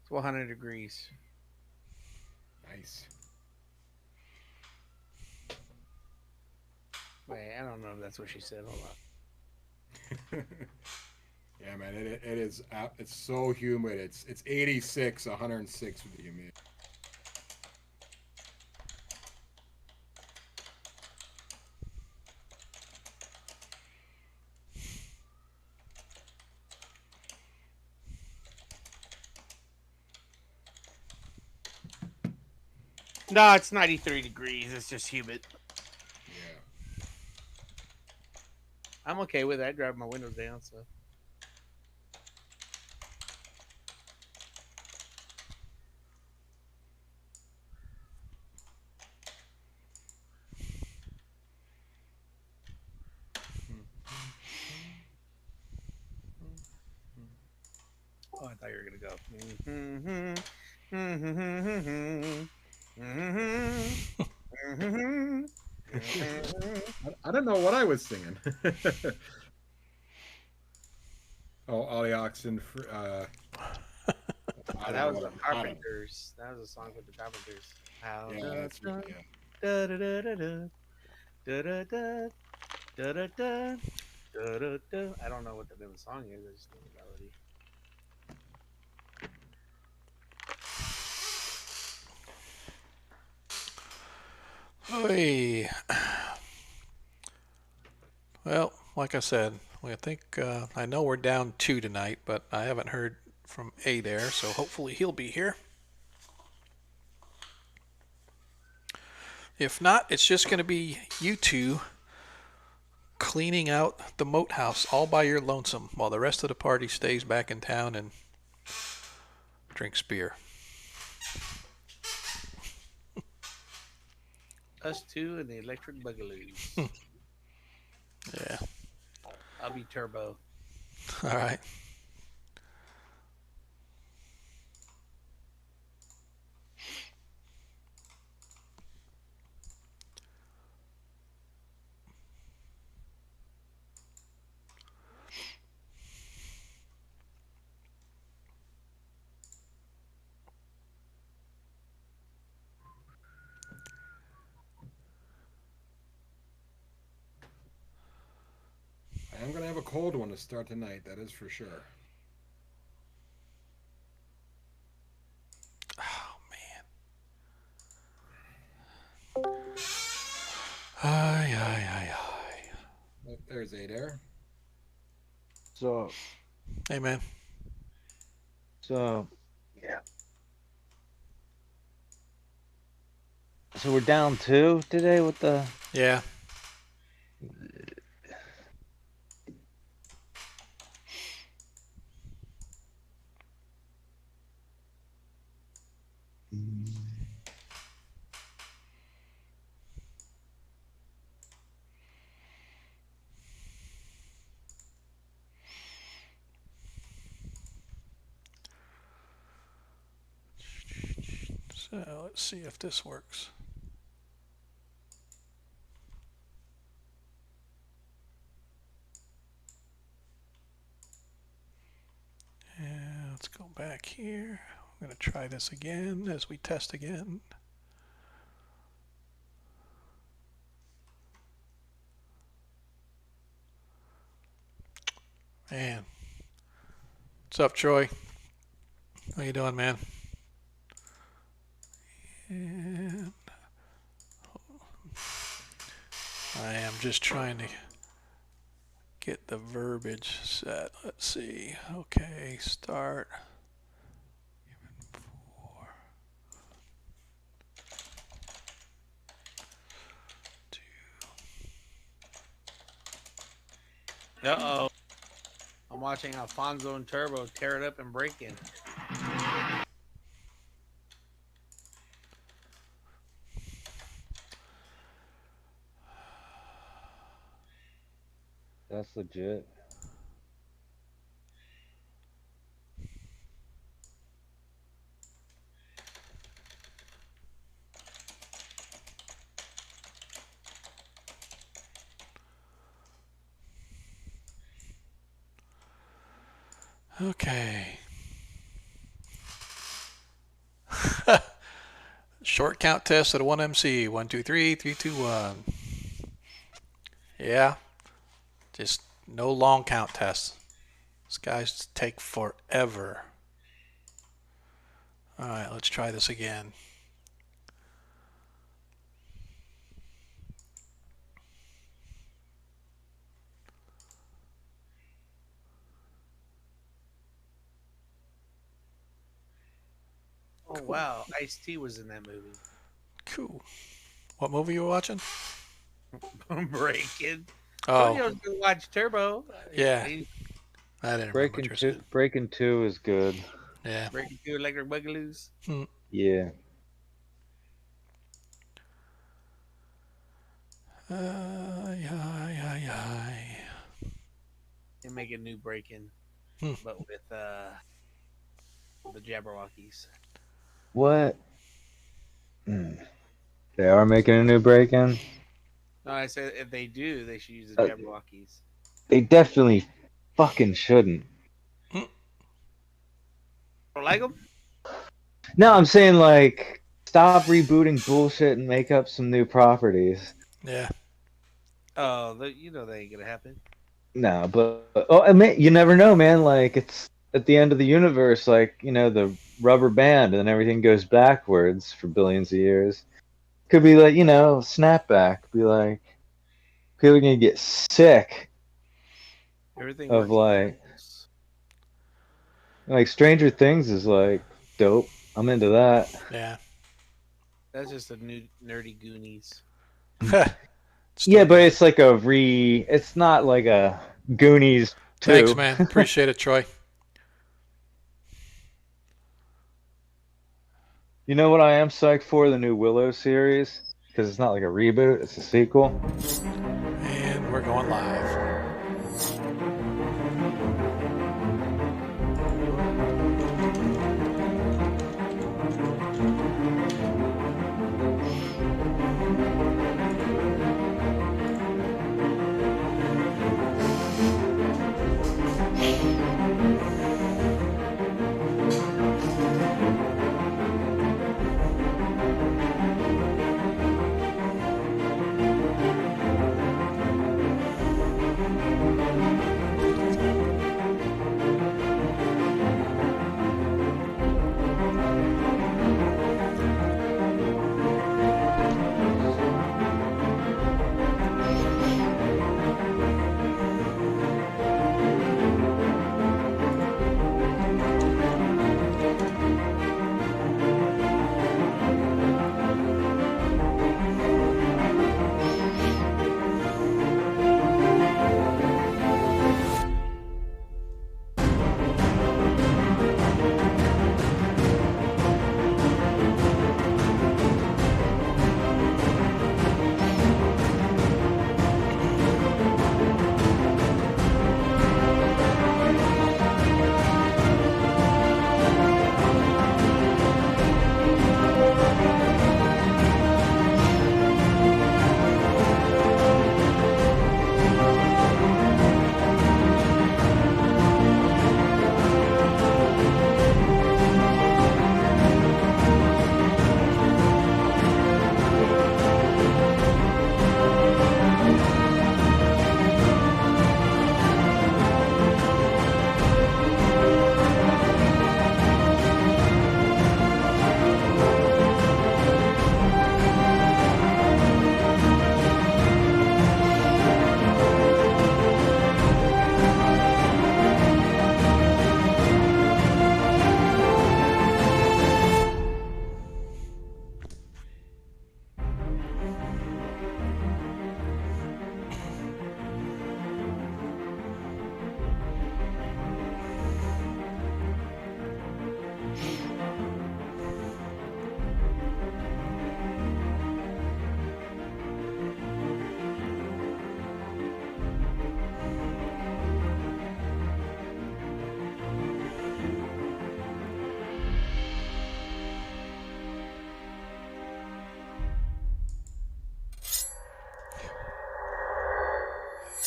It's 100 degrees. Nice. Wait, I don't know if that's what she said. Hold on. Yeah, man, it is. It's so humid. It's 86, 106 with the humidity. No, it's 93 degrees. It's just humid. Yeah. I'm okay with that. I drive my windows down, so. Oh, I thought you were gonna go. I don't know what I was singing. Oh, all the oxen. I don't That know was what the I'm. I don't. Carpenters. That was a song with the Carpenters. How Yeah, the that's sun yeah. da da da da da da da da da da da da. I don't know what the name of the song is. I just know the melody. Hey, well, like I said, I think I know we're down two tonight, but I haven't heard from A there, so hopefully he'll be here. If not, it's just going to be you two cleaning out the moat house all by your lonesome while the rest of the party stays back in town and drinks beer. Us two and the Electric Bugaloos. Yeah. I'll be Turbo. All right. I am gonna have a cold one to start tonight. That is for sure. Oh man. Ay ay ay ay. Oh, there's Adair. So, Hey man. so yeah. So we're down two today with the. Yeah. So let's see if this works. And let's go back here. I'm going to try this again as we test again. Man. What's up, Troy? How you doing, man? And I am just trying to get the verbiage set. Let's see. Okay, start. Four, two. Uh oh. I'm watching Alfonso and Turbo tear it up and break in. That's legit. Okay. Short count test at a 1MC. 1, 2, 3, 3, 2, 1. Yeah. Just no long count tests. These guys take forever. All right, let's try this again. Oh wow, Ice-T was in that movie. Cool. What movie you were watching? Breaking. Told you I Oh, was gonna watch Turbo. yeah. I didn't remember what you were saying. Breaking Two is good. Yeah. Breaking Two Electric Bugaloos. Yeah. They make a new Breaking, but with the Jabberwockies. What? They are making a new Breaking. No, I said if they do, they should use the Jabberwockies. They definitely fucking shouldn't. Don't like them? No, I'm saying like stop rebooting bullshit and make up some new properties. Yeah. Oh, you know that ain't gonna happen. No, but I mean, you never know, man. Like it's at the end of the universe, like the rubber band, and then everything goes backwards for billions of years. Could be like snapback. Be like people are gonna get sick Everything of works. like Stranger Things is like dope. I'm into that. Yeah. That's just a new nerdy Goonies. Yeah, but it's like it's not like a Goonies 2. Thanks, man. Appreciate it, Troy. You know what I am psyched for? The new Willow series. Because it's not like a reboot, it's a sequel. And we're going live.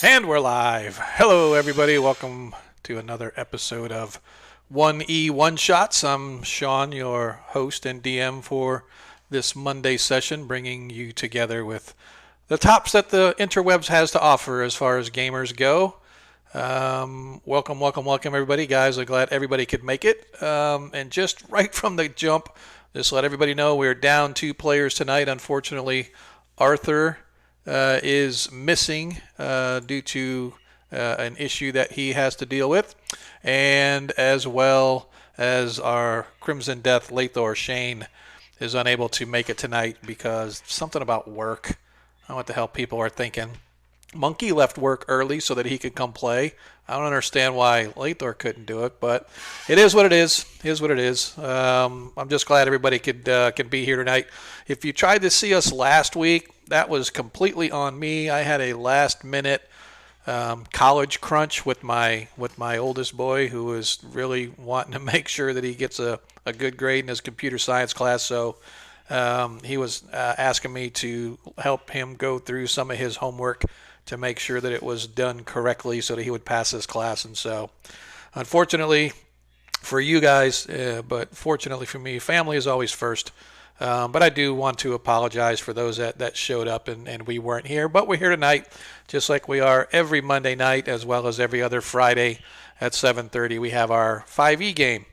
And we're live. Hello, everybody. Welcome to another episode of 1E One Shots. I'm Sean, your host and DM for this Monday session, bringing you together with the tops that the interwebs has to offer as far as gamers go. Welcome, everybody, guys. I'm glad everybody could make it. And just right from the jump, just let everybody know we're down 2 players tonight. Unfortunately, Arthur is missing due to an issue that he has to deal with, and as well as our Crimson Death Lathor Shane is unable to make it tonight because something about work. I don't know what the hell people are thinking. Monkey left work early so that he could come play. I don't understand why Lathor couldn't do it, but it is what it is. It is what it is. I'm just glad everybody can be here tonight. If you tried to see us last week, that was completely on me. I had a last-minute college crunch with my oldest boy, who was really wanting to make sure that he gets a good grade in his computer science class. So he was asking me to help him go through some of his homework to make sure that it was done correctly so that he would pass his class. And so, unfortunately for you guys, but fortunately for me, family is always first. But I do want to apologize for those that showed up and we weren't here. But we're here tonight, just like we are every Monday night, as well as every other Friday at 7:30. We have our 5e game.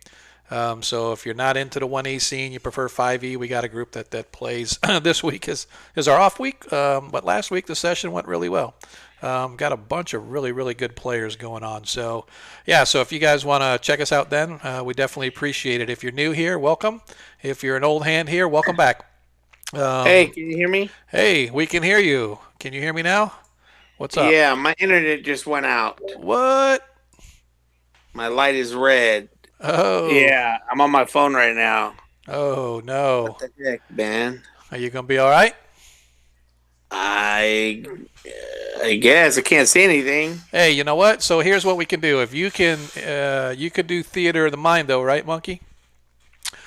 So if you're not into the 1E scene, you prefer 5E, we got a group that plays. This week is our off week, but last week the session went really well. Got a bunch of really, really good players going on. So, yeah, so if you guys want to check us out then, we definitely appreciate it. If you're new here, welcome. If you're an old hand here, welcome back. Hey, can you hear me? Hey, we can hear you. Can you hear me now? What's up? Yeah, my internet just went out. What? My light is red. Oh. Yeah, I'm on my phone right now. Oh, no. What the heck, man? Are you going to be all right? I guess I can't see anything. Hey, you know what? So here's what we can do. If you can do Theater of the Mind, though, right, Monkey?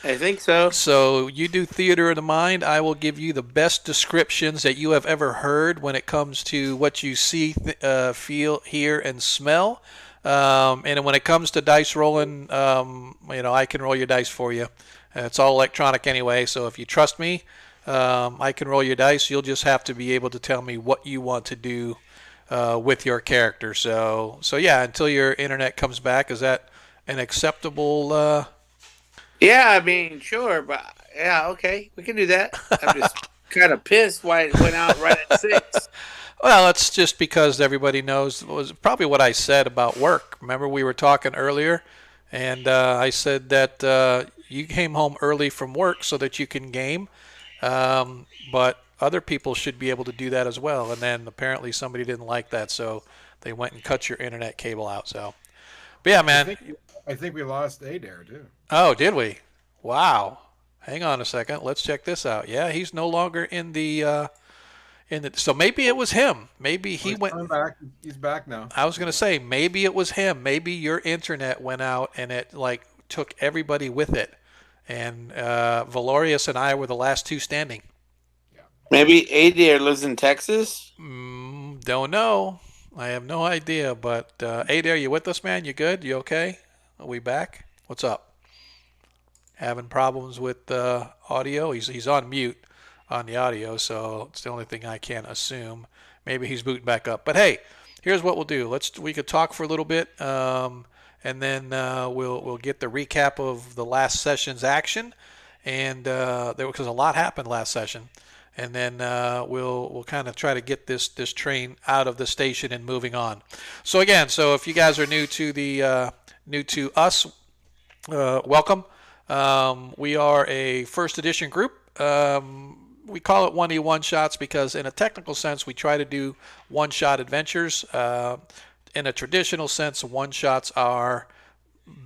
I think so. So you do Theater of the Mind. I will give you the best descriptions that you have ever heard when it comes to what you see, feel, hear, and smell. And when it comes to dice rolling, I can roll your dice for you. It's all electronic anyway, so if you trust me, I can roll your dice. You'll just have to be able to tell me what you want to do with your character. So yeah, until your internet comes back, is that an acceptable? Yeah, I mean, sure, but yeah, okay, we can do that. I'm just kind of pissed why it went out right at 6. Well, it's just because everybody knows, was probably what I said about work. Remember we were talking earlier, and I said that you came home early from work so that you can game, but other people should be able to do that as well. And then apparently somebody didn't like that, so they went and cut your internet cable out. So, but yeah, man. I think we lost Adair too. Oh, did we? Wow. Hang on a second. Let's check this out. Yeah, he's no longer in the. So maybe it was him. Maybe he went back. He's back now. I was going to say maybe it was him. Maybe your internet went out and it took everybody with it. And Valorius and I were the last 2 standing. Maybe Adair lives in Texas? Don't know. I have no idea. But Adair, you with us, man? You good? You okay? Are we back? What's up? Having problems with audio? He's on mute on the audio, so it's the only thing I can assume. Maybe he's booting back up. But hey, here's what we'll do. We could talk for a little bit, and then we'll get the recap of the last session's action, and because a lot happened last session, and then we'll kind of try to get this train out of the station and moving on. So again, if you guys are new to us, welcome. We are a first edition group. We call it 1E one-shots because in a technical sense we try to do one-shot adventures. In a traditional sense, one-shots are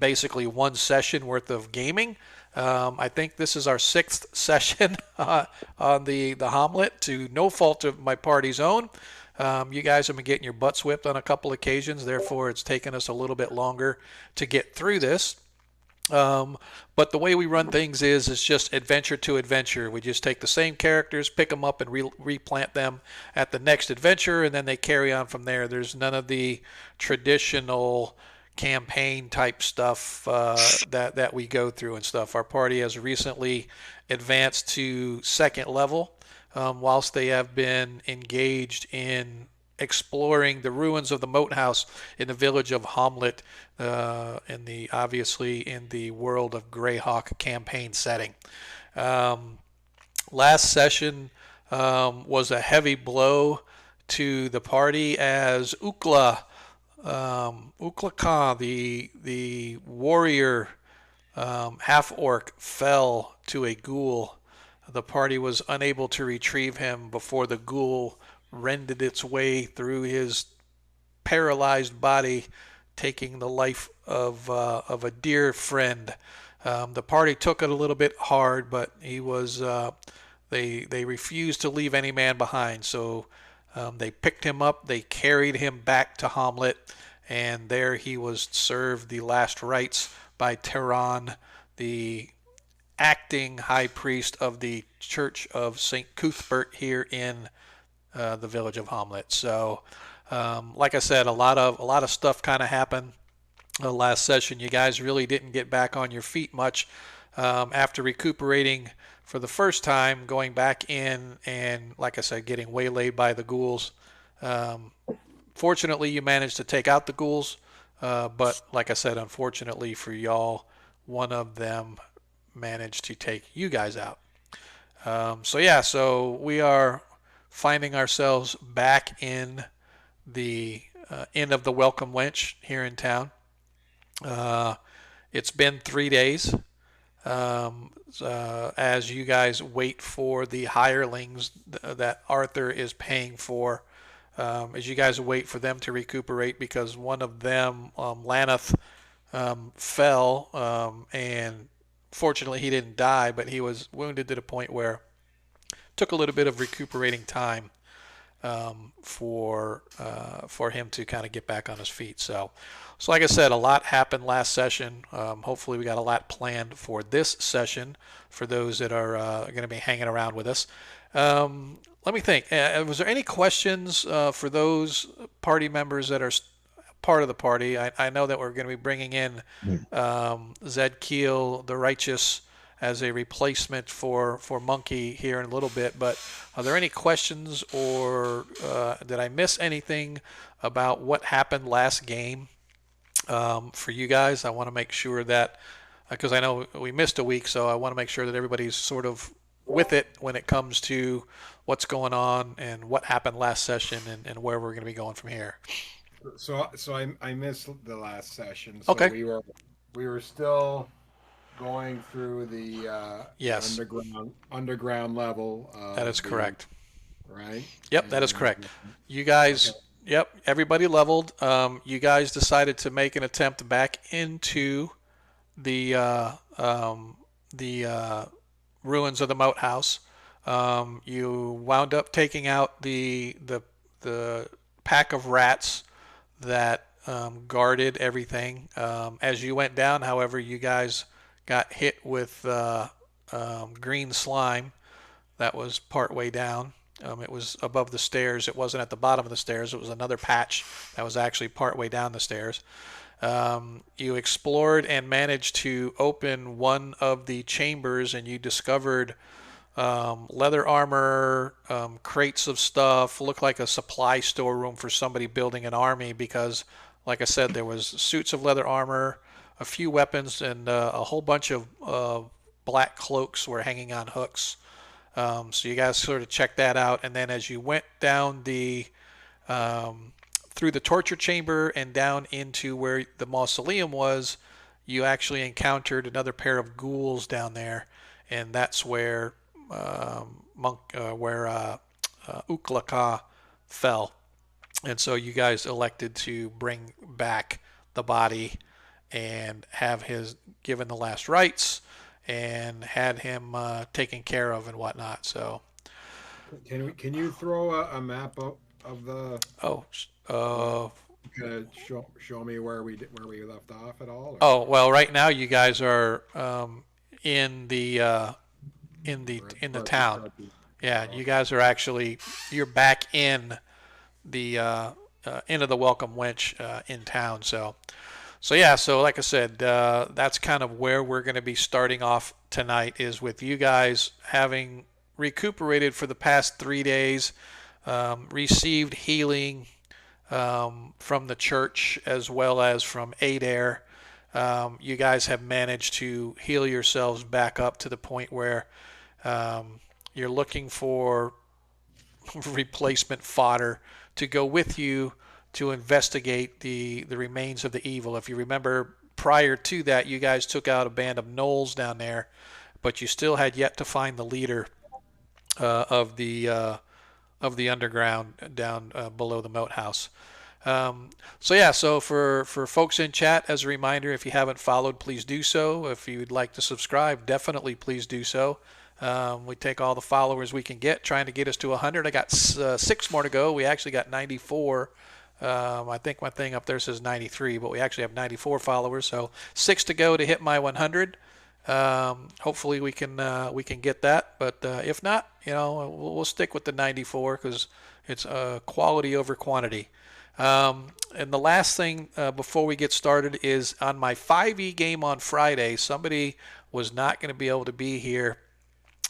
basically one session worth of gaming. I think this is our 6th session on the Hommlet, to no fault of my party's own. You guys have been getting your butts whipped on a couple occasions, therefore it's taken us a little bit longer to get through this. But the way we run things is just adventure to adventure. We just take the same characters, pick them up, and replant them at the next adventure, and then they carry on from there. There's none of the traditional campaign type stuff that we go through and stuff. Our party has recently advanced to second level, whilst they have been engaged in exploring the ruins of the moat house in the village of Hommlet, obviously in the World of Greyhawk campaign setting. Last session was a heavy blow to the party as Ukla Khan, the warrior half orc, fell to a ghoul. The party was unable to retrieve him before the ghoul rended its way through his paralyzed body, taking the life of a dear friend. The party took it a little bit hard, but he was they refused to leave any man behind. So they picked him up, they carried him back to Hommlet, and there he was served the last rites by Tehran, the acting high priest of the Church of St. Cuthbert here in the village of Hommlet. So, like I said, a lot of stuff kind of happened last session. You guys really didn't get back on your feet much after recuperating for the first time, going back in and, like I said, getting waylaid by the ghouls. Fortunately, you managed to take out the ghouls, but like I said, unfortunately for y'all, one of them managed to take you guys out. So we are finding ourselves back in the Inn of the Welcome Wench here in town. It's been 3 days as you guys wait for the hirelings that Arthur is paying for. As you guys wait for them to recuperate, because one of them, Laneth, fell, and fortunately he didn't die, but he was wounded to the point where it took a little bit of recuperating time for him to kind of get back on his feet. So like I said, a lot happened last session. Hopefully we got a lot planned for this session for those that are going to be hanging around with us. Let me think. Was there any questions for those party members that are part of the party? I know that we're going to be bringing in Zed Keel, the Righteous, as a replacement for Monkey here in a little bit. But are there any questions, or did I miss anything about what happened last game for you guys? I want to make sure that, because I know we missed a week, so I want to make sure that everybody's sort of with it when it comes to what's going on and what happened last session and where we're going to be going from here. So I missed the last session. So Okay. we were still going through the Yes. underground level. That is correct. Right. Yep, that is correct. You guys, Okay. Yep, everybody leveled. You guys decided to make an attempt back into the ruins of the moat house. You wound up taking out the pack of rats that guarded everything. As you went down, however, you guys got hit with green slime that was partway down. It was above the stairs. It wasn't at the bottom of the stairs. It was another patch that was actually partway down the stairs. You explored and managed to open one of the chambers, and you discovered leather armor, crates of stuff. Looked like a supply storeroom for somebody building an army, because, like I said, there was suits of leather armor, a few weapons, and a whole bunch of black cloaks were hanging on hooks. So you guys sort of checked that out, and then as you went down through the torture chamber and down into where the mausoleum was, you actually encountered another pair of ghouls down there, and that's where Uklaka fell. And so you guys elected to bring back the body and have his given the last rites and had him taken care of and whatnot. So Can you throw a map of the? Show me where we left off at all? Or? Oh well, right now you guys are in the town. Yeah, you guys are actually, you're back in the Inn of the Welcome Wench in town. So So like I said, that's kind of where we're going to be starting off tonight, is with you guys having recuperated for the past 3 days, received healing from the church as well as from Adair. You guys have managed to heal yourselves back up to the point where you're looking for replacement fodder to go with you to investigate the remains of the evil. If you remember, prior to that, you guys took out a band of gnolls down there, but you still had yet to find the leader of the underground down below the moat house. So for folks in chat, as a reminder, if you haven't followed, please do so. If you'd like to subscribe, definitely please do so. We take all the followers we can get, trying to get us to 100. I got 6 more to go. We actually got 94. I think my thing up there says 93, but we actually have 94 followers, so 6 to go to hit my 100. Hopefully we can get that, but if not, we'll stick with the 94 because it's quality over quantity. And the last thing before we get started is on my 5e game on Friday, somebody was not going to be able to be here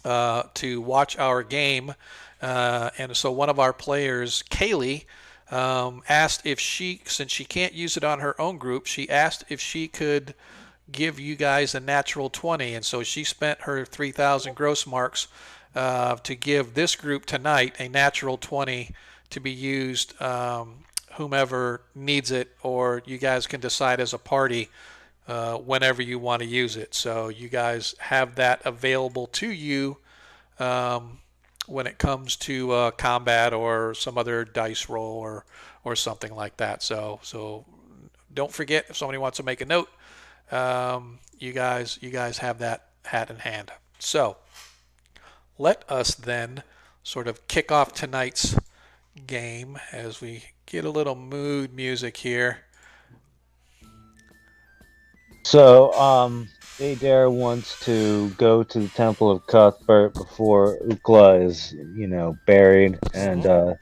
to watch our game, and so one of our players, Kaylee, asked if since she can't use it on her own group, she asked if she could give you guys a natural 20, and so she spent her 3,000 gross marks to give this group tonight a natural 20 to be used, whomever needs it, or you guys can decide as a party whenever you want to use it. So you guys have that available to you when it comes to combat or some other dice roll or something like that. So don't forget, if somebody wants to make a note, you guys have that hat in hand. So let us then sort of kick off tonight's game as we get a little mood music here. So, Adair wants to go to the Temple of Cuthbert before Ukla is, buried, and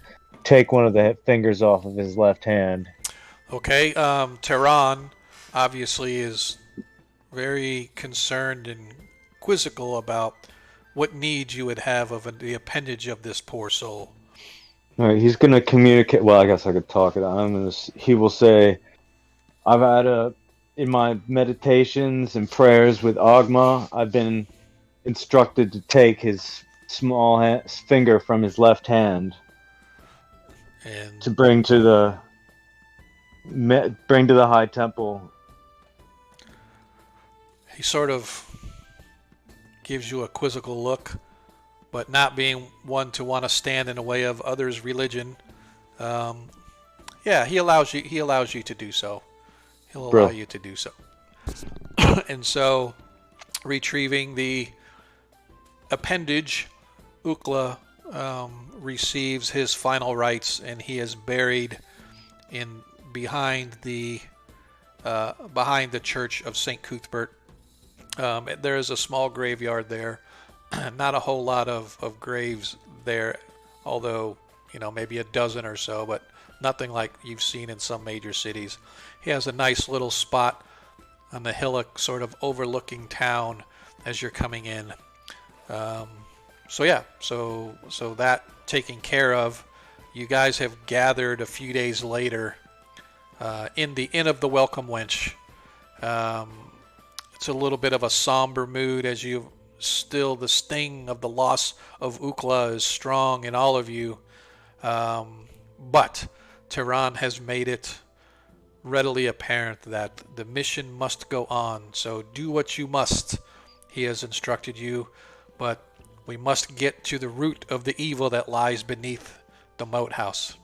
take one of the fingers off of his left hand. Okay, Tehran obviously is very concerned and quizzical about what needs you would have of the appendage of this poor soul. All right, he's going to communicate. Well, I guess I could talk it. He will say, I've had in my meditations and prayers with Agma, I've been instructed to take his small finger from his left hand and to bring to the High Temple. He sort of gives you a quizzical look, but not being one to want to stand in the way of others' religion. He allows you to do so. He'll allow you to do so. And so, retrieving the appendage, Ukla receives his final rites, and he is buried behind the church of St. Cuthbert. There is a small graveyard there. Not a whole lot of graves there, although maybe a dozen or so, but nothing like you've seen in some major cities. He has a nice little spot on the hillock, sort of overlooking town as you're coming in. So that taken care of, you guys have gathered a few days later in the Inn of the Welcome Wench. It's a little bit of a somber mood as still the sting of the loss of Ukla is strong in all of you. But Tehran has made it readily apparent that the mission must go on. So do what you must, he has instructed you, but we must get to the root of the evil that lies beneath the moat house.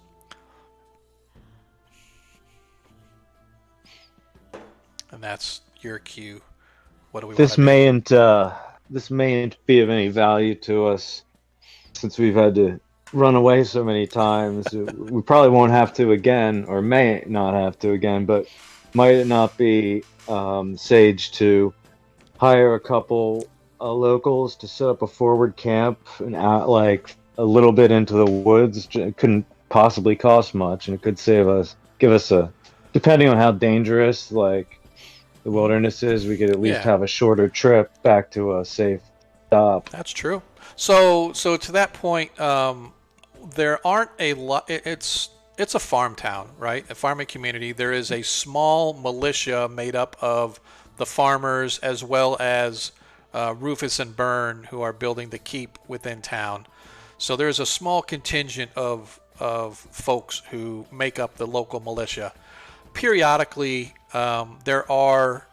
And that's your cue. What do we This mayn't be of any value to us, since we've had to run away so many times. We probably won't have to again, or may not have to again, but might it not be sage to hire a couple locals to set up a forward camp and out like a little bit into the woods? It couldn't possibly cost much, and it could give us a, depending on how dangerous, like the wilderness is, we could at least Yeah. have a shorter trip back to a safe stop. That's true. So to that point, there aren't a lot. It's a farm town, right? A farming community. There is a small militia made up of the farmers as well as Rufus and Byrne, who are building the keep within town. So there's a small contingent of folks who make up the local militia. Periodically, there are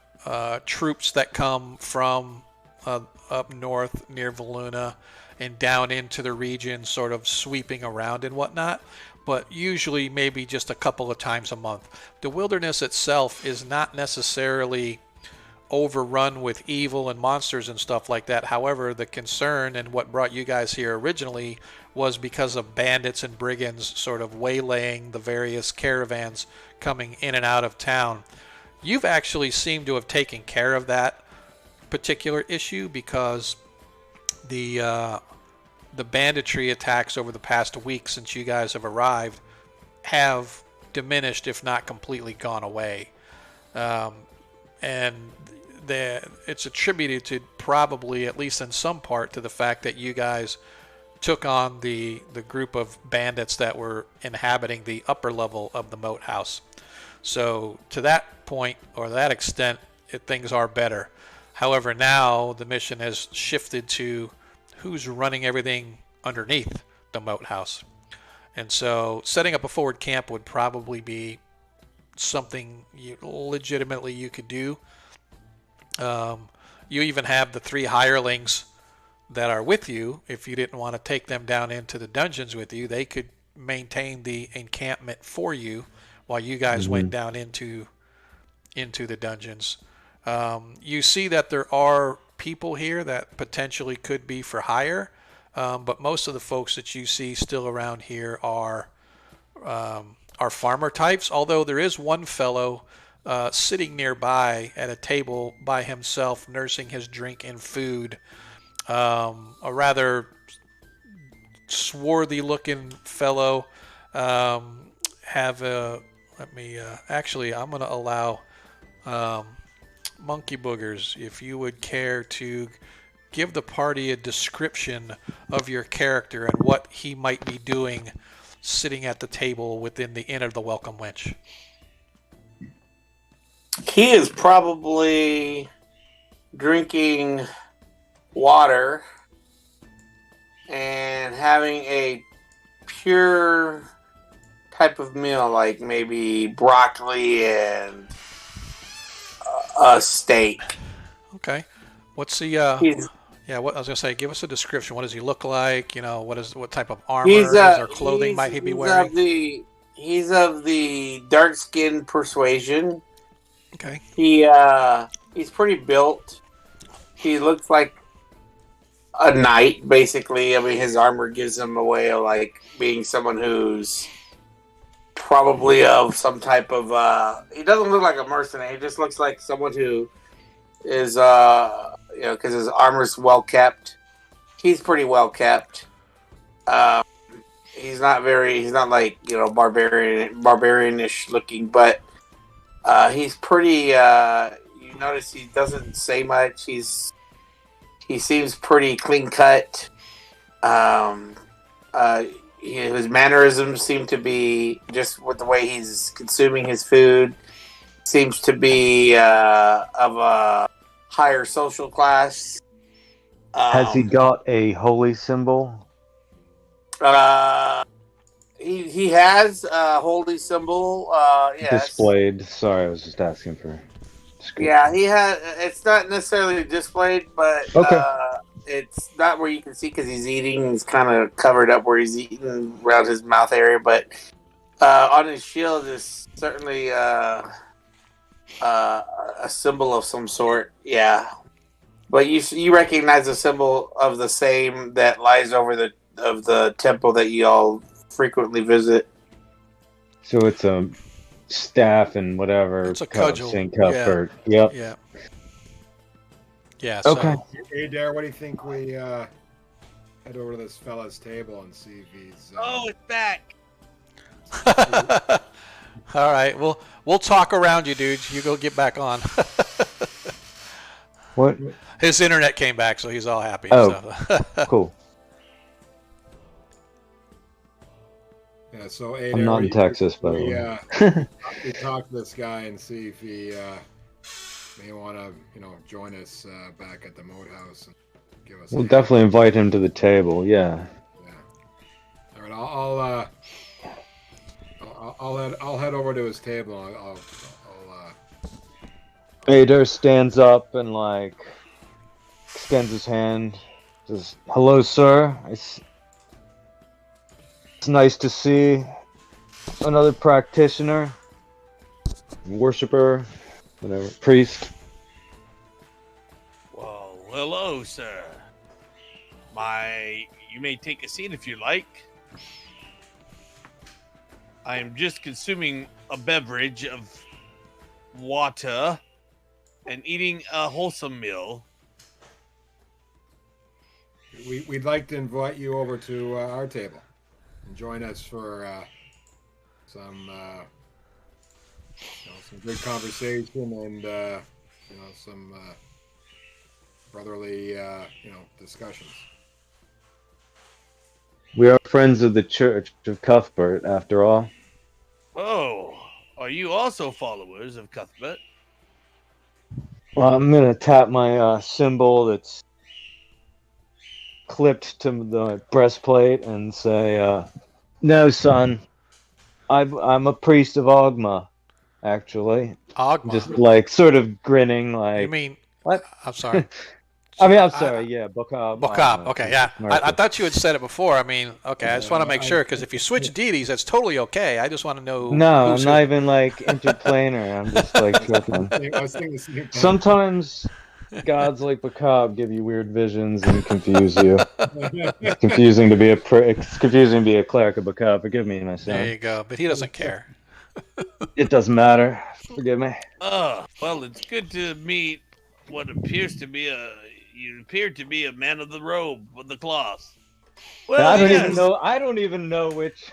troops that come from up north near Valuna and down into the region, sort of sweeping around and whatnot, but usually maybe just a couple of times a month. The wilderness itself is not necessarily overrun with evil and monsters and stuff like that. However, the concern and what brought you guys here originally was because of bandits and brigands sort of waylaying the various caravans coming in and out of town. You've actually seemed to have taken care of that particular issue because the banditry attacks over the past week since you guys have arrived have diminished, if not completely gone away. And it's attributed to probably, at least in some part, to the fact that you guys took on the group of bandits that were inhabiting the upper level of the moat house. So to that point, or that extent, things are better. However, now the mission has shifted to who's running everything underneath the moat house. And so setting up a forward camp would probably be something legitimately you could do. You even have the 3 hirelings that are with you. If you didn't want to take them down into the dungeons with you, they could maintain the encampment for you while you guys went down into the dungeons. You see that there are people here that potentially could be for hire, but most of the folks that you see still around here are farmer types, although there is one fellow sitting nearby at a table by himself nursing his drink and food. A rather swarthy looking fellow. Actually, I'm going to allow Monkey Boogers, if you would care to give the party a description of your character and what he might be doing sitting at the table within the Inn of the Welcome Wench. He is probably drinking water and having a pure type of meal, like maybe broccoli and a steak. Okay. What's the what I was gonna say, give us a description. What does he look like? What type of armor or clothing might he be wearing? He's of the dark skin persuasion. Okay. He's pretty built. He looks like a knight, basically. I mean, his armor gives him away of like being someone who's probably of some type of he doesn't look like a mercenary. He just looks like someone who is because his armor's well kept. He's pretty well kept. He's not like barbarianish looking, but he's pretty you notice he doesn't say much. He seems pretty clean cut. His mannerisms seem to be, just with the way he's consuming his food, seems to be of a higher social class. Has he got a holy symbol? He has a holy symbol. Yes. Displayed. Sorry, I was just asking for. Yeah, he has. It's not necessarily displayed, but okay. It's not where you can see because he's eating. He's kind of covered up where he's eating around his mouth area, but on his shield is certainly a symbol of some sort. Yeah, but you recognize the symbol of the same that lies over the temple that you all frequently visit. So it's a staff and whatever. It's a cudgel. Cuthbert. Yep. Yeah. Yeah. Okay. Hey, Dare, what do you think we head over to this fella's table and see if he's... it's back! All right. We'll talk around you, dudes. You go get back on. What? His internet came back, so he's all happy. Oh. So. Cool. Yeah, so hey, I'm there not in we, Texas, by the way. we talked to this guy and see if he may want to, join us back at the Moat House and give us. We'll definitely invite him to the table. Yeah. Yeah. All right, I'll head over to his table. I'll Adair stands up and extends his hand. Says, "Hello, sir. It's nice to see another practitioner, worshiper, whatever, priest." Well, hello, sir. You may take a seat if you like. I am just consuming a beverage of water and eating a wholesome meal. We'd like to invite you over to our table and join us for some good conversation and some brotherly discussions. We are friends of the Church of Cuthbert, after all. Oh, are you also followers of Cuthbert? Well, I'm gonna tap my symbol that's clipped to the breastplate and say, "No, son. I'm a priest of Ogma, actually." Ogma. Just sort of grinning, You mean? what? I'm sorry. I mean, I'm sorry. Yeah, Bokab. Bokab. Okay, yeah. I America. thought you had said it before. I mean, okay. I just want to make sure because if you switch deities, that's totally okay. I just want to know. No, who's I'm not who. even interplanar. I'm just joking. I was thinking the same thing. Sometimes gods like Bokab give you weird visions and confuse you. It's confusing to be a cleric of Bokab. Forgive me, my son. There you go. But he doesn't care. It doesn't matter. Forgive me. Well, it's good to meet what appears to be you appear to be a man of the robe, of the cloth. Well, I don't yes. even know. I don't even know which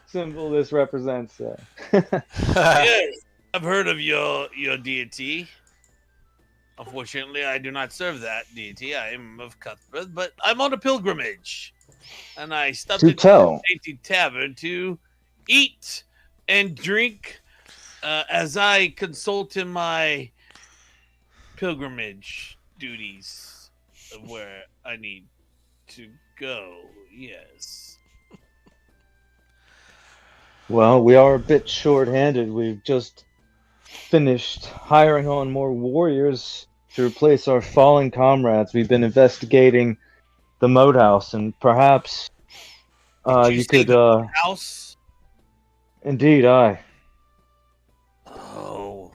symbol this represents. Yes, I've heard of your deity. Unfortunately, I do not serve that deity. I am of Cuthbert, but I'm on a pilgrimage, and I stopped To at tell. the dainty tavern to eat and drink as I consult in my pilgrimage duties of where I need to go. Yes. Well, we are a bit short-handed. We've just finished hiring on more warriors to replace our fallen comrades. We've been investigating the Moat House, and perhaps Did you say could. the house? Indeed, I. Oh,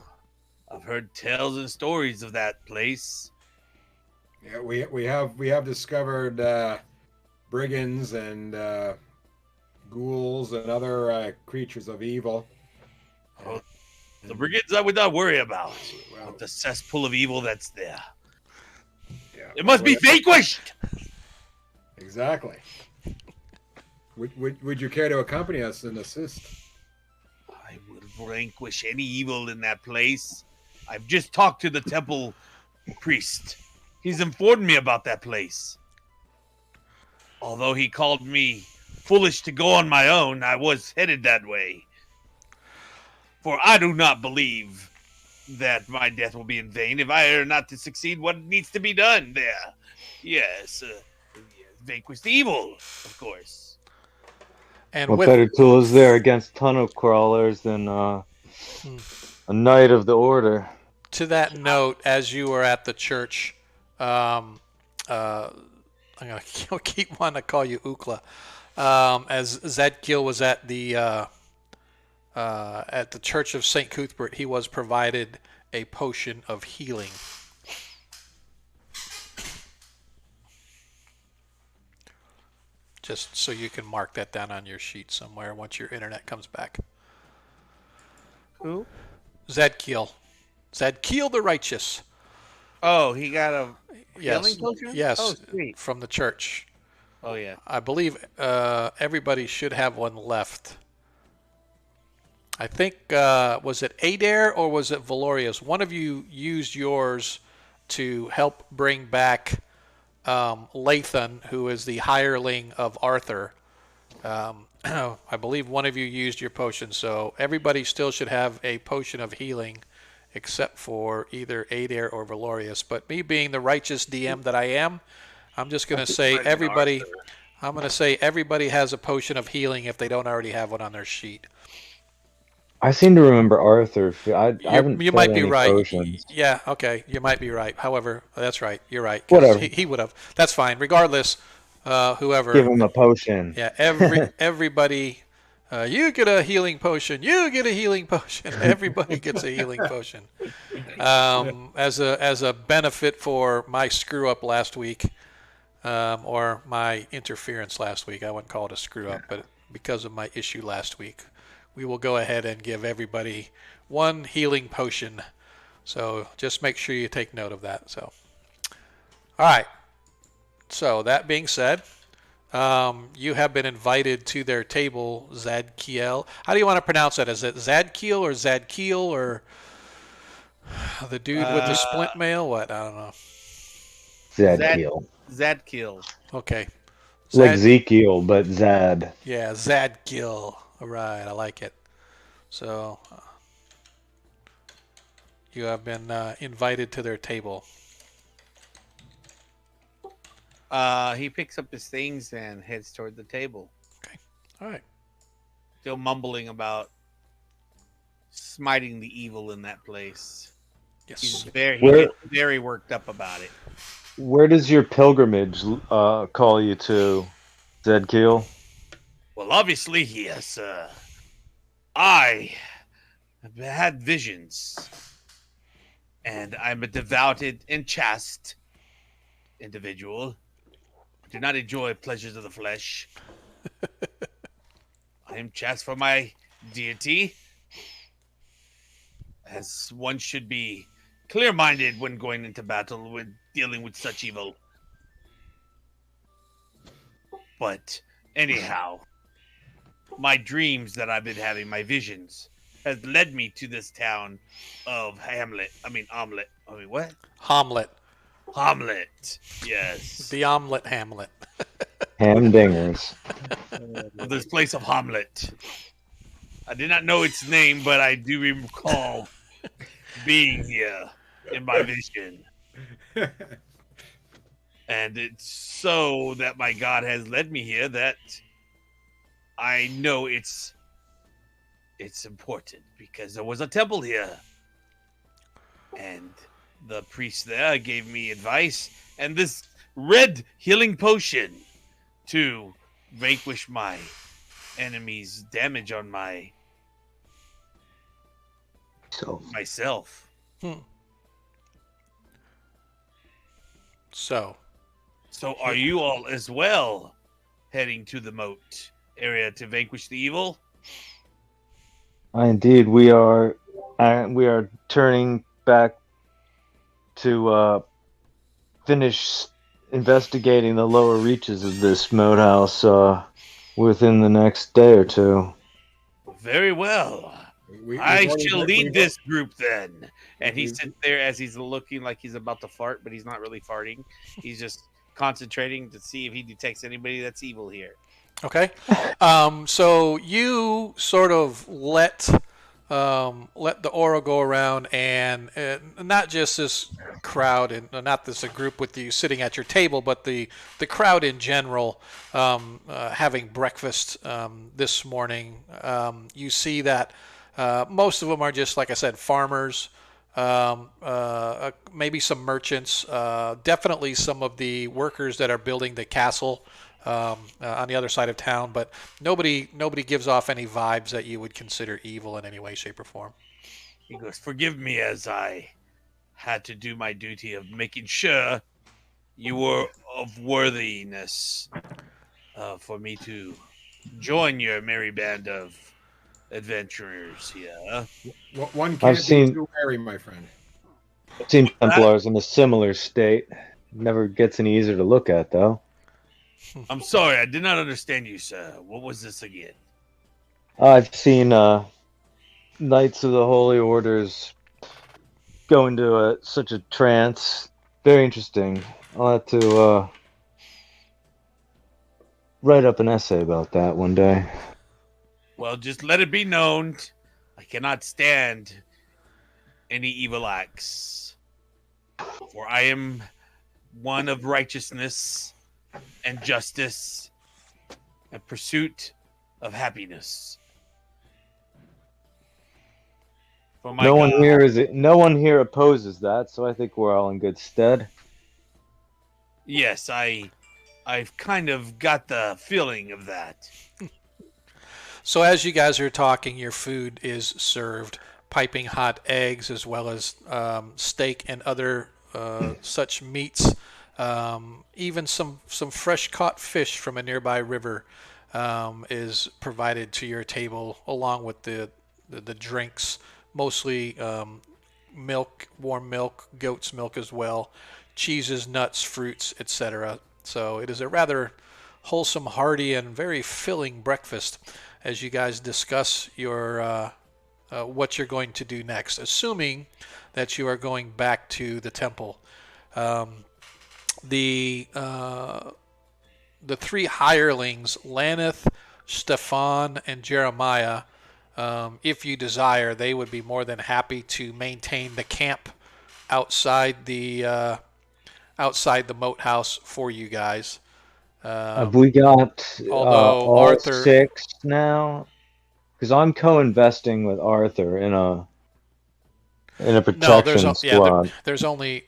I've heard tales and stories of that place. Yeah, we have discovered brigands and ghouls and other creatures of evil. Oh, the brigands I would not worry about. Well, But the cesspool of evil that's there. yeah, It must be vanquished! Exactly. Would you care to accompany us and assist? I will vanquish any evil in that place. I've just talked to the temple priest. He's informed me about that place. Although he called me foolish to go on my own, I was headed that way. For I do not believe that my death will be in vain if I are not to succeed what needs to be done there. Yes, vanquish the evil, of course. And What with better tool is there against tunnel crawlers than a knight of the order? to that note, as you were at the church, I'm gonna keep wanting to call you Ukla. As Zadkiel was at the Church of Saint Cuthbert, he was provided a potion of healing. Just so you can mark that down on your sheet somewhere once your internet comes back. Who? Zadkiel. Zadkiel the Righteous. Oh, he got a Yes. healing potion? Yes. Oh, sweet. From the church. Oh, yeah. I believe everybody should have one left. I think, was it Adair or was it Valorius? One of you used yours to help bring back Lathan, who is the hireling of Arthur. I believe one of you used your potion, so everybody still should have a potion of healing, except for either Adair or Valorius. But me being the righteous DM that I am, I'm just going to say everybody. I'm going to say everybody has a potion of healing if they don't already have one on their sheet. I seem to remember Arthur. I haven't You said might be any right. potions. Yeah, okay, you might be right. However, that's right. You're right. 'Cause Whatever. he would have. That's fine. Regardless, whoever. Give him a potion. Yeah, everybody. You get a healing potion. You get a healing potion. Everybody gets a healing potion. As a benefit for my screw up last week, or my interference last week. I wouldn't call it a screw up, but because of my issue last week, we will go ahead and give everybody one healing potion. So just make sure you take note of that. So, all right. So that being said, you have been invited to their table, Zadkiel. How do you want to pronounce that? Is it Zadkiel or Zadkiel or the dude with the splint mail? What? I don't know. Zadkiel. Zadkiel. Okay. Like Ezekiel, but Zad. Yeah, Zadkiel. All right, I like it. So you have been invited to their table. He picks up his things and heads toward the table. Okay. All right. Still mumbling about smiting the evil in that place. Yes. He gets very worked up about it. Where does your pilgrimage call you to, Zedkiel? Well, obviously, yes. I have had visions, and I'm a devoted and chaste individual. I do not enjoy pleasures of the flesh. I am chaste for my deity, as one should be clear-minded when going into battle with dealing with such evil. But anyhow, my dreams that I've been having, my visions, has led me to this town of Hommlet. What? Hommlet. Hommlet. Yes. The omelet Hamlet. Hamdingers. This place of Hommlet. I did not know its name, but I do recall being here in my vision. And it's so that my God has led me here that I know it's important because there was a temple here. And the priest there gave me advice and this red healing potion to vanquish my enemy's damage on myself. So So are you all as well heading to the moat area to vanquish the evil? Indeed, we are turning back to finish investigating the lower reaches of this moat house within the next day or two. Very well. I shall lead this group then. And he sits there as he's looking like he's about to fart, but he's not really farting. He's just concentrating to see if he detects anybody that's evil here. Okay. So you sort of let the aura go around, and not just this crowd, and not this a group with you sitting at your table, but the crowd in general having breakfast this morning. You see that most of them are just, like I said, farmers. Maybe some merchants, definitely some of the workers that are building the castle on the other side of town, but nobody gives off any vibes that you would consider evil in any way, shape, or form. He goes, "Forgive me as I had to do my duty of making sure you were of worthiness for me to join your merry band of adventurers here." One can't be too wary, my friend. I've seen Templars in a similar state. Never gets any easier to look at, though. I'm sorry, I did not understand you, sir. What was this again? I've seen Knights of the Holy Orders go into such a trance Very interesting. I'll have to write up an essay about that one day. Well, just let it be known, I cannot stand any evil acts, for I am one of righteousness and justice and pursuit of happiness. For my No one God. here no one here opposes that, so I think we're all in good stead. Yes, I've kind of got the feeling of that. So as you guys are talking, your food is served, piping hot eggs as well as steak and other such meats. Even some fresh caught fish from a nearby river is provided to your table, along with the drinks, mostly milk, warm milk, goat's milk as well, cheeses, nuts, fruits, etc. So it is a rather wholesome, hearty, and very filling breakfast as you guys discuss your what you're going to do next, assuming that you are going back to the temple. The three hirelings, Laneth, Stefan, and Jeremiah, if you desire, they would be more than happy to maintain the camp outside the moat house for you guys. Have we got although all Arthur- 6 now? Because I'm co-investing with Arthur in a protection squad.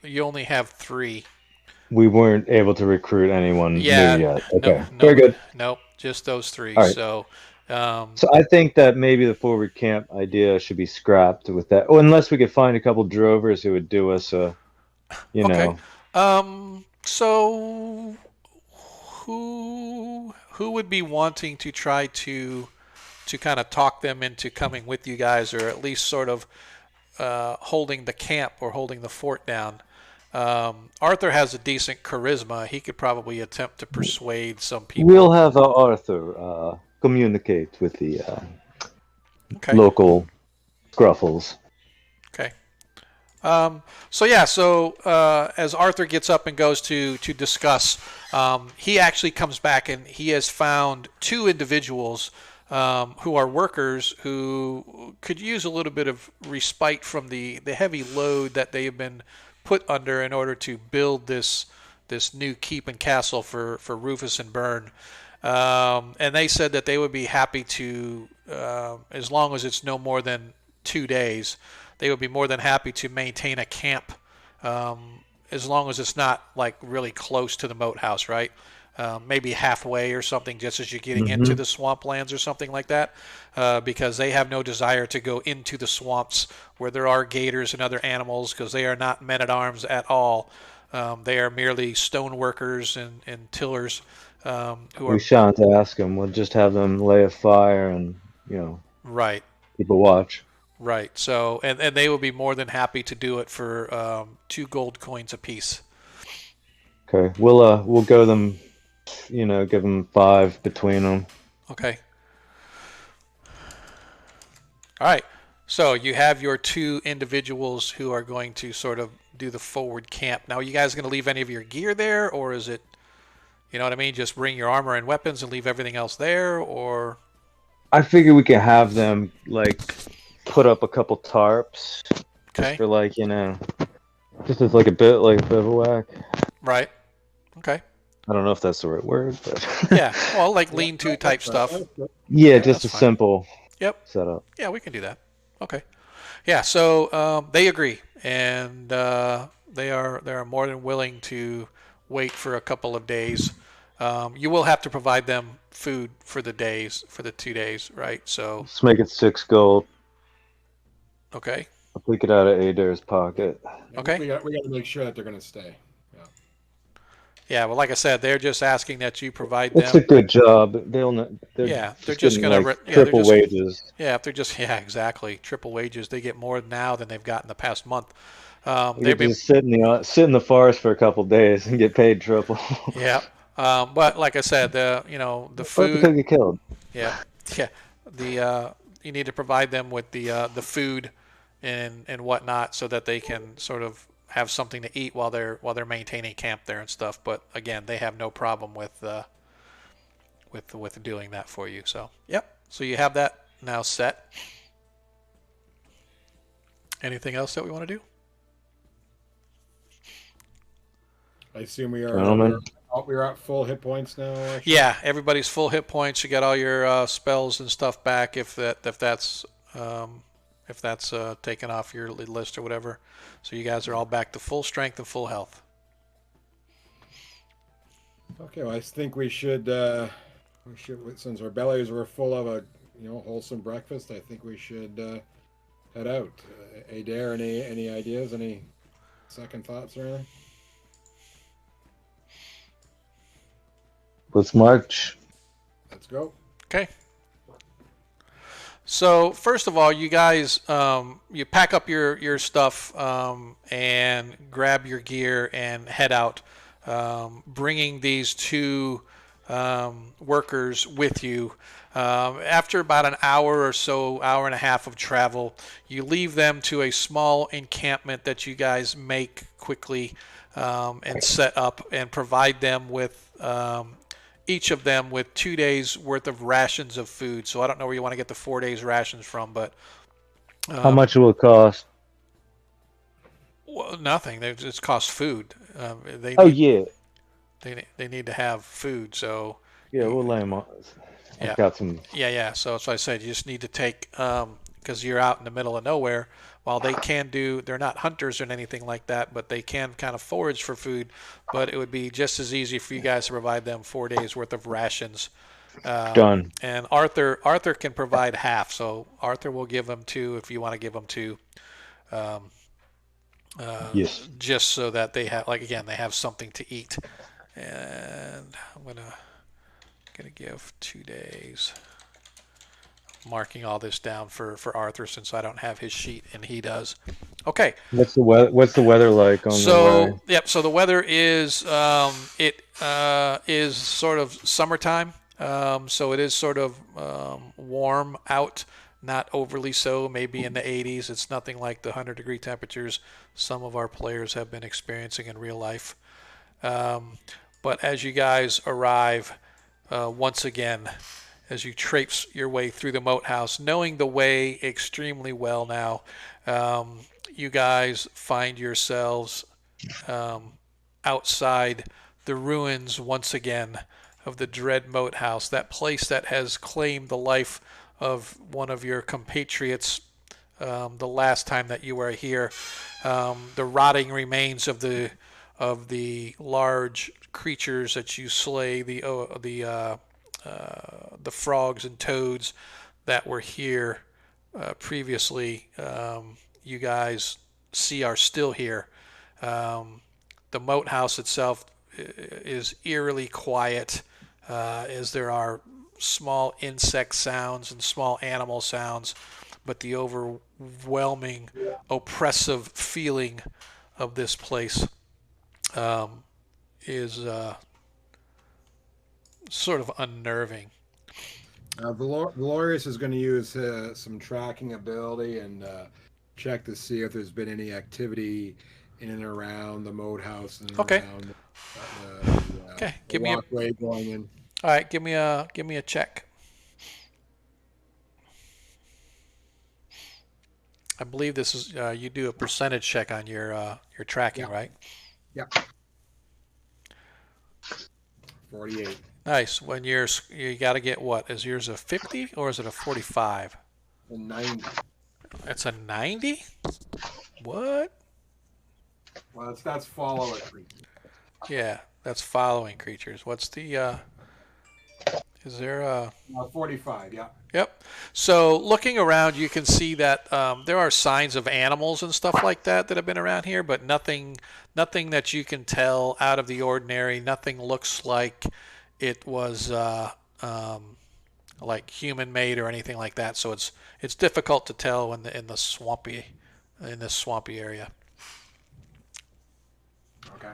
You only have 3. We weren't able to recruit anyone new yet. Okay, no, very good. Nope, just those 3. All right. So I think that maybe the forward camp idea should be scrapped with that. Oh, unless we could find a couple drovers who would do us a, know. So who would be wanting to try to kind of talk them into coming with you guys, or at least sort of holding the camp or holding the fort down? Arthur has a decent charisma. He could probably attempt to persuade some people. We'll have Arthur communicate with the local scruffles. Okay. So as Arthur gets up and goes to discuss, he actually comes back and he has found 2 individuals who are workers who could use a little bit of respite from the heavy load that they have been put under in order to build this new keep and castle for Rufus and Byrne. And they said that they would be happy to, as long as it's no more than 2 days, they would be more than happy to maintain a camp, as long as it's not like really close to the moat house, right? Maybe halfway or something, just as you're getting into the swamplands or something like that, because they have no desire to go into the swamps where there are gators and other animals, because they are not men-at-arms at all. They are merely stone workers and tillers. We shan't ask them. We'll just have them lay a fire and, right, keep a watch. Right. So, and they will be more than happy to do it for 2 gold coins apiece. Okay, we'll go them, give them 5 between them. Okay. All right. So you have your 2 individuals who are going to sort of do the forward camp. Now, are you guys going to leave any of your gear there, or is it, you know what I mean, just bring your armor and weapons and leave everything else there, or? I figure we could have them put up a couple tarps, okay, just for just as a bit like a bivouac. Right. Okay. I don't know if that's the right word, but yeah, well, lean-to type stuff. Yeah, just a simple setup. Yeah, we can do that. Okay. Yeah, so they agree, and they are more than willing to wait for a couple of days. You will have to provide them food for the 2 days, right? So let's make it 6 gold. Okay. I'll take it out of Adair's pocket. Okay. We got to make sure that they're going to stay. Yeah, well, like I said, they're just asking that you provide them. It's a good job. They're just going to triple wages. Yeah, if they're just exactly triple wages, they get more now than they've got in the past month. They just sit in the forest for a couple of days and get paid triple. Yeah, but like I said, the food. Because you killed. Yeah. You need to provide them with the food and whatnot so that they can sort of have something to eat while they're maintaining camp there and stuff. But again, they have no problem with doing that for you. So yep. So you have that now set. Anything else that we want to do? I assume we are. Gentlemen. We're at full hit points now. Yeah, everybody's full hit points. You got all your spells and stuff back if that's taken off your list or whatever. So you guys are all back to full strength and full health. Okay, well, I think we should since our bellies were full of a wholesome breakfast. I think we should head out. Adair, any ideas? Any second thoughts or anything? Let's march. Let's go. Okay. So first of all, you guys, you pack up your stuff and grab your gear and head out, bringing these two workers with you. After about an hour or so, hour and a half of travel, you leave them to a small encampment that you guys make quickly and set up and provide them with each of them with 2 days worth of rations of food. So I don't know where you want to get the 4 days rations from, but How much will it cost? well, nothing. They just cost food. They Oh need, yeah, they need to have food. So yeah. We'll lay them on. Yeah. I've got some. yeah. So that's what I said. You just need to take because you're out in the middle of nowhere. While they can do, they're not hunters or anything like that, but they can kind of forage for food. But it would be just as easy for you guys to provide them 4 days worth of rations. Done. And Arthur can provide half, so Arthur will give them 2 if you want to give them 2. Yes. Just so that they have, like again, they have something to eat. And I'm gonna give 2 days. Marking all this down for Arthur since I don't have his sheet and he does. Okay. What's the weather? What's the weather like on the way? Yep. So the weather is is sort of summertime. So it is sort of warm out, not overly so. Maybe in the 80s. It's nothing like the 100-degree temperatures some of our players have been experiencing in real life. But as you guys arrive, once again, as you traipse your way through the moat house, knowing the way extremely well now, you guys find yourselves outside the ruins once again of the dread moat house, that place that has claimed the life of one of your compatriots the last time that you were here. The rotting remains of the large creatures that you slay, the frogs and toads that were here previously, you guys see are still here. The moat house itself is eerily quiet, as there are small insect sounds and small animal sounds, but the overwhelming, oppressive feeling of this place is sort of unnerving. Valorius is going to use some tracking ability and check to see if there's been any activity in and around the moat house and Okay. around Okay, the give me a walkway going in. all right. Give me a check. I believe this is you do a percentage check on your tracking, Yeah. right? Yep. 48. Nice. When you got to get what? Is yours a 50 or is it a 45? And 90. It's a 90? What? Well, that's follow it. Yeah, that's following creatures. What's the is there a 45, yeah. Yep. So looking around, you can see that there are signs of animals and stuff like that have been around here, but nothing that you can tell out of the ordinary. Nothing looks like it was like human made or anything like that. So it's difficult to tell in this swampy area. Okay.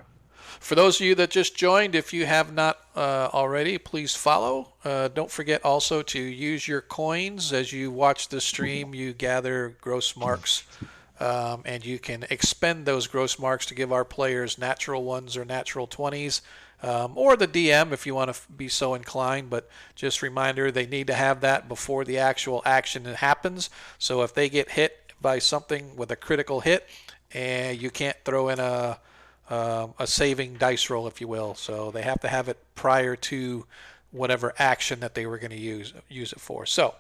For those of you that just joined, if you have not already, please follow. Don't forget also to use your coins as you watch the stream. You gather gross marks and you can expend those gross marks to give our players natural ones or natural 20s, or the DM if you want to be so inclined. But just reminder, they need to have that before the actual action happens. So if they get hit by something with a critical hit, and you can't throw in a saving dice roll, if you will. So they have to have it prior to whatever action that they were going to use it for. So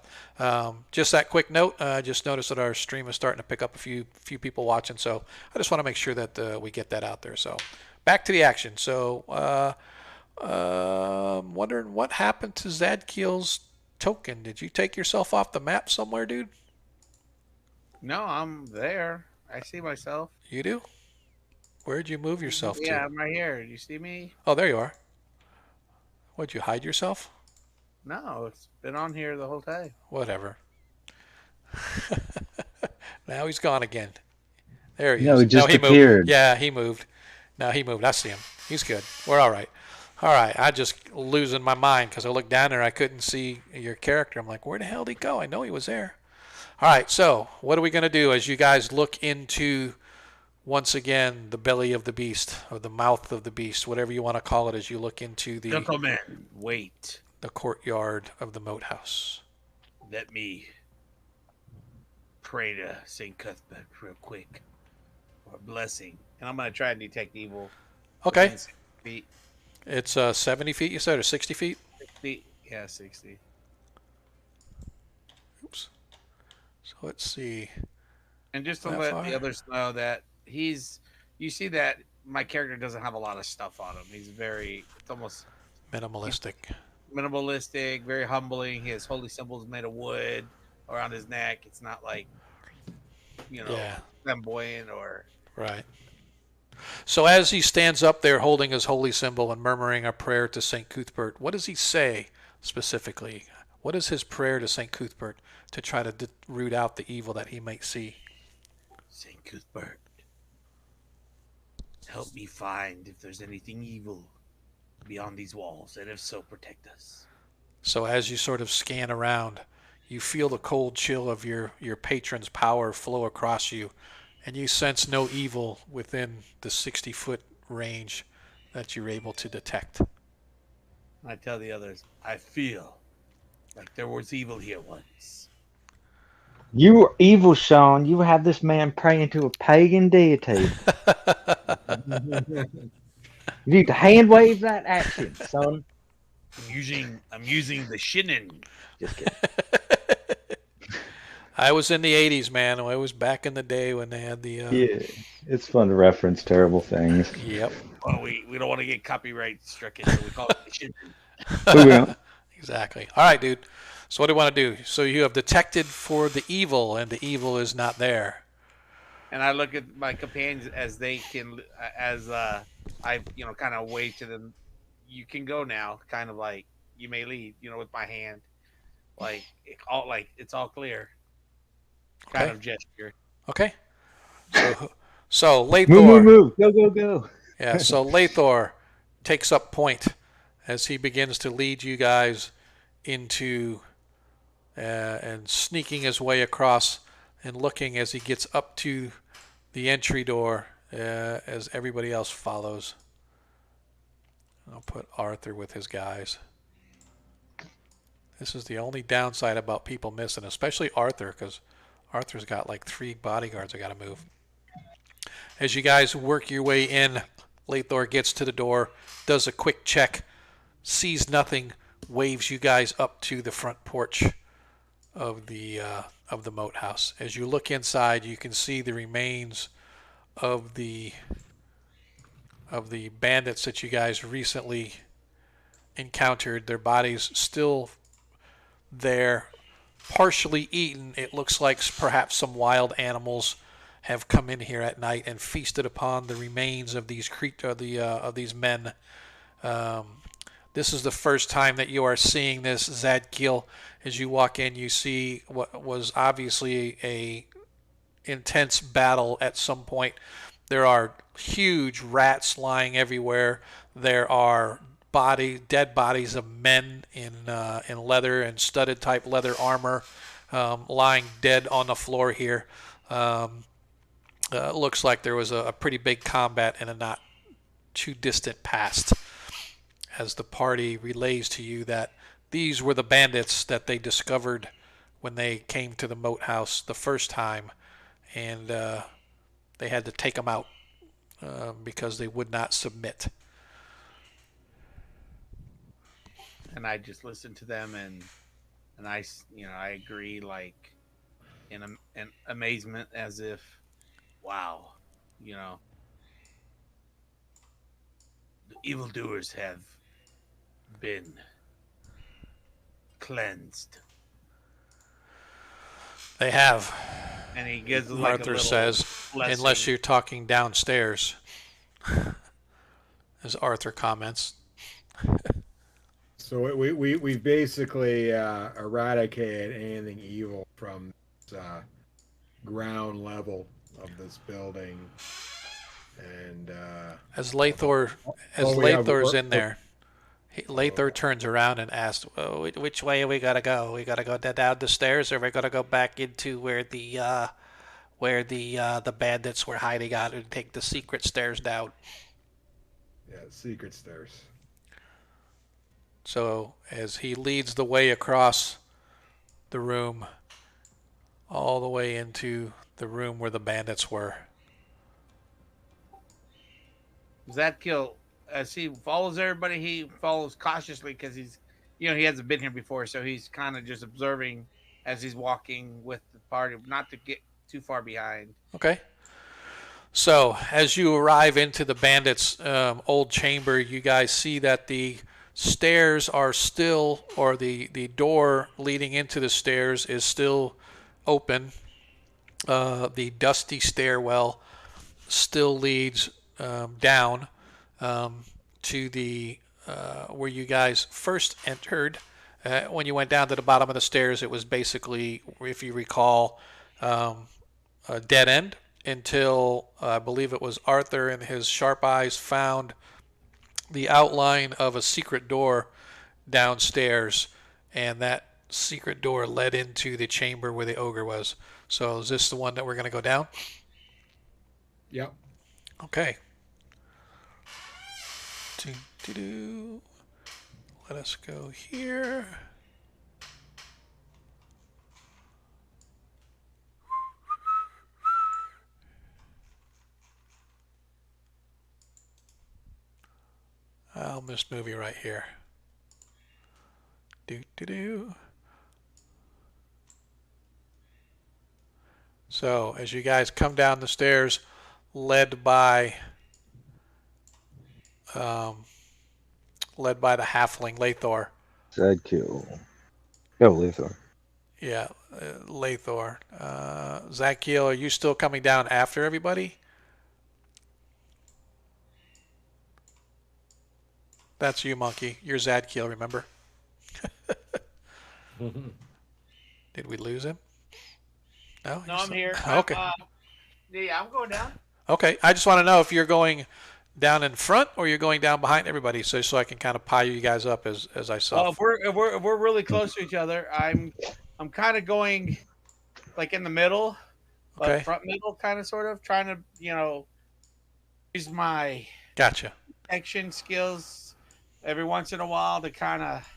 just that quick note. Just noticed that our stream is starting to pick up a few people watching. So I just want to make sure that we get that out there. So back to the action. So wondering what happened to Zadkiel's token. Did you take yourself off the map somewhere, dude? No, I'm there. I see myself. You do? Where'd you move yourself to? Yeah, I'm right here. You see me? Oh, there you are. What'd you hide yourself? No, it's been on here the whole time. Whatever. Now he's gone again. There he No, is. he just no, he appeared. moved. Yeah, he moved. No, he moved. I see him. He's good. We're all right. All right. I just losing my mind because I looked down there. I couldn't see your character. I'm like, where the hell did he go? I know he was there. All right. So what are we going to do as you guys look into, once again, the belly of the beast, or the mouth of the beast, whatever you want to call it, as you look into the Gentlemen, wait. the courtyard of the moat house? Let me pray to St. Cuthbert real quick for a blessing. And I'm going to try and detect evil. Okay. Within 60 feet. It's 70 feet, you said, or 60 feet? 60. Yeah, 60. Oops. So let's see. And just to That let far? the others know that you see that my character doesn't have a lot of stuff on him. He's it's almost Minimalistic. minimalistic, very humbling. He has holy symbols made of wood around his neck. It's not like, Yeah. flamboyant or. Right. So as he stands up there holding his holy symbol and murmuring a prayer to St. Cuthbert, what does he say specifically? What is his prayer to St. Cuthbert to try to root out the evil that he might see? St. Cuthbert, help me find if there's anything evil beyond these walls, and if so, protect us. So as you sort of scan around, you feel the cold chill of your patron's power flow across you, and you sense no evil within the 60-foot range that you're able to detect. I tell the others, I feel like there was evil here once. You are evil, Sean. You have this man praying to a pagan deity. You need to hand wave that action, son. I'm using the shinin. Just kidding. I was in the 80s, man. I was back in the day when they had the... Yeah, it's fun to reference terrible things. Yep. Well, we don't want to get copyright struck in, so we call it the shinin. We will. Exactly. All right, dude. So what do you want to do? So you have detected for the evil, and the evil is not there. And I look at my companions as they can, I kind of wave to them. You can go now, kind of like you may leave, with my hand, it's all clear, kind Okay. of gesture. Okay. So Lathor. Move. Go. Yeah. So Lathor takes up point as he begins to lead you guys into and sneaking his way across and looking as he gets up to the entry door as everybody else follows. I'll put Arthur with his guys. This is the only downside about people missing, especially Arthur, because Arthur's got like 3 bodyguards I got to move. As you guys work your way in, Lathor gets to the door, does a quick check, sees nothing, waves you guys up to the front porch of the moat house. As you look inside, you can see the remains of the bandits that you guys recently encountered. Their bodies still there, partially eaten. It looks like perhaps some wild animals have come in here at night and feasted upon the remains of these of these men. This is the first time that you are seeing this, Zadkiel. As you walk in, you see what was obviously a intense battle at some point. There are huge rats lying everywhere. There are dead bodies of men in leather and studded type leather armor lying dead on the floor here. looks like there was a pretty big combat in a not too distant past, as the party relays to you that these were the bandits that they discovered when they came to the moat house the first time, and they had to take them out because they would not submit. And I just listened to them, and I agree, like in amazement, as if, wow, the evildoers have been cleansed. They have. And he gives like Arthur says, blessing. unless you're talking downstairs, as Arthur comments. So we basically eradicated anything evil from this, ground level of this building, and as Lathor's in there, Lathor turns around and asks, "Oh, which way are we gotta go? We gotta go down the stairs, or we gotta go back into where the bandits were hiding out and take the secret stairs down?" Yeah, secret stairs. So as he leads the way across the room, all the way into the room where the bandits were. Zadkiel, as he follows everybody, he follows cautiously because he hasn't been here before, so he's kind of just observing as he's walking with the party, not to get too far behind. Okay. So as you arrive into the bandits' old chamber, you guys see that the stairs are still, or the door leading into the stairs is still open. The dusty stairwell still leads down to the where you guys first entered. When you went down to the bottom of the stairs, it was basically, if you recall, a dead end until I believe it was Arthur and his sharp eyes found the outline of a secret door downstairs, and that secret door led into the chamber where the ogre was. So is this the one that we're going to go down? Yep. Okay. Let us go here. I'll miss movie right here. So as you guys come down the stairs, led by the halfling Lathor. Zadkiel. Oh, Lathor. Yeah, Lathor. Zadkiel, are you still coming down after everybody? That's you, Monkey. You're Zadkiel, remember? Did we lose him? No, I'm here. Okay. Yeah, I'm going down. Okay, I just want to know if you're going down in front or you're going down behind everybody, so I can kind of pile you guys up as I saw. Well, if we're really close to each other, I'm kind of going like in the middle, Okay. front middle, kind of sort of trying to use my Gotcha. action skills every once in a while to kind of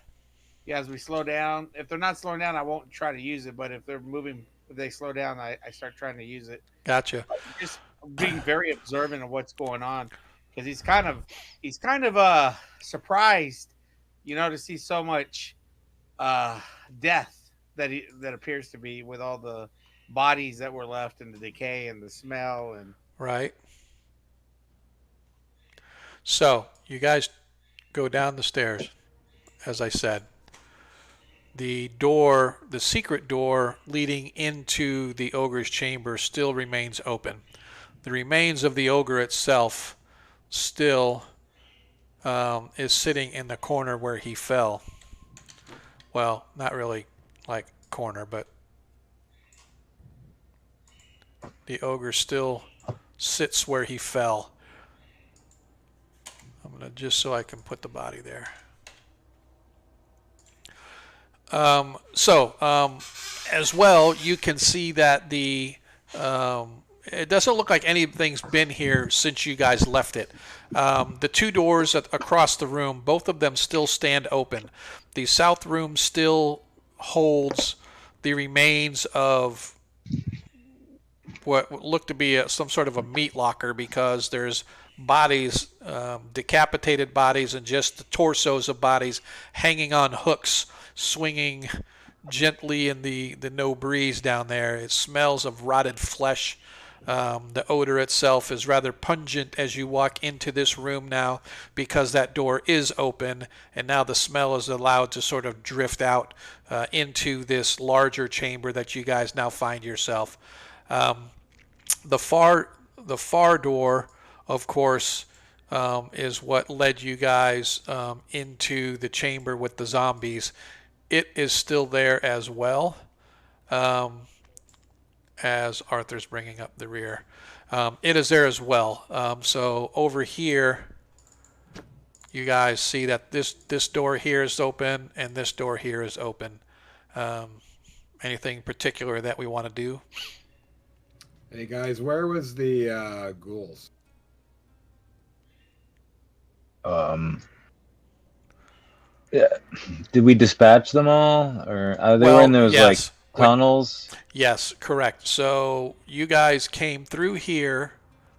as we slow down. If they're not slowing down, I won't try to use it. But if they're moving, if they slow down, I start trying to use it. Gotcha. Just being very observant of what's going on, because he's kind of surprised, to see so much death that appears to be, with all the bodies that were left and the decay and the smell and Right. So you guys go down the stairs, as I said. The secret door leading into the ogre's chamber still remains open. The remains of the ogre itself still is sitting in the corner where he fell. Well, not really like corner, but the ogre still sits where he fell. I'm going to, just so I can put the body there. As well, you can see that it doesn't look like anything's been here since you guys left it. The two doors across the room, both of them still stand open. The south room still holds the remains of what looked to be some sort of a meat locker, because there's bodies, decapitated bodies, and just the torsos of bodies hanging on hooks, swinging gently in the no breeze down there. It smells of rotted flesh. The odor itself is rather pungent as you walk into this room now, because that door is open, and now the smell is allowed to sort of drift out into this larger chamber that you guys now find yourself. The far door, of course, is what led you guys into the chamber with the zombies. It is still there as well, as Arthur's bringing up the rear. It is there as well. So over here, you guys see that this door here is open, and this door here is open. Anything particular that we want to do? Hey guys, where was the ghouls? Yeah. Did we dispatch them all, or they were in those like tunnels? Yes, correct. So you guys came through here.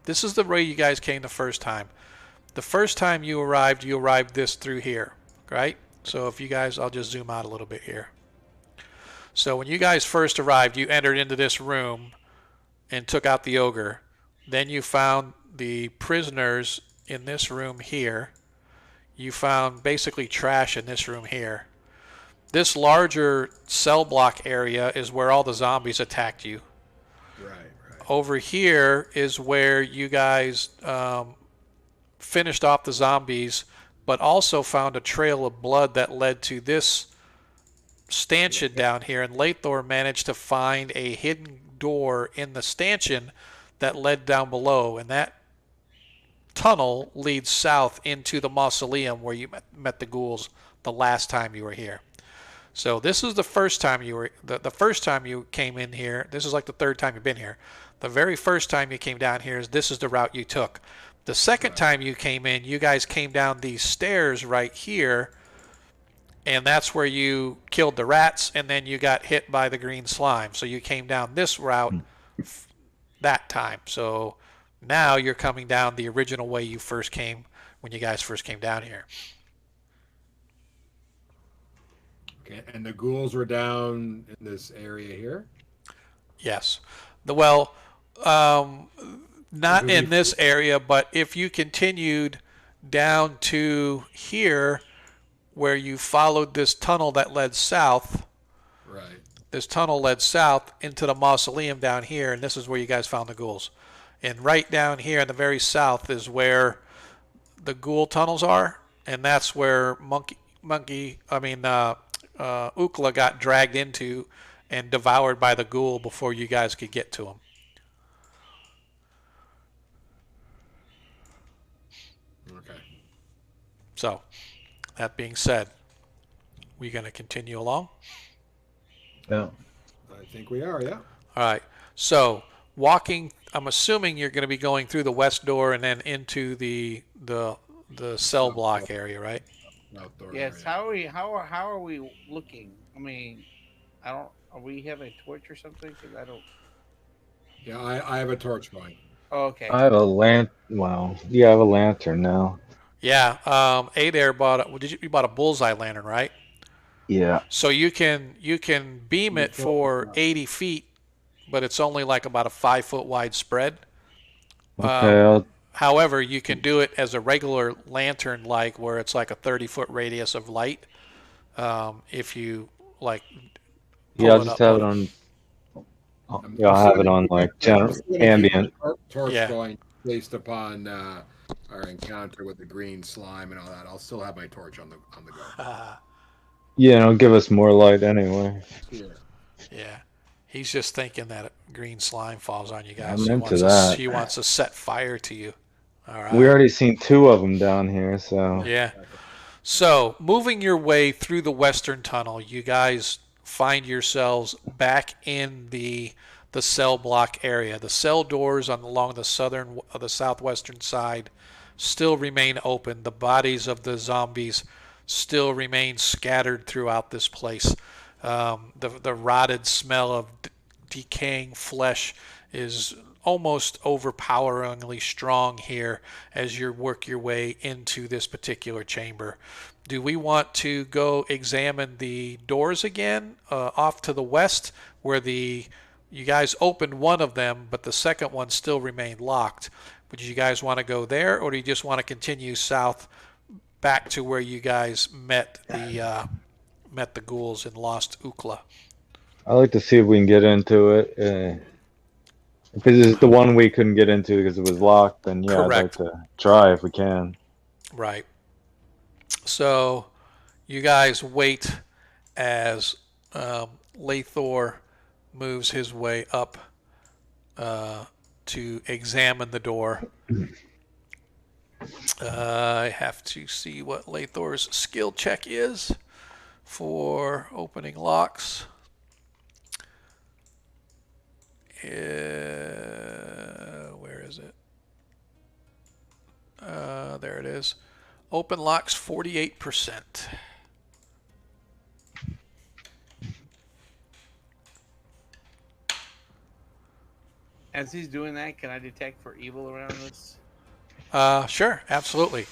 This is the way you guys came the first time. The first time you arrived this through here, right? So if you guys, I'll just zoom out a little bit here. So when you guys first arrived, you entered into this room and took out the ogre. Then you found the prisoners in this room here. You found basically trash in this room here. This larger cell block area is where all the zombies attacked you. Right. Over here is where you guys finished off the zombies, but also found a trail of blood that led to this stanchion down here. And Lathor managed to find a hidden door in the stanchion that led down below, and that tunnel leads south into the mausoleum where you met the ghouls the last time you were here. So this is the first time you were the first time you came in here. This is like the third time you've been here. The very first time you came down here, this is the route you took. The second time you came in, you guys came down these stairs right here, and that's where you killed the rats, and then you got hit by the green slime. So you came down this route that time. So now you're coming down the original way you first came when you guys first came down here. Okay, and the ghouls were down in this area here? Yes. Not in this area, but if you continued down to here where you followed this tunnel that led south. Right. This tunnel led south into the mausoleum down here, and this is where you guys found the ghouls. And right down here in the very south is where the ghoul tunnels are, and that's where Ukla got dragged into and devoured by the ghoul before you guys could get to him. Okay. So, that being said, we going to continue along? Yeah. I think we are, yeah. All right. So, walking, I'm assuming you're going to be going through the west door and then into the cell block area, right? Outdoor Yes. area. How are we looking? I mean, I don't. Are we have a torch or something? Because I don't. Yeah, I have a torch going. Oh, okay. I have a Wow. Yeah, I have a lantern now. Yeah. Adair you bought a bullseye lantern, right? Yeah. So you can beam it for 80 feet, but it's only like about a 5-foot wide spread. Okay. However, you can do it as a regular lantern, like where it's like a 30-foot radius of light. If you like, Yeah, I'll just have it on. Yeah, I'll have it on like ambient. Torch Yeah. going based upon our encounter with the green slime and all that. I'll still have my torch on the go. Yeah, it'll give us more light anyway. Yeah. He's just thinking that green slime falls on you guys. I'm into that. He wants to set fire to you. All right. We already seen 2 of them down here, so. Yeah. So, moving your way through the western tunnel, you guys find yourselves back in the the cell block area. The cell doors along the southwestern side still remain open. The bodies of the zombies still remain scattered throughout this place. The rotted smell of decaying flesh is almost overpoweringly strong here as you work your way into this particular chamber. Do we want to go examine the doors again off to the west where you guys opened one of them, but the second one still remained locked? Would you guys want to go there, or do you just want to continue south back to where you guys met the ghouls and lost Ukla? I'd like to see if we can get into it. If this is the one we couldn't get into because it was locked, then yeah, Correct. I'd like to try if we can. Right. So you guys wait as Lathor moves his way up to examine the door. I have to see what Lathor's skill check is for opening locks. Where is it? There it is. Open locks 48%. As he's doing that, can I detect for evil around this? Sure, absolutely.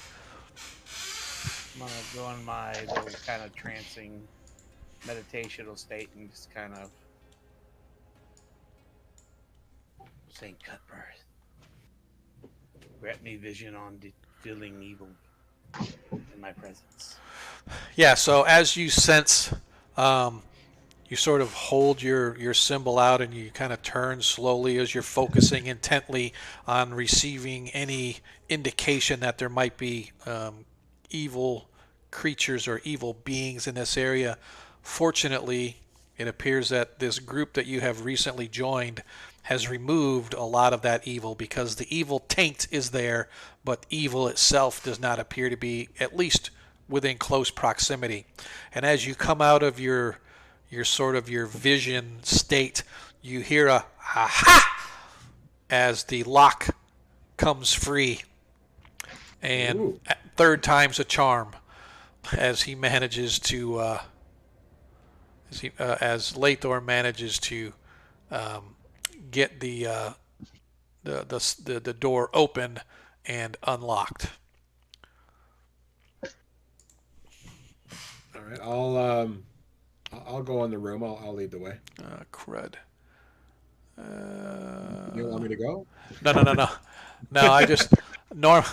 I'm gonna go in my little kind of trancing meditational state and just kind of Saint Cuthbert, grant me vision on feeling evil in my presence. Yeah, so as you sense, you sort of hold your symbol out and you kind of turn slowly as you're focusing intently on receiving any indication that there might be evil creatures or evil beings in this area. Fortunately, it appears that this group that you have recently joined has removed a lot of that evil, because the evil taint is there, but evil itself does not appear to be, at least within close proximity. And as you come out of your sort of your vision state, you hear a ha as the lock comes free, and Ooh. third time's a charm as he manages to as Lathor manages to get the door open and unlocked. All right, I'll go in the room. I'll lead the way. Crud. You want me to go? No. I just Yeah.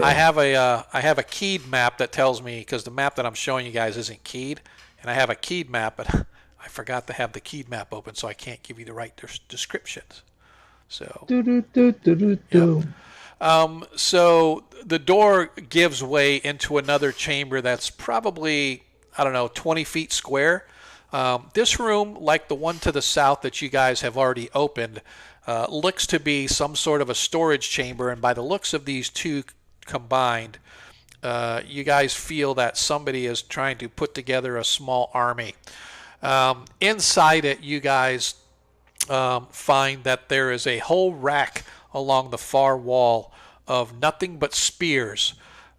I have a keyed map that tells me, because the map that I'm showing you guys isn't keyed, and I have a keyed map, but I forgot to have the keyed map open, so I can't give you the right descriptions. So. Do. So the door gives way into another chamber that's probably, I don't know, 20 feet square. This room, like the one to the south that you guys have already opened, looks to be some sort of a storage chamber, and by the looks of these two combined, you guys feel that somebody is trying to put together a small army. Inside it, you guys find that there is a whole rack along the far wall of nothing but spears.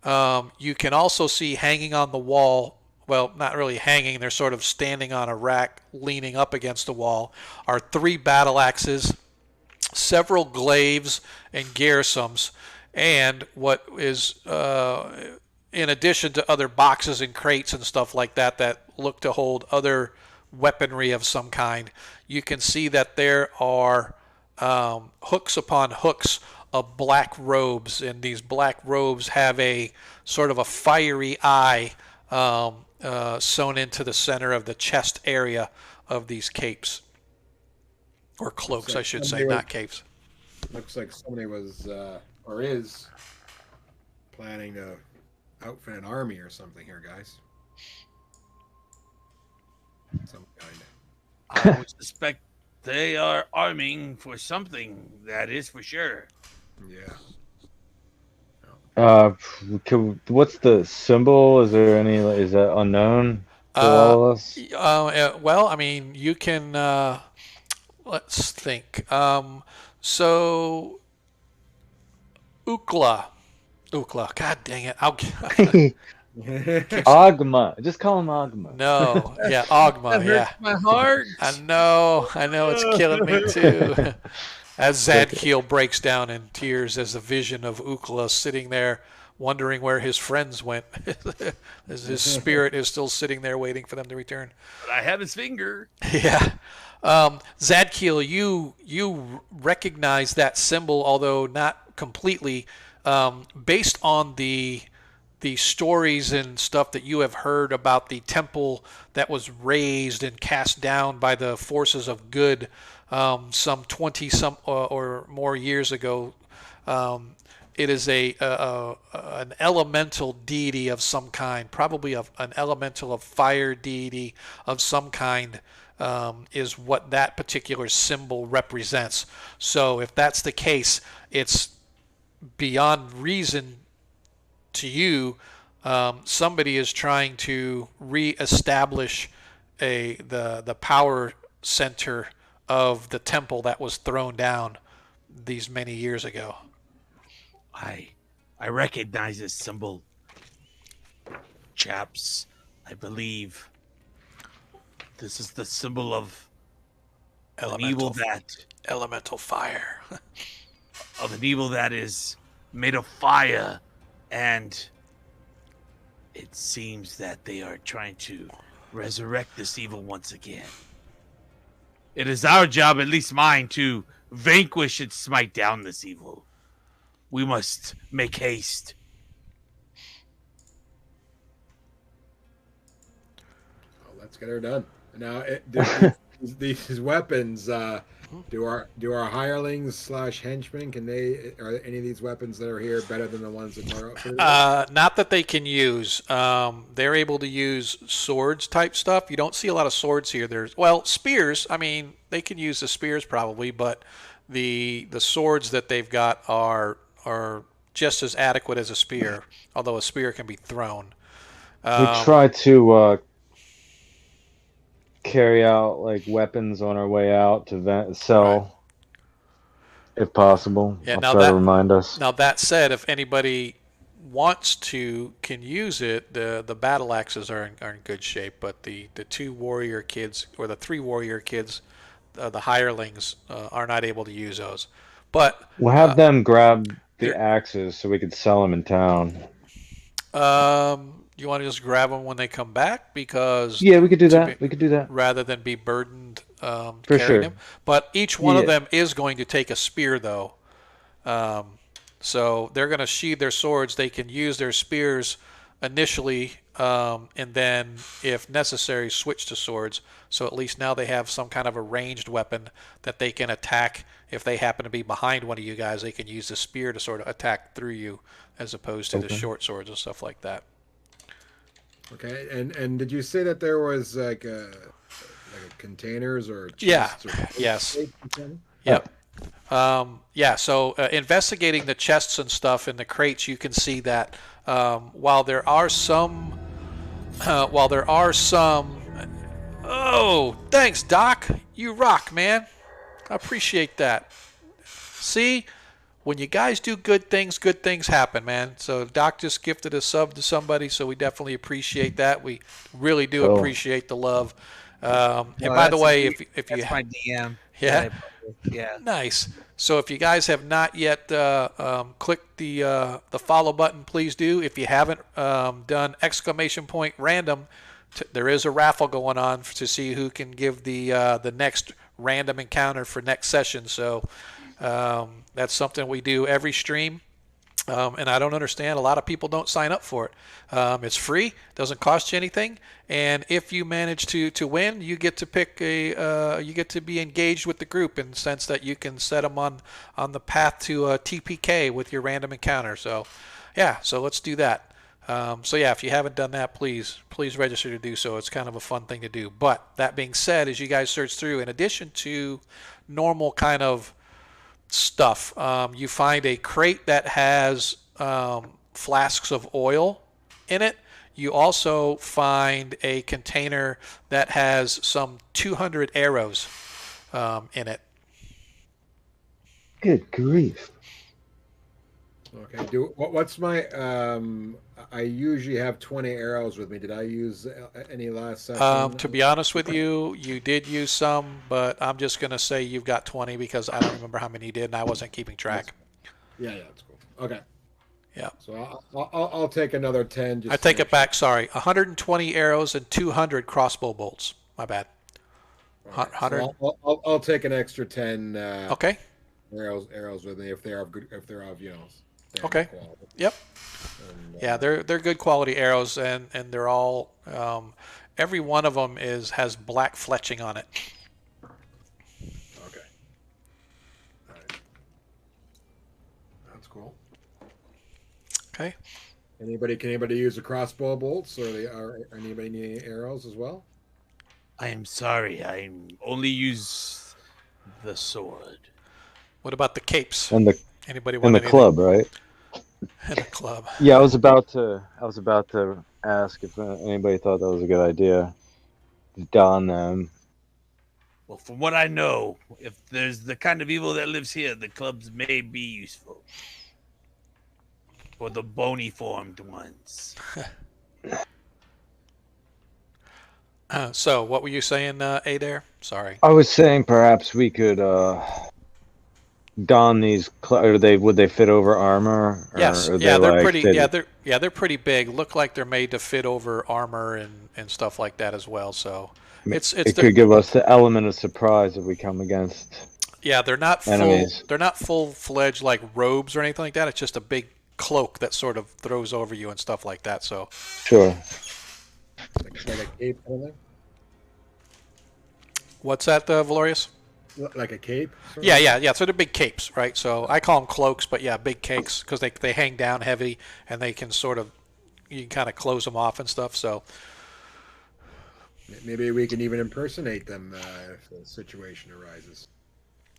You can also see hanging on the wall, well, not really hanging, they're sort of standing on a rack leaning up against the wall, are 3 battle axes, several glaives and garrisons, and what is, in addition to other boxes and crates and stuff like that that look to hold other weaponry of some kind, you can see that there are hooks upon hooks of black robes, and these black robes have a sort of a fiery eye sewn into the center of the chest area of these capes, or cloaks, So I should say, somebody not capes. Looks like somebody was or is planning to outfit an army or something here, guys. Some kind. I would suspect they are arming for something, that is for sure. Yeah. What's the symbol? Is there any? Is that unknown to all of us? Well, I mean, you can Let's think. So Ukla. Ukla. God dang it. Ogma. Just call him Ogma. No. Yeah, Ogma. That Yeah. hurts my heart. I know. It's killing me too. As Zadkiel breaks down in tears as the vision of Ukla sitting there wondering where his friends went. As his spirit is still sitting there waiting for them to return. But I have his finger. Yeah. Zadkiel, you recognize that symbol, although not completely, based on the stories and stuff that you have heard about the temple that was raised and cast down by the forces of good some 20 some or more years ago. It is an elemental deity of some kind, probably an elemental of fire deity of some kind, is what that particular symbol represents. So if that's the case, it's beyond reason to you. Somebody is trying to reestablish the power center of the temple that was thrown down these many years ago. I recognize this symbol, chaps. I believe this is the symbol of an evil elemental fire. of an evil that is made of fire, and it seems that they are trying to resurrect this evil once again. It is our job, at least mine, to vanquish and smite down this evil. We must make haste. Well, let's get her done. Now, these weapons, do our hirelings / henchmen, are any of these weapons that are here better than the ones that are up? Not that they can use. They're able to use swords type stuff. You don't see a lot of swords here. Spears. I mean, they can use the spears probably, but the swords that they've got are just as adequate as a spear, although a spear can be thrown. We try to carry out like weapons on our way out to sell, if possible. Yeah, I'll try to remind us. Now that said, if anybody wants to, can use it, the battle axes are in good shape, but the 2 warrior kids or the 3 warrior kids, the hirelings, are not able to use those. But we'll have them grab the axes so we could sell them in town. You want to just grab them when they come back? Because yeah, we could do that. Rather than be burdened For carrying sure. them. But each one of them is going to take a spear, though. So they're going to sheathe their swords. They can use their spears initially, and then, if necessary, switch to swords. So at least now they have some kind of a ranged weapon that they can attack. If they happen to be behind one of you guys, they can use the spear to sort of attack through you, as opposed to the short swords and stuff like that. Okay, and did you say that there was like containers or chests? Yeah. Yes. Container? Yep. So investigating the chests and stuff in the crates, you can see that while there are some, oh, thanks, Doc. You rock, man. I appreciate that. See, when you guys do good things happen, man. So Doc just gifted a sub to somebody, so we definitely appreciate that. We really do appreciate the love. And by the way, if you that's my DM. Yeah. Yeah. Nice. So if you guys have not yet clicked the follow button, please do. If you haven't done !random, there is a raffle going on to see who can give the next random encounter for next session. So that's something we do every stream. And I don't understand. A lot of people don't sign up for it. It's free, doesn't cost you anything, and if you manage to win, you get to pick you get to be engaged with the group in the sense that you can set them on the path to TPK with your random encounter. So, yeah, so let's do that. If you haven't done that, please register to do so. It's kind of a fun thing to do. But that being said, as you guys search through, in addition to normal kind of stuff, you find a crate that has flasks of oil in it. You also find a container that has some 200 arrows. in it. Good grief. Okay. What's my I usually have 20 arrows with me. Did I use any last session? To be honest with you, you did use some, but I'm just going to say you've got 20 because I don't remember how many you did, and I wasn't keeping track. Yeah, that's cool. Okay. Yeah. So I'll take another 10. Just I take it back. Sorry, 120 arrows and 200 crossbow bolts. My bad. Right. 100. So I'll take an extra 10 Okay. arrows with me if they're of good, if they're of standard Okay. quality. Yep. And, Yeah, they're good quality arrows, and they're all every one of them has black fletching on it. Okay. All right. That's cool. Okay. Can anybody use the crossbow bolts, or anybody need any arrows as well? I am sorry. I only use the sword. What about the capes? And the Anybody and want the anything? club, right? And the club. Yeah, I was about to ask if anybody thought that was a good idea. To don them. Well, from what I know, if there's the kind of evil that lives here, the clubs may be useful. For the bony formed ones. So, what were you saying, Adair? Sorry. I was saying perhaps we could don these. Would they fit over armor? Or Yes. are Yeah, they they're like pretty. fitted? They're pretty big. Look like they're made to fit over armor and stuff like that as well. So, It could give us the element of surprise if we come against. Yeah, they're not full. Enemies. They're not full-fledged like robes or anything like that. It's just a big cloak that sort of throws over you and stuff like that. So Sure. Like a cape kind of thing? what's that, Valorius? Like a cape? sort of? Yeah. So they're big capes, right? So I call them cloaks, but yeah, big capes because they hang down heavy and they can sort of you can kind of close them off and stuff. So Maybe we can even impersonate them if the situation arises.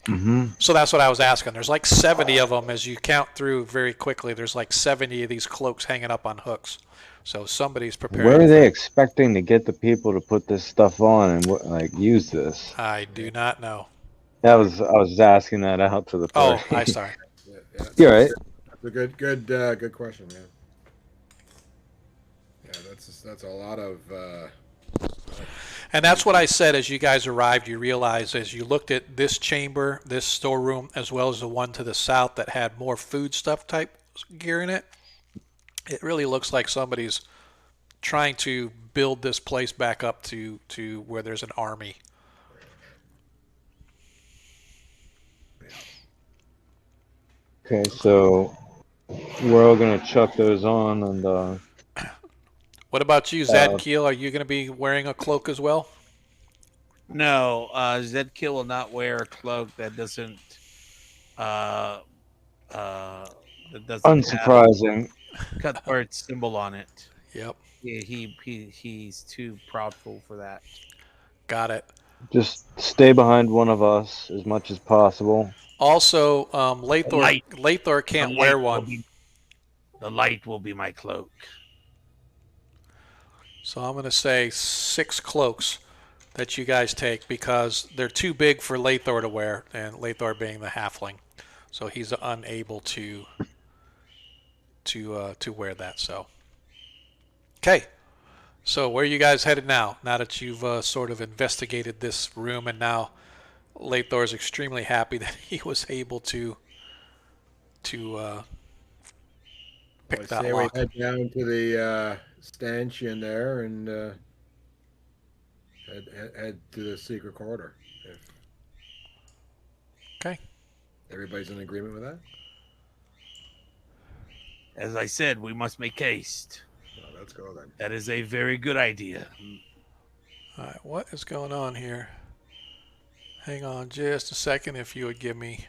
Mm-hmm. so that's what I was asking. There's like 70 of them as you count through very quickly. There's like 70 of these cloaks hanging up on hooks. So somebody's preparing. Where are they expecting to get the people to put this stuff on and use this? I do not know. I was asking that out to the Oh, party. I'm sorry. Yeah, You're right. That's a good question, man. Yeah, that's a lot of. And that's what I said as you guys arrived. You realized as you looked at this chamber, this storeroom, as well as the one to the south that had more food stuff type gear in it, it really looks like somebody's trying to build this place back up to where there's an army. Okay, so we're all gonna chuck those on, and What about you, Zadkiel? Are you going to be wearing a cloak as well? No, Zedkill will not wear a cloak that doesn't that doesn't unsurprising. have Cuthbert's symbol on it. Yep, He's too proudful for that. got it. Just stay behind one of us as much as possible. Also, Lathor can't wear one. The light will be my cloak. So I'm going to say 6 cloaks that you guys take because they're too big for Lathor to wear, and Lathor being the halfling, so he's unable to wear that. So, okay. So where are you guys headed now? Now that you've sort of investigated this room, and now Lathor is extremely happy that he was able to pick that lock. We head down to the stanchion there and head to the secret corridor. If Okay. everybody's in agreement with that? As I said, we must make haste. Well, let's go then. That is a very good idea. All right, what is going on here? Hang on just a second if you would give me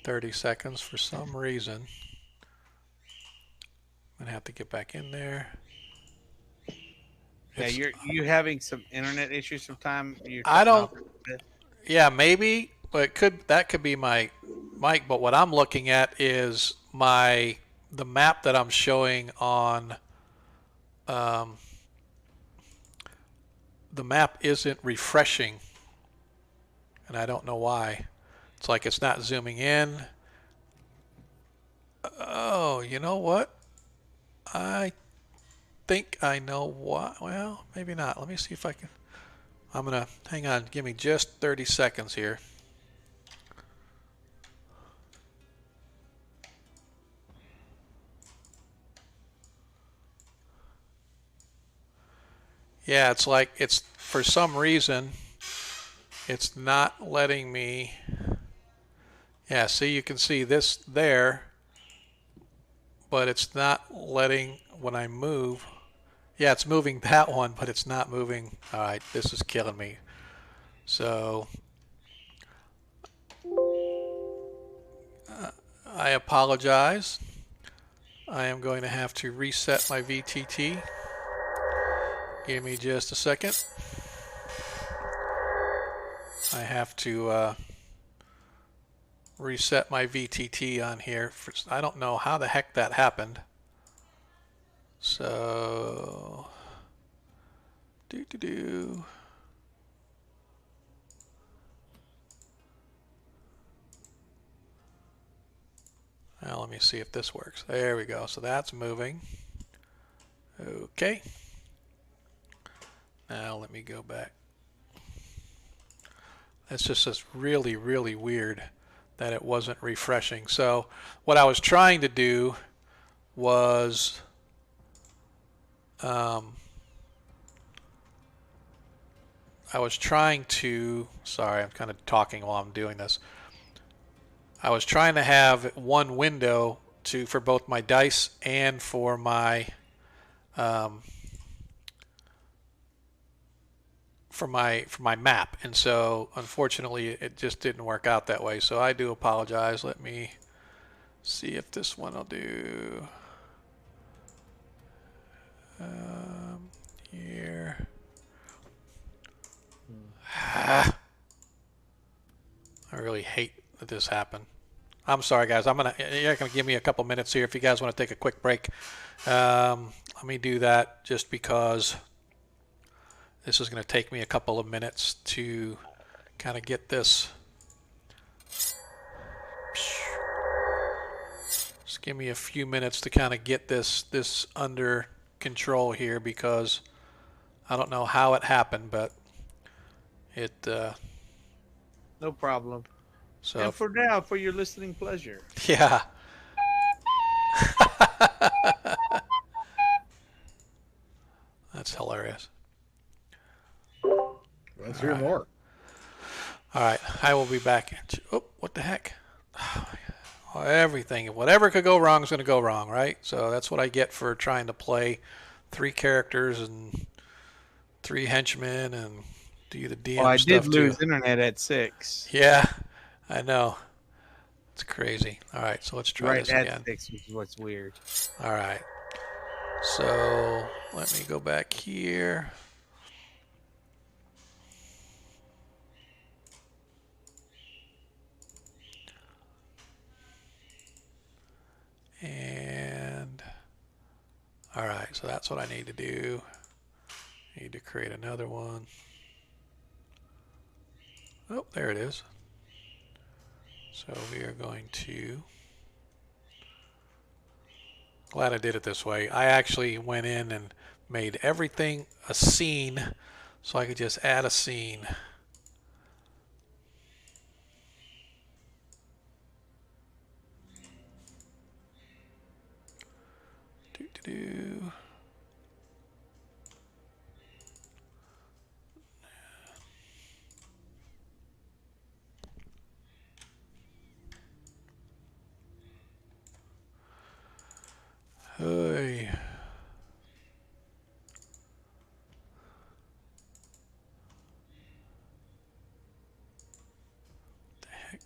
30 seconds for some reason. I'm going to have to get back in there. Yeah, you having some internet issues sometime? I don't. Yeah, maybe, but that could be my mic. But what I'm looking at is the map that I'm showing on. The map isn't refreshing, and I don't know why. It's like it's not zooming in. Oh, you know what? I think I know why. Well, maybe not. Let me see if I can. I'm going to hang on. Give me just 30 seconds here. Yeah, it's like it's for some reason it's not letting me. Yeah, see, you can see this there, but it's not letting when I move. Yeah, it's moving that one, but it's not moving. All right, this is killing me. So I apologize. I am going to have to reset my VTT. Give me just a second. I have to reset my VTT on here. I don't know how the heck that happened. So, Now let me see if this works. There we go. So that's moving. Okay. Now let me go back. It's just really, really weird that it wasn't refreshing. So what I was trying to do was sorry, I'm kind of talking while I'm doing this. I was trying to have one window for both my dice and for my for my map, and so unfortunately it just didn't work out that way. So I do apologize. Let me see if this one will do. Here. I really hate that this happened. I'm sorry, guys. You're gonna give me a couple minutes here if you guys want to take a quick break. Let me do that just because this is going to take me a couple of minutes to kind of get this. Just give me a few minutes to kind of get this under control here, because I don't know how it happened, but it. No problem. So and for now, for your listening pleasure. Yeah. That's hilarious. Let's hear more. All right, I will be back. Oh, what the heck? Everything, whatever could go wrong is going to go wrong, right? So that's what I get for trying to play 3 characters and 3 henchmen and do the DM Well, I stuff did lose too. internet at 6. Yeah, I know. It's crazy. All right, so let's try this Right again. at 6, which is what's weird. All right. So let me go back here. And all right, so that's what I need to do. I need to create another one. Oh, there it is. So we are going to. Glad I did it this way. I actually went in and made everything a scene so I could just add a scene. Do. Hey. The heck?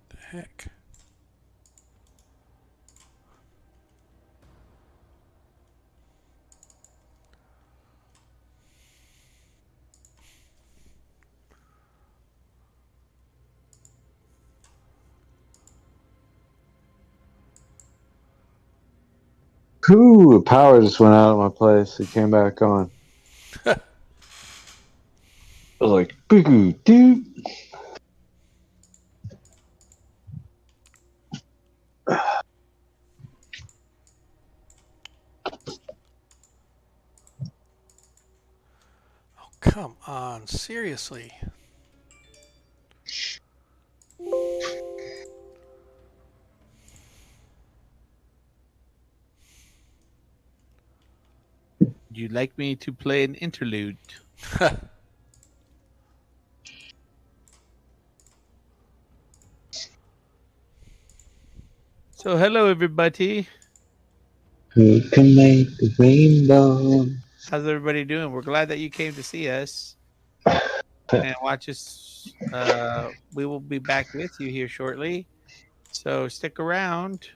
The heck? Whew, power just went out of my place. It came back on. I was like, boo dude. Come on, seriously. Would you like me to play an interlude? So, hello, everybody. Who can make the rainbow? How's everybody doing? We're glad that you came to see us and watch us. We will be back with you here shortly. So, stick around.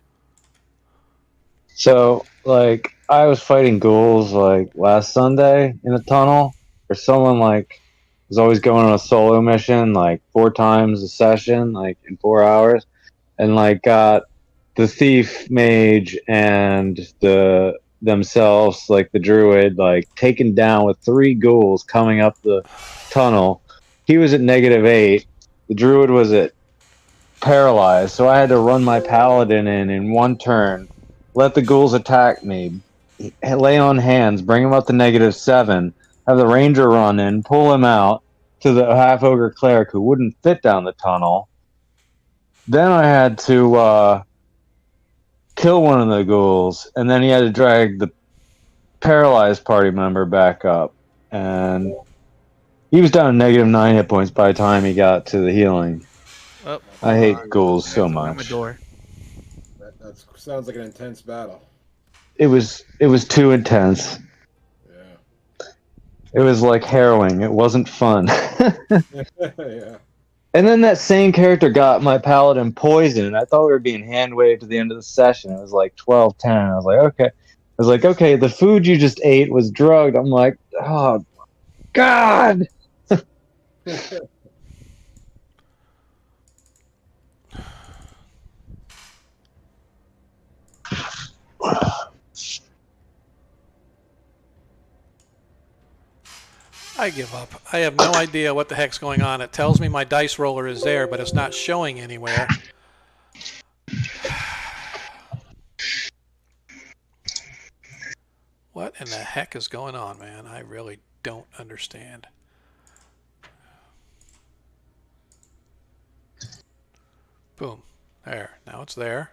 So, like, I was fighting ghouls, like, last Sunday in a tunnel, where someone, like, was always going on a solo mission, like, 4 times a session, like, in 4 hours, and, like, got the thief mage and themselves, like, the druid, like, taken down with 3 ghouls coming up the tunnel. He was at -8. The druid was at paralyzed, so I had to run my paladin in 1 turn, let the ghouls attack me, lay on hands, bring him up to -7, have the ranger run in, pull him out to the half ogre cleric who wouldn't fit down the tunnel. Then I had to kill one of the ghouls, and then he had to drag the paralyzed party member back up, and he was down to -9 hit points by the time he got to the healing. Oh, I hate ghouls so I'm at my much. door. That sounds like an intense battle. It was too intense. Yeah. It was like harrowing. It wasn't fun. Yeah. And then that same character got my paladin poisoned, and I thought we were being hand waved to the end of the session. It was like 12:10. I was like, okay, the food you just ate was drugged. I'm like, oh God. I give up. I have no idea what the heck's going on. It tells me my dice roller is there, but it's not showing anywhere. What in the heck is going on, man? I really don't understand. Boom. There. Now it's there.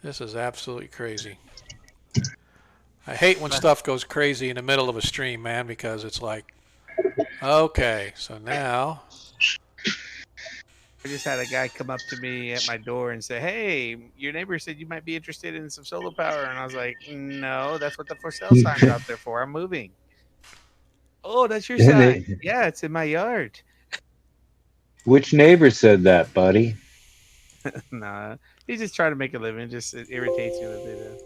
This is absolutely crazy. I hate when stuff goes crazy in the middle of a stream, man, because it's like, okay, so now... I just had a guy come up to me at my door and say, "Hey, your neighbor said you might be interested in some solar power." And I was like, "No, that's what the for sale sign's out there for. I'm moving." Oh, that's your sign. Yeah, it's in my yard. Which neighbor said that, buddy? Nah, he's just trying to make a living. It irritates you a bit,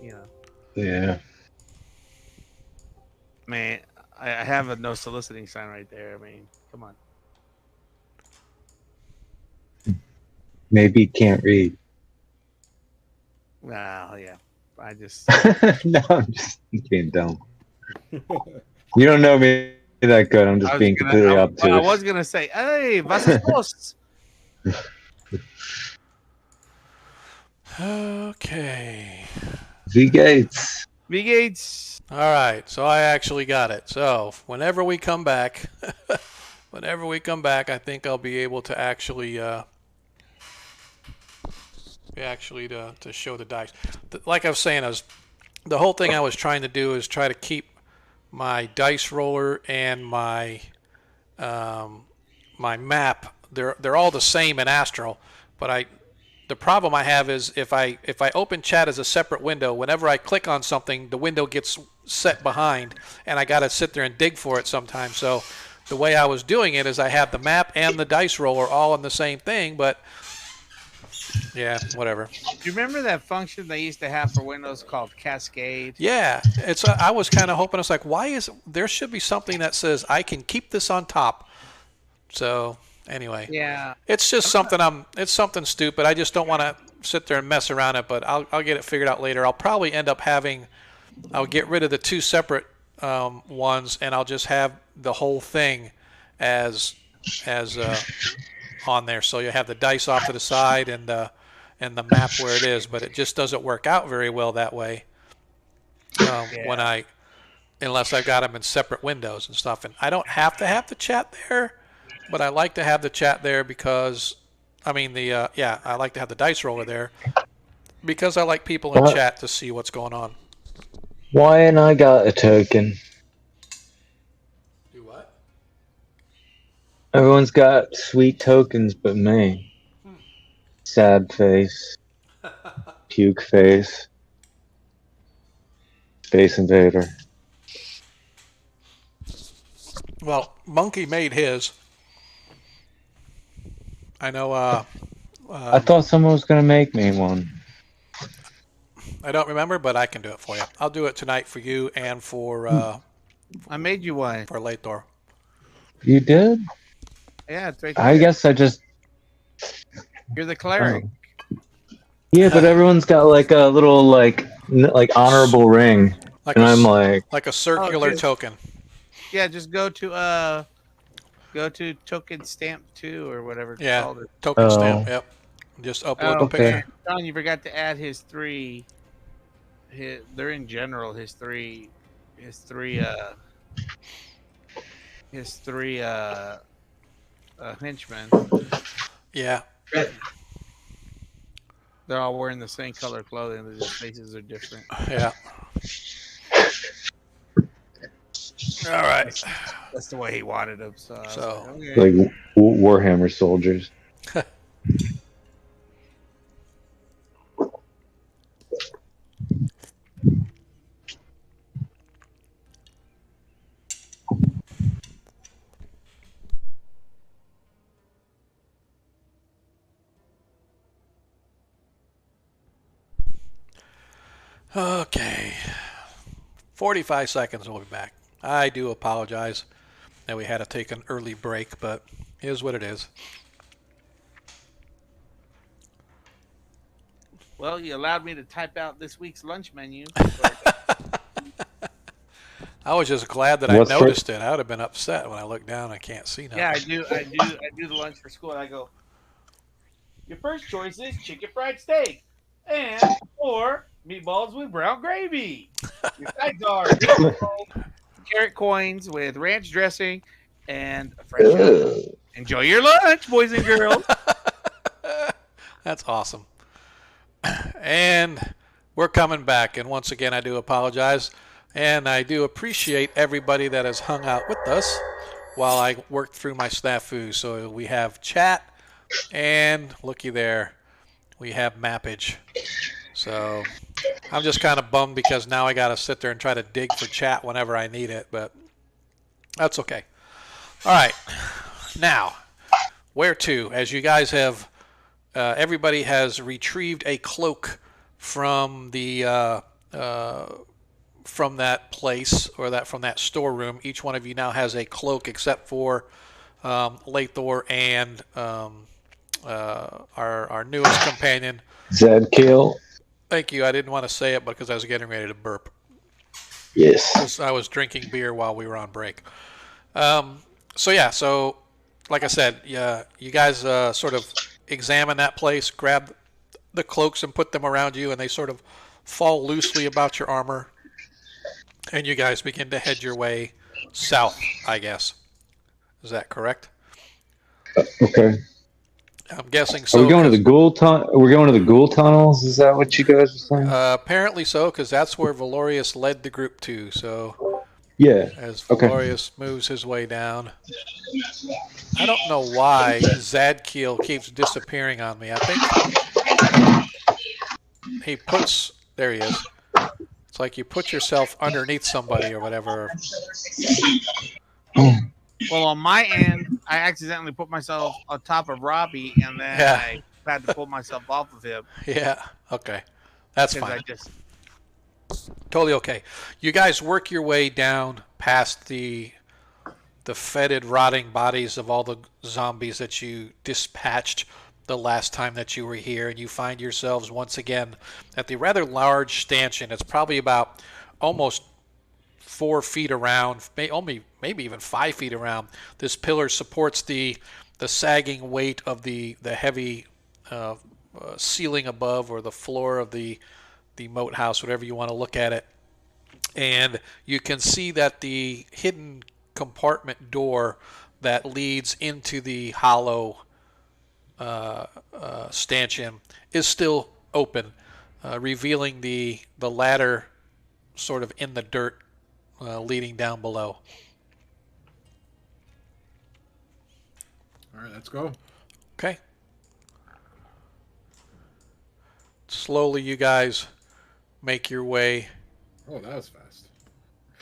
Yeah. Man, I have a no soliciting sign right there. I mean, come on. Maybe he can't read. Well, yeah. I just No, I'm just being dumb. You don't know me that good. I'm just being completely obtuse. I was gonna say, "Hey, was ist los?" Okay. V Gates. V Gates. All right, so I actually got it. So whenever we come back, I think I'll be able to actually to show the dice. Like I was saying, the whole thing I was trying to do is try to keep my dice roller and my my map. They're all the same in Astral, but the problem I have is if I open chat as a separate window, whenever I click on something, the window gets set behind, and I got to sit there and dig for it sometimes. So the way I was doing it is I have the map and the dice roller all in the same thing, but yeah, whatever. Do you remember that function they used to have for Windows called Cascade? Yeah, I was kind of hoping, it's like, there should be something that says I can keep this on top. So anyway, yeah, it's just it's something stupid. I just don't want to sit there and mess around it, but I'll get it figured out later. I'll probably end up I'll get rid of the 2 separate ones, and I'll just have the whole thing as on there. So you have the dice off to the side and the map where it is, but it just doesn't work out very well that way unless I've got them in separate windows and stuff. And I don't have to have the chat there, but I like to have the chat there because, I like to have the dice roller there because I like people in chat to see what's going on. Why ain't I got a token? Do what? Everyone's got sweet tokens but me. Sad face. Puke face. Space Invader. Well, Monkey made his. I know. I thought someone was going to make me one. I don't remember, but I can do it for you. I'll do it tonight for you and for I made you one. for Lathor. You did? Yeah, it's right there. I guess I just... You're the cleric. Oh. Yeah, but everyone's got like a little like honorable ring, Like and a, I'm like a circular good. token. Yeah, just go to token stamp 2 or whatever it's Yeah, called. token Oh. stamp. Yep. Just upload the Oh, picture. John, you forgot to add his 3. They're in general. His three henchmen. Yeah. They're all wearing the same color clothing. Their just faces are different. Yeah. All right. That's the way he wanted them. So, I was So- like, okay. like Warhammer soldiers. Okay. 45 seconds, we'll be back. I do apologize that we had to take an early break, but here's what it is. Well, you allowed me to type out this week's lunch menu. I was just glad that What's I noticed it. I would have been upset when I looked down and I can't see nothing. Yeah, I do the lunch for school, and I go. Your first choice is chicken fried steak, or meatballs with brown gravy. Your sides are carrot coins with ranch dressing and a fresh onion. Enjoy your lunch, boys and girls. That's awesome. And we're coming back. And once again, I do apologize. And I do appreciate everybody that has hung out with us while I worked through my snafu. So we have chat, and looky there, we have mappage. So I'm just kind of bummed because now I got to sit there and try to dig for chat whenever I need it, but that's okay. All right. Now, where to? As you guys have, everybody has retrieved a cloak from the from that place or from that storeroom. Each one of you now has a cloak except for Lathor and our newest companion. Zadkiel. Thank you. I didn't want to say it because I was getting ready to burp. Yes. I was drinking beer while we were on break. So like I said, you guys sort of examine that place, grab the cloaks and put them around you, and they sort of fall loosely about your armor. And you guys begin to head your way south, I guess. Is that correct? Okay. I'm guessing so. Are we going to the ghoul We're going to the ghoul tunnels? Is that what you guys are saying? Apparently so, because that's where Valorius led the group to. So yeah. as Okay. Valorius moves his way down, I don't know why Zadkiel keeps disappearing on me. I think he puts. There he is. It's like you put yourself underneath somebody or whatever. Well, on my end, I accidentally put myself on top of Robbie, and then Yeah. I had to pull myself off of him. Yeah. Okay. That's Because fine. I just Totally okay. You guys work your way down past the fetid, rotting bodies of all the zombies that you dispatched the last time that you were here, and you find yourselves once again at the rather large stanchion. It's probably about almost 4 feet around, maybe even 5 feet around. This pillar supports the sagging weight of the heavy ceiling above, or the floor of the moat house, whatever you want to look at it. And you can see that the hidden compartment door that leads into the hollow stanchion is still open, revealing the ladder sort of in the dirt leading down below. All right, let's go. Okay. Slowly, you guys make your way. Oh, that was fast.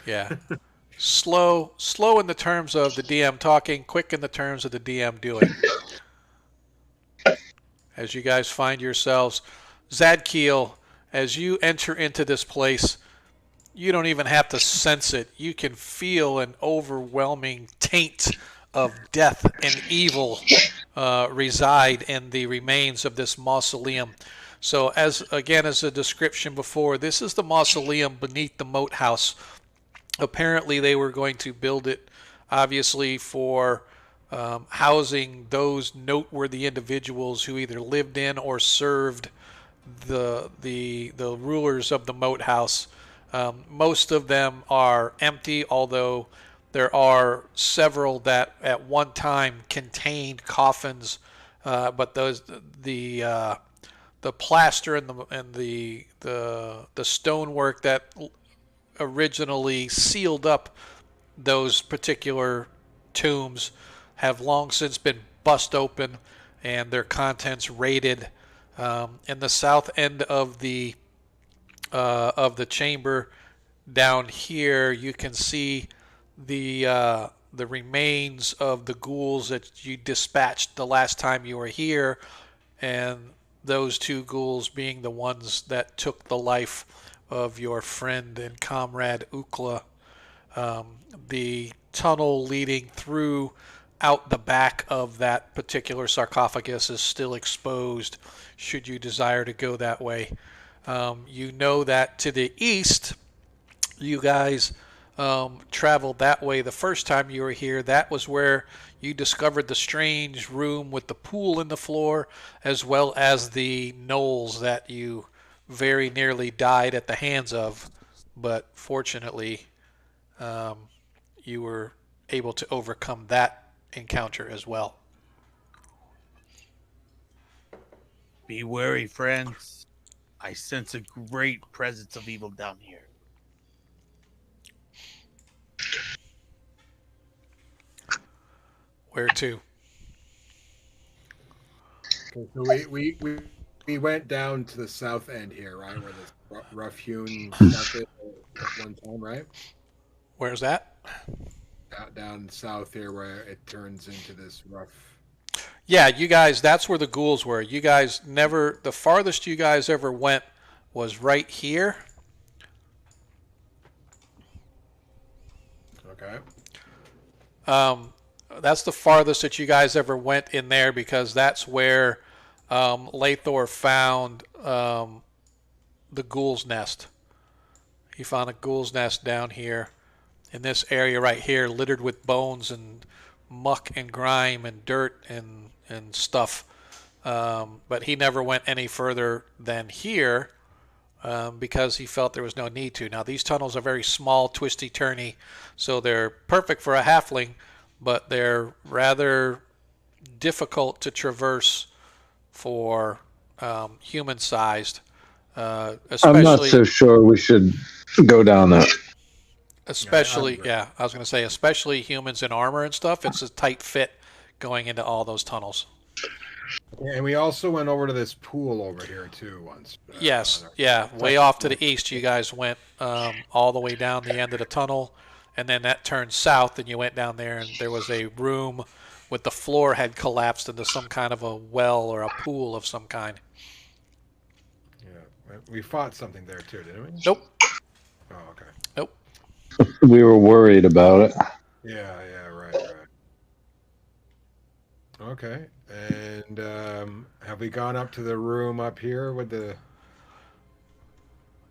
Yeah. Slow in the terms of the DM talking, quick in the terms of the DM doing. As you guys find yourselves, Zadkiel, as you enter into this place, you don't even have to sense it. You can feel an overwhelming taint of death and evil reside in the remains of this mausoleum. So as a description before, this is the mausoleum beneath the moat house. Apparently they were going to build it, obviously, for housing those noteworthy individuals who either lived in or served the rulers of the moat house. Most of them are empty, although there are several that at one time contained coffins, but the plaster and the stonework that originally sealed up those particular tombs have long since been bust open and their contents raided. In the south end of the chamber down here, you can see the remains of the ghouls that you dispatched the last time you were here, and those 2 ghouls being the ones that took the life of your friend and comrade Ukla. The tunnel leading through out the back of that particular sarcophagus is still exposed should you desire to go that way. You know that to the east, you guys traveled that way the first time you were here. That was where you discovered the strange room with the pool in the floor, as well as the gnolls that you very nearly died at the hands of, but fortunately you were able to overcome that encounter as well. Be wary, friends. I sense a great presence of evil down here. Where to? Okay, so we went down to the south end here, right, where this rough-hewn stuff is at one time, right? Where's that? Down south here, where it turns into this rough. Yeah, you guys, that's where the ghouls were. You guys never, the farthest you guys ever went was right here. Okay. That's the farthest that you guys ever went in there, because that's where Lathor found the ghoul's nest. He found a ghoul's nest down here in this area right here, littered with bones and muck and grime and dirt and stuff. But he never went any further than here because he felt there was no need to. Now, these tunnels are very small, twisty-turny, so they're perfect for a halfling, but they're rather difficult to traverse for human-sized. I'm not so sure we should go down that. Especially, I was going to say, especially humans in armor and stuff. It's a tight fit going into all those tunnels. And we also went over to this pool over here too once. Yes, way off to the east. You guys went all the way down the end of the tunnel, and then that turned south, and you went down there, and there was a room with the floor had collapsed into some kind of a well or a pool of some kind. Yeah, we fought something there too, didn't we? Nope. Oh, okay. Nope. We were worried about it. Yeah, right. Okay. And have we gone up to the room up here with the?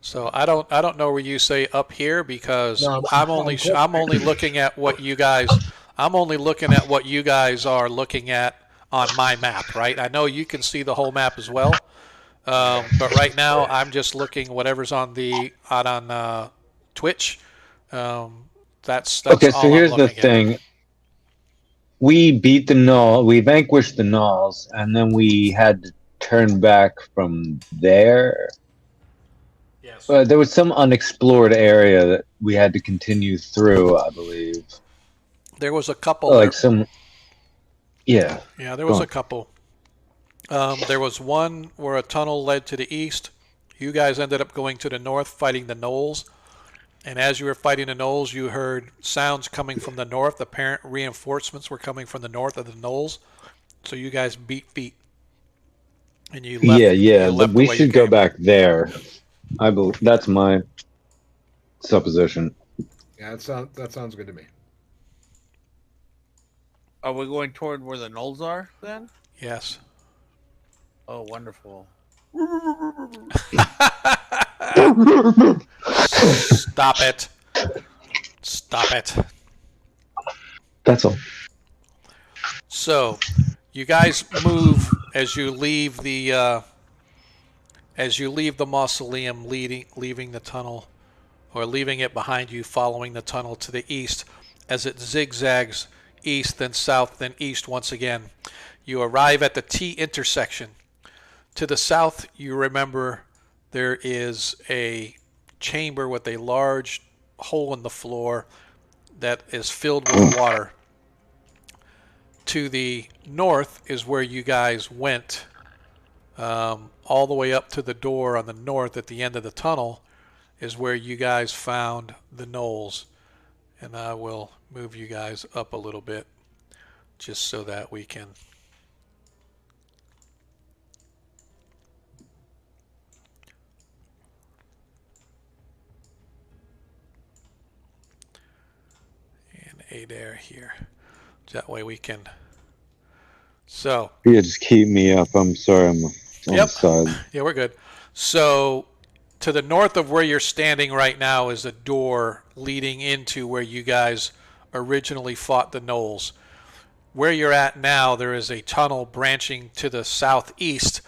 So I don't know where you say up here because No, I'm only looking at what you guys are looking at on my map, right? I know you can see the whole map as well, but right now I'm just looking whatever's on Twitch. That's Okay, so all I'm here's the looking at. thing. We beat the Null, we vanquished the Nulls, and then we had to turn back from there. Yes. There was some unexplored area that we had to continue through, I believe. There was a couple Like there. Yeah. Yeah, there Go was on. a couple. There was one where a tunnel led to the east. You guys ended up going to the north, fighting the Knolls. And as you were fighting the Knolls, you heard sounds coming from the north. Apparent reinforcements were coming from the north of the Knolls. So you guys beat feet. And you left, Yeah. you left the We way you should go came. back there. I believe that's my supposition. Yeah, that sounds good to me. Are we going toward where the Knolls are then? Yes. Oh, wonderful. Stop it. Stop it. That's all. So, you guys move as you leave the mausoleum, leaving the tunnel, or leaving it behind you, following the tunnel to the east, as it zigzags east, then south, then east once again. You arrive at the T intersection. To the south, you remember there is a chamber with a large hole in the floor that is filled with water. To the north is where you guys went, all the way up to the door on the north at the end of the tunnel is where you guys found the Knolls. And I will move you guys up a little bit just so that we can... And Adair here. That way we can... So... Yeah, just keep me up. I'm sorry, I'm on the side. Yeah, we're good. So, to the north of where you're standing right now is a door leading into where you guys originally fought the Knolls. Where you're at now, there is a tunnel branching to the southeast,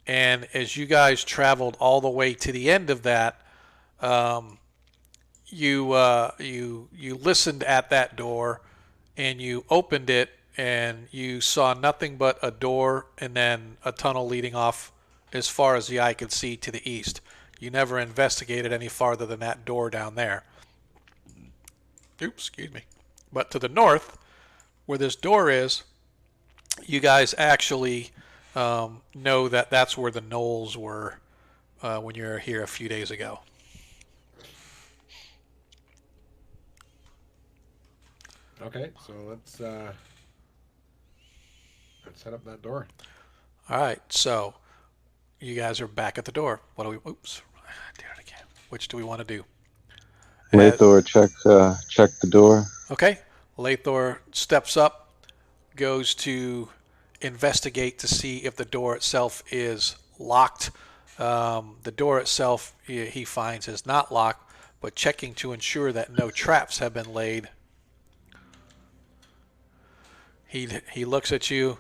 and as you guys traveled all the way to the end of that, you listened at that door, and you opened it, and you saw nothing but a door and then a tunnel leading off as far as the eye could see to the east. You never investigated any farther than that door down there. Oops, excuse me. But to the north, where this door is, you guys actually know that that's where the Knolls were when you were here a few days ago. Okay, so let's head up that door. All right, so you guys are back at the door. What do we? Oops, I did it again. Which do we want to do? Lathor, check the door. Okay, Lathor steps up, goes to investigate to see if the door itself is locked. The door itself he finds is not locked, but checking to ensure that no traps have been laid. He looks at you,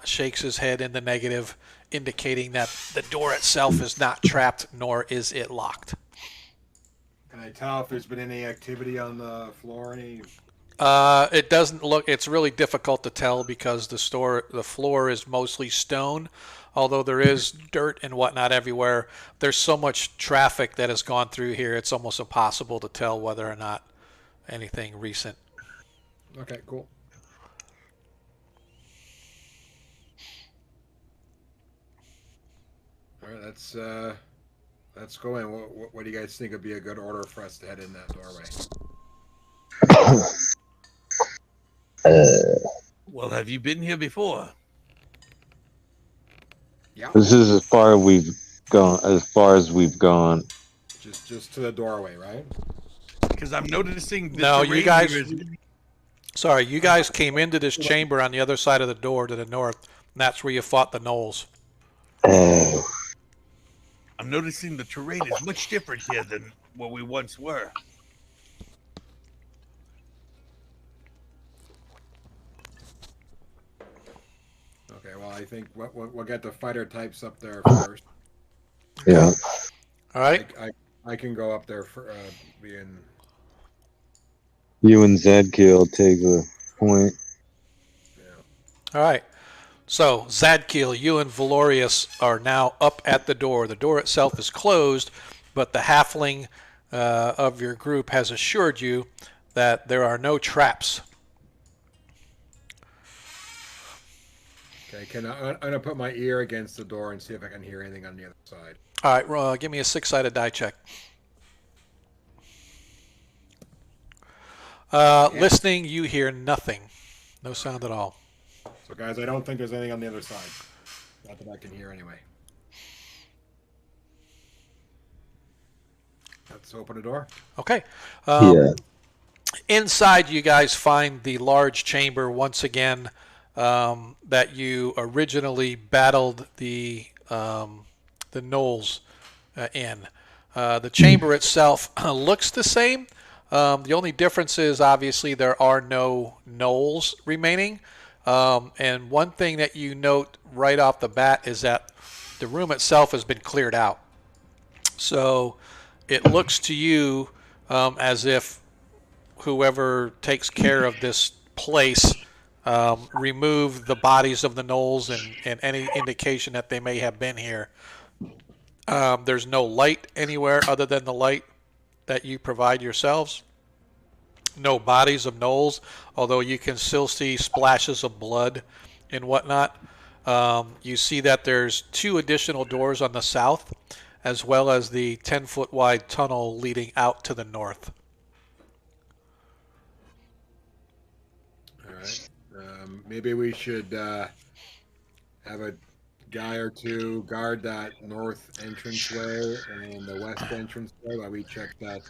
shakes his head in the negative, indicating that the door itself is not trapped, nor is it locked. Can I tell if there's been any activity on the floor? It doesn't look. It's really difficult to tell because the floor is mostly stone, although there is dirt and whatnot everywhere. There's so much traffic that has gone through here. It's almost impossible to tell whether or not anything recent. Okay, cool. All right, let's go in. What do you guys think would be a good order for us to head in that doorway? Well, have you been here before? Yeah. This is as far as we've gone. Just to the doorway, right? Because I'm noticing the No, terrain you guys. here is Sorry, you guys came into this chamber on the other side of the door to the north, and that's where you fought the gnolls. Oh. I'm noticing the terrain is much different here than what we once were. Okay, well, I think we'll get the fighter types up there first. Yeah. All right. I can go up there for being. You and Zedkill take the point. All right. So, Zadkiel, you and Valorius are now up at the door. The door itself is closed, but the halfling of your group has assured you that there are no traps. Okay, I'm gonna put my ear against the door and see if I can hear anything on the other side. All right, give me a 6-sided die check. Listening, you hear nothing. No sound at all. So, guys, I don't think there's anything on the other side. Not that I can hear anyway. Let's open the door. Okay. Yeah. Inside, you guys find the large chamber once again that you originally battled the gnolls in. The chamber itself looks the same. The only difference is obviously there are no gnolls remaining. And one thing that you note right off the bat is that the room itself has been cleared out. So it looks to you as if whoever takes care of this place removed the bodies of the gnolls and any indication that they may have been here. There's no light anywhere other than the light that you provide yourselves. No bodies of gnolls, although you can still see splashes of blood and whatnot. You see that there's 2 additional doors on the south, as well as the 10-foot wide tunnel leading out to the north. All right. Maybe we should have a guy or two guard that north entranceway and the west entranceway while we check that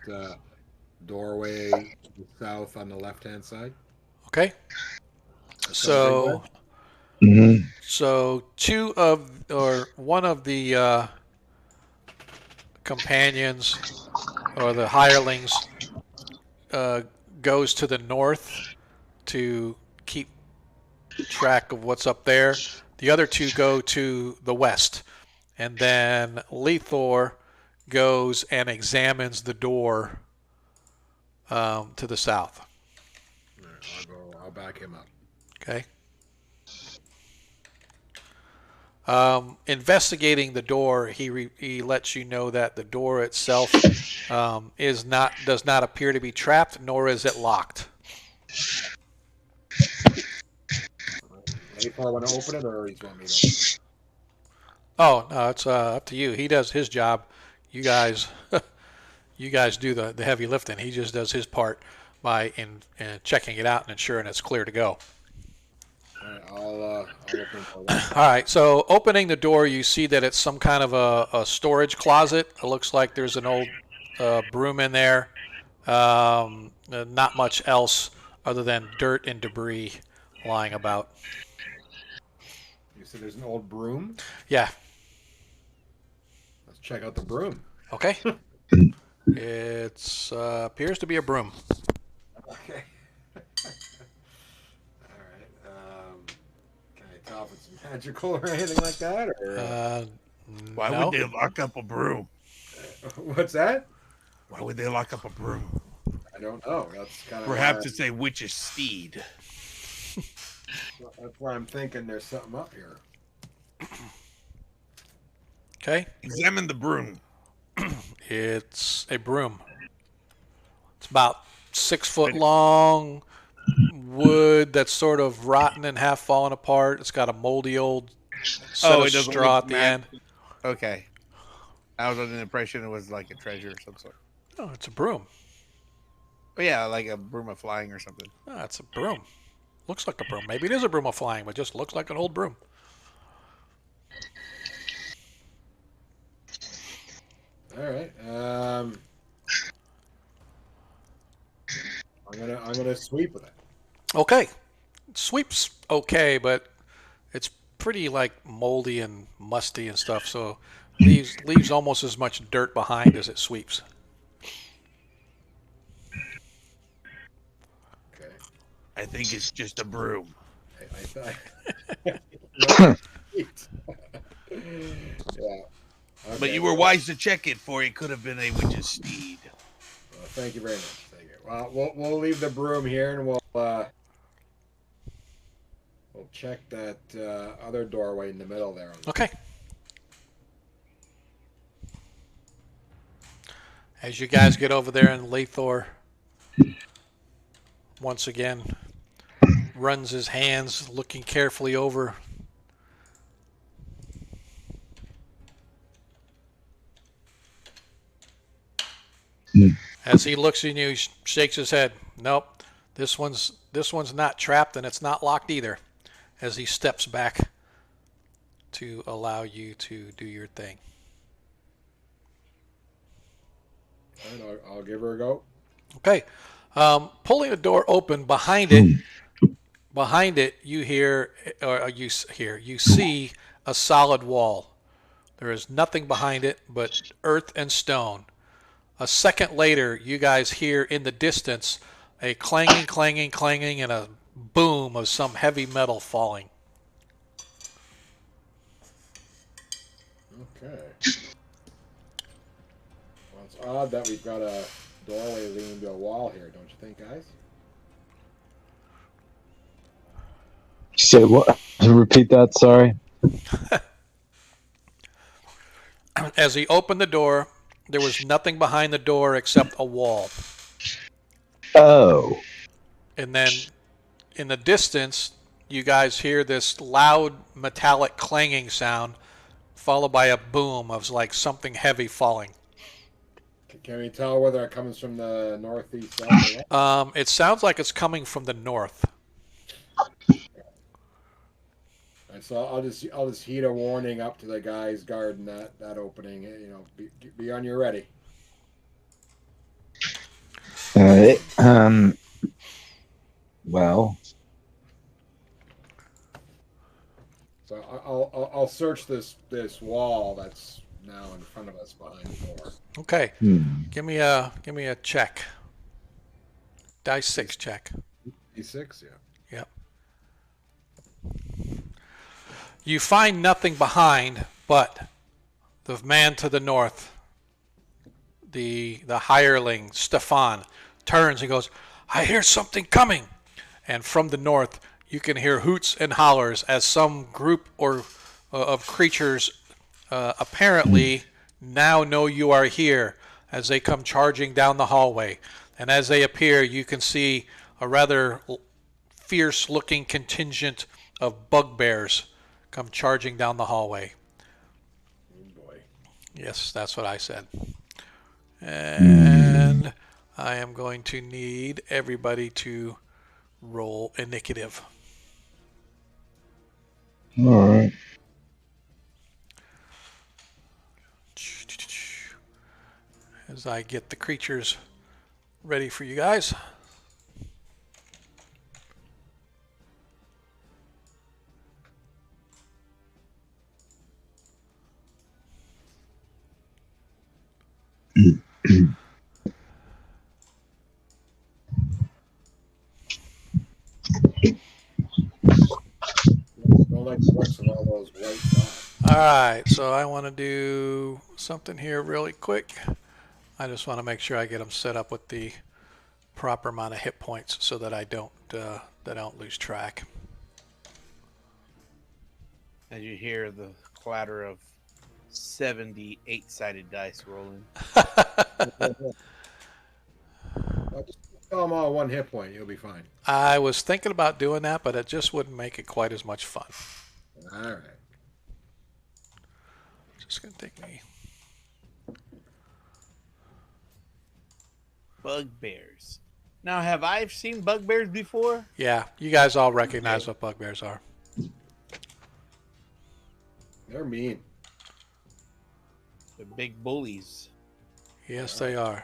doorway to the south on the left-hand side. Okay. So, one of the companions or the hirelings goes to the north to keep track of what's up there. The other 2 go to the west, and then Lethor goes and examines the door to the south. All right, I'll back him up. Okay. Investigating the door, he lets you know that the door itself does not appear to be trapped, nor is it locked. If I want to open it, or you want me to open it? Oh no, it's up to you. He does his job. You guys, you guys do the heavy lifting. He just does his part by checking it out and ensuring it's clear to go. All right, I'll open for that. All right, so opening the door, you see that it's some kind of a storage closet. It looks like there's an old broom in there. Not much else other than dirt and debris lying about. You said there's an old broom? Yeah. Let's check out the broom. Okay. It appears to be a broom. Okay. All right. Can I tell if it's magical or anything like that? Or Why no. would they lock up a broom? what's that? Why would they lock up a broom? I don't know. That's kind of Perhaps it's a witch's steed. That's why I'm thinking there's something up here. Okay. Examine the broom. It's a broom. It's about 6 foot long, wood that's sort of rotten and half fallen apart. It's got a moldy old set of straw at the end. Okay. I was under the impression it was like a treasure of some sort. No, it's a broom. Oh, yeah, like a broom of flying or something. No, it's a broom. Looks like a broom. Maybe it is a broom of flying, but just looks like an old broom. All right. I'm gonna sweep with it. Okay. Sweeps okay, but it's pretty like moldy and musty and stuff, so leaves almost as much dirt behind as it sweeps. Okay. I think it's just a broom. I thought. No, it's yeah. But Okay. you were wise to check it, for it could have been a witch's steed. Well, thank you very much. Thank you. Well, we'll leave the broom here, and we'll check that other doorway in the middle there. Okay. As you guys get over there, and Lathor once again runs his hands, looking carefully over. As he looks at you, he shakes his head. Nope, this one's not trapped, and it's not locked either. As he steps back to allow you to do your thing. And I'll give her a go. Okay, pulling the door open behind it, you hear, or you see a solid wall. There is nothing behind it but earth and stone. A second later, you guys hear in the distance a clanging, and a boom of some heavy metal falling. Okay. Well, it's odd that we've got a doorway leading to a wall here, don't you think, guys? Say what? Repeat that. Sorry. As he opened the door, there was nothing behind the door except a wall. Oh. And then in the distance, you guys hear this loud metallic clanging sound, followed by a boom of like something heavy falling. Can we tell whether it comes from the northeast, south, or west? It sounds like it's coming from the north. And so I'll just heed a warning up to the guys guarding that opening. You know, be on your ready. All right. Well. So I'll search this wall that's now in front of us behind the door. Okay. Give me a check. Dice 6 check. D6, yeah. Yep. You find nothing behind, but the man to the north, the hireling Stefan, turns and goes, "I hear something coming," and from the north you can hear hoots and hollers as some group of creatures apparently now know you are here, as they come charging down the hallway. And as they appear, you can see a rather fierce-looking contingent of bugbears come charging down the hallway. Oh boy. Yes, that's what I said. And I am going to need everybody to roll initiative. All right. As I get the creatures ready for you guys. Don't like the looks of all those white dots. All right, so I want to do something here really quick. I just want to make sure I get them set up with the proper amount of hit points so that I don't lose track. As you hear the clatter of 78-sided dice rolling. Just tell them all one hit point. You'll be fine. I was thinking about doing that, but it just wouldn't make it quite as much fun. All right. Just going to take me. Bugbears. Now, have I seen bugbears before? Yeah, you guys all recognize what bugbears are. They're mean. They're big bullies. Yes, they are.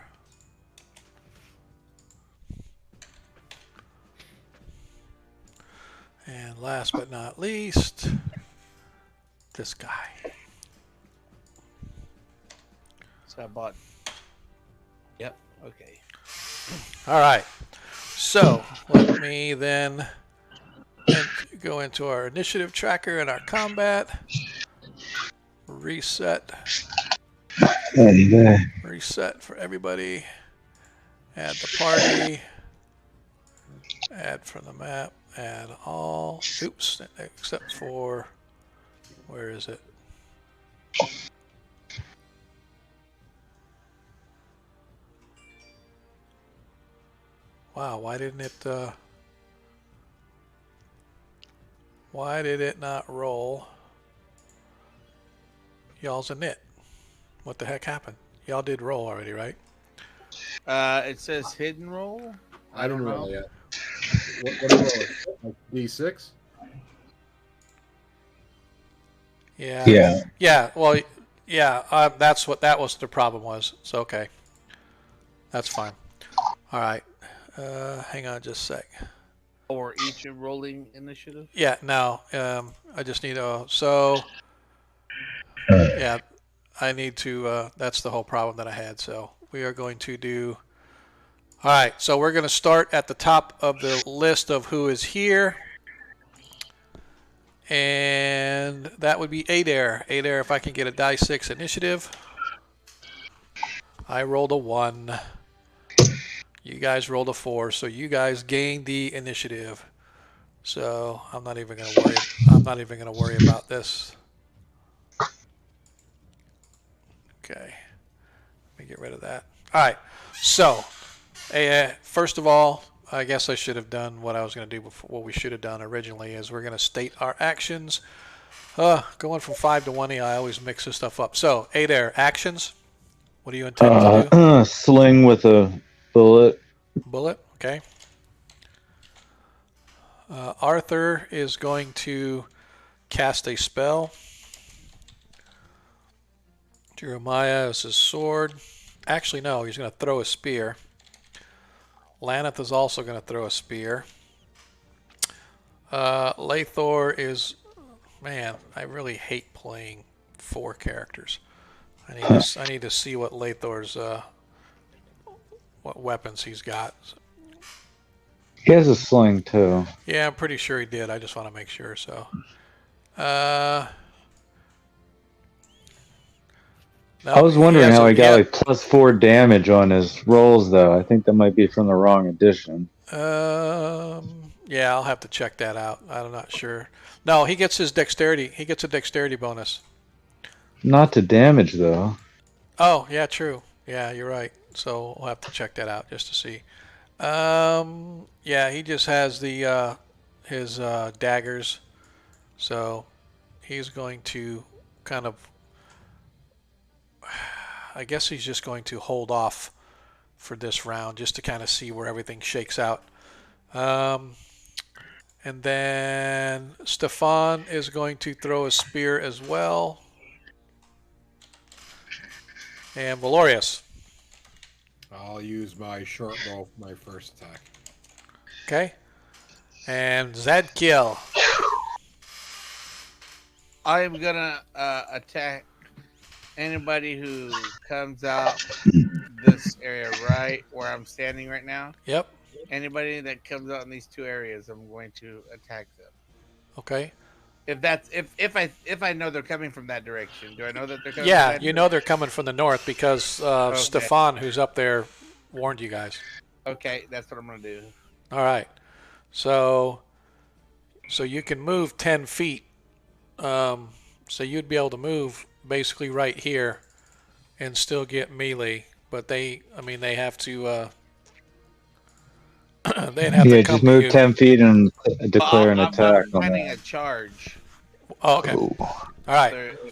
And last but not least, this guy. So I bought. Yep. Okay. All right. So let me then go into our initiative tracker and our combat. Reset. Reset for everybody. Add the party. Add from the map. Add all. Oops. Except for. Where is it? Wow, why did it not roll? Y'all's a nit. What the heck happened? Y'all did roll already, right? It says hidden roll. I didn't roll yet. What do you roll? Like D6? Yeah. Yeah. Yeah. Well, yeah. That was the problem was. So okay, that's fine. All right. Hang on just a sec. Or each rolling initiative. Yeah. No. I just need a. So. Yeah. I need to. That's the whole problem that I had. So we are going to do. All right. So we're going to start at the top of the list of who is here. And that would be Adair. Adair, if I can get a die 6 initiative. I rolled a 1. You guys rolled a 4, so you guys gained the initiative. So I'm not even gonna worry. I'm not even gonna worry about this. Okay, let me get rid of that. All right. So, first of all, I guess I should have done what I was going to do before. What we should have done originally is we're going to state our actions. Going from 5 to 1, I always mix this stuff up. So, Adair, actions. What do you intend to do? Sling with a bullet. Bullet. Okay. Arthur is going to cast a spell. Jeremiah is his sword. Actually, no, he's going to throw a spear. Laneth is also going to throw a spear. Lathor is... Man, I really hate playing 4 characters. I need to see what Lathor's... what weapons he's got. He has a sling, too. Yeah, I'm pretty sure he did. I just want to make sure, so... I was wondering how he got like +4 damage on his rolls, though. I think that might be from the wrong edition. Yeah, I'll have to check that out. I'm not sure. No, he gets his dexterity. He gets a dexterity bonus. Not to damage, though. Oh, yeah, true. Yeah, you're right. So we'll have to check that out just to see. Yeah, he just has the his daggers. So he's going to kind of... I guess he's just going to hold off for this round just to kind of see where everything shakes out. And then Stefan is going to throw a spear as well. And Valorius. I'll use my short bow for my first attack. Okay. And Zadkiel. I am gonna attack anybody who comes out this area right where I'm standing right now. Yep. Anybody that comes out in these 2 areas, I'm going to attack them. Okay. If I know they're coming from that direction, do I know that they're coming? Yeah, from that you know they're coming from the north because Okay. Stefan, who's up there, warned you guys. Okay, that's what I'm gonna do. All right. So you can move 10 feet. So you'd be able to move basically right here and still get melee, but they have to they'd have to come just move to you. 10 feet and declare an I'm attack on planning that. a charge. Oh, okay. Ooh, All right. So,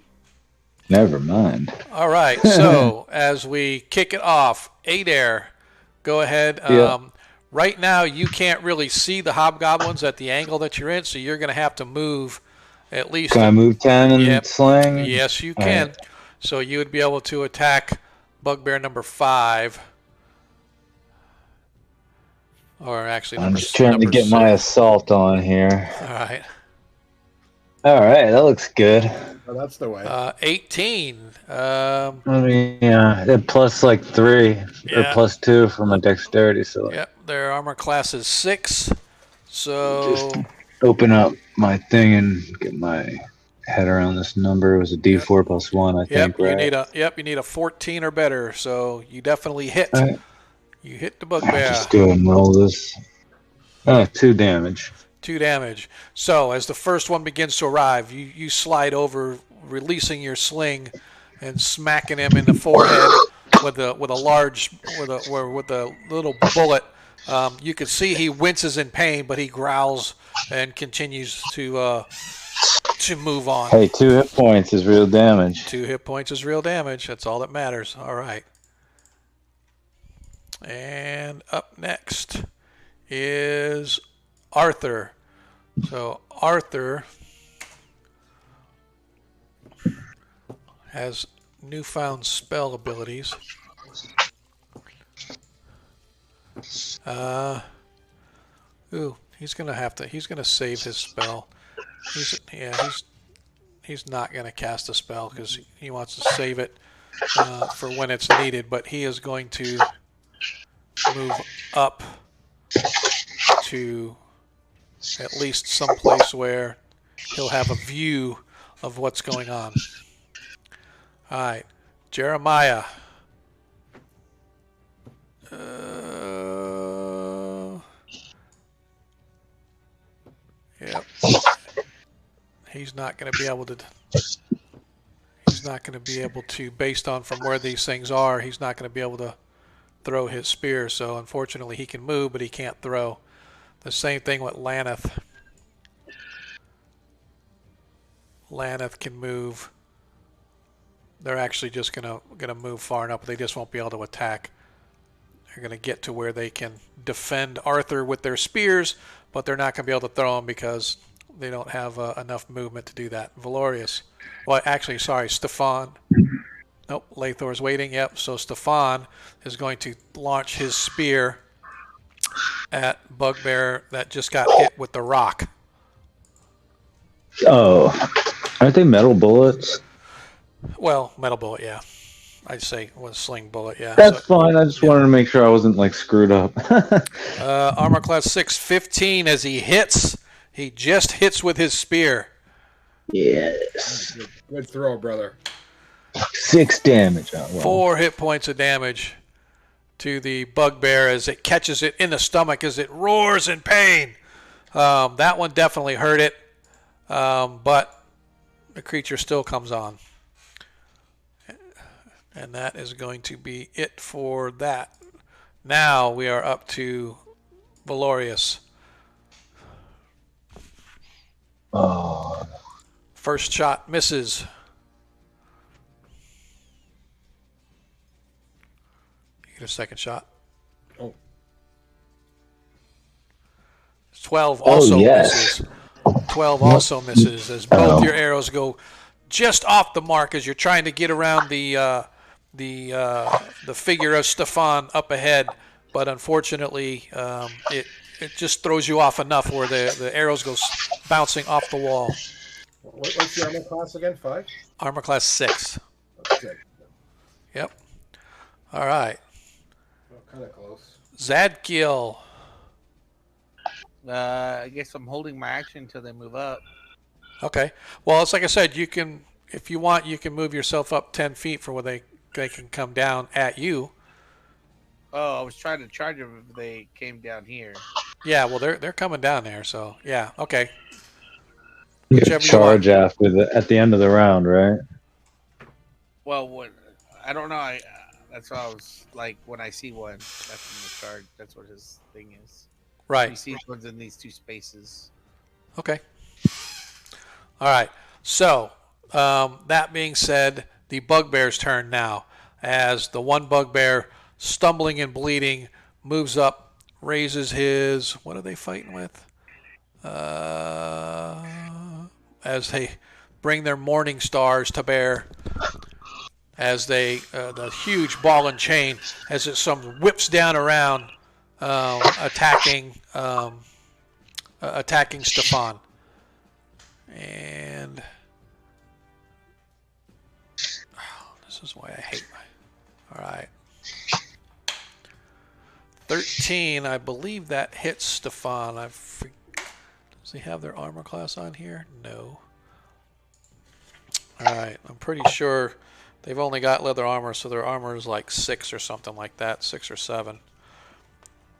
never mind. All right. So as we kick it off, Adair, go ahead. Yeah. Right now you can't really see the hobgoblins at the angle that you're in, so you're going to have to move at least. Can I move 10 and Yep. sling? Yes, you All can. right. So you would be able to attack bugbear number 5. Or actually, I'm just trying to get my assault on here. All right. All right, that looks good. Oh, that's the way. 18. I mean, yeah, plus like 3 or plus 2 for my dexterity. So Yep, their armor class is 6. So just open up my thing and get my head around this number. It was a D4 plus 1, I think, right? You need a 14 or better. So you definitely hit. Right. You hit the bugbear. Just go ahead and roll this. 2 damage. 2 damage. So as the first one begins to arrive, you slide over, releasing your sling and smacking him in the forehead with a little bullet. You can see he winces in pain, but he growls and continues to move on. Hey, 2 hit points is real damage. 2 hit points is real damage. That's all that matters. All right. And up next is Arthur. So Arthur has newfound spell abilities. He's gonna save his spell. He's not gonna cast a spell because he wants to save it for when it's needed. But he is going to move up to at least some place where he'll have a view of what's going on. All right, Jeremiah. Yep. He's not going to be able to. He's not going to be able to, based on from where these things are. He's not going to be able to throw his spear. So unfortunately, he can move, but he can't throw. The same thing with Laneth. Laneth can move. They're actually just gonna move far enough, but they just won't be able to attack. They're gonna get to where they can defend Arthur with their spears, but they're not gonna be able to throw him because they don't have enough movement to do that. Valorius. Well, actually, sorry, Stefan. Nope, Lathor's waiting. Yep. So Stefan is going to launch his spear at Bugbear that just got hit with the rock. Oh, aren't they metal bullets? Well, metal bullet, yeah. I'd say it was sling bullet, yeah. That's fine. I just wanted to make sure I wasn't like screwed up. Armor class 6, 15 as he hits. He just hits with his spear. Yes. Good throw, brother. 6 damage. Oh, well. 4 hit points of damage to the bugbear as it catches it in the stomach as it roars in pain. That one definitely hurt it, but the creature still comes on. And that is going to be it for that. Now we are up to Valorius. Oh. First shot misses. You get a second shot. Oh. 12 also yes. misses. 12 also misses as both your arrows go just off the mark as you're trying to get around the figure of Stefan up ahead, but unfortunately it just throws you off enough where the arrows go bouncing off the wall. What's the armor class again? 5? Armor class 6. Okay. Yep. All right. Well, kind of close. Zadkiel. I guess I'm holding my action until they move up. Okay. Well, it's like I said, you can, if you want, you can move yourself up 10 feet for where they can come down at you. Oh, I was trying to charge them if they came down here. Yeah, well, they're coming down there, so yeah, okay. You can charge at the end of the round, right? Well, I don't know. That's why I was like, when I see one, that's in the charge. That's what his thing is. Right. You see one's in these 2 spaces. Okay. All right. So, that being said, the bugbear's turn now. As the one bugbear, stumbling and bleeding, moves up, raises his... What are they fighting with? As they bring their morning stars to bear. As they... the huge ball and chain, as it whips down around attacking Stefan. And this is why I hate my. All right. 13, I believe that hits Stefan. Does he have their armor class on here? No. All right, I'm pretty sure they've only got leather armor, so their armor is like 6 or something like that, 6 or 7.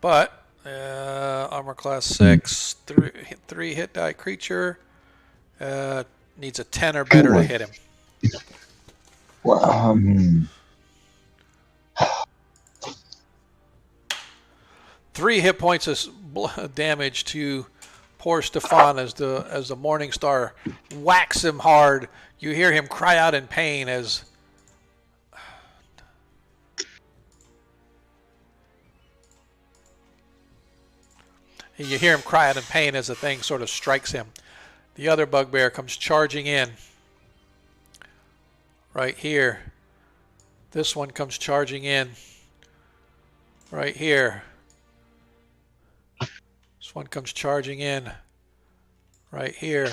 But armor class 6, 3 hit die creature, needs a 10 or better to hit him. Well, 3 hit points of damage to poor Stefan as the Morning Star whacks him hard. You hear him cry out in pain as the thing sort of strikes him. The other bugbear comes charging in. Right here. This one comes charging in. Right here. This one comes charging in. Right here.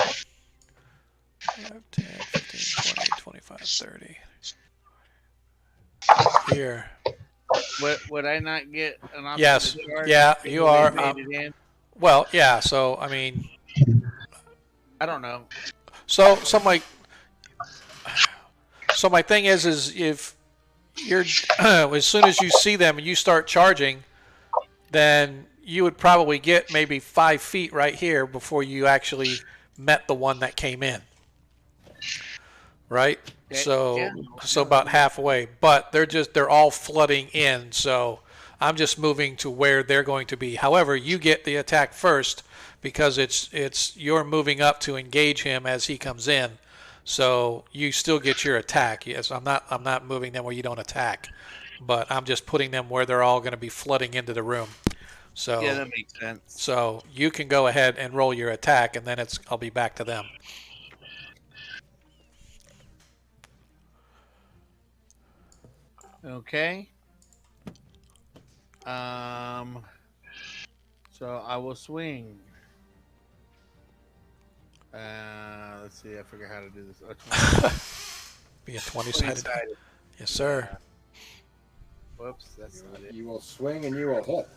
5, 10, 15, 20, 25, 30. Here. Would I not get an option? Yes. to charge Yeah, if you they are. made it in? Well, yeah, so, I mean. I don't know. So my thing is if you're, as soon as you see them and you start charging, then you would probably get maybe 5 feet right here before you actually met the one that came in. Right? Okay, So yeah. so about halfway. But they're all flooding in, so I'm just moving to where they're going to be. However, you get the attack first because it's you're moving up to engage him as he comes in. So you still get your attack. Yes, I'm not moving them where you don't attack. But I'm just putting them where they're all going to be flooding into the room. So Yeah, that makes sense. So you can go ahead and roll your attack, and then I'll be back to them. Okay. So I will swing. Let's see. I forget how to do this. Be a 20-sided. Yes, sir. Whoops, that's not it. You will swing and you will hit.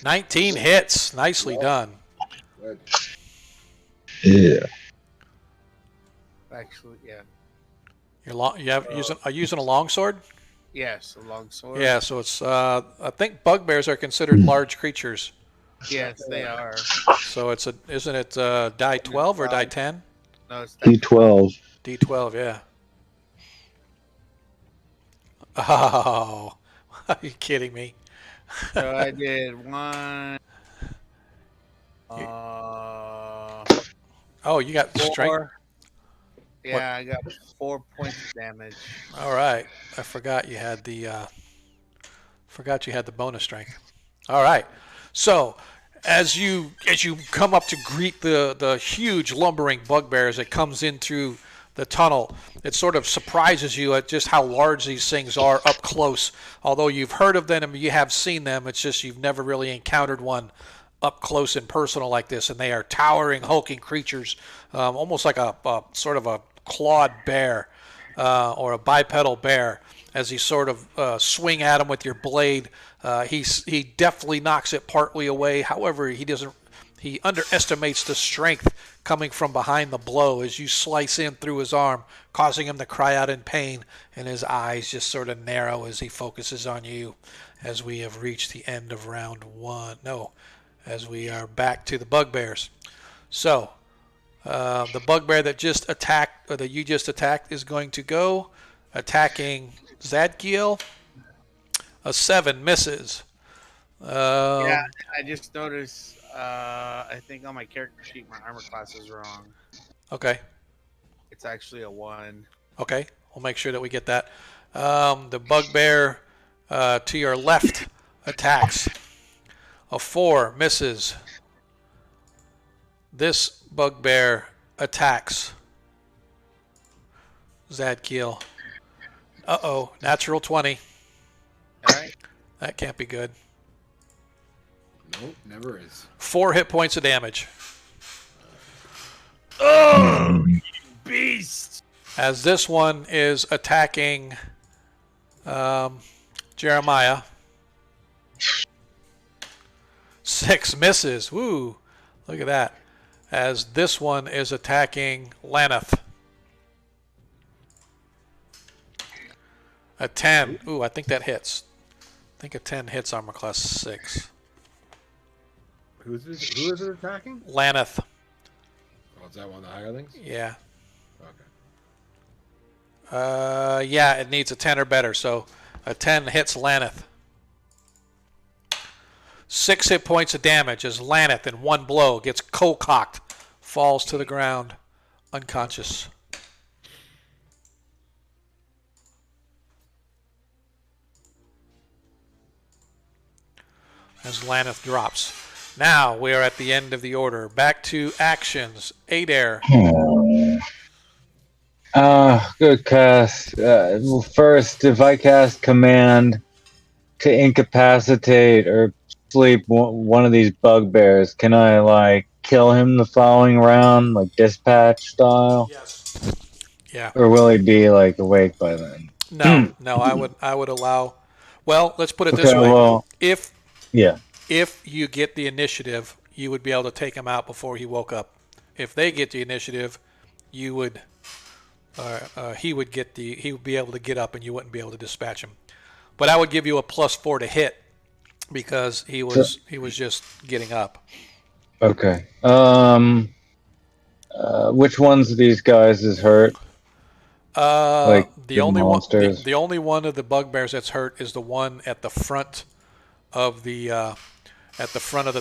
$19 hits. Nicely done. Good. yeah. Actually, yeah. Are you using a longsword? Yes, a long sword. Yeah, so it's I think bugbears are considered large creatures. Yes, they are. So isn't it die 12 or die 10? No, it's D12. D12, yeah. Oh, are you kidding me? So I did 1. Oh, you got 4. strength. Yeah, I got 4 points of damage. All right, I forgot you had the bonus strength. All right, so as you come up to greet the huge lumbering bugbear as it comes in through the tunnel, it sort of surprises you at just how large these things are up close. Although you've heard of them and you have seen them, it's just you've never really encountered one up close and personal like this. And they are towering, hulking creatures, almost like a sort of a clawed bear or a bipedal bear. As you sort of swing at him with your blade, he definitely knocks it partly away. However, he underestimates the strength coming from behind the blow as you slice in through his arm, causing him to cry out in pain, and his eyes just sort of narrow as he focuses on you. As we have reached the end of round 1. No, as we are back to the bugbears. So the bugbear that you just attacked is going to go attacking Zadkiel. A 7 misses. Yeah, I just noticed. I think on my character sheet, my armor class is wrong. Okay. It's actually a 1. Okay, we'll make sure that we get that. The bugbear to your left attacks. A 4 misses. This bugbear attacks Zadkiel. Uh-oh, natural 20. All right. That can't be good. Nope, never is. 4 hit points of damage. Oh, you beast! As this one is attacking Jeremiah. 6 misses. Woo! Look at that. As this one is attacking Laneth. A 10. Ooh, I think that hits. I think a 10 hits armor class 6. Who is it attacking? Laneth. Oh, is that one of the hirelings? Yeah. Okay. Yeah, it needs a 10 or better, so a 10 hits Laneth. 6 hit points of damage as Laneth in one blow gets cocked, falls to the ground, unconscious. As Laneth drops. Now we are at the end of the order. Back to actions. Adair. Good cast. Well, first, if I cast command to incapacitate or sleep one of these bugbears, can I like kill him the following round, like dispatch style? Yes. Yeah. Or will he be like awake by then? No, I would allow. Well, let's put it this Okay, way. well, If yeah. If you get the initiative, you would be able to take him out before he woke up. If they get the initiative, you would, he would be able to get up, and you wouldn't be able to dispatch him. But I would give you a +4 to hit because he was just getting up. Okay. Which ones of these guys is hurt? The the only monsters? one, the only one of the bugbears that's hurt is the one at the front of the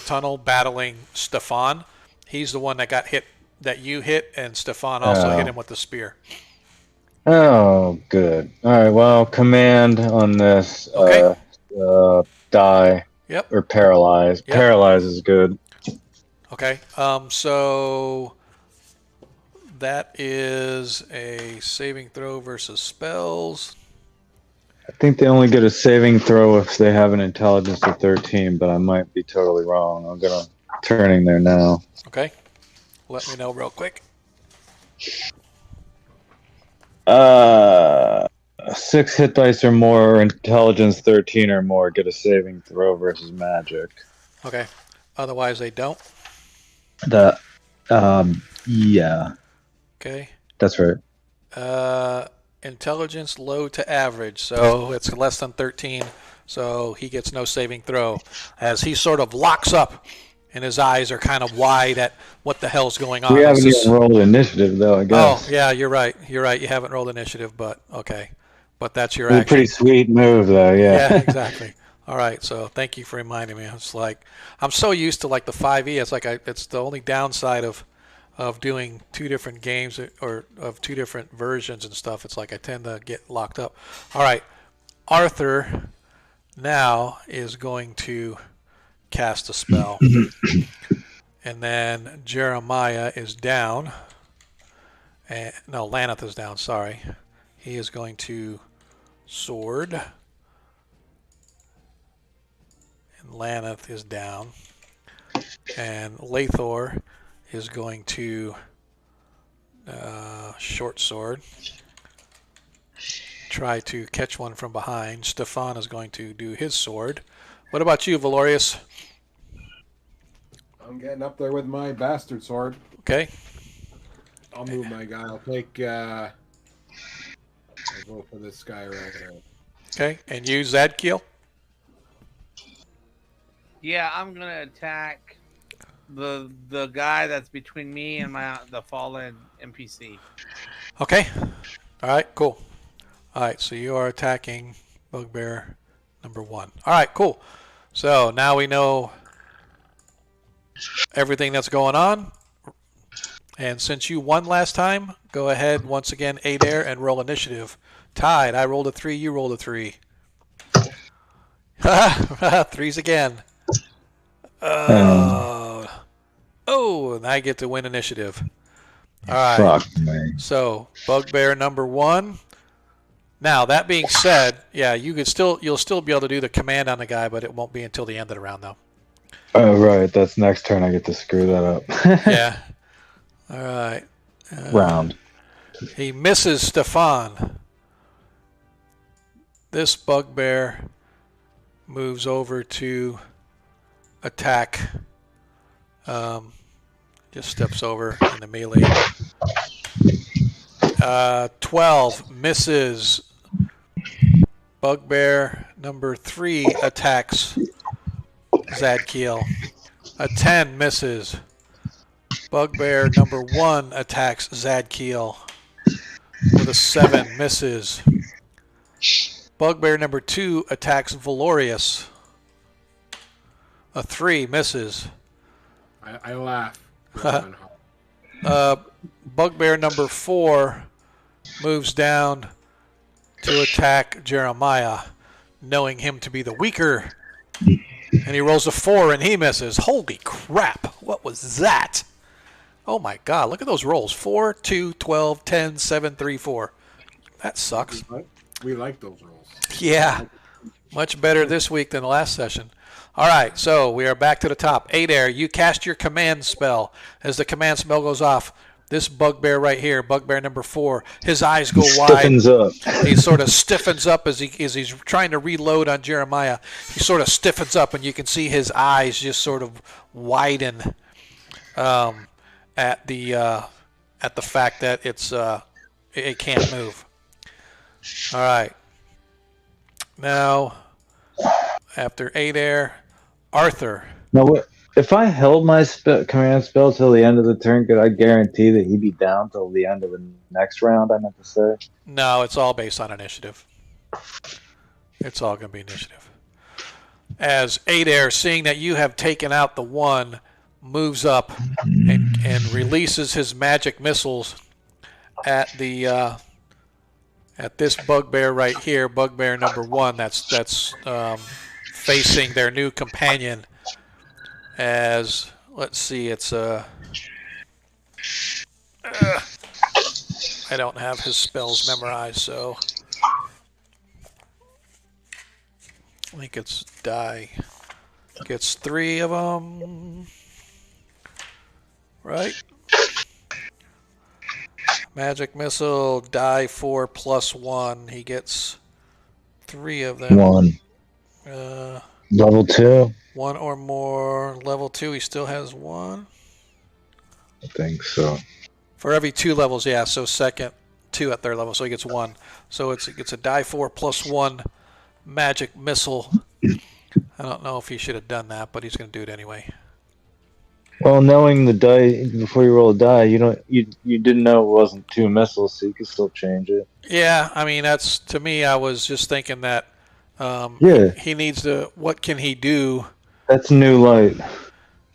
tunnel battling Stefan. He's the one that got hit, that you hit, and Stefan also hit him with the spear. Oh, good. All right. Well, command on this. Okay. Die. Yep. Or paralyze. Yep. Paralyze is good. Okay. So that is a saving throw versus spells. I think they only get a saving throw if they have an intelligence of 13, but I might be totally wrong. I'm gonna turning there now. Okay. Let me know real quick. 6 hit dice or more, or intelligence 13 or more, get a saving throw versus magic. Okay. Otherwise, they don't. Yeah. Okay. That's right. Intelligence low to average, so it's less than 13, so he gets no saving throw. As he sort of locks up, and his eyes are kind of wide at what the hell's going on. We haven't even rolled initiative, though, I guess. Oh, yeah, you're right. You're right. You haven't rolled initiative, but okay. But that's your It's a action. pretty sweet move, though, Yeah, exactly. All right, so thank you for reminding me. It's like I'm so used to like the 5e. It's like it's the only downside of doing 2 different games or of 2 different versions and stuff. It's like I tend to get locked up. All right, Arthur now is going to cast a spell, and then Jeremiah is down. No, Laneth is down. Sorry, he is going to sword. And Laneth is down. And Lathor is going to short sword. Try to catch one from behind. Stefan is going to do his sword. What about you, Valorius? I'm getting up there with my bastard sword. Okay. I'll move my guy. I'll take. I'll go for this guy right here. Okay, and you, Zadkiel? Yeah, I'm gonna attack the guy that's between me and the fallen NPC. Okay. All right, cool. All right, so you are attacking Bugbear number 1. All right, cool. So now we know everything that's going on. And since you won last time, go ahead once again, Adair, and roll initiative. Tied. I rolled a 3, you rolled a 3. 3s again. Oh, and I get to win initiative. All right. Fuck me. So, Bugbear number 1 Now that being said, yeah, you'll still be able to do the command on the guy, but it won't be until the end of the round though. Oh, right. That's next turn. I get to screw that up. Yeah. All right. Round. He misses Stefan. This bugbear moves over to attack. Just steps over in the melee. 12 misses. Bugbear number 3 attacks Zadkiel. A 10 misses. Bugbear number 1 attacks Zadkiel with a 7, misses. Bugbear number 2 attacks Valorius. A 3, misses. I laugh. Bugbear number 4 moves down to attack Jeremiah, knowing him to be the weaker. And he rolls a 4 and he misses. Holy crap. What was that? Oh my god, look at those rolls. 4, 2, 12, 10, 7, 3, 4. That sucks. We like those rolls. Yeah. Much better this week than the last session. All right, so we are back to the top. Adair, you cast your command spell. As the command spell goes off, this bugbear right here, bugbear number 4, his eyes go wide. Stiffens up. He sort of stiffens up as he's trying to reload on Jeremiah. He sort of stiffens up, and you can see his eyes just sort of widen at the fact that it can't move. All right. Now, after Adair, Arthur. Now, if I held my command spell till the end of the turn, could I guarantee that he'd be down till the end of the next round, I meant to say? No, it's all based on initiative. It's all going to be initiative. As Adair, seeing that you have taken out the 1, moves up and releases his magic missiles at this bugbear right here, bugbear number 1. That's facing their new companion. As let's see, it's I don't have his spells memorized, so I think it's die. Gets 3 of them, right? Magic missile, die 4 plus 1. He gets 3 of them. 1. Level 2. 1 or more. Level 2, he still has 1. I think so. For every 2 levels, yeah. So second, 2 at third level, so he gets 1. So it gets a die 4 plus 1 magic missile. I don't know if he should have done that, but he's going to do it anyway. Well, knowing the die before you roll a die, you didn't know it wasn't 2 missiles, so you could still change it. Yeah, I mean that's to me. I was just thinking that he needs to. What can he do? That's new light.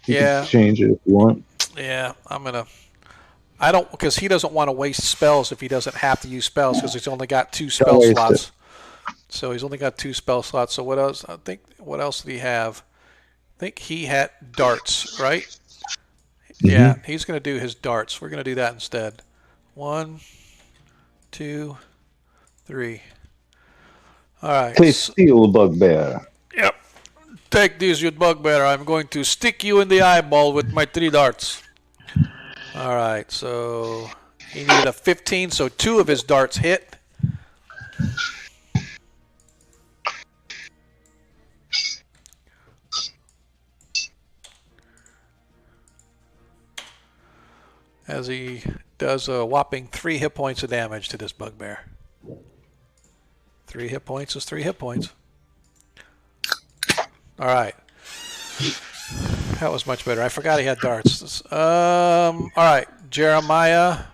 You Yeah. can change it if you want. Yeah, I don't, because he doesn't want to waste spells if he doesn't have to use spells, because he's only got 2 spell waste slots. So he's only got 2 spell slots. So what else? What else did he have? I think he had darts, right? Mm-hmm. Yeah, he's going to do his darts. We're going to do that instead. 1, 2, 3. All right. Please steal, bugbear. Yep. Take this, you bugbear. I'm going to stick you in the eyeball with my 3 darts. All right, so he needed a 15, so 2 of his darts hit. As he does a whopping 3 hit points of damage to this bugbear. 3 hit points is 3 hit points. All right. That was much better. I forgot he had darts. All right. Jeremiah,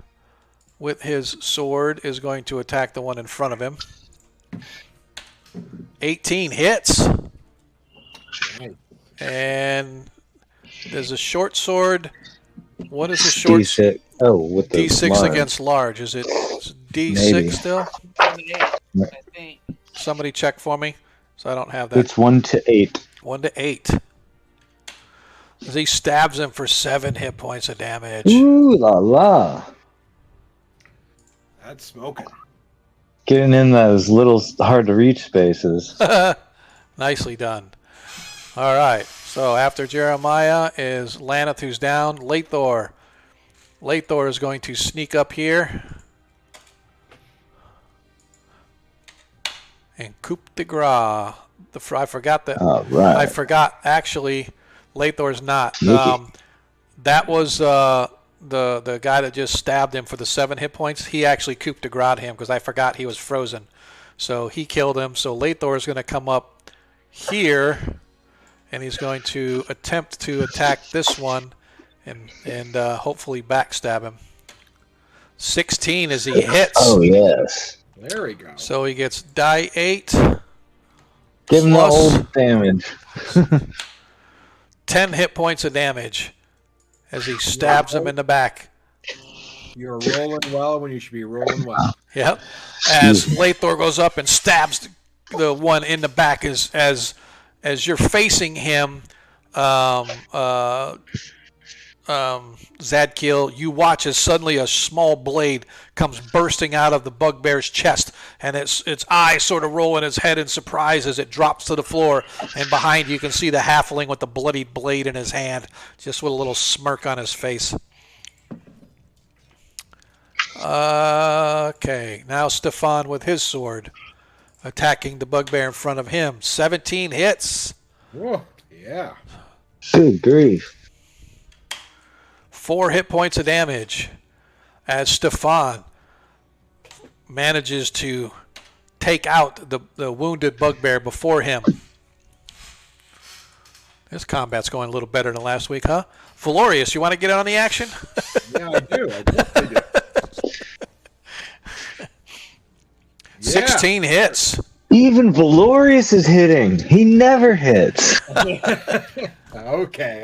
with his sword, is going to attack the one in front of him. 18 hits. And there's a short sword. What is a short D6. Oh, with the D6 large. against large. Is it D6 Maybe. still? 7 to 8, I think. Somebody check for me, so I don't have that. It's 1 to 8. 1 to 8. As he stabs him for 7 hit points of damage. Ooh la la. That's smoking. Getting in those little hard to reach spaces. Nicely done. All right. So after Jeremiah is Laneth, who's down. Lathor. Lathor is going to sneak up here. And coup de grace. I forgot that. All right. I forgot, actually, Lathor's not. That was the guy that just stabbed him for the 7 hit points. He actually coup de grace him because I forgot he was frozen. So he killed him. So Lathor is going to come up here, and he's going to attempt to attack this one and hopefully backstab him. 16 as he hits. Oh, yes. There we go. So he gets die 8. Give him the Plus- old damage. 10 hit points of damage as he stabs him in the back. You're rolling well when you should be rolling well. Yep. As Lathor goes up and stabs the one in the back as you're facing him, Zadkiel, you watch as suddenly a small blade comes bursting out of the bugbear's chest, and its eyes sort of roll in its head in surprise as it drops to the floor, and behind you can see the halfling with the bloody blade in his hand, just with a little smirk on his face. Okay, now Stefan with his sword, attacking the bugbear in front of him. 17 hits. Whoa, yeah. Good grief. 4 hit points of damage as Stefan manages to take out the wounded bugbear before him. This combat's going a little better than last week, huh? Valorius, you want to get on the action? Yeah, I do. I definitely do. 16 hits. Even Valorius is hitting. He never hits. Okay,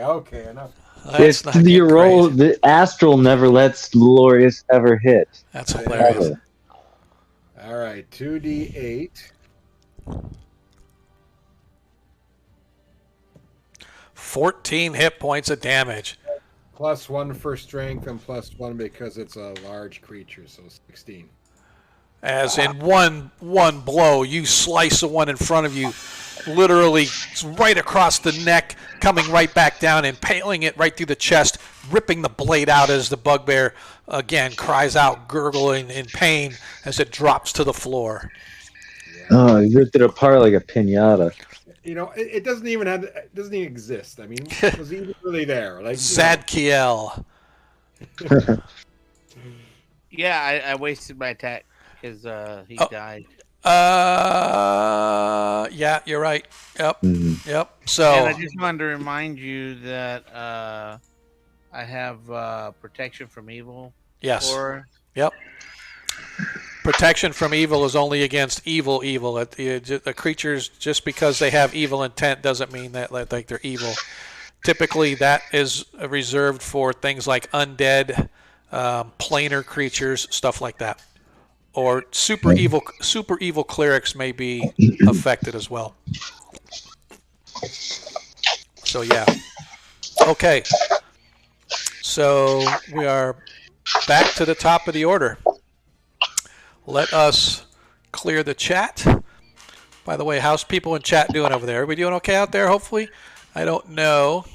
enough. That's not Your getting roll, crazy. the Astral never lets Valorius ever hit. That's hilarious. Ever. All right, 2d8. 14 hit points of damage. +1 for strength and +1 because it's a large creature, so 16. As in one blow, you slice the one in front of you, literally right across the neck, coming right back down, impaling it right through the chest, ripping the blade out as the bugbear, again, cries out, gurgling in pain as it drops to the floor. Oh, he ripped it apart like a piñata. You know, it doesn't even exist. I mean, was he even really there? Like Zadkiel. Yeah, I wasted my attack because he Oh. died. Yeah, you're right. Yep, Mhm. yep. And So, I just wanted to remind you that I have protection from evil. yes. Or Yep. Protection from evil is only against evil. The creatures, just because they have evil intent, doesn't mean that like they're evil. Typically, that is reserved for things like undead, planar creatures, stuff like that. Or super evil clerics may be affected as well. So yeah. Okay. So we are back to the top of the order. Let us clear the chat. By the way, how's people in chat doing over there? Are we doing okay out there, hopefully? I don't know.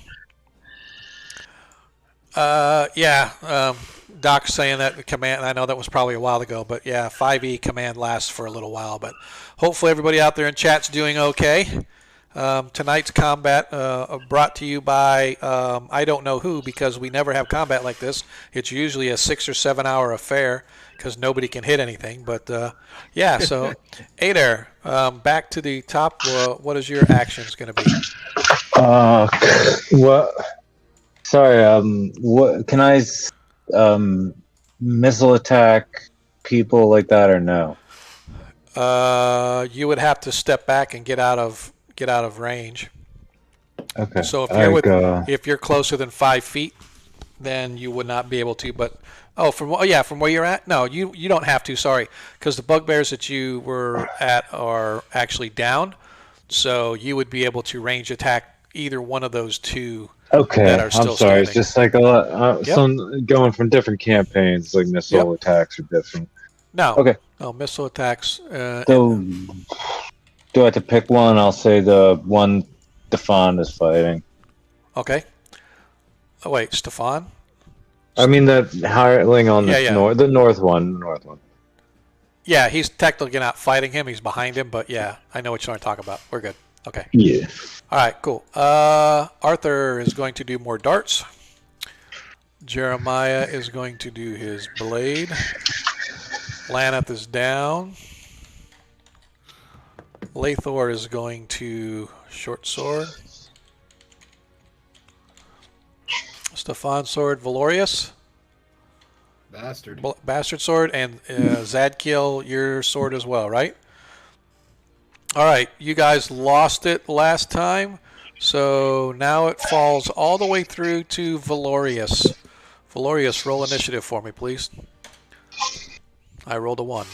Doc's saying that the command, I know that was probably a while ago, but yeah, 5e command lasts for a little while. But hopefully everybody out there in chat's doing okay. Tonight's combat brought to you by I don't know who, because we never have combat like this. It's usually a 6 or 7 hour affair because nobody can hit anything. But yeah, so Adair, back to the top. What is your actions going to be? What? Sorry. What can I missile attack people like that or no? You would have to step back and get out of range. Okay. So if if you're closer than 5 feet, then you would not be able to. But from where you're at, no, you don't have to. Sorry, because the bugbears that you were at are actually down, so you would be able to range attack either one of those two. Okay, that are I'm still sorry. standing. It's just like a lot. Yep. Some going from different campaigns, like missile attacks are different. No. Okay. No missile attacks. So, do I have to pick one? I'll say the one Stefan is fighting. Okay. Oh, wait, Stefan? I mean the hireling on the Yeah. the north one. Yeah, he's technically not fighting him. He's behind him, but yeah, I know what you're talking about. We're good. Okay. Yeah. All right, cool. Arthur is going to do more darts. Jeremiah is going to do his blade. Laneth is down. Lathor is going to short sword. Stefan sword, Valorius. Bastard. Bastard sword, and Zadkiel, your sword as well, right? All right, you guys lost it last time, so now it falls all the way through to Valorius. Valorius, roll initiative for me, please. I rolled a 1.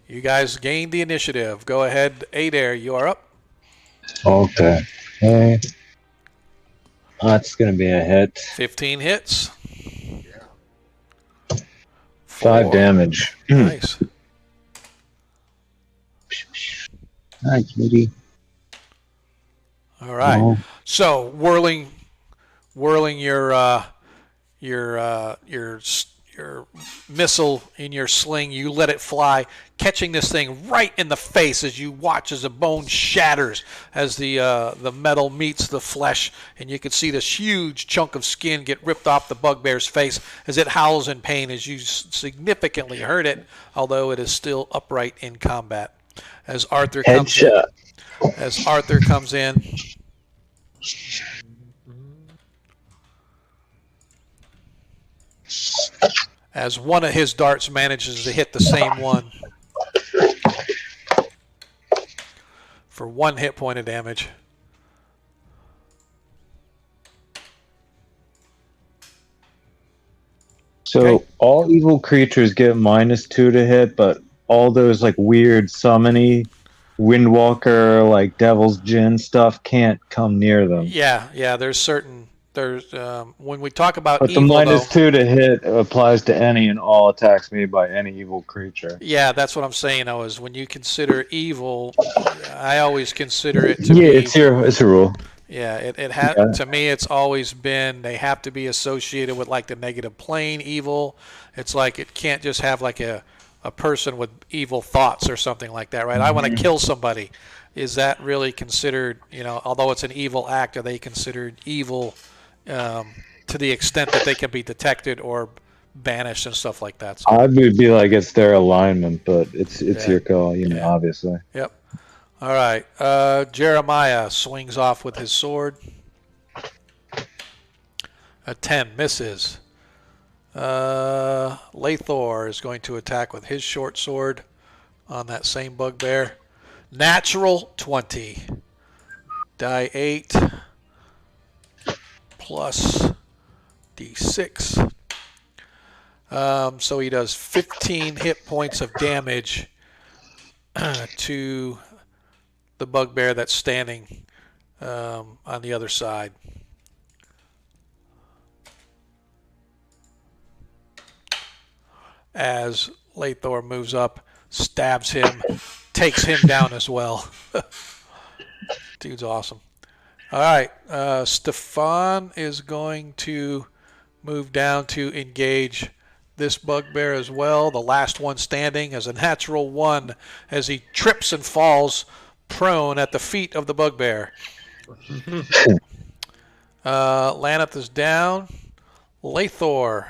You guys gained the initiative. Go ahead, Adair, you are up. Okay. That's gonna be a hit. 15 hits. 5 4. damage. Nice. Hi, kitty. All right. Oh. So whirling your missile in your sling, you let it fly, catching this thing right in the face as you watch as the bone shatters as the metal meets the flesh, and you can see this huge chunk of skin get ripped off the bugbear's face as it howls in pain as you significantly hurt it, although it is still upright in combat. As Arthur comes in, as one of his darts manages to hit the same one for 1 hit point of damage. So Okay. all evil creatures get -2 to hit, but all those like weird summony Windwalker, like Devil's Gin stuff can't come near them. Yeah. There's when we talk about But the evil, -2 to hit applies to any and all attacks made by any evil creature. yeah, that's what I'm saying. Though, is when you consider evil, I always consider it to be. It's a rule. Yeah, it has to me. It's always been they have to be associated with like the negative plane evil. It's like it can't just have like a person with evil thoughts or something like that, right? I want to kill somebody. Is that really considered? Although it's an evil act, are they considered evil to the extent that they can be detected or banished and stuff like that? So, I would be like it's their alignment, but it's your call, obviously. Yep. All right. Jeremiah swings off with his sword. A 10 misses. Lathor is going to attack with his short sword on that same bugbear. Natural 20. Die 8 plus D6. So he does 15 hit points of damage to the bugbear that's standing on the other side. As Lathor moves up, stabs him, takes him down as well. Dude's awesome. All right, Stefan is going to move down to engage this bugbear as well. The last one standing as a natural 1 as he trips and falls prone at the feet of the bugbear. Laneth is down. Lathor.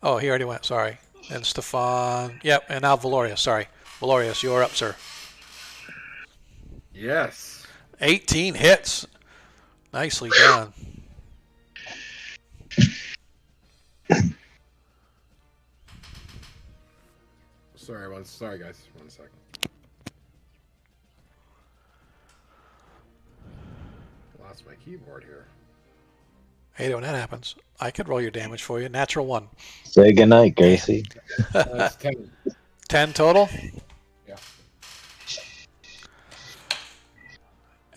Oh, he already went. Sorry. And Stefan. Yep. And now Valorius. Sorry. Valorius, you're up, sir. Yes. 18 hits. Nicely done. Sorry, guys. 1 second. Lost my keyboard here. Hey, when that happens, I could roll your damage for you. Natural 1. Say goodnight, Gracie. That's 10. 10 total? Yeah.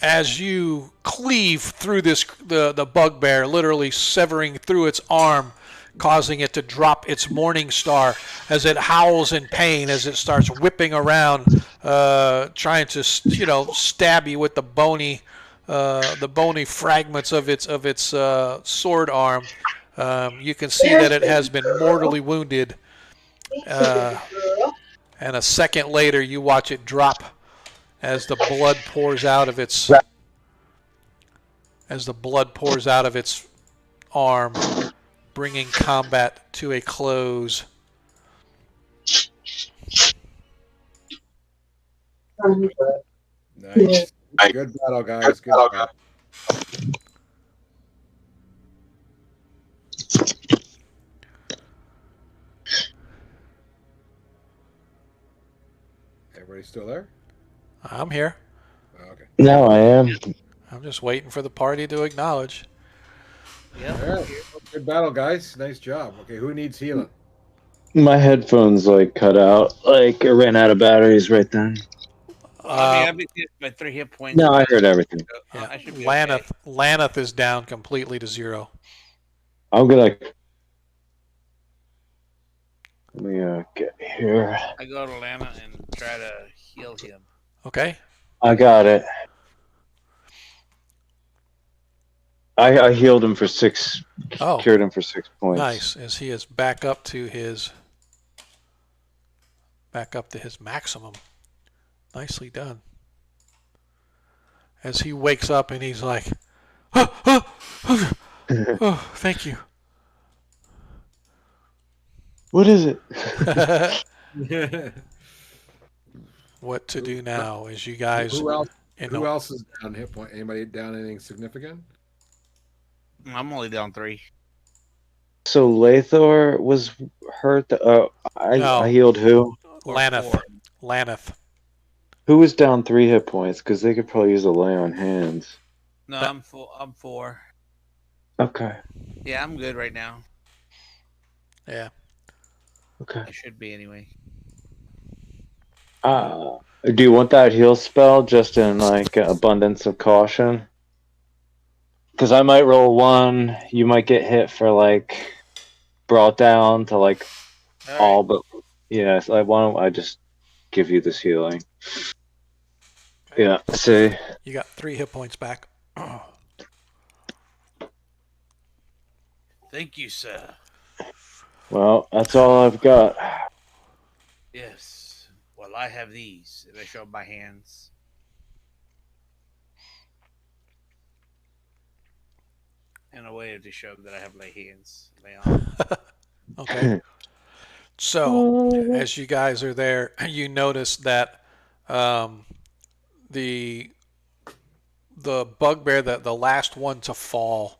as you cleave through the bugbear, literally severing through its arm, causing it to drop its morning star as it howls in pain, as it starts whipping around, trying to stab you with the bony fragments of its sword arm. You can see that it has been mortally wounded, and a second later you watch it drop as the blood pours out of its arm, bringing combat to a close. Nice. Good battle, guys. Good battle. Everybody still there? I'm here. Okay. No, I am. I'm just waiting for the party to acknowledge. Yep. All right. Good battle, guys. Nice job. Okay, who needs healing? My headphones like cut out. Like I ran out of batteries right then. I've been hit by 3 hit points. No, I heard everything. Yeah. I should be okay. Laneth is down completely to 0. I'm gonna. Let me get here. I go to Lana and try to heal him. Okay. I got it. I healed him for 6. Oh, Cured him for 6 points. nice. As he is back up to his maximum. Nicely done. As he wakes up and he's like, oh, thank you. What is it? What to do now? As you guys, Who else is down hit point? Anybody down anything significant? I'm only down 3. So Lathor was hurt. No. I healed who? Laneth. Who was down 3 hit points? Because they could probably use a lay on hands. No, I'm 4. Okay. Yeah, I'm good right now. Yeah. Okay. I should be anyway. Do you want that heal spell just in like abundance of caution? Because I might roll 1. You might get hit for like brought down to like all but yes. Why don't I just give you this healing? Okay. Yeah. See. You got 3 hit points back. Thank you, sir. Well, that's all I've got. Yes. Well, I have these. And I show my hands. And a way to show that I have my hands. Lay on. Okay. So, as you guys are there, you notice that the bugbear, the last one to fall,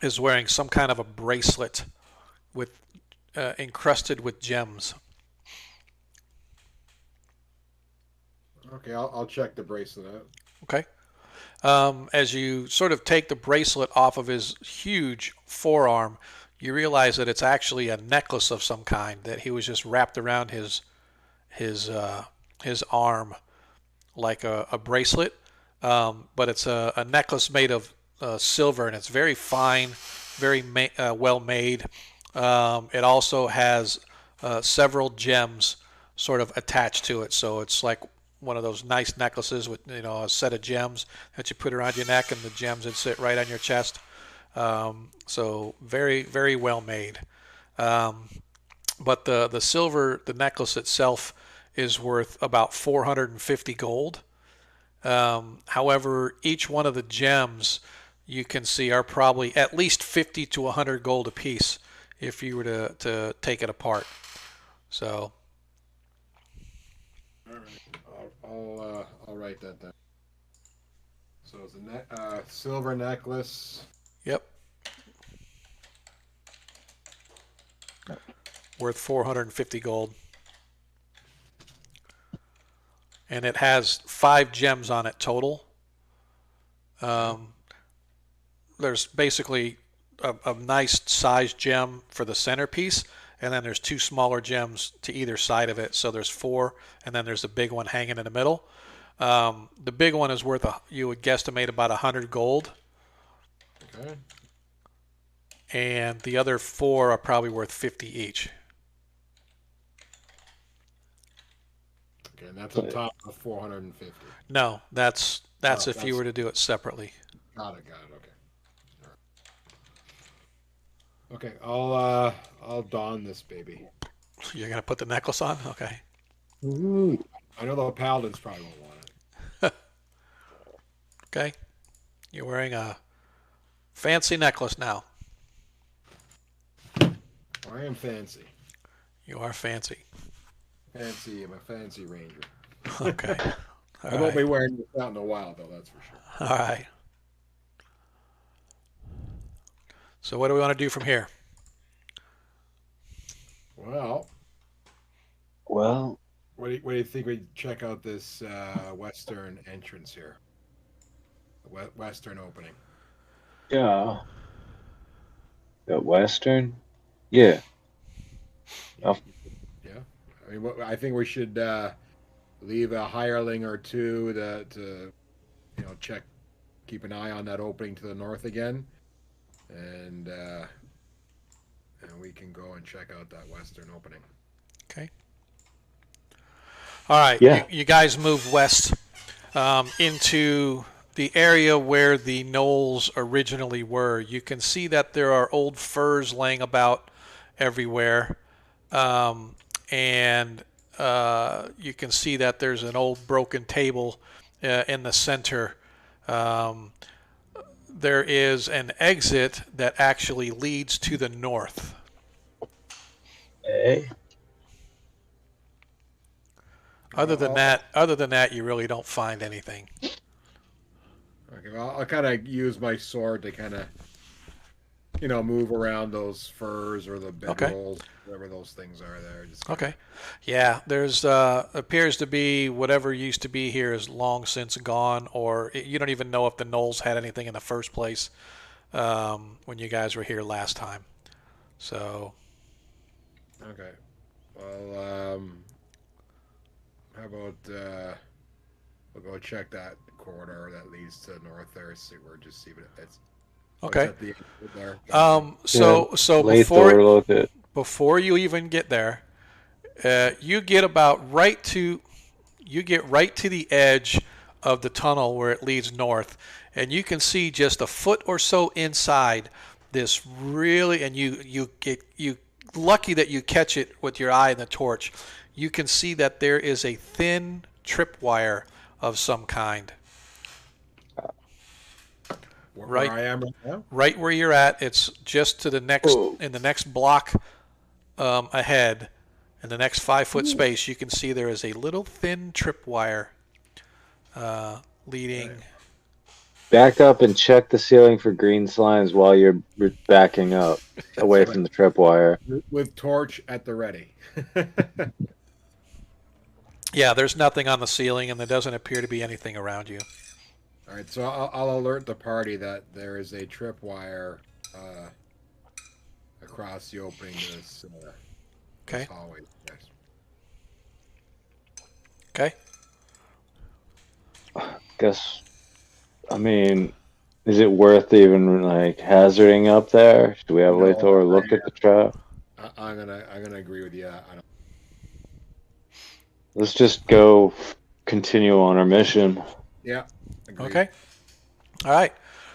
is wearing some kind of a bracelet with encrusted with gems. Okay, I'll check the bracelet out. Okay. As you sort of take the bracelet off of his huge forearm, you realize that it's actually a necklace of some kind that he was just wrapped around his arm like a bracelet, but it's a necklace made of silver, and it's very fine, very well made. It also has several gems sort of attached to it, so it's like one of those nice necklaces with a set of gems that you put around your neck, and the gems would sit right on your chest. So very, very well made. But the necklace itself is worth about 450 gold. However, each one of the gems you can see are probably at least 50 to 100 gold apiece if you were to take it apart. So. All right, I'll write that down. So it's a silver necklace. Yep. Worth 450 gold. And it has 5 gems on it total. There's basically a nice sized gem for the centerpiece, and then there's 2 smaller gems to either side of it. So there's 4, and then there's a big one hanging in the middle. The big one is worth, you would guesstimate about 100 gold. Okay. And the other 4 are probably worth 50 each. Okay, and that's on top of 450. No, that's Oh, if you were to do it separately. Got it. Okay. All right. Okay, I'll don this baby. You're gonna put the necklace on? Okay. Ooh. I know the paladins probably won't want it. Okay. You're wearing a fancy necklace now. I am fancy. You are fancy. Fancy. I'm a fancy ranger. Okay. I won't be wearing this out in the wild, though. That's for sure. All right. So what do we want to do from here? Well, Well, what do you think we check out this western entrance here? The western opening. yeah. The Western? Yeah. Oh. Yeah. I mean, I think we should leave a hireling or two to check, keep an eye on that opening to the north again, and we can go and check out that western opening. Okay. All right. Yeah. You guys move west into the area where the knolls originally were. You can see that there are old furs laying about everywhere. And you can see that there's an old broken table in the center. There is an exit that actually leads to the north. Hey. Other than that, you really don't find anything. Okay, well, I'll kind of use my sword to kind of, move around those furs or the bedrolls, whatever those things are there. Just Okay. Yeah, there's appears to be whatever used to be here is long since gone, or you don't even know if the knolls had anything in the first place when you guys were here last time. So. Okay. Well, how about we'll go check that corridor that leads to the north there. See, see what it's. Okay. At the end there. So before you even get there, you get right to the edge of the tunnel where it leads north, and you can see just a foot or so inside this really, and you lucky that you catch it with your eye in the torch. You can see that there is a thin tripwire of some kind. Where I am right now? Right where you're at, it's just to the next in the next block ahead, in the next 5-foot space. You can see there is a little thin tripwire leading. Back up and check the ceiling for green slimes while you're backing up away from the tripwire. With torch at the ready. Yeah, there's nothing on the ceiling, and there doesn't appear to be anything around you. All right, so I'll alert the party that there is a tripwire across the opening to this hallway. Yes. Okay. Guess, I mean, is it worth even hazarding up there? Should we have Lathor look at the trap? I'm gonna agree with you. Let's just go continue on our mission. Yeah. Agreed. Okay. All right.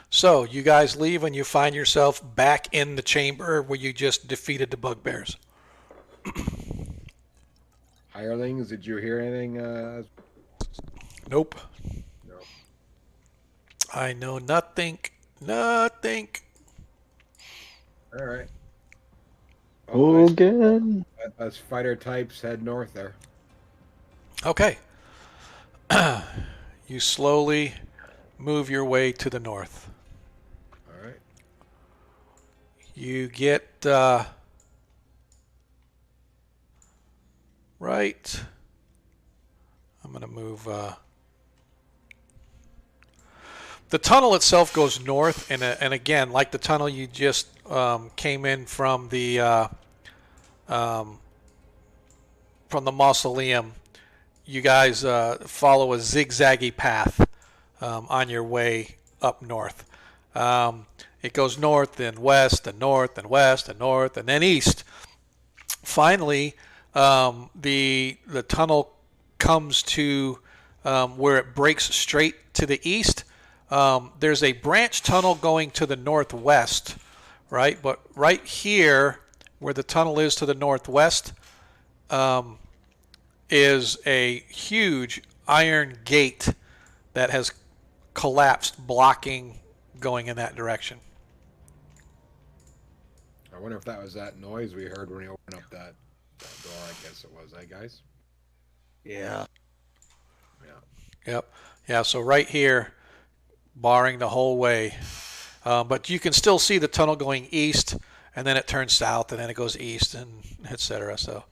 So you guys leave and you find yourself back in the chamber where you just defeated the bugbears. Hirelings, did you hear anything? Nope. No. I know nothing. Nothing. All right. Oh, good. As fighter types head north there. Okay. You slowly move your way to the north. All right. You get right. I'm going to move. The tunnel itself goes north, and again, like the tunnel you just came in from the mausoleum, you guys follow a zigzaggy path on your way up north. It goes north and west and north and west and north and then east. Finally, the tunnel comes to where it breaks straight to the east. There's a branch tunnel going to the northwest, right? But right here, where the tunnel is to the northwest, is a huge iron gate that has collapsed, blocking going in that direction. I wonder if that was that noise we heard when we opened up that door. I guess it was, guys? Yeah. Yep. Yeah, so right here, barring the whole way. But you can still see the tunnel going east, and then it turns south, and then it goes east, and etc. So,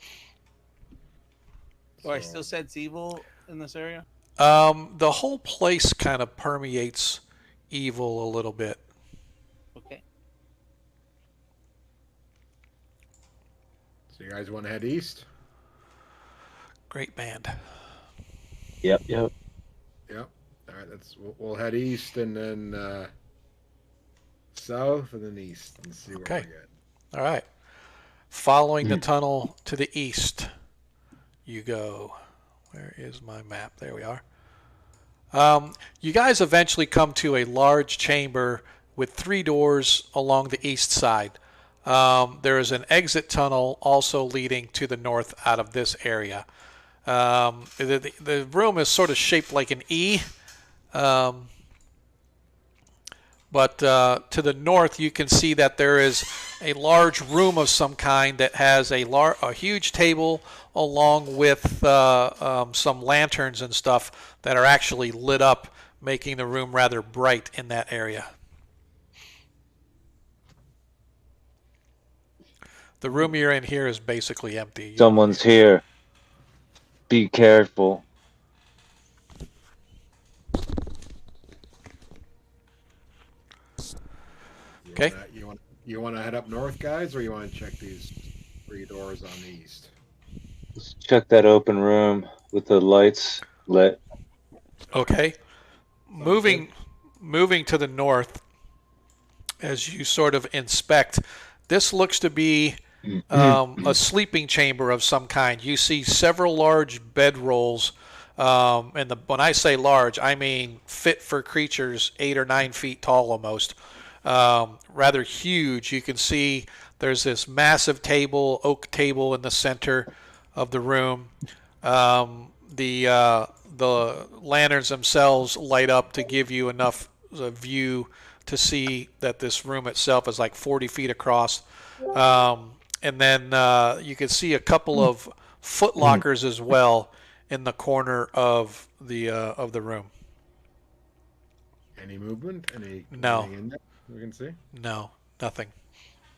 I still sense evil in this area. the whole place kind of permeates evil a little bit. Okay. So you guys want to head east? Great band. Yep. Yep. All right, we'll head east and then south and then east and see where we get. All right. Following the tunnel to the east, you go. Where is my map? There we are. You guys eventually come to a large chamber with 3 doors along the east side. There is an exit tunnel also leading to the north out of this area. The room is sort of shaped like an E. But to the north, you can see that there is a large room of some kind that has a huge table along with some lanterns and stuff that are actually lit up, making the room rather bright in that area. The room you're in here is basically empty. Someone's here. Be careful. Okay. You want to head up north, guys, or you want to check these 3 doors on the east? Let's check that open room with the lights lit. Okay. Moving to the north, as you sort of inspect, this looks to be a sleeping chamber of some kind. You see several large bedrolls, and when I say large, I mean fit for creatures 8 or 9 feet tall almost. Rather huge. You can see there's this massive table, oak table in the center of the room. The lanterns themselves light up to give you enough view to see that this room itself is like 40 feet across. And then you can see a couple of foot lockers as well in the corner of the room. Any movement? No. Anything in there we can see? No, nothing.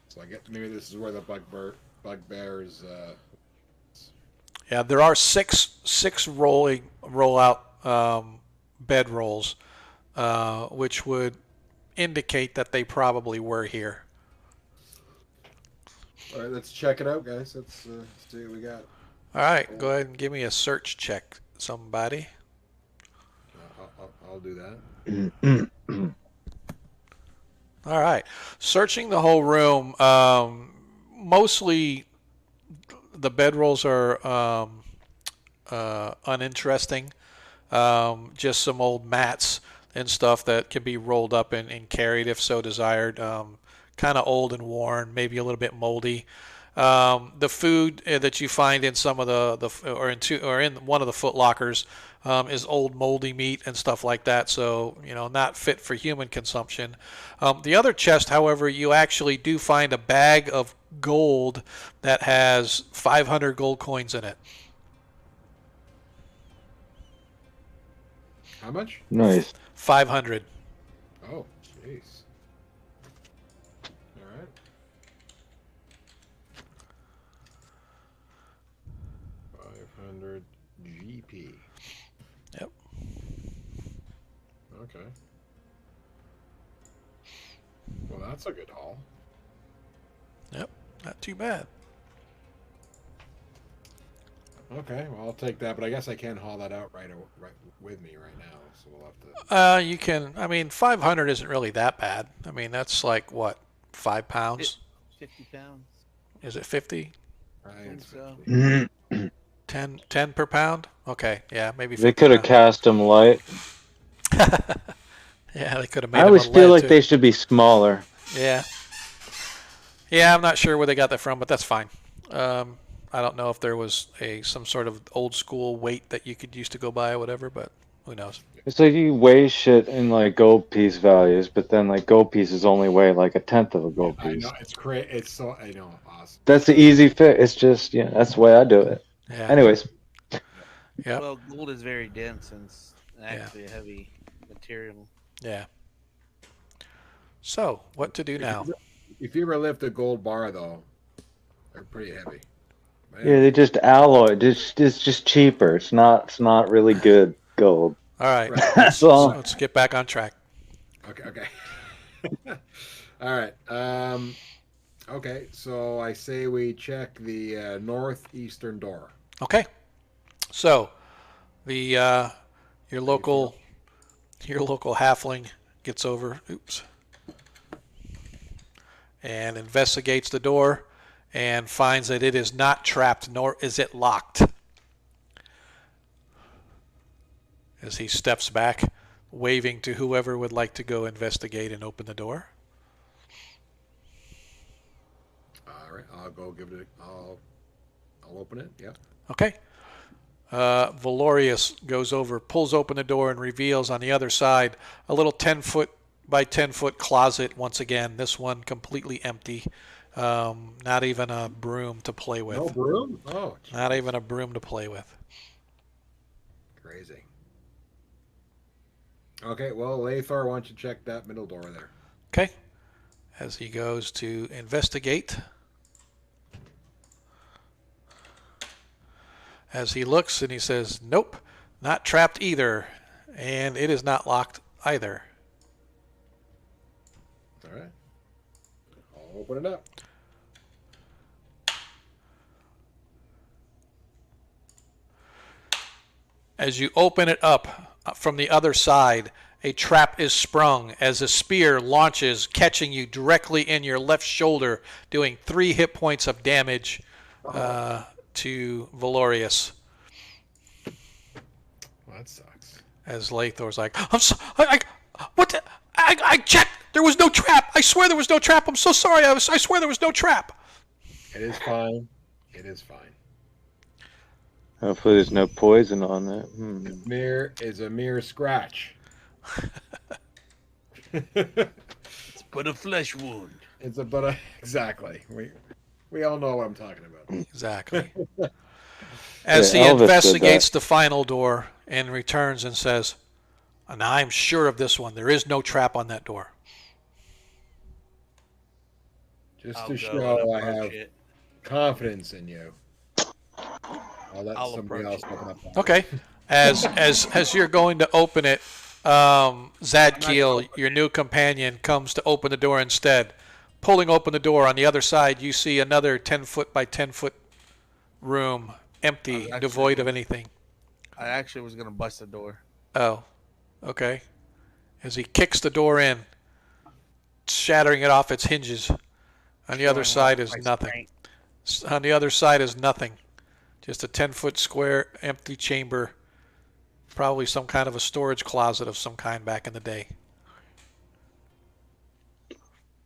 So I guess maybe this is where the bugbears. Yeah, there are six roll out bed rolls, which would indicate that they probably were here. All right, let's check it out, guys. Let's see what we got. All right, go ahead and give me a search check, somebody. I'll do that. All right, searching the whole room. Mostly, the bedrolls are uninteresting. Just some old mats and stuff that can be rolled up and carried if so desired. Kind of old and worn, maybe a little bit moldy. The food that you find in some of or in one of the foot lockers is old moldy meat and stuff like that, so not fit for human consumption. The other chest, however, you actually do find a bag of gold that has 500 gold coins in it. How much? Nice. 500. Oh, jeez. All right. GP. Yep. Okay. Well, that's a good haul. Yep. Not too bad. Okay, well, I'll take that, but I guess I can't haul that out right with me right now, so we'll have to. You can. I mean, 500 isn't really that bad. I mean, that's like what, 5 pounds? 50 pounds. Is it 50? I think so. 50. 10 per pound? Okay, yeah, maybe 50 They could have pounds. cast them light. Yeah, they could have made I them always of feel lead, like too. they should be smaller. Yeah. Yeah, I'm not sure where they got that from, but that's fine. I don't know if there was some sort of old school weight that you could use to go by or whatever, but who knows? It's like you weigh shit in like gold piece values, but then like gold pieces only weigh like a tenth of a gold I piece. know it's great. It's so I know, awesome. That's the easy fit. It's just that's the way I do it. Yeah. Anyways, Yep. Well, gold is very dense and it's actually a heavy material. Yeah. So, what to do now? If you ever lift a gold bar, though, they're pretty heavy. But yeah, they just alloy. It's just cheaper. It's not really good gold. All right. Right. That's all. Let's get back on track. Okay. All right. Okay, so I say we check the northeastern door. Okay. So, the your local halfling gets over, and investigates the door and finds that it is not trapped nor is it locked. As he steps back, waving to whoever would like to go investigate and open the door. All right, I'll go give it. I'll open it. Yeah. Okay. Valorius goes over, pulls open the door, and reveals on the other side a little 10-foot by 10-foot closet. Once again, this one completely empty. Not even a broom to play with. No broom? Oh, geez. Not even a broom to play with. Crazy. Okay, well, Lathor, why don't you check that middle door there? Okay. As he goes to investigate. As he looks and he says, nope, not trapped either. And it is not locked either. All right. I'll open it up. As you open it up from the other side, a trap is sprung as a spear launches, catching you directly in your left shoulder, doing 3 hit points of damage to Valorius. Well, that sucks. As Lathor's like, what the, I checked, there was no trap. I swear there was no trap. I'm so sorry. I swear there was no trap. It is fine. It is fine. Hopefully, there's no poison on it. Is a mere scratch. It's but a flesh wound. Exactly. We all know what I'm talking about. Exactly. As Yeah, he Elvis did investigates that. the final door and returns and says, and I'm sure of this one, there is no trap on that door. Just I'll to go show and I approach have it. confidence in you. I'll somebody approach else it. open up that. Okay. As you're going to open it, Zadkiel, your new companion, comes to open the door instead. Pulling open the door on the other side, you see another 10-foot by 10-foot room, empty, devoid of anything. I actually was going to bust the door. Oh, okay. As he kicks the door in, shattering it off its hinges. On the other side is nothing. On the other side is nothing. Just a 10-foot square empty chamber. Probably some kind of a storage closet of some kind back in the day.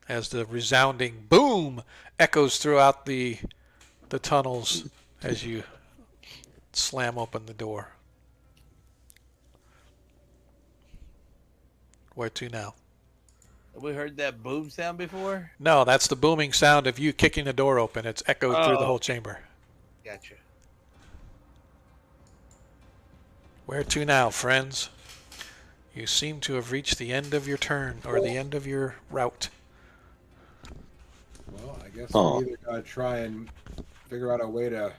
As the resounding boom echoes throughout the tunnels as you slam open the door. Where to now? Have we heard that boom sound before? No, that's the booming sound of you kicking the door open. It's echoed through the Oh. whole chamber. Gotcha. Where to now, friends? You seem to have reached the end of your turn, or the end of your route. Well, I guess Oh. we either gotta try and figure out a way to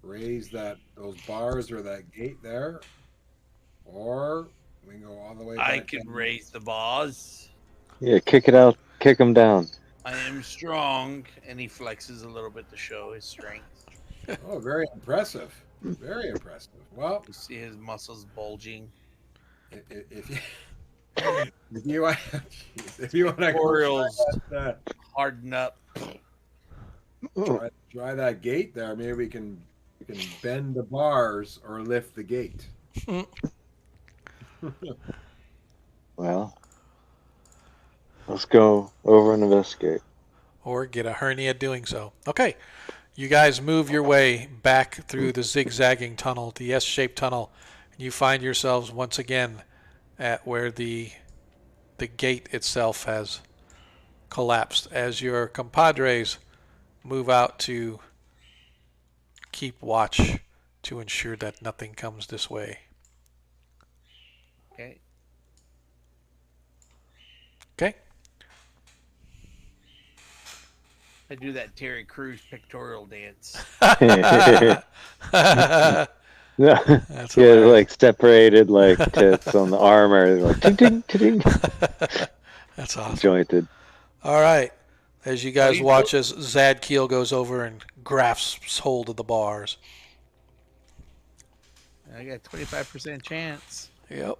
raise those bars or that gate there, or we can go all the way back. I can down. raise the bars. Yeah, kick it out. Kick him down. I am strong, and he flexes a little bit to show his strength. Oh, very impressive. Very impressive. Well, You see his muscles bulging. if you if you want, if you want to Orioles uh, harden up. try that gate there, maybe we can bend the bars or lift the gate. Well, let's go over and investigate. Or get a hernia doing so. Okay. You guys move your way back through the zigzagging tunnel, the S-shaped tunnel, and you find yourselves once again at where the gate itself has collapsed as your compadres move out to keep watch to ensure that nothing comes this way. Okay. Okay? I do that Terry Crews pictorial dance. Yeah, That's yeah, hilarious. like separated, like tits on the armor, like ting ting ting, That's awesome. jointed. All right. As you guys you watch as Zadkiel goes over and grasps hold of the bars. I got 25% chance. Yep.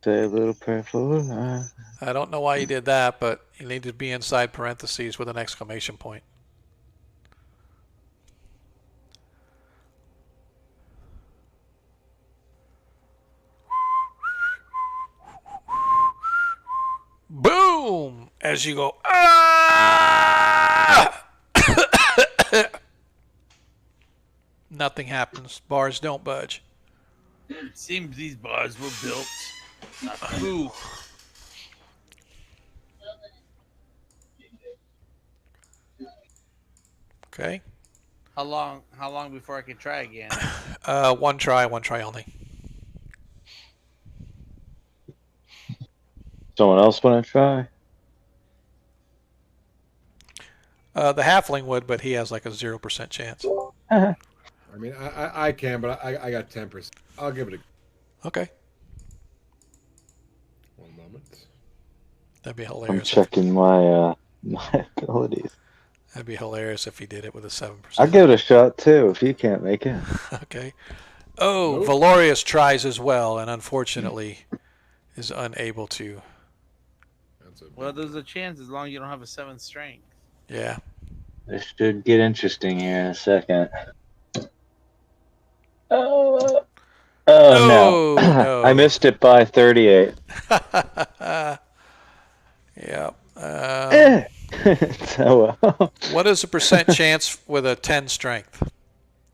Say a little prayer for I don't know why you did that, but you need to be inside parentheses with an exclamation point. Boom! As you go, ah! Nothing happens. Bars don't budge. It seems these bars were built not to move. Okay. How long before I can try again? One try only. Someone else want to try? The halfling would, but he has like a 0% chance. I mean, I can, but I got 10%. I'll give it Okay. one moment. That'd be I'm hilarious. checking my my abilities. That'd be hilarious if he did it with a 7%. I'll give it a shot too if you can't make it. Okay. Oh, Nope. Valorius tries as well, and unfortunately is unable to. That's a Well, there's a chance as long as you don't have a 7 strength. Yeah. This should get interesting here in a second. Oh no. No. I missed it by 38. Yeah. So well. What is the percent chance with a 10 strength?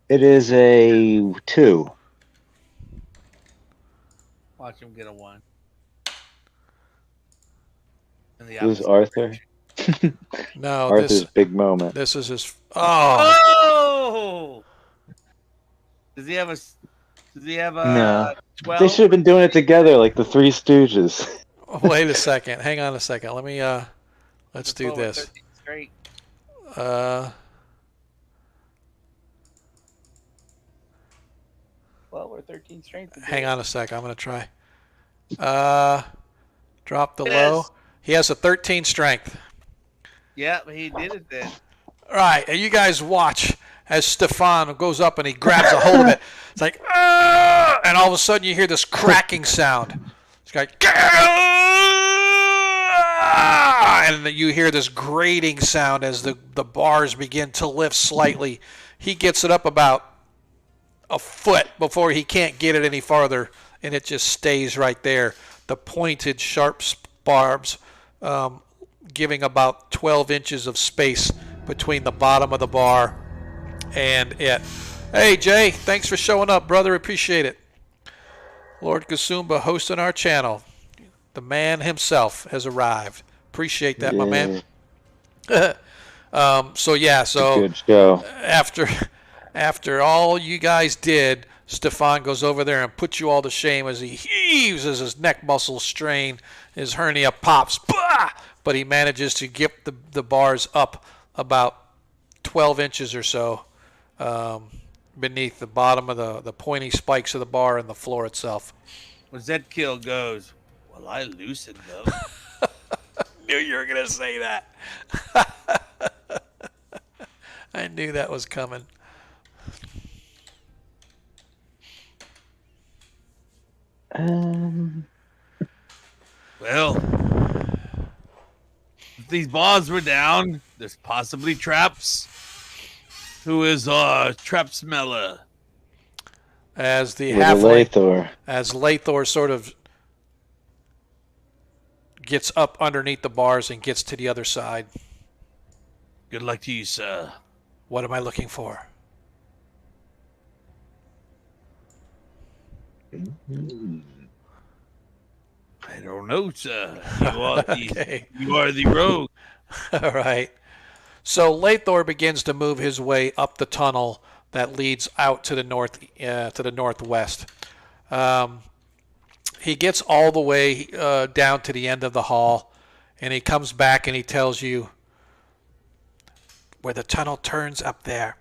It is a 2. Watch him get a 1. In the Who's opposite Arthur? direction. No, Arthur's big moment. this is his. Oh. Oh! Does he have a No. 12? They should have been doing it together like the Three Stooges. Wait a second. Hang on a second. Let me. Let's do 12 or this. 13 straight. 12 or 13 strength. Hang on a sec. I'm gonna try. Drop the Yes. low. He has a 13 strength. Yeah, he did it then. All right, and you guys watch as Stefan goes up and he grabs a hold of it. It's like, "Ah!" And all of a sudden you hear this cracking sound. It's like, "Ah!" And you hear this grating sound as the bars begin to lift slightly. He gets it up about a foot before he can't get it any farther, and it just stays right there. The pointed, sharp barbs giving about 12 inches of space between the bottom of the bar and it. Hey, Jay, thanks for showing up, brother. Appreciate it. Lord Kasumba hosting our channel. The man himself has arrived. Appreciate that, my man. So Good show. after all you guys did, Stefan goes over there and puts you all to shame as he heaves as his neck muscles strain, his hernia pops, bah! But he manages to get the bars up about 12 inches or so beneath the bottom of the pointy spikes of the bar and the floor itself. When Zedkill goes, Well, I loosened them. Knew you were gonna say that. I knew that was coming. Um, Well, if these bars were down, there's possibly traps. Who is our trap smeller? As the with a halfling, Lathor. as Lathor sort of gets up underneath the bars and gets to the other side. Good luck to you, sir. What am I looking for? I don't know, sir. You are the, Okay. you are the rogue. All right. So Lathor begins to move his way up the tunnel that leads out to the northwest. He gets all the way down to the end of the hall, and he comes back and he tells you where the tunnel turns up there.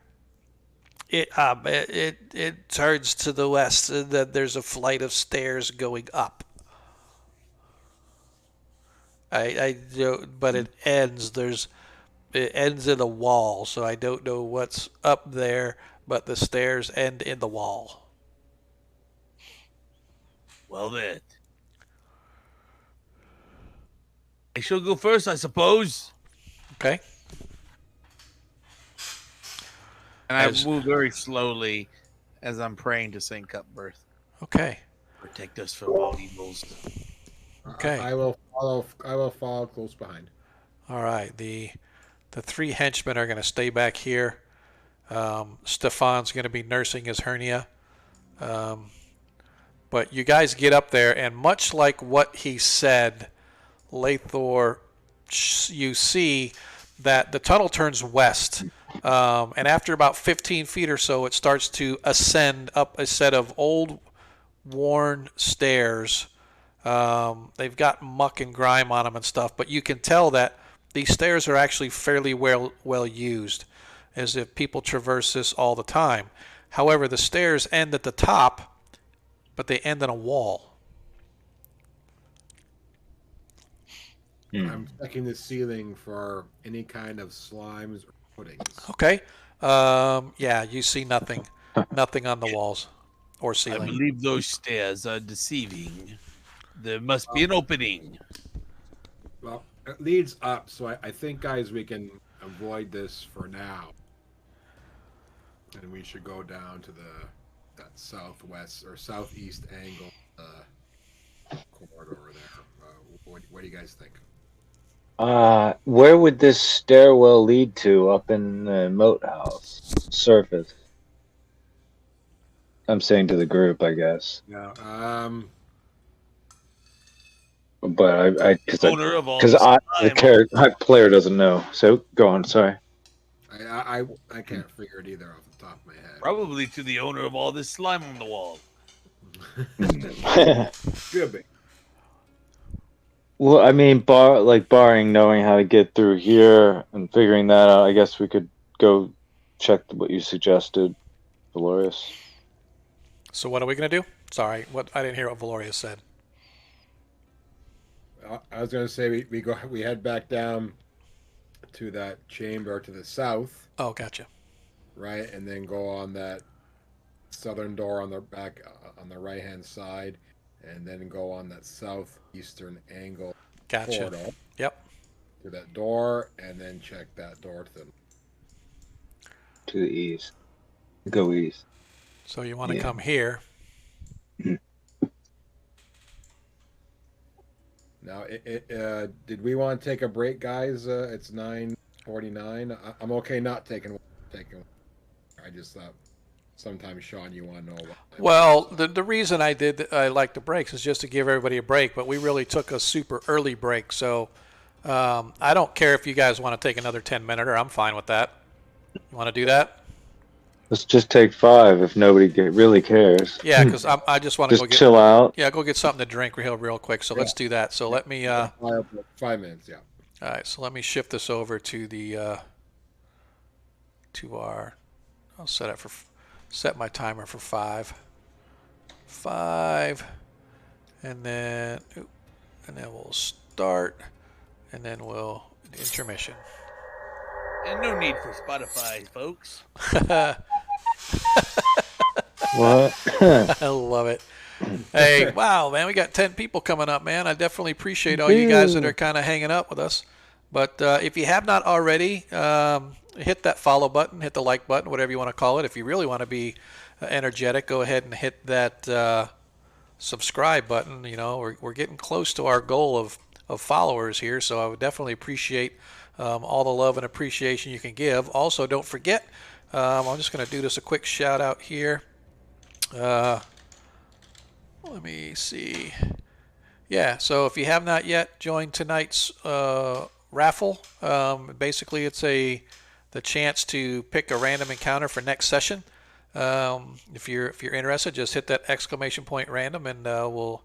It turns to the west, and then there's a flight of stairs going up. But it ends. It ends in a wall, so I don't know what's up there, but the stairs end in the wall. Well then. I shall go first, I suppose. Okay. And I As- move very slowly as I'm praying to Saint Cupbirth. Okay. Protect us from all evils. Okay. I will follow. I will follow close behind. All right. The three henchmen are going to stay back here. Stefan's going to be nursing his hernia. But you guys get up there, and much like what he said, Lathor, you see that the tunnel turns west. And after about 15 feet or so, it starts to ascend up a set of old, worn stairs. They've got muck and grime on them and stuff, but you can tell that these stairs are actually fairly well used, as if people traverse this all the time. However, the stairs end at the top, but they end in a wall. I'm checking the ceiling for any kind of slimes or puddings. Okay. Yeah, you see nothing. Nothing on the walls or I ceiling. believe those stairs are deceiving. There must be an opening. Well, it leads up, so I think, guys, we can avoid this for now, and we should go down to that southwest or southeast angle corridor there. What do you guys think? Where would this stairwell lead to up in the moat house? Surface. I'm saying to the group, I guess. Yeah. But Owner of all because this my player doesn't know. So go on. Sorry. I can't figure it either off the top of my head. Probably to the owner of all this slime on the wall. Could be. Well, I mean, barring knowing how to get through here and figuring that out, I guess we could go check what you suggested, Valorius. So what are we going to do? Sorry, I didn't hear what Valoria said. I was going to say we head back down to that chamber to the south, Oh, gotcha. right, and then go on that southern door on the back on the right hand side, and then go on that southeastern angle Gotcha. corridor Yep. to that door, and then check that door To the east. Go east. So you want to Yeah. come here. Now, did we want to take a break, guys? It's 9:49. I'm okay not taking. I just thought sometimes, Sean, you want to know what. Well, the reason I like the breaks is just to give everybody a break, but we really took a super early break. So I don't care if you guys want to take another 10-minute. I'm fine with that. You want to do that? Let's just take 5 if nobody really cares. Yeah, because I just want to Just go get chill out. go get something to drink real quick. So let's do that. So let me 5 minutes, yeah. all right. So let me shift this over to the to our. I'll set my timer for 5, and then and then we'll start, and then we'll intermission. And no need for Spotify, folks. What? I love it. Hey, wow, man, we got 10 people coming up, man. I definitely appreciate all you guys that are kind of hanging up with us. But if you have not already, hit that follow button, hit the like button, whatever you want to call it. If you really want to be energetic, go ahead and hit that subscribe button. You know, we're getting close to our goal of followers here, so I would definitely appreciate all the love and appreciation you can give. Also, don't forget, I'm just going to do this a quick shout out here. Let me see. Yeah, so if you have not yet joined tonight's raffle, basically it's the chance to pick a random encounter for next session. If you're interested, just hit that exclamation point random, and we'll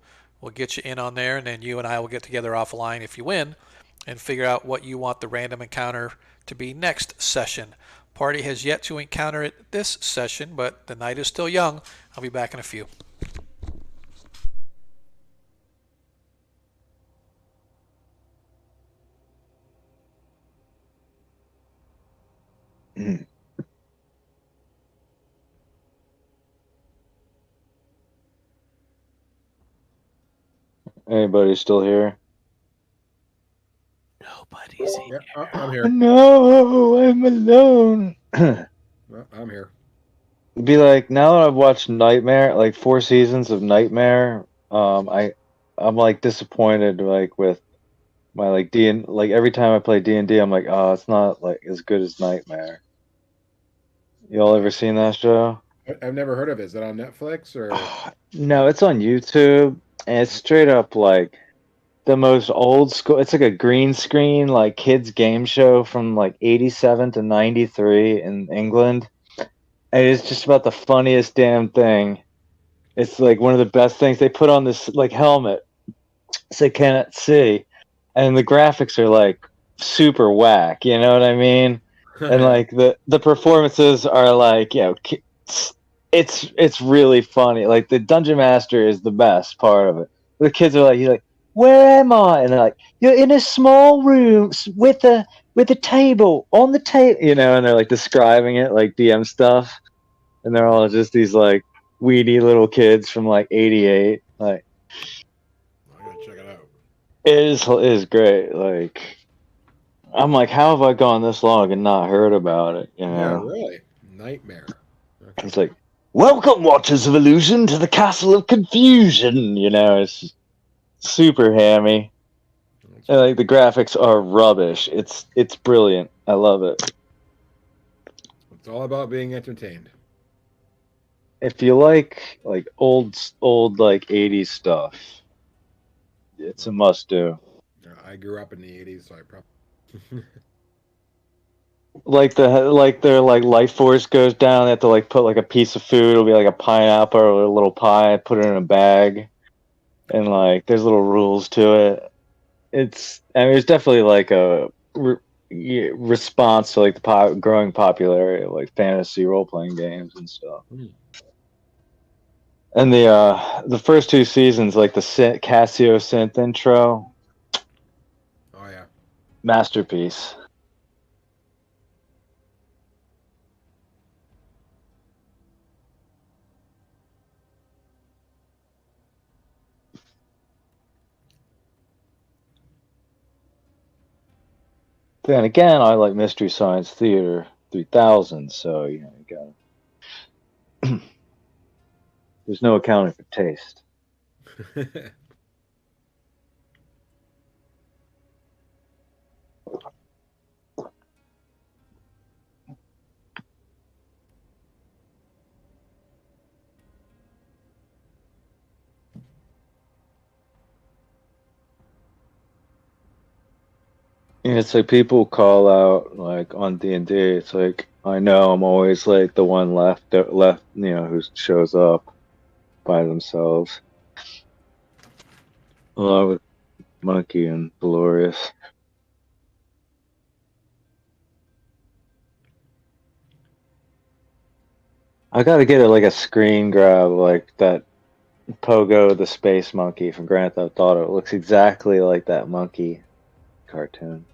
get you in on there, and then you and I will get together offline if you win, and figure out what you want the random encounter to be next session. Party has yet to encounter it this session, but the night is still young. I'll be back in a few. Anybody still here? Nobody's here. Yeah, I'm here. No, I'm alone. Well, I'm here. Be like, now that I've watched Nightmare, like 4 seasons of Nightmare, I'm like disappointed, like with my like like every time I play D&D, I'm like, oh, it's not like as good as Nightmare. Y'all ever seen that show? I've never heard of it. Is it on Netflix or? No, it's on YouTube, and it's straight up like the most old school. It's like a green screen, like kids game show from like 87 to 93 in England. And it's just about the funniest damn thing. It's like one of the best things. They put on this like helmet so they cannot see, and the graphics are like super whack. You know what I mean? And like the performances are like, you know, it's really funny. Like the dungeon master is the best part of it. The kids are like, he's like, where am I? And they're like, you're in a small room with a table on the table, you know. And they're like describing it like DM stuff, and they're all just these like weedy little kids from like '88. Like, I gotta check it out. it is great. Like, I'm like, how have I gone this long and not heard about it? You Yeah, know? really. Nightmare. Okay. It's like, welcome, Watchers of Illusion, to the Castle of Confusion. You know, it's super hammy. And like the graphics are rubbish. It's brilliant. I love it. It's all about being entertained. If you like old like 80s stuff, it's a must do. I grew up in the '80s, so I probably. Like their like life force goes down. They have to like put like a piece of food. It'll be like a pineapple or a little pie. Put it in a bag, and like there's little rules to it. I mean, it's definitely like a response to like the growing popularity of like fantasy role playing games and stuff. And the first 2 seasons, like the Casio synth intro, Oh yeah. masterpiece. Then again, I like Mystery Science Theater 3000, so you know, you got. There's no accounting for taste. It's like people call out like on D&D. It's like, I know I'm always like the one left, you know, who shows up by themselves. Along with Monkey and Glorious. I gotta get it like a screen grab like that Pogo the space monkey from Grand Theft Auto. It looks exactly like that monkey cartoon.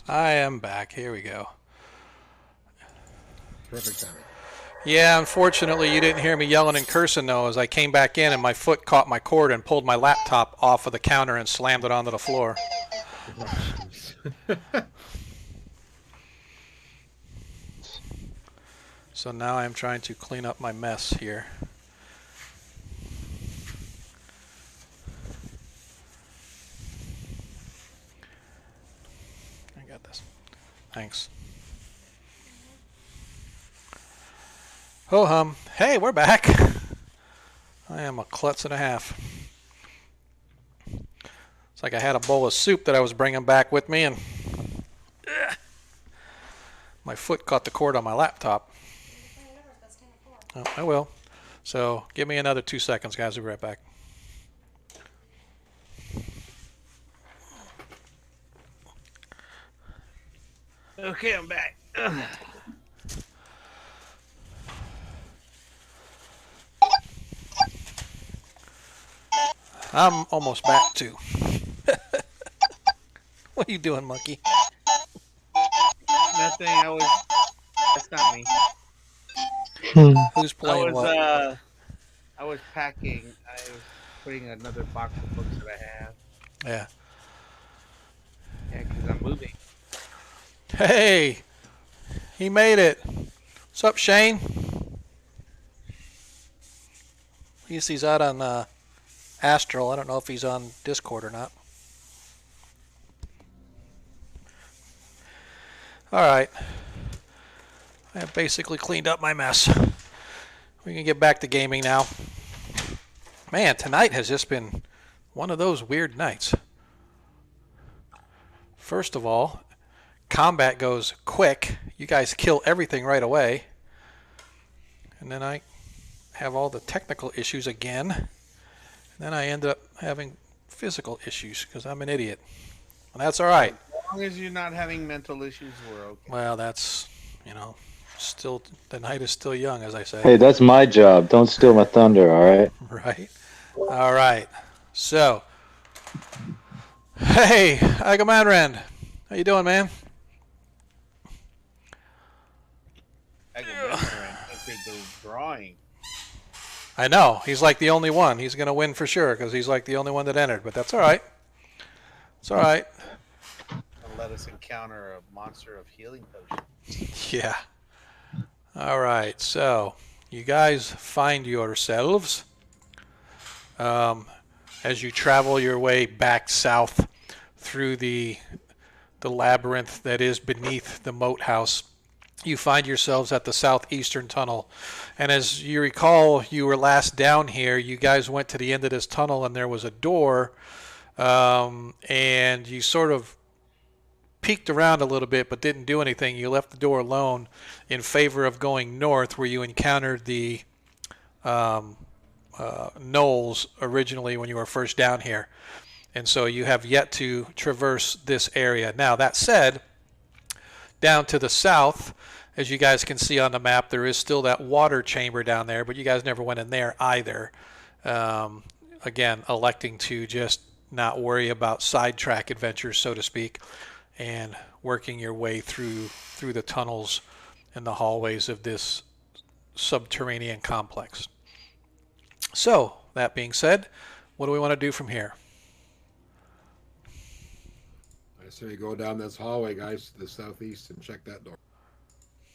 I am back. Here we go. Perfect timing. Yeah, unfortunately, you didn't hear me yelling and cursing, though, as I came back in and my foot caught my cord and pulled my laptop off of the counter and slammed it onto the floor. So now I'm trying to clean up my mess here. I got this. Thanks. Ho hum. Hey, we're back. I am a klutz and a half. It's like I had a bowl of soup that I was bringing back with me, and my foot caught the cord on my laptop. Oh, I will. So give me another 2 seconds, guys. We'll be right back. Okay, I'm back. I'm almost back too. What are you doing, monkey? Nothing. That's not me. Who's playing what? I was packing. I was putting another box of books that I have. Yeah. Yeah, because I'm moving. Hey, he made it. What's up, Shane? At least he's out on Astral. I don't know if he's on Discord or not. All right. I have basically cleaned up my mess. We can get back to gaming now. Man, tonight has just been one of those weird nights. First of all, combat goes quick. You guys kill everything right away. And then I have all the technical issues again. And then I end up having physical issues because I'm an idiot. And that's all right. As long as you're not having mental issues, we're okay. Well, that's, still, the night is still young, as I say. Hey, that's my job. Don't steal my thunder, all right? Right. All right. So, hey, Agamanrand. How you doing, man? I can remember the drawing. I know. He's like the only one. He's going to win for sure because he's like the only one that entered. But that's all right. It's all right. And let us encounter a monster of healing potions. Yeah. All right. So, you guys find yourselves as you travel your way back south through the labyrinth that is beneath the moat house. You find yourselves at the southeastern tunnel. And as you recall, you were last down here. You guys went to the end of this tunnel and there was a door. And you sort of peeked around a little bit but didn't do anything. You left the door alone in favor of going north where you encountered the knolls originally when you were first down here. And so you have yet to traverse this area. Now, that said, down to the south, as you guys can see on the map, there is still that water chamber down there, but you guys never went in there either. Again, electing to just not worry about sidetrack adventures, so to speak, and working your way through the tunnels and the hallways of this subterranean complex. So, that being said, what do we want to do from here? I say you go down this hallway, guys, to the southeast and check that door.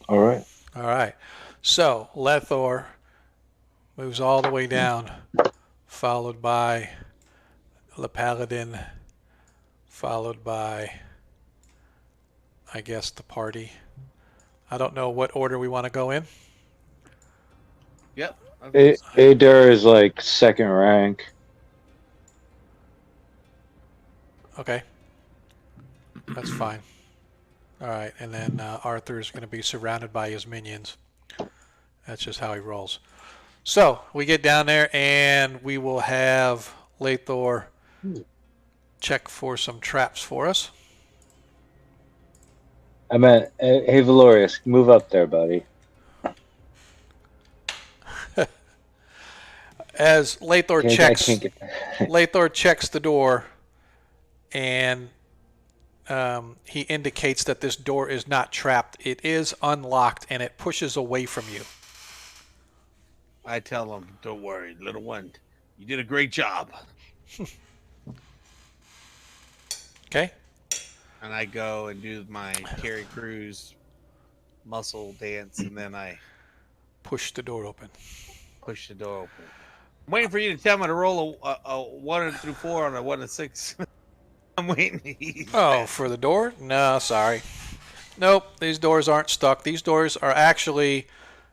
All right. All right. So, Lethor moves all the way down, followed by the Paladin, followed by, I guess, the party. I don't know what order we want to go in. Yep. Adair is like second rank. Okay. That's fine. All right, and then Arthur is going to be surrounded by his minions. That's just how he rolls. So we get down there, and we will have Lethor check for some traps for us. I meant, hey, Valorius, move up there, buddy. As Lathor I can't get. Lathor checks the door, and he indicates that this door is not trapped. It is unlocked, and it pushes away from you. I tell him, don't worry, little one. You did a great job. Okay? And I go and do my Terry Crews muscle dance, and then I Push the door open. push the door open. I'm waiting for you to tell me to roll a 1 through 4 on a 1 to 6. I'm waiting. Oh, for the door? No, sorry. Nope, these doors aren't stuck. These doors are actually,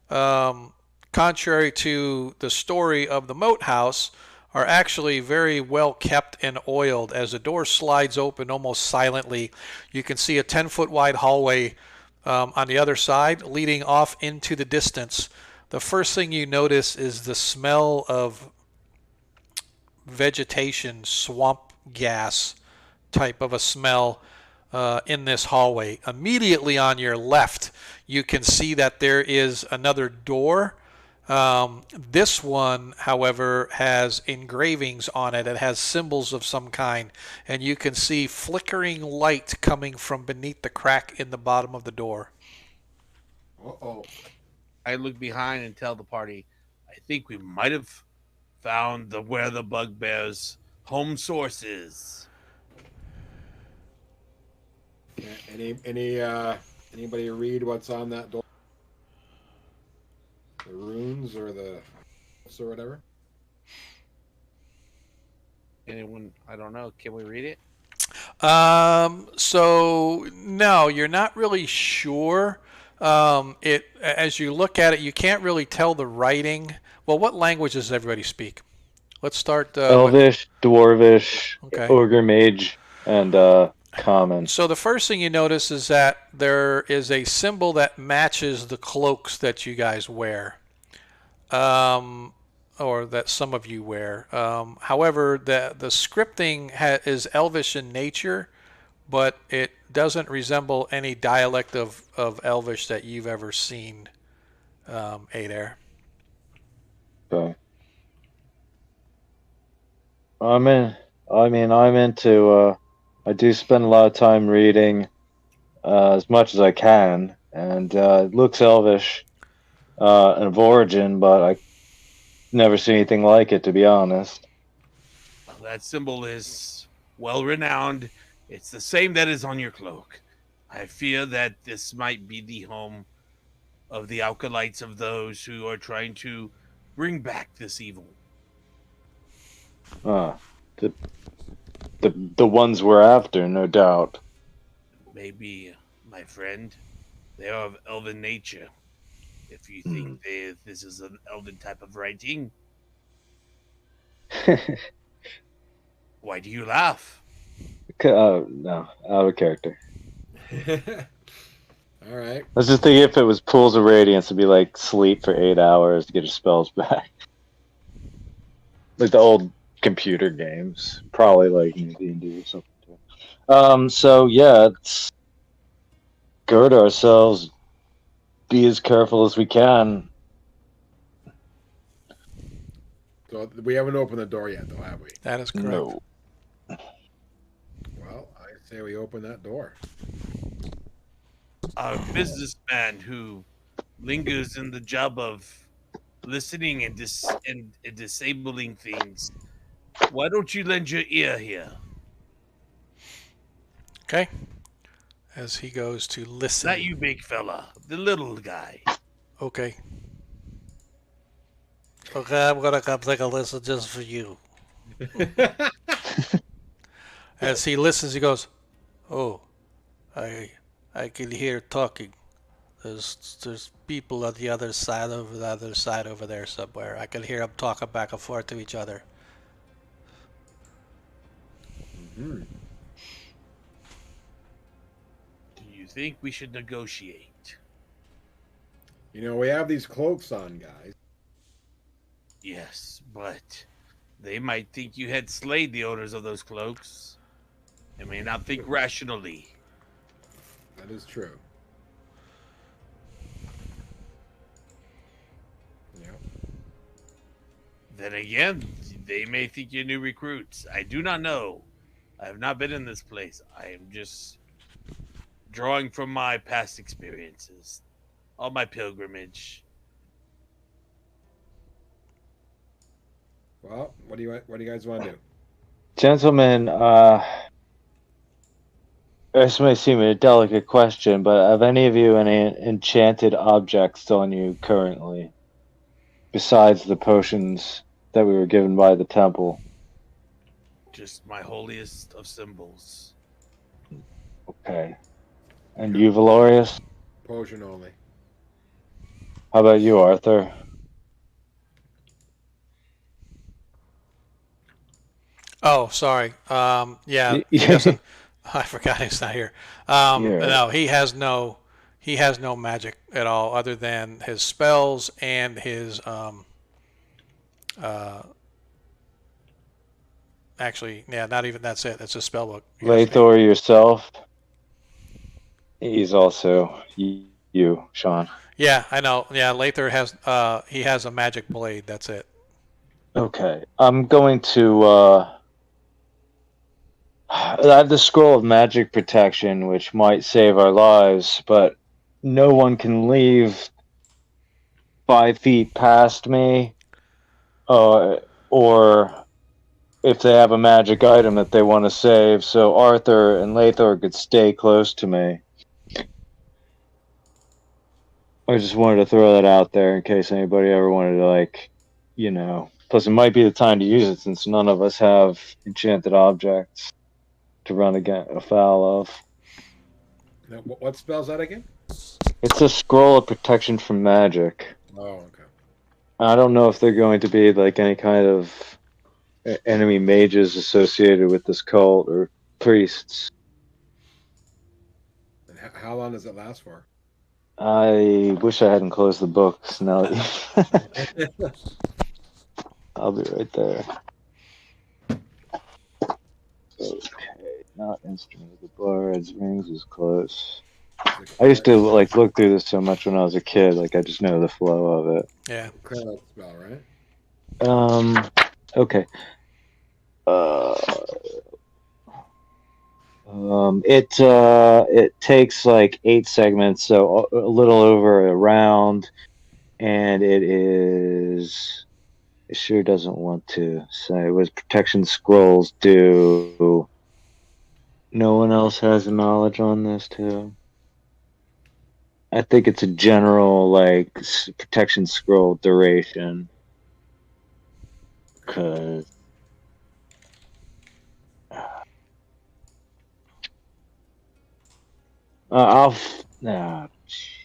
contrary to the story of the moat house, are actually very well kept and oiled. As the door slides open almost silently, you can see a 10-foot wide hallway on the other side leading off into the distance. The first thing you notice is the smell of vegetation, swamp gas type of a smell in this hallway. Immediately on your left, you can see that there is another door. This one, however, has engravings on it. It has symbols of some kind, and you can see flickering light coming from beneath the crack in the bottom of the door. Uh-oh. I look behind and tell the party, I think we might have found where the bugbear's home source is. Anybody read what's on that door? The runes or the or whatever? Anyone? I don't know. Can we read it? So no, you're not really sure. As you look at it, you can't really tell the writing. Well, what language does everybody speak? Let's start. Elvish, Dwarvish, Okay. Ogre Mage, and Common. So the first thing you notice is that there is a symbol that matches the cloaks that you guys wear, or that some of you wear. However, the scripting is Elvish in nature, but it doesn't resemble any dialect of Elvish that you've ever seen, Adair. Okay. I'm into. I do spend a lot of time reading, as much as I can, and it looks Elvish of origin, but I never seen anything like it, to be honest. That symbol is well renowned. It's the same that is on your cloak. I fear that this might be the home of the acolytes of those who are trying to bring back this evil. The ones we're after, no doubt. Maybe, my friend, they are of elven nature. If you think this is an elven type of writing, why do you laugh? No, out of character. All right. I was just thinking if it was pools of radiance, it'd be like sleep for 8 hours to get your spells back. Like the old computer games, probably like D&D or something. So yeah, let's gird ourselves, be as careful as we can. So we haven't opened the door yet, though, have we? That is correct. No. Well, I say we open that door. A businessman who lingers in the job of listening and disabling things. Why don't you lend your ear here? Okay. As he goes to listen. Not you, big fella. The little guy. Okay. Okay, I'm gonna come take a listen just for you. As he listens, he goes, "Oh, I can hear talking. There's people on the other side over there somewhere. I can hear them talking back and forth to each other." Mm-hmm. Do you think we should negotiate? You know, we have these cloaks on, guys. Yes, but they might think you had slayed the owners of those cloaks. They may not think rationally. That is true. Then again, they may think you're new recruits. I do not know. I have not been in this place. I am just drawing from my past experiences, on my pilgrimage. Well, what do you guys want to do? Gentlemen, this may seem a delicate question, but have any of you any enchanted objects on you currently, besides the potions that we were given by the temple? Just my holiest of symbols. Okay. And you, Valorius? Potion only. How about you, Arthur? Oh, sorry. Yeah, he Yeah. doesn't. I forgot he's not here. Yeah. No, he has no magic at all, other than his spells and his Actually, yeah, not even that's it. It's a spell book. Lathor, yourself? He's also you, Sean. Yeah, I know. Yeah, Lather has he has a magic blade. That's it. Okay. I'm going to I have the scroll of magic protection, which might save our lives, but no one can leave 5 feet past me, or if they have a magic item that they want to save. So Arthur and Lathor could stay close to me. I just wanted to throw that out there in case anybody ever wanted to, like, you know. Plus, it might be the time to use it since none of us have enchanted objects to run afoul of. Now, what spell's that again? It's a scroll of protection from magic. Oh, okay. I don't know if they're going to be like any kind of enemy mages associated with this cult or priests. And how long does it last for? I wish I hadn't closed the books. Now I'll be right there. Okay, not instrument of the bards. Rings is close. I used to like look through this so much when I was a kid. Like I just know the flow of it. Yeah. Credit spell, right? Okay. It takes like 8 segments, so a little over a round, and it sure doesn't want to say what protection scrolls do. No one else has knowledge on this too. I think it's a general like protection scroll duration. Cause shit.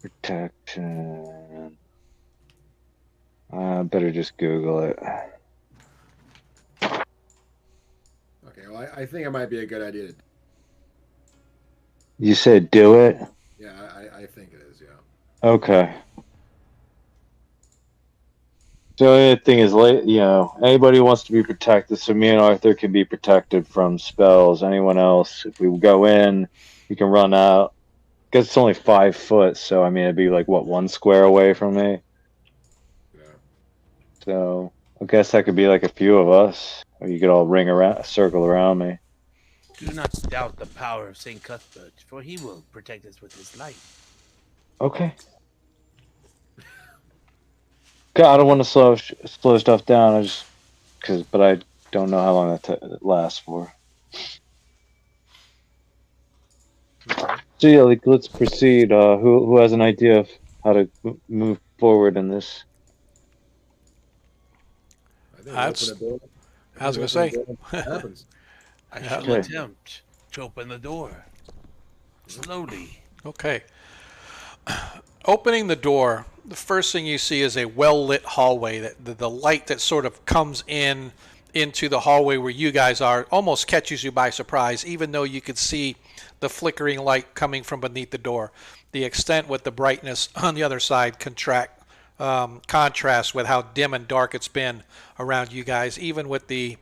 Protection. Better just Google it. Okay, well, I think it might be a good idea. You said do it? Yeah, I think it is, yeah. Okay. So the only thing is, anybody who wants to be protected, so me and Arthur can be protected from spells. Anyone else, if we go in, we can run out. Because it's only 5 foot, so I mean, it'd be like, what, 1 square away from me? Yeah. So I guess that could be like a few of us. Or you could all circle around me. Do not doubt the power of St. Cuthbert, for he will protect us with his life. Okay. God, I don't want to slow stuff down. But I don't know how long that lasts for. So yeah, like let's proceed. Who has an idea of how to move forward in this? I think I was gonna say. Happens. I shall attempt to open the door. Slowly. Okay. Opening the door, the first thing you see is a well-lit hallway. That the light that sort of comes into the hallway where you guys are almost catches you by surprise, even though you could see the flickering light coming from beneath the door. The extent with the brightness on the other side contrasts with how dim and dark it's been around you guys, even with the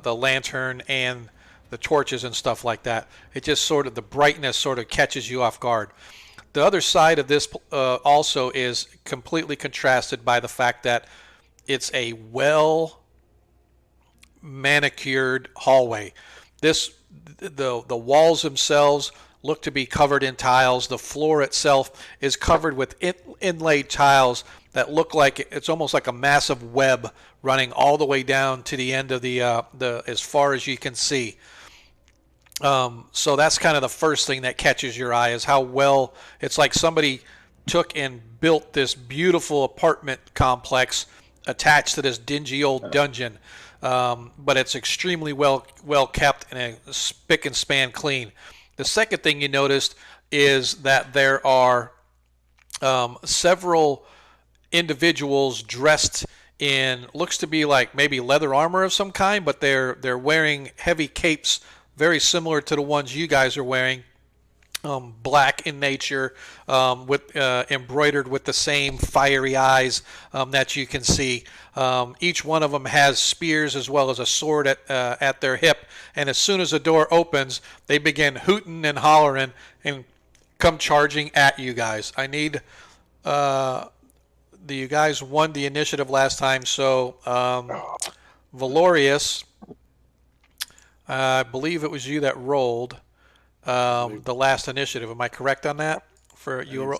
lantern and the torches and stuff like that. It just sort of, the brightness sort of catches you off guard. The other side of this also is completely contrasted by the fact that it's a well manicured hallway. The walls themselves look to be covered in tiles. The floor itself is covered with inlaid tiles that look like it's almost like a massive web running all the way down to the end of the as far as you can see. So that's kind of the first thing that catches your eye, is how well it's like somebody took and built this beautiful apartment complex attached to this dingy old dungeon. But it's extremely well kept and a spick and span clean. The second thing you noticed is that there are several individuals dressed in, looks to be like maybe leather armor of some kind, but they're wearing heavy capes very similar to the ones you guys are wearing. Black in nature, with embroidered with the same fiery eyes that you can see. Each one of them has spears as well as a sword at their hip. And as soon as the door opens, they begin hooting and hollering and come charging at you guys. I need you guys won the initiative last time, so Valorius, I believe it was you that rolled the last initiative. Am I correct on that? For you,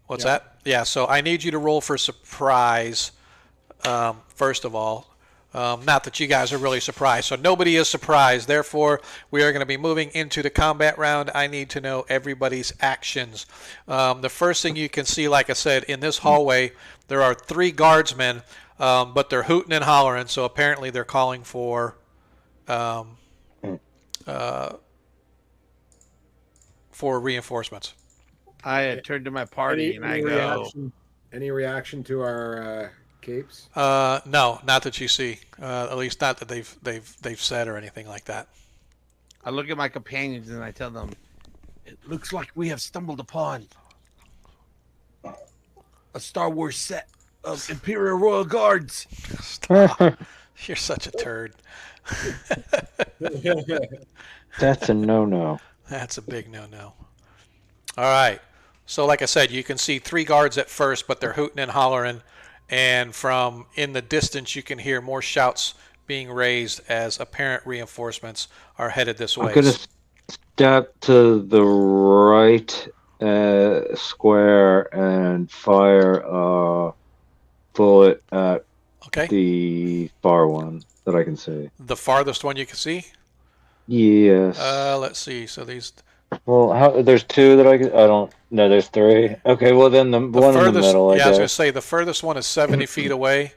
what's that? Yeah. So I need you to roll for surprise. First of all, not that you guys are really surprised. So nobody is surprised. Therefore, we are going to be moving into the combat round. I need to know everybody's actions. The first thing you can see, like I said, in this hallway, there are 3 guardsmen, but they're hooting and hollering. So apparently, they're calling for reinforcements. I had turned to my party and I go. Any reaction to our capes? No, not that you see. At least not that they've said or anything like that. I look at my companions and I tell them, "It looks like we have stumbled upon a Star Wars set of Imperial Royal Guards." Stop. You're such a turd. That's a no-no. That's a big no-no. All right. So like I said, you can see 3 guards at first, but they're hooting and hollering. And from in the distance, you can hear more shouts being raised as apparent reinforcements are headed this way. I'm going to step to the right square and fire a bullet at the far one that I can see. The farthest one you can see? Yes. Let's see. So these. Well, there's 2 that I don't. No, there's 3. Okay, well then the one furthest, in the middle. I was gonna guess. say the furthest one is 70 feet away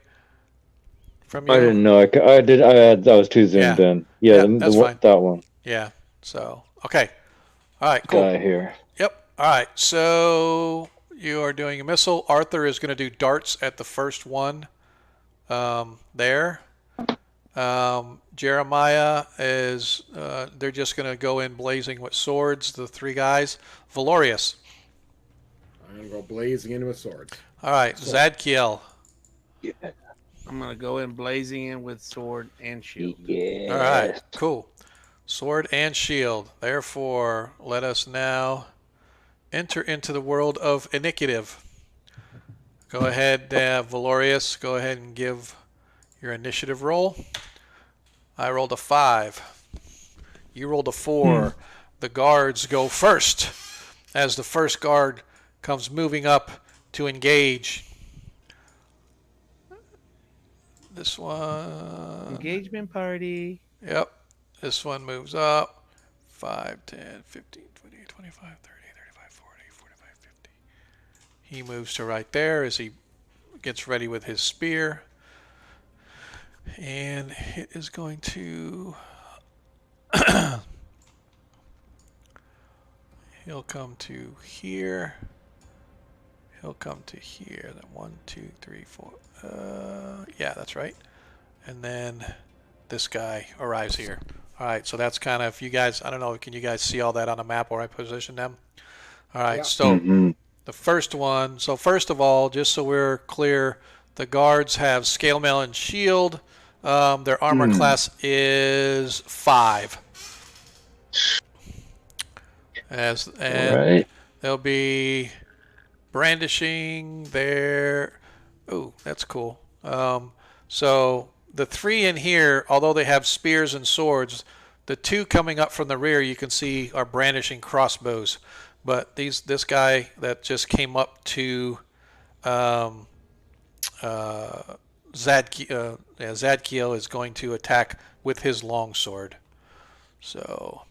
from you. I didn't know. I was too zoomed in. Yeah, that's fine. That one. Yeah. So okay. All right. Cool. Guy here. Yep. All right. So you are doing a missile. Arthur is going to do darts at the first one. There. Jeremiah is, they're just going to go in blazing with swords, the 3 guys. Valorius. I'm going to go blazing in with swords. All right, Zadkiel. Yeah. I'm going to go in blazing in with sword and shield. Yeah. All right, cool. Sword and shield. Therefore, let us now enter into the world of initiative. Go ahead, Valorius. Go ahead and give your initiative roll. I rolled a 5. You rolled a 4. The guards go first as the first guard comes moving up to engage. This one. Engagement party. Yep. This one moves up. 5, 10, 15, 20, 25, 30, 35, 40, 45, 50. He moves to right there as he gets ready with his spear. And it is going to he'll come to here. He'll come to here. Then 1, 2, 3, 4. Yeah, that's right. And then this guy arrives here. All right, so that's kind of, you guys, I don't know, can you guys see all that on the map where I position them? All right, so the first one, so first of all, just so we're clear, the guards have scale mail and shield. Their armor class is 5. And Right. they'll be brandishing their. Oh, that's cool. So the 3 in here, although they have spears and swords, the 2 coming up from the rear you can see are brandishing crossbows. But this guy that just came up to Zadkiel is going to attack with his longsword. So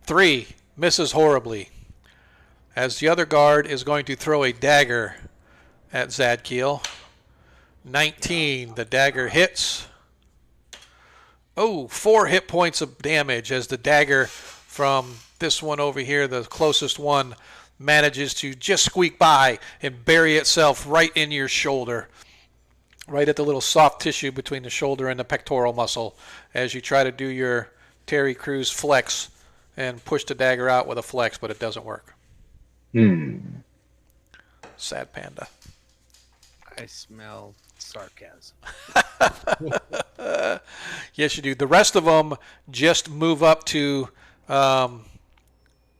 3 misses horribly, as the other guard is going to throw a dagger at Zadkiel. 19, the dagger hits. Oh, 4 hit points of damage as the dagger from this one over here, the closest one, manages to just squeak by and bury itself right in your shoulder, right at the little soft tissue between the shoulder and the pectoral muscle, as you try to do your Terry Crews flex and push the dagger out with a flex, but it doesn't work. Sad panda. I smell sarcasm. Yes, you do. The rest of them just move up to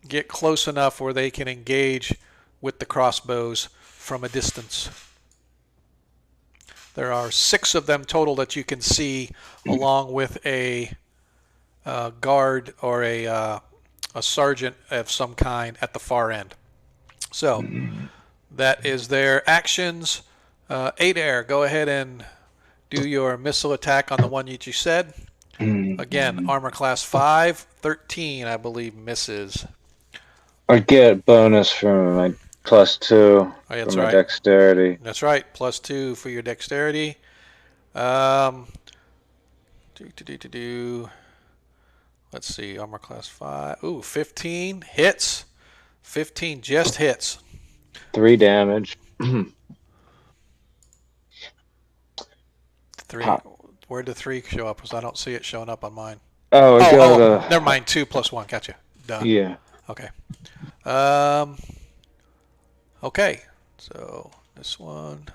get close enough where they can engage with the crossbows from a distance. There are 6 of them total that you can see, along with a guard or a sergeant of some kind at the far end. So that is their actions. Adair, go ahead and do your missile attack on the one that you said. Again, armor class 5, 13, I believe, misses. I get bonus from my +2 Oh, that's for my right. dexterity. That's right, +2 for your dexterity. Let's see, armor class 5. Ooh, 15 hits. 15 just hits. 3 damage. 3. Where'd the 3 show up? Because I don't see it showing up on mine. Oh, I got never mind. 2 + 1. Gotcha. Done. Yeah. Okay. Okay. So this one.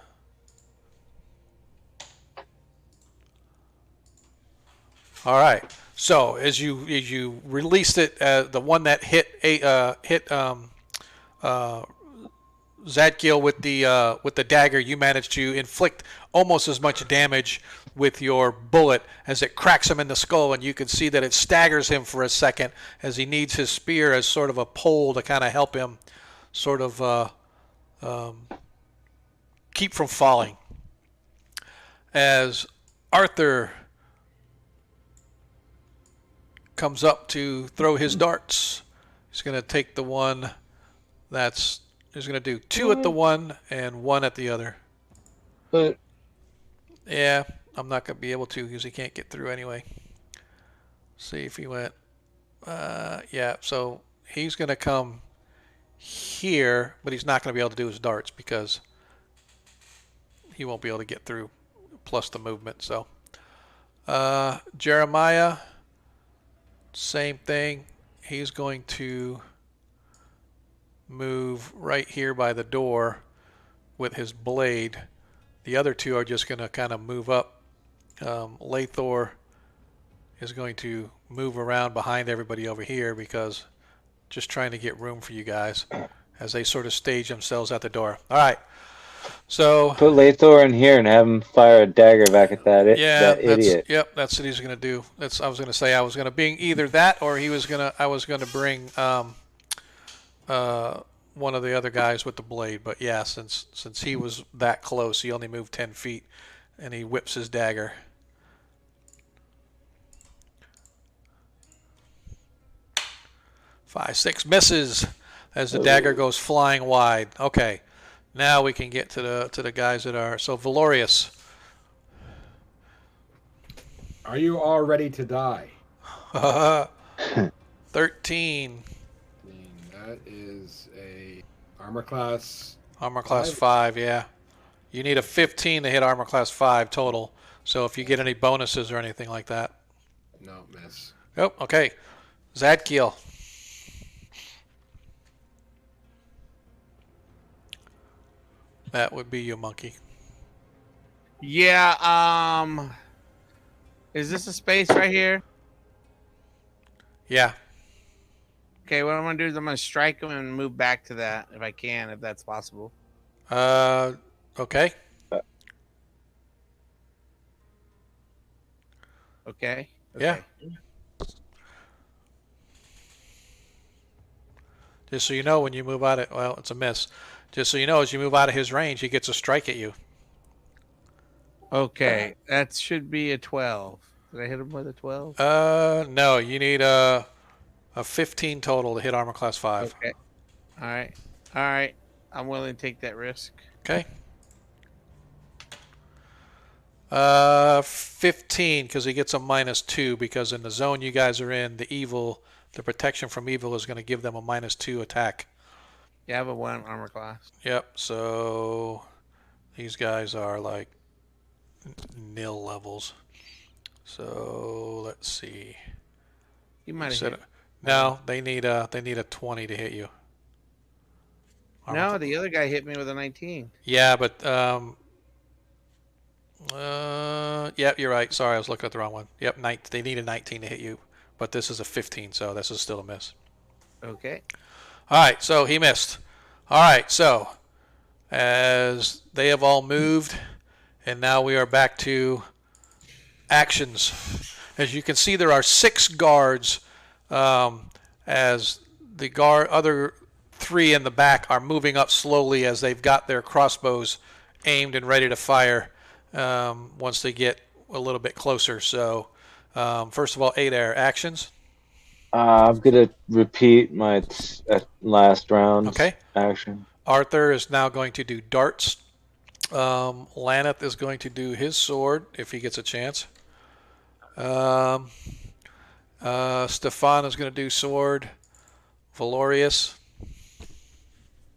All right. So as you released it, the one that hit Zadkiel with the dagger, you managed to inflict almost as much damage with your bullet as it cracks him in the skull, and you can see that it staggers him for a second as he needs his spear as sort of a pole to kind of help him sort of keep from falling. As Arthur comes up to throw his darts, he's going to take the one he's going to do 2 at the one and 1 at the other. But Yeah, I'm not going to be able to because he can't get through anyway. See if he went. Yeah, so he's going to come here, but he's not going to be able to do his darts because he won't be able to get through, plus the movement. So Jeremiah, same thing. He's going to move right here by the door with his blade. The other 2 are just going to kind of move up. Lathor is going to move around behind everybody over here because just trying to get room for you guys as they sort of stage themselves at the door. All right. So put Lathor in here and have him fire a dagger back at that idiot. Yep, that's what he's going to do. I was going to say I was going to bring either that or I was going to bring one of the other guys with the blade. But yeah, since he was that close, he only moved 10 feet, and he whips his dagger. Five, 6 misses as the dagger goes flying wide. Okay, now we can get to the guys that are so Valorius. Are you all ready to die? 13. That is a armor class. Armor class 5, yeah. You need a 15 to hit armor class 5 total. So if you get any bonuses or anything like that. No, miss. Oh, okay. Zadkiel. That would be you, monkey. Yeah. Is this a space right here? Yeah. Okay. What I'm gonna do is I'm gonna strike him and move back to that if I can, if that's possible. Okay. Okay. Yeah. Okay. Just so you know, when you move out of, well, it's a miss. Just so you know, as you move out of his range, he gets a strike at you. Okay. That should be a 12. Did I hit him with a 12? No, you need a 15 total to hit armor class 5. Okay. All right. All right. I'm willing to take that risk. Okay. 15 because he gets a -2 because in the zone you guys are in, the protection from evil is going to give them a -2 attack. Yeah, I have a 1 armor class. Yep. So these guys are like nil levels. So let's see. You might have hit. No, they need a 20 to hit you. No, the other guy hit me with a 19. Yeah, but yeah, you're right. Sorry, I was looking at the wrong one. Yep, they need a 19 to hit you, but this is a 15, so this is still a miss. Okay. All right, so he missed. All right, so as they have all moved, and now we are back to actions. As you can see, there are 6 guards, as the other 3 in the back are moving up slowly as they've got their crossbows aimed and ready to fire once they get a little bit closer. So, first of all, Adair, actions. I'm gonna repeat my last round Okay. action. Arthur is now going to do darts. Laneth is going to do his sword if he gets a chance. Stefan is going to do sword. Valorius.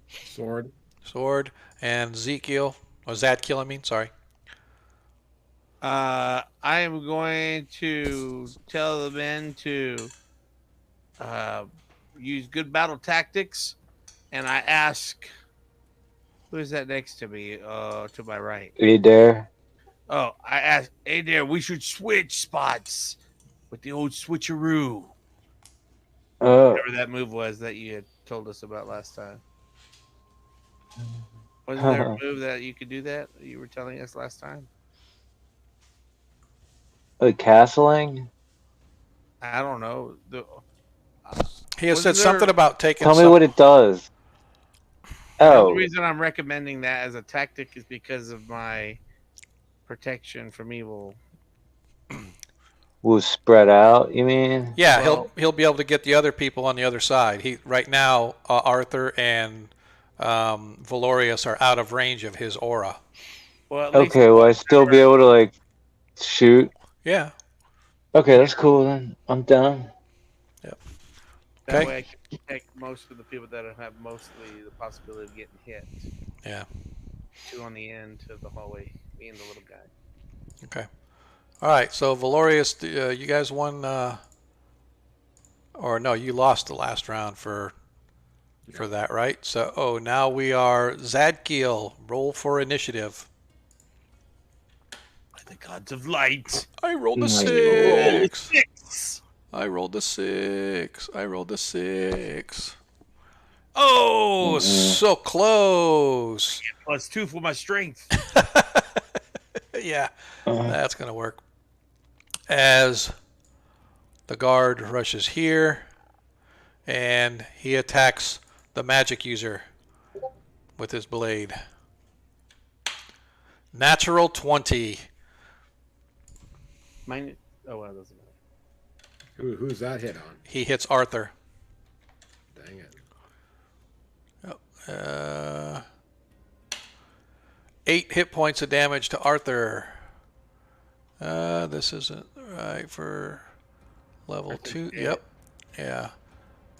Sword. And Zadkiel, I mean, sorry. I am going to tell the men to use good battle tactics, and I ask, who is that next to me? To my right. Adair. Oh, I asked, hey there, we should switch spots with the old switcheroo. Whatever that move was that you had told us about last time. Wasn't there a move that you could do that you were telling us last time? Castling? I don't know. He has said something about taking. Tell me what it does. The reason I'm recommending that as a tactic is because of my protection from evil. Will spread out, you mean? Yeah, he'll be able to get the other people on the other side. Right now, Arthur and Valorius are out of range of his aura. Well, okay, will I still be able to like shoot? Yeah. Okay, that's cool then. I'm done. Yep. That way I can protect most of the people that have mostly the possibility of getting hit. Yeah. 2 on the end of the hallway, me and the little guy. Okay. All right, so Valorius, you guys won, or no, you lost the last round for that, right? So, now we are Zadkiel. Roll for initiative. By the gods of light. I rolled a 6. I rolled a 6. I rolled a 6. Oh, so close. +2 for my strength. Yeah, that's going to work. As the guard rushes here, and he attacks the magic user with his blade. Natural 20. Mine. Oh, well, doesn't matter. Who's that hit on? He hits Arthur. Dang it. 8 hit points of damage to Arthur. This isn't right for level 2. Yep. Yeah.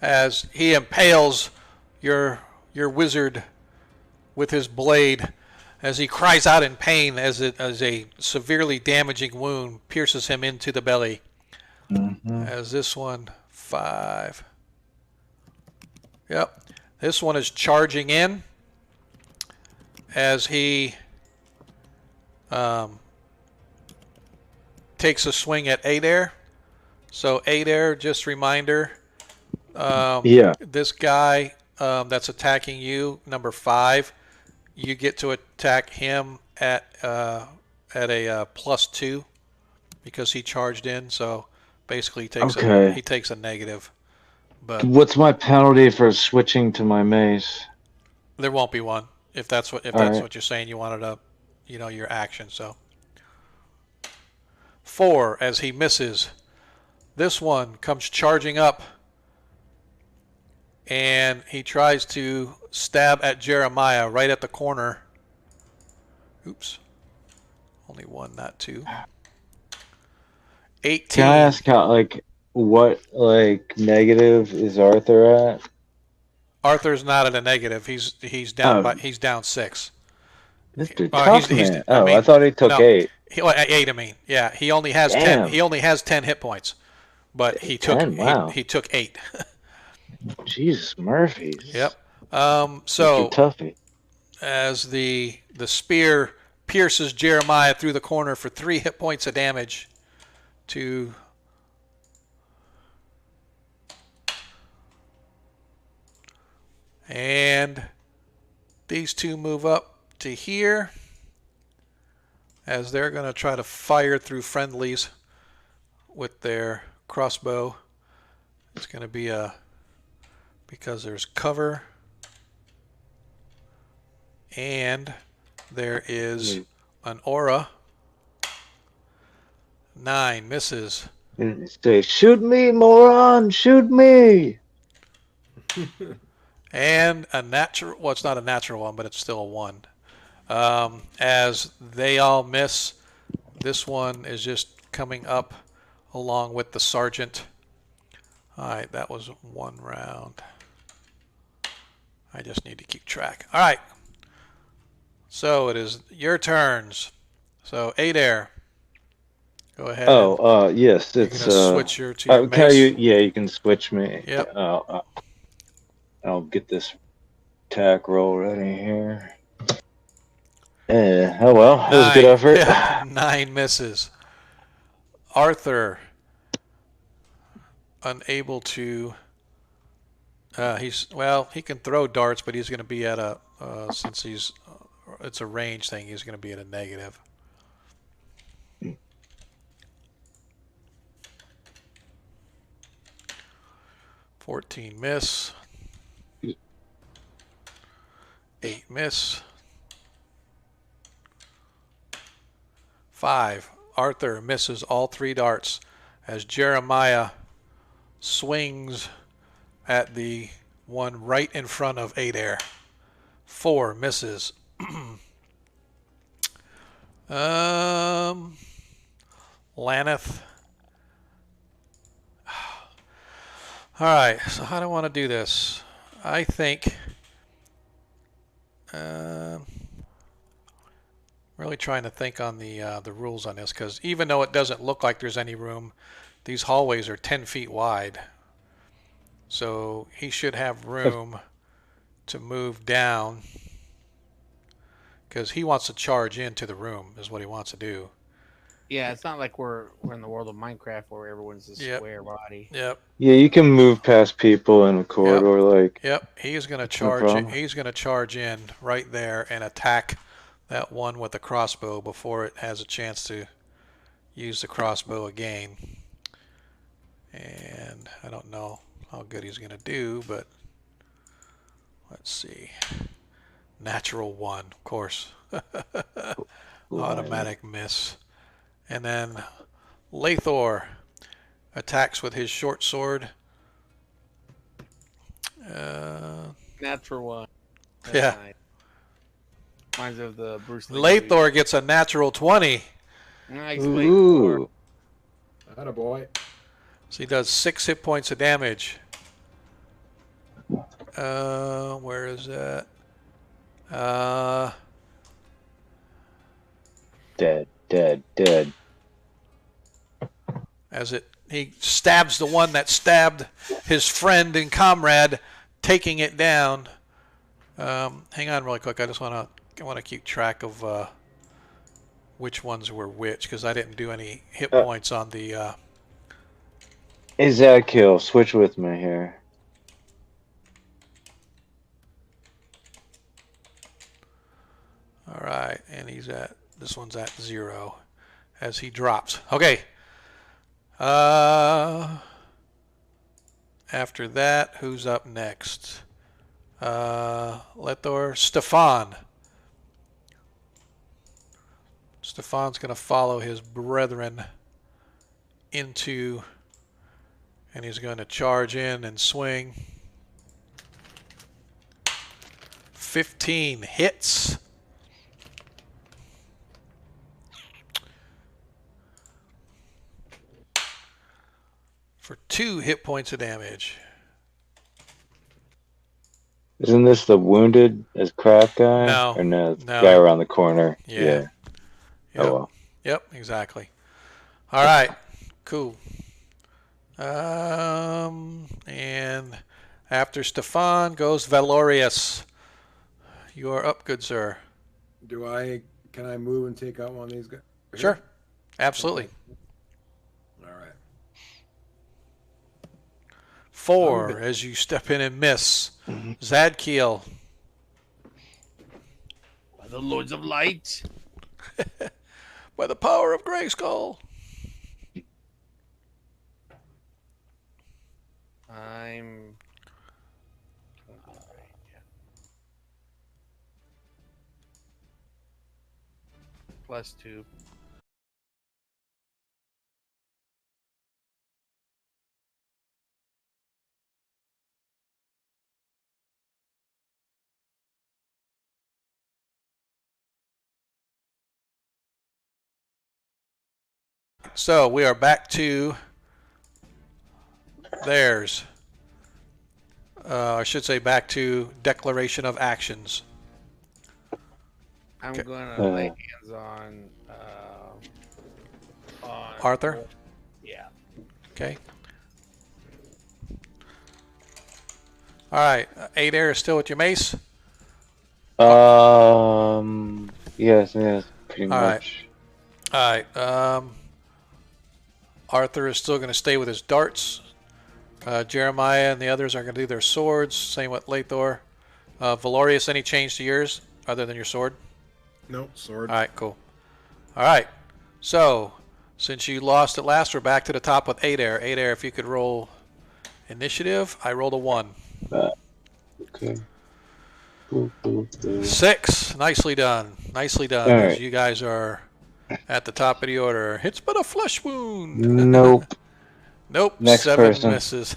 As he impales your wizard with his blade, as he cries out in pain as a severely damaging wound pierces him into the belly. As this one, 5. Yep. This one is charging in as he takes a swing at Adair. So Adair, just reminder, this guy that's attacking you, number 5, you get to attack him at a +2 because he charged in. So basically, he takes a negative. But what's my penalty for switching to my mace? There won't be one if that's what you're saying. You wanted to, your action. So 4 as he misses. This one comes charging up, and he tries to stab at Jeremiah right at the corner. Oops. Only 1, not 2. 18. Can I ask what negative is Arthur at? Arthur's not at a negative. He's down he's down 6. Mr. Toughman. I thought he took 8. 8, I mean. Yeah, he only has 10. He only has 10 hit points. But he took 8. Jesus Murphy. Yep. So Tuffy. As the spear pierces Jeremiah through the corner for 3 hit points of damage to and these two move up to here as they're going to try to fire through friendlies with their crossbow. It's going to be because there's cover and there is an aura. 9 misses. Say, shoot me, moron, shoot me. And a natural, well, it's not a natural one, but it's still a 1. As they all miss, this one is just coming up along with the sergeant. All right, that was 1 round. I just need to keep track. All right. So it is your turns. So Adair, go ahead. Yes, you're it's. Gonna switch your to your mace. You can switch me. Yep. I'll get this attack roll ready here. Oh well, that was a good effort. Yeah, 9 misses. Arthur, unable to. He can throw darts, but he's going to be at a since it's a range thing. He's going to be at a negative. $14 miss. 8 miss. 5. Arthur misses all 3 darts as Jeremiah swings at the one right in front of Adair. 4 misses. Laneth. All right, so how do I want to do this? I think really trying to think on the rules on this, because even though it doesn't look like there's any room, these hallways are 10 feet wide. So he should have room to move down because he wants to charge into the room is what he wants to do. Yeah, it's not like we're in the world of Minecraft where everyone's a square body. Yep. Yeah, you can move past people in a corridor Yep. He's going to charge. He's going to charge in right there and attack that one with the crossbow before it has a chance to use the crossbow again. And I don't know how good he's going to do, but let's see. Natural 1, of course. Automatic miss. And then Lathor attacks with his short sword. Natural 1. That's yeah. nice. Reminds of the Bruce Lee Lathor movie. gets a natural 20. Nice. Ooh. Attaboy. So he does 6 hit points of damage. Where is that? Dead. As he stabs the one that stabbed his friend and comrade, taking it down. Hang on really quick. I want to keep track of which ones were which, because I didn't do any hit points on the. Hey, Zadkill, switch with me here. All right, and this one's at 0 as he drops. Okay. After that, who's up next? Lethor, Stefan. Stefan's going to follow his brethren into, and he's going to charge in and swing. 15 hits. For 2 hit points of damage. Isn't this the wounded as crap guy? No. Or no, the No. guy around the corner? Yeah. Yeah. Yep. Oh, well. Yep, exactly. All right, cool. And after Stefan goes Valorius. You are up, good sir. Can I move and take out one of these guys? Sure, absolutely. All right. 4 as you step in and miss. Zadkiel. By the Lords of Light. By the power of Greyskull. I'm. +2. So we are back to theirs. I should say back to declaration of actions. I'm Okay. going to lay hands on Arthur? Yeah. Okay. All right. Adair is still with your mace. Yes, pretty All right. much. All right. Arthur is still going to stay with his darts. Jeremiah and the others are going to do their swords. Same with Lethor. Valorius, any change to yours other than your sword? Nope, sword. All right, cool. All right. So, since you lost at last, we're back to the top with Adair. Adair, if you could roll initiative. I rolled a 1. Okay. 6. Nicely done. Nicely done. All As right. you guys are at the top of the order. Hits but a flesh wound. Nope. Nope. Next 7 person. misses.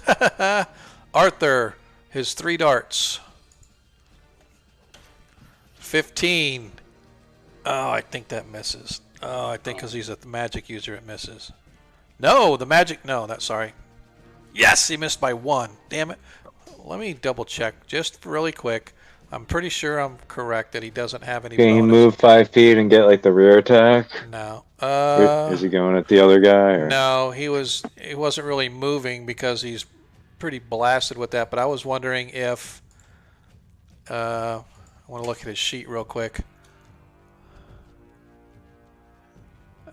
Arthur, his 3 darts. 15. Oh, I think that misses. Oh, I think because he's a magic user, it misses. No, the magic. No, that's sorry. Yes, he missed by 1. Damn it. Let me double check just really quick. I'm pretty sure I'm correct that he doesn't have any Can he bonus. move 5 feet and get like the rear attack? No. Or is he going at the other guy? Or? No, he wasn't really moving because he's pretty blasted with that. But I was wondering if I want to look at his sheet real quick.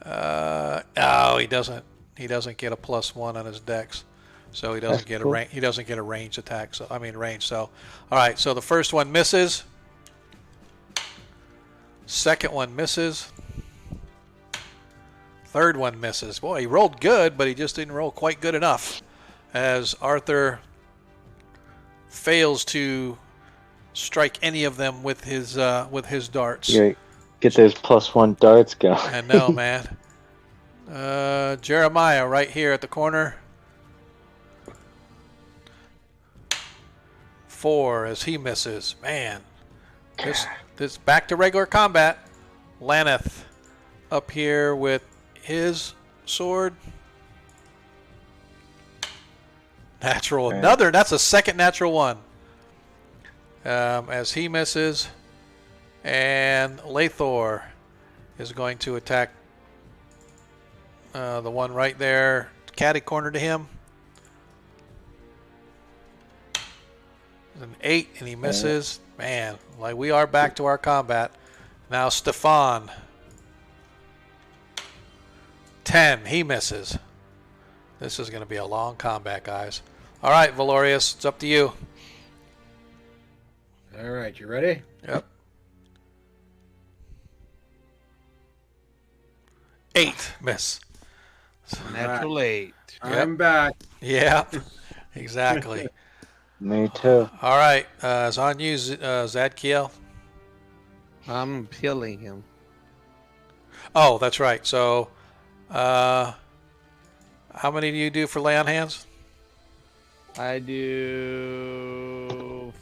Oh, he doesn't. He doesn't get a +1 on his dex, so he doesn't get cool. he doesn't get a ranged attack. So I mean range. So all right. So the first one misses. Second one misses. Third one misses. Boy, he rolled good, but he just didn't roll quite good enough. As Arthur fails to strike any of them with his darts. Yeah, get those +1 darts going. I know, man. Jeremiah right here at the corner. 4 as he misses. Man, this back to regular combat. Laneth up here with his sword. Natural. Another. That's a second natural 1. As he misses. And Lethor is going to attack the one right there, catty corner to him. An 8, and he misses. Man, like we are back to our combat. Now Stefan. 10. He misses. This is going to be a long combat, guys. All right, Valorius, it's up to you. All right, you ready? Yep. 8. Miss. Natural 8. I'm back. Yeah, exactly. Me too. All right, it's on you, Zadkiel. I'm killing him. Oh, that's right. So, how many do you do for lay on hands? I do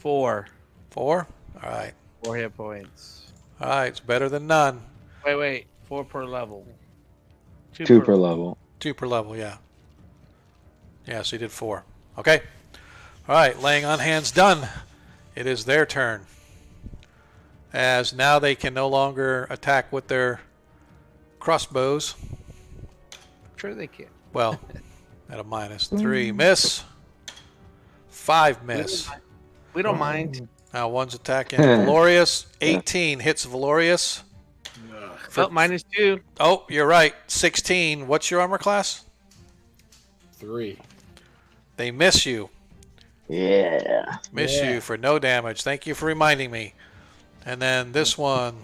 4. 4? All right. 4 hit points. All right, it's better than none. Wait. 4 per level. 2 per level. 2 per level, yeah. Yeah, so you did 4. Okay. All right, laying on hands done. It is their turn. As now they can no longer attack with their crossbows. Sure they can. Well, at a -3. Miss. 5 miss. We don't mind. Now one's attacking Valorius. 18 hits Valorius. Oh, -2. Oh, you're right. 16. What's your armor class? 3. They miss you. Yeah. Miss you for no damage. Thank you for reminding me. And then this one.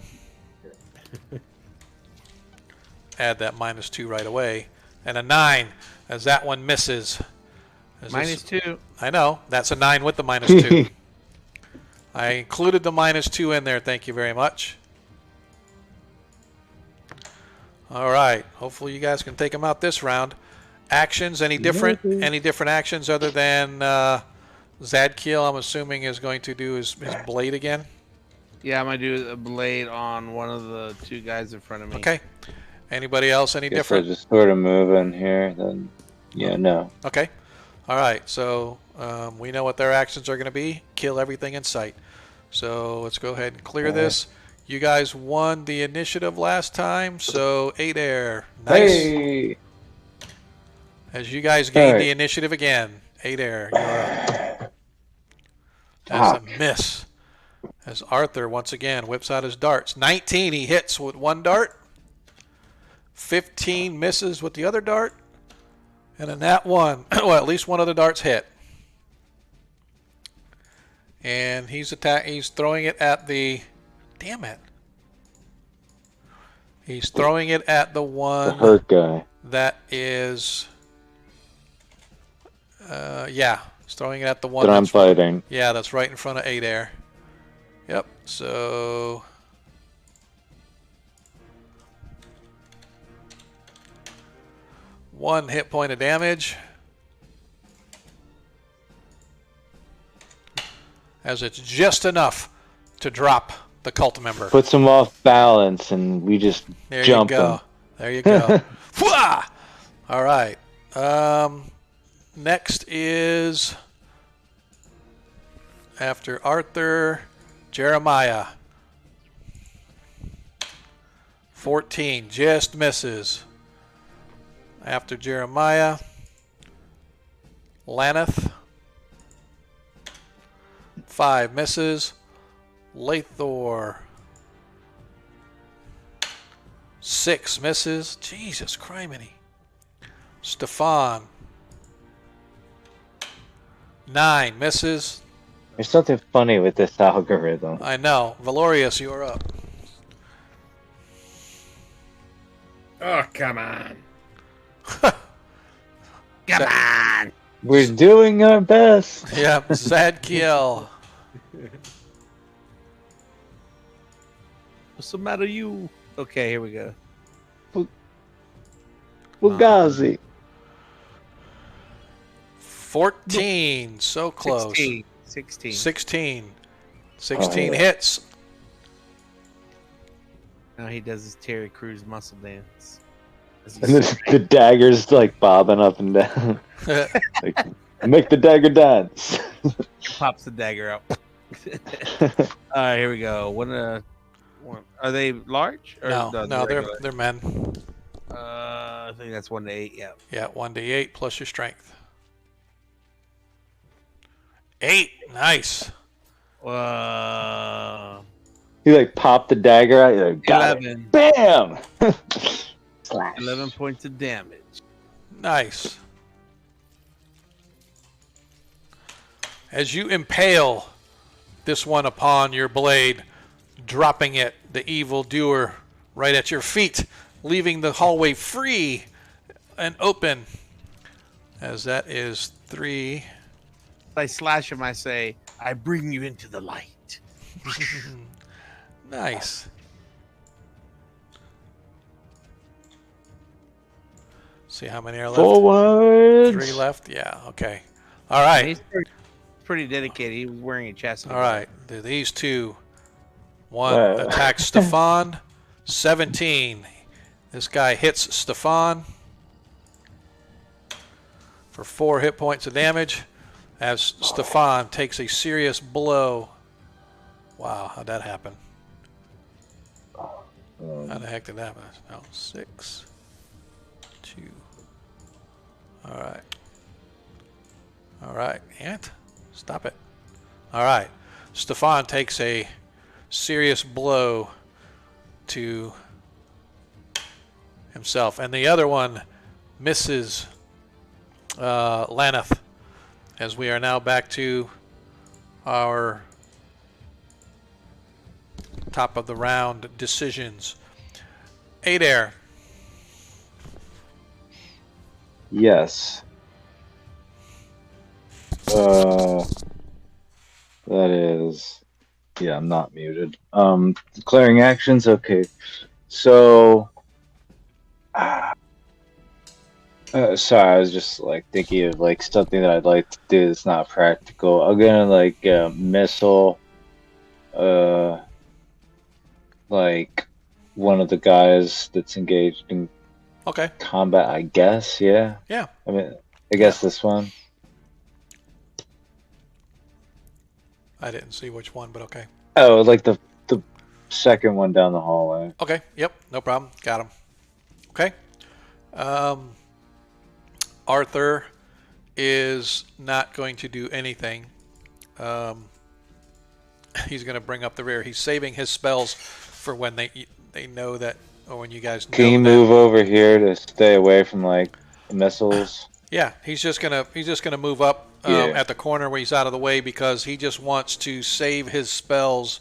Add that -2 right away. And a 9, as that one misses. -2. I know. That's a 9 with the -2. I included the -2 in there. Thank you very much. All right. Hopefully you guys can take them out this round. Actions, any different? Any different actions other than Zadkiel, I'm assuming, is going to do his blade again? Yeah, I'm going to do a blade on one of the 2 guys in front of me. Okay. Anybody else any Guess different? I just sort of move in here, then yeah, no. Okay. All right. So we know what their actions are going to be. Kill everything in sight. So let's go ahead and clear this. You guys won the initiative last time, so 8 air. Nice. Hey! As you guys gain All right. the initiative again. 8 air. You're up. That's a miss. As Arthur once again whips out his darts. 19 he hits with 1 dart. 15 misses with the other dart. And in that one, well, at least one of the darts hit. And he's throwing it at the, damn it. He's throwing it at the one The hurt guy. that is, yeah, he's throwing it at the one That I'm that's, fighting. yeah, that's right in front of 8 air. Yep, so one hit point of damage. As it's just enough to drop the cult member. Puts him off balance, and we just There jump you go. him. There you go. Wah! All right. Next is, after Arthur, Jeremiah. 14 just misses. After Jeremiah, Laneth. 5 misses. Lathor. 6 misses. Jesus criminy. Stefan. 9 misses. There's something funny with this algorithm. I know. Valorius, you are up. Oh, come on. Come on. We're doing our best. Yep, Zadkiel. What's the matter, you? Okay, here we go. Fugazi. 14. So close. 16. 16 Oh, yeah. hits. Now he does his Terry Crews muscle dance. As he And the dagger's like bobbing up and down. Like, make the dagger dance. pops the dagger out. All right, here we go. Are they large? Or No, regular? they're men. I think that's 1 to 8. Yeah. Yeah, 1d8 plus your strength. 8. Nice. He like popped the dagger out. You're like, got it. 11. Bam! Slash. 11 points of damage. Nice. As you impale this one upon your blade, dropping it, the evil doer, right at your feet, leaving the hallway free and open. As that is 3. I slash him, I say, I bring you into the light. Nice. See how many are left? Forward. 3 left? Yeah, okay. All right. He's pretty dedicated. He was wearing a chastity. All right. These two. One Wow. attacks Stefan. 17. This guy hits Stefan for 4 hit points of damage as Stefan takes a serious blow. Wow, how'd that happen? How the heck did that happen? No, 6, 2. All right. All right, Ant, stop it. All right, Stefan takes a serious blow to himself, and the other one misses Laneth, as we are now back to our top of the round decisions. Adair. Yes. That is, yeah, I'm not muted. Declaring actions. Okay, so, sorry, I was just like thinking of like something that I'd like to do that's not practical. I'm gonna like missile, like one of the guys that's engaged in Okay. combat. I guess, yeah. Yeah. I mean, I guess this one. I didn't see which one, but okay. Oh, like the second one down the hallway. Okay. Yep. No problem. Got him. Okay. Arthur is not going to do anything. He's going to bring up the rear. He's saving his spells for when they know that, or when you guys know Can you that. move over here to stay away from like missiles? Yeah, he's just gonna move up Yeah. at the corner where he's out of the way, because he just wants to save his spells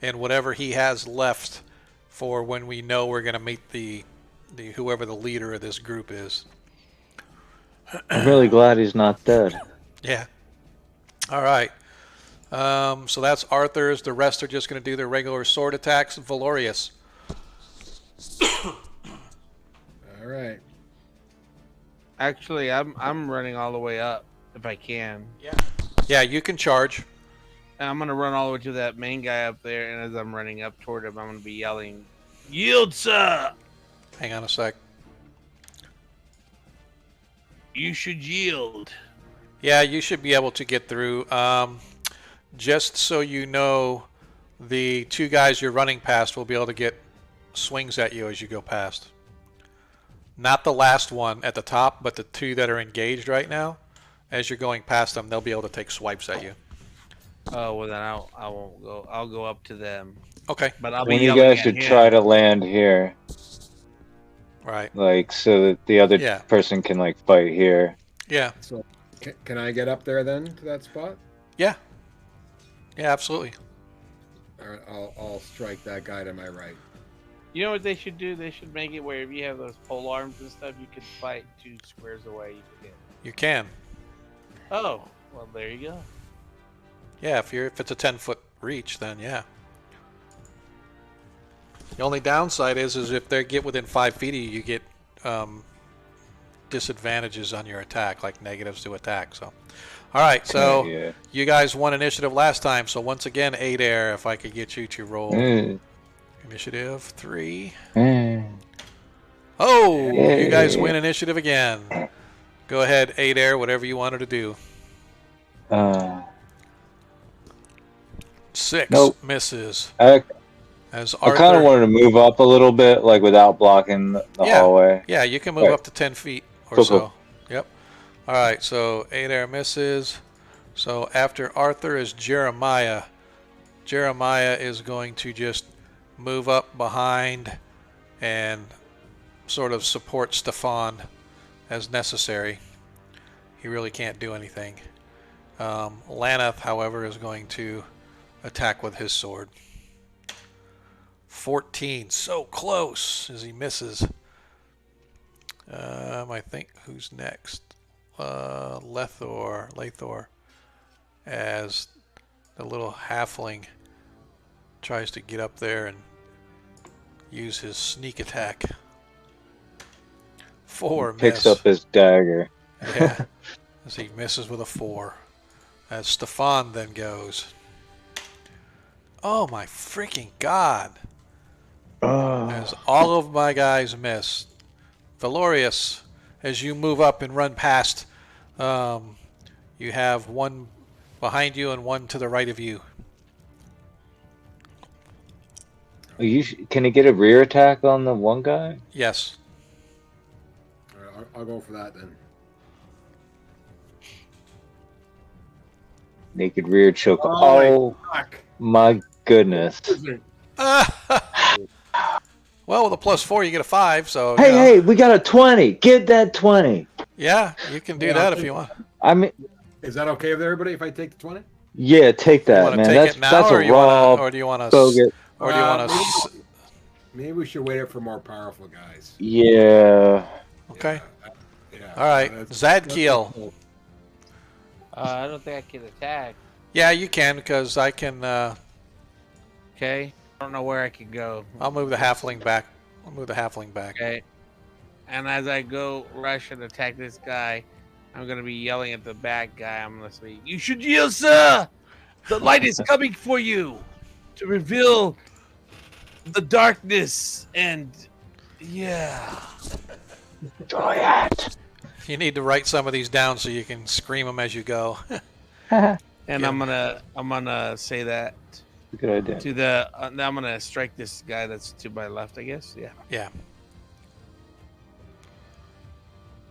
and whatever he has left for when we know we're gonna meet the whoever the leader of this group is. I'm really glad he's not dead. Yeah. All right. So that's Arthur's. The rest are just gonna do their regular sword attacks. Valorius. All right. Actually, I'm running all the way up if I can. Yeah, you can charge. And I'm gonna run all the way to that main guy up there, and as I'm running up toward him, I'm gonna be yelling, "Yield, sir! Hang on a sec. You should yield." Yeah, you should be able to get through. Just so you know, the 2 guys you're running past will be able to get swings at you as you go past. Not the last one at the top, but the 2 that are engaged right now. As you're going past them, they'll be able to take swipes at you. Oh well, then I won't go. I'll go up to them. Okay. But I'll One be of you yelling guys at should him. try to land here, Right. like so that the other Yeah. person can like fight here. Yeah. So, can I get up there then to that spot? Yeah. Yeah, absolutely. All right, I'll strike that guy to my right. You know what they should do? They should make it where if you have those pole arms and stuff, you can fight 2 squares away. You can. You can. Oh, well, there you go. Yeah, if it's a 10-foot reach, then yeah. The only downside is if they get within 5 feet of you, you get disadvantages on your attack, like negatives to attack. So, all right. So Yeah. you guys won initiative last time. So once again, Adair, if I could get you to roll initiative 3. Oh, you guys win initiative again. Go ahead, Adair, whatever you wanted to do. 6 Nope. misses. I As kind of Arthur, wanted to move up a little bit, like without blocking the Yeah. hallway. yeah, you can move Right. up to 10 feet or Cool, so. cool. Yep. All right, so Adair misses. So after Arthur is Jeremiah. Jeremiah is going to just move up behind and sort of support Stefan as necessary. He really can't do anything. Laneth, however, is going to attack with his sword. 14, so close as he misses. I think who's next? Lathor, as the little halfling tries to get up there and use his sneak attack. 4 Picks miss. up his dagger. Yeah, as he misses with a 4. As Stefan then goes. Oh my freaking god. As all of my guys miss. Valorius, as you move up and run past, you have one behind you and one to the right of you. Can he get a rear attack on the one guy? Yes. All right, I'll go for that then. Naked rear choke. Oh, fuck. My goodness. Well, with a +4, you get a 5. So Hey, we got a 20. Get that 20. Yeah, you can do that if you want. I mean, Is that okay with everybody if I take the 20? yeah, take You that, want to man. take That's it now, that's or a you raw want to, or do you want to, bogus. or do you want to? Maybe we should wait for more powerful guys. Yeah. Okay. Yeah. All right, That's Zadkiel. cool. I don't think I can attack. Yeah, you can, because I can. Okay. I don't know where I can go. I'll move the halfling back. Okay. And as I go rush and attack this guy, I'm gonna be yelling at the bad guy. I'm gonna say, "You should yield, sir. The light is coming for you to reveal the darkness." And yeah. You need to write some of these down so you can scream them as you go. And Yeah. I'm gonna say that Good idea. to the. Now I'm gonna strike this guy that's to my left, I guess. Yeah. Yeah.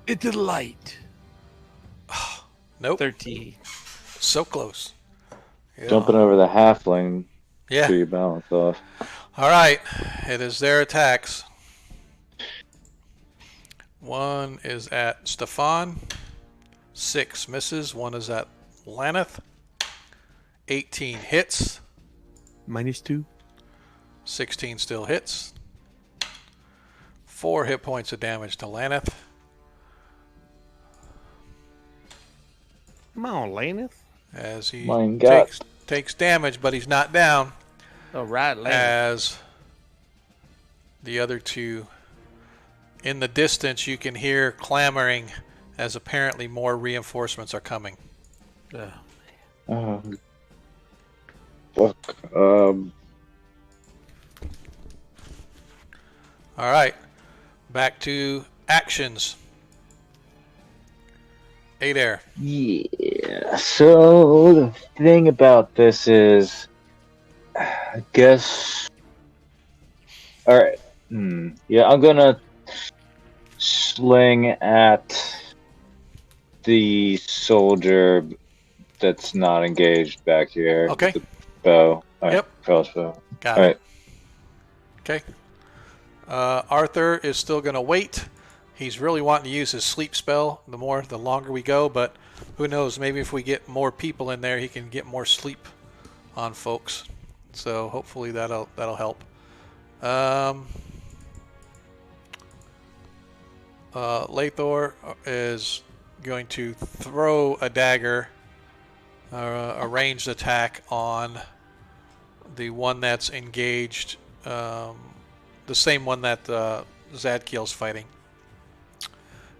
Into the light. Nope. 13. So close. Yeah. Jumping over the halfling Yeah. to your balance off. All right. It is their attacks. One is at Stefan. 6 misses. One is at Laneth. 18 hits. -2. 16 still hits. 4 hit points of damage to Laneth. Come on, Laneth. As he Mein Gott. takes damage, but he's not down. All right, Laneth. As the other two, in the distance, you can hear clamoring as apparently more reinforcements are coming. Fuck. All right, back to actions. Adair. Yeah. So the thing about this is, I guess. All right. Yeah, I'm gonna sling at the soldier that's not engaged back here. Okay. The bow. All right, Yep. crossbow. Got All it. right. Okay. Arthur is still going to wait. He's really wanting to use his sleep spell the longer we go, but who knows, maybe if we get more people in there, he can get more sleep on folks. So hopefully that'll help. Lathor is going to throw a dagger, a ranged attack on the one that's engaged, the same one that Zadkiel's fighting.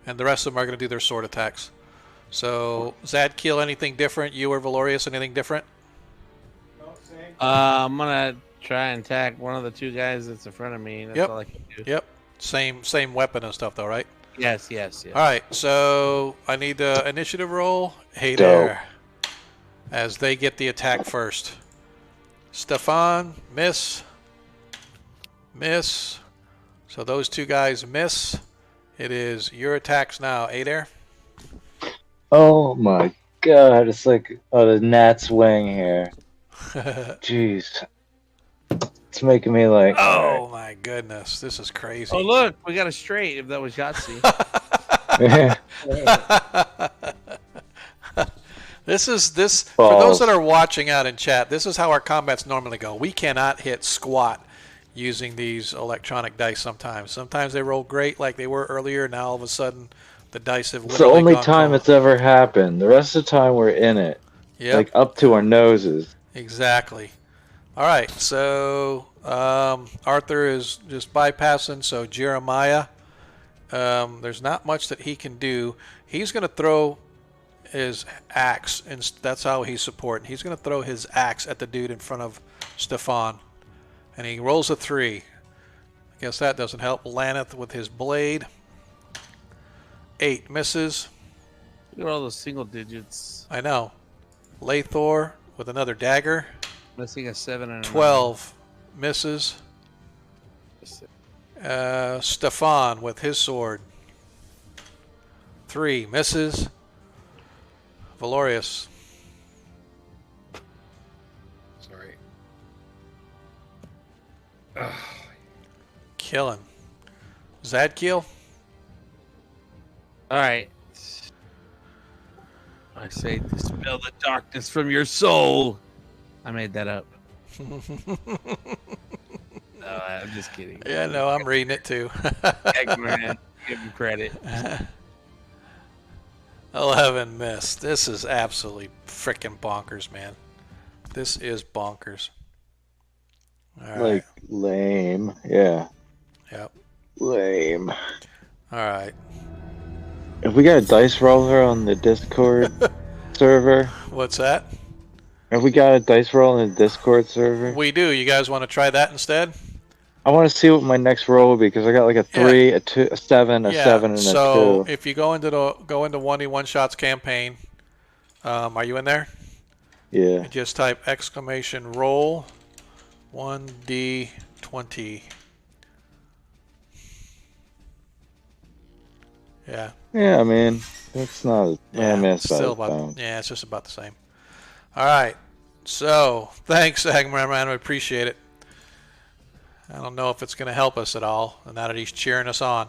And the rest of them are going to do their sword attacks. So, Zadkiel, anything different? You or Valorius, anything different? I'm gonna try and attack one of the two guys that's in front of me. That's Yep. all I can do. Yep. Same weapon and stuff, though, right? Yes. All right. So I need the initiative roll. Hey Dope. there. As they get the attack first. Stefan, miss. So those two guys miss. It is your attacks now, Adair. Oh my god! It's like the gnat's wing here. Jeez. It's making me like. Oh my goodness, this is crazy. Oh look, we got a straight. If that was Yahtzee. This for Balls. those that are watching out in chat. This is how our combats normally go. We cannot hit squat using these electronic dice. Sometimes they roll great, like they were earlier. Now all of a sudden, the dice have. It's the only time it's ever happened. The rest of the time we're in it. Yeah. Like up to our noses. Exactly. All right, so Arthur is just bypassing. So Jeremiah, there's not much that he can do. He's going to throw his axe, and that's how he's supporting. He's going to throw his axe at the dude in front of Stefan, and he rolls a 3. I guess that doesn't help. Laneth with his blade. 8 misses. Look at all those single digits. I know. Lathor with another dagger. Missing a 7 and a 12 misses. 9. Stefan with his sword. 3 misses. Valorius. Sorry. Killing. Zadkiel. All right. I say, dispel the darkness from your soul. I made that up. No, I'm just kidding. Yeah, no, I'm reading it too. Eggman, give him credit. 11 missed. This is absolutely freaking bonkers, man. This is bonkers. All right. Like lame. Yeah. Yep. Lame. All right. If we got a dice roller on the Discord server, What's that? have we got a dice roll on the Discord server? We do. You guys want to try that instead? I want to see what my next roll will be because I got like a 3, a 2, a 7, a 7, and so a 2. if you go into 1v1 shots campaign, are you in there? Yeah. And just type exclamation roll 1d20. Yeah. Yeah, I mean, it's not. Yeah, I mean, it's still about. about. Yeah, it's just about the same. All right. So thanks, Agman. I appreciate it. I don't know if it's going to help us at all, now that he's cheering us on.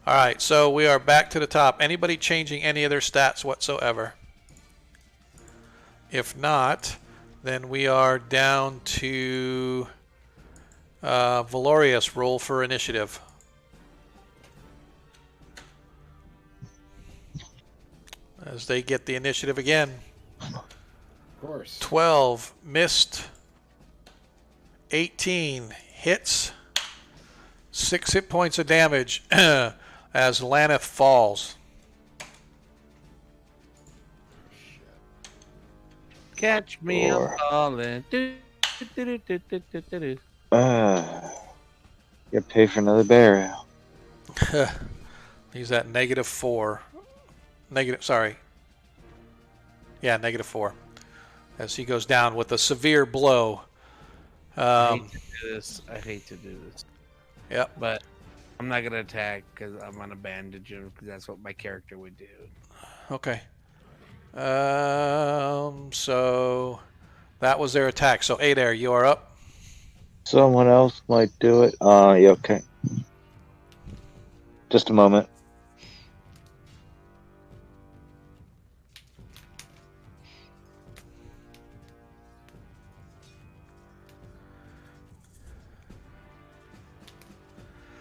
All right, so we are back to the top. Anybody changing any of their stats whatsoever? If not, then we are down to Valorius. Roll for initiative. As they get the initiative again. Of course. 12 missed. 18 hits. 6 hit points of damage as Laneth falls. Catch me, I'm 4. falling. You pay for another burial. He's at -4. Sorry. Yeah, -4. As he goes down with a severe blow. I hate to do this. I hate to do this. Yep. But I'm not going to attack because I'm going to bandage him because that's what my character would do. Okay. So that was their attack. So Adair, you are up. Someone else might do it. Yeah, okay. Just a moment.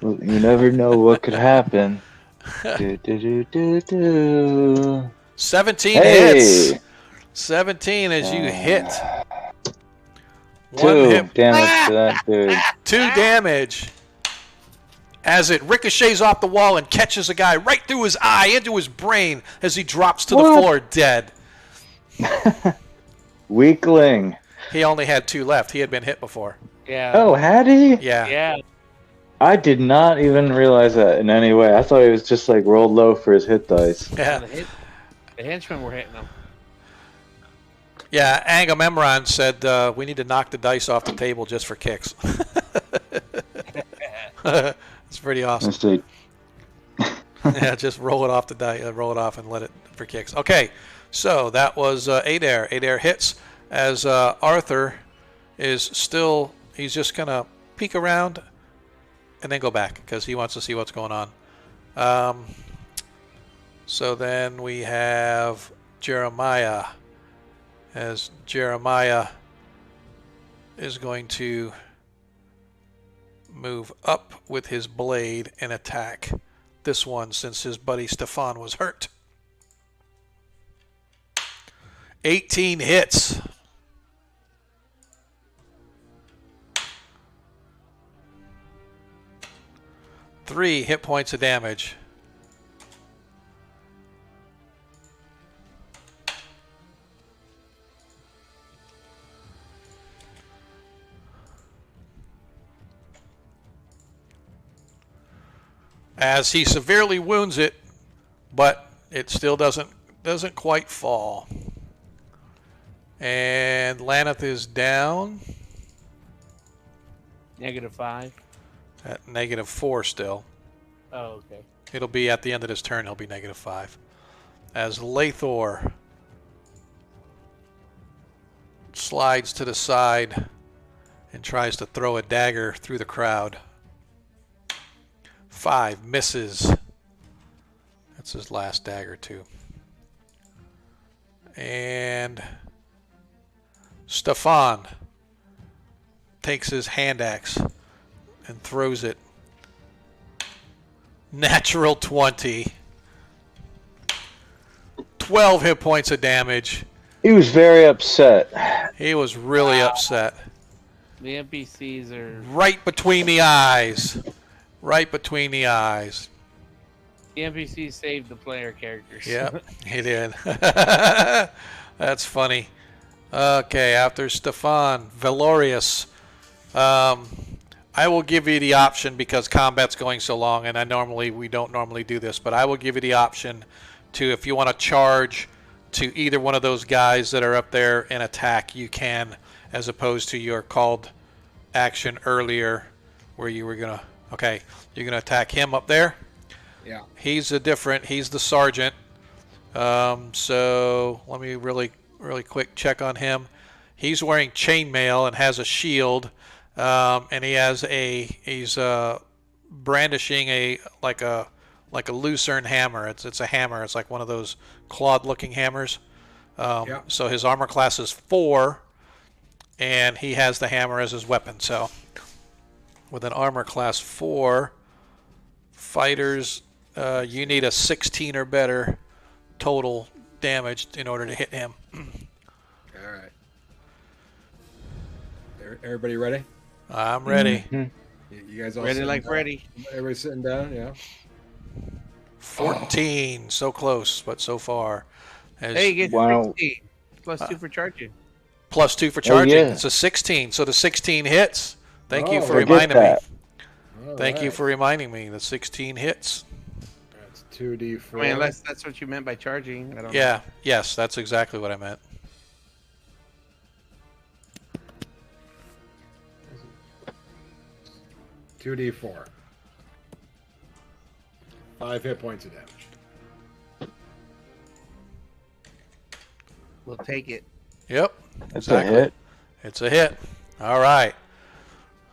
Well, you never know what could happen. 17 Hey! hits. 17 as you hit. 1 2 hit. damage to that dude. 2 damage as it ricochets off the wall and catches a guy right through his eye, into his brain, as he drops to the What? floor dead. Weakling. He only had 2 left. He had been hit before. Yeah. Oh, had he? Yeah. Yeah. I did not even realize that in any way. I thought he was just like rolled low for his hit dice. Yeah. The henchmen were hitting him. Yeah, Agamemnon said we need to knock the dice off the table just for kicks. It's pretty awesome. Let's see. Yeah, just roll it off the die, roll it off and let it for kicks. Okay, so that was Adair. Adair hits as Arthur is still. He's just gonna peek around and then go back because he wants to see what's going on. So then we have Jeremiah. As Jeremiah is going to move up with his blade and attack this one since his buddy Stefan was hurt. 18 hits. Three hit points of damage. As he severely wounds it, but it still doesn't quite fall. And Laneth is down -5. at -4 still. Oh, okay. It'll be at the end of this turn, he'll be -5. As Lathor slides to the side and tries to throw a dagger through the crowd. 5 misses. That's his last dagger too. And Stefan takes his hand axe and throws it. Natural 20. 12 hit points of damage. He was very upset. He was really upset. The NPCs are. Right between the eyes. Right between the eyes. The NPCs saved the player characters. Yep, he did. That's funny. Okay, after Stefan, Valorius. I will give you the option because combat's going so long, and we don't normally do this, but I will give you the option to, if you want to charge to either one of those guys that are up there and attack, you can, as opposed to your called action earlier where you were going to, okay, you're going to attack him up there. Yeah. He's the sergeant. So let me really quick check on him. He's wearing chainmail and has a shield, and he's brandishing a lucerne hammer. It's a hammer. It's like one of those clawed-looking hammers. Yeah. So his armor class is 4, and he has the hammer as his weapon. So with an armor class 4, fighters, you need a 16 or better total damage in order to hit him. All right. Everybody ready? I'm ready. You guys all Ready sitting like down? Freddy. Everybody sitting down? Yeah. 14, so close, but so far. Hey, get Wow. 16. +2 for charging. +2 for charging. yeah. It's a 16, so the 16 hits. Thank you Oh, for I get reminding me. that. All Thank you right. for reminding me. The 16 hits. That's 2d4. I mean, unless that's what you meant by charging. I don't know. Yeah, yes, that's exactly what I meant. Two d4. 5 hit points of damage. We'll take it. Yep, That's exactly. a hit. It's a hit. All right.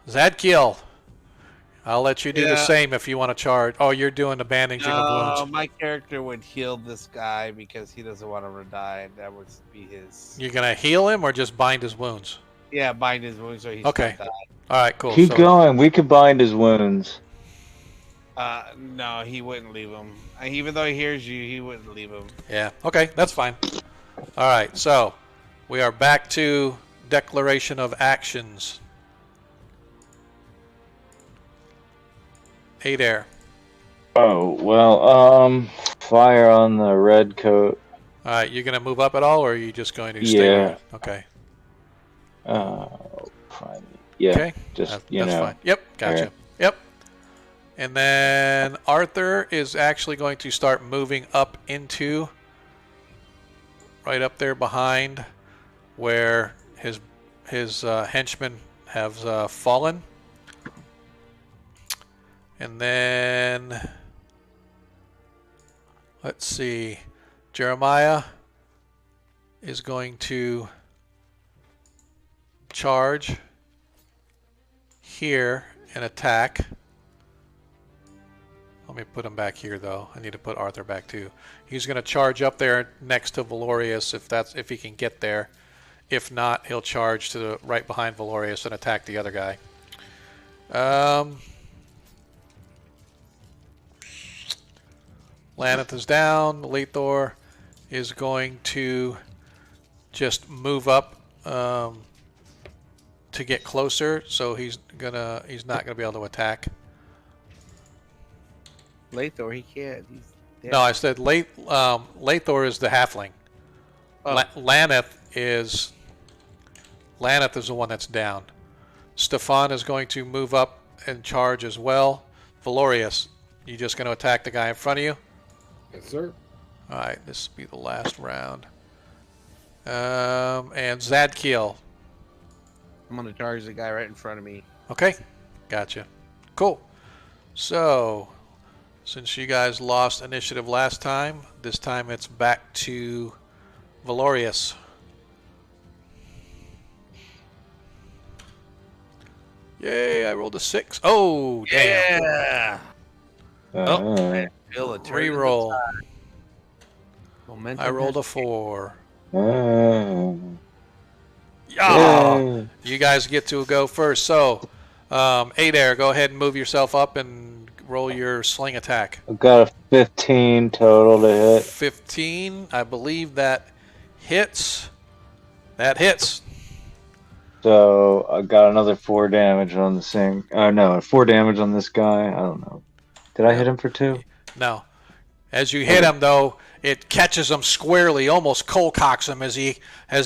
Zadkiel, I'll let you do the Yeah. same if you want to charge. Oh, you're doing the bandaging of wounds. My character would heal this guy because he doesn't want to die. That would be his. You're going to heal him or just bind his wounds? Yeah, bind his wounds so he's Okay. not die. All right, cool. Keep So- going. We could bind his wounds. No, he wouldn't leave him. Even though he hears you, he wouldn't leave him. Yeah, okay, that's fine. All right, so we are back to declaration of actions. Adair. Oh, well, fire on the red coat. All right, you're going to move up at all, or are you just going to stay Yeah. there? Okay. Fine. Yeah, Okay. just, That's fine. Yep, gotcha. Alright. Yep. And then Arthur is actually going to start moving up into right up there behind where his henchmen have fallen. And then let's see. Jeremiah is going to charge here and attack. Let me put him back here, though. I need to put Arthur back too. He's going to charge up there next to Valorius if he can get there. If not, he'll charge to the right behind Valorius and attack the other guy. Laneth is down. Lethor is going to just move up to get closer, so he's not gonna be able to attack. Lathor, he can't. He's dead. No, I said Lethor is the halfling. Oh. Laneth is the one that's down. Stefan is going to move up and charge as well. Valorius, you just going to attack the guy in front of you? Yes, sir. All right, this will be the last round. And Zadkiel. I'm gonna charge the guy right in front of me. Okay, gotcha. Cool. So, since you guys lost initiative last time, this time it's back to Valorius. Yay, I rolled a 6. Oh, damn. Yeah. Uh, Feel a turn in the Reroll. tide. Momentum I rolled a has 4. uh, Yeah. You guys get to go first. So, Adair, go ahead and move yourself up and roll your sling attack. I've got a 15 total to hit. 15. I believe that hits. That hits. So I got another 4 damage on the same. No, 4 damage on this guy. I don't know. Did I hit him for 2? No. As you hit him, though, it catches him squarely, almost cold cocks him as he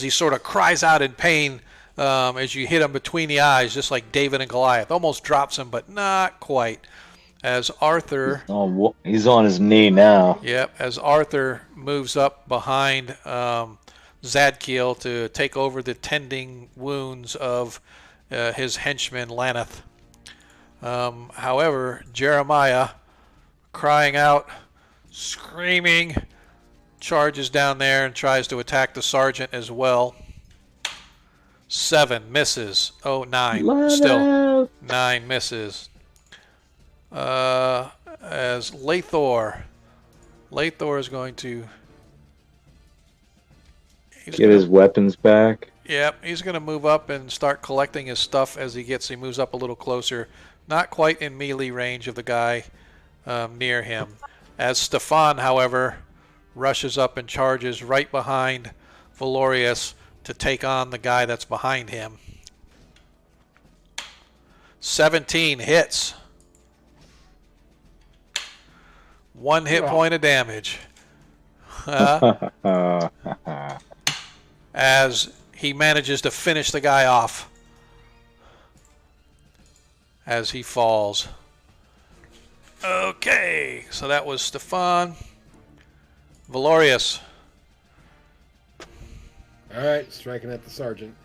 sort of cries out in pain as you hit him between the eyes, just like David and Goliath. Almost drops him, but not quite. As Arthur... Oh, he's on his knee now. Yep, as Arthur moves up behind Zadkiel to take over the tending wounds of his henchman Laneth. However, Jeremiah, crying out, screaming, charges down there and tries to attack the sergeant as well. 7 misses. Oh, 9. Still 9 misses. As Lethor is going to Get his weapons back. Yep, he's going to move up and start collecting his stuff as he moves up a little closer. Not quite in melee range of the guy near him. As Stefan, however, rushes up and charges right behind Valorius to take on the guy that's behind him. 17 hits. 1 hit point of damage. As he manages to finish the guy off as he falls. Okay, so that was Stefan. Valorius. All right, striking at the sergeant.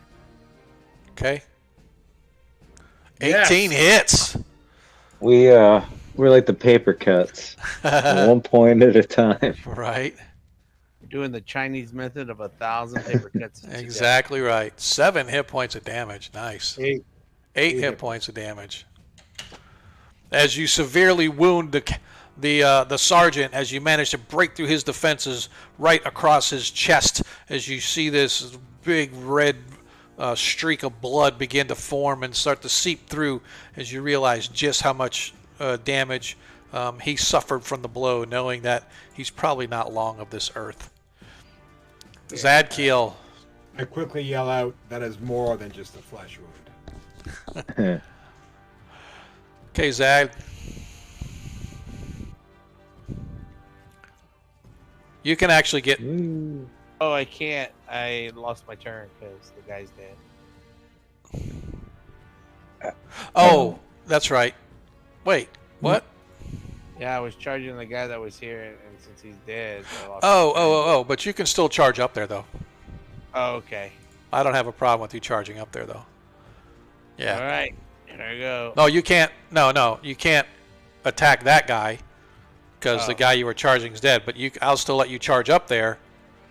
Okay. 18 hits. We're like the paper cuts, 1 point at a time. Right. Doing the Chinese method of 1,000 paper cuts. Exactly right. 7 hit points of damage. Nice. 8. 8 hit points of damage. As you severely wound the sergeant, as you manage to break through his defenses right across his chest, as you see this big red streak of blood begin to form and start to seep through, as you realize just how much damage he suffered from the blow, knowing that he's probably not long of this earth. Zadkiel. I quickly yell out, that is more than just a flesh wound. Okay, Zad. You can actually get... Oh, I can't. I lost my turn because the guy's dead. Oh, that's right. Wait, what? Yeah, I was charging the guy that was here, and since he's dead, I lost Oh, but you can still charge up there, though. Oh, okay. I don't have a problem with you charging up there, though. Yeah. All right. Here I go. No, you can't. No, you can't attack that guy because the guy you were charging is dead. But I'll still let you charge up there,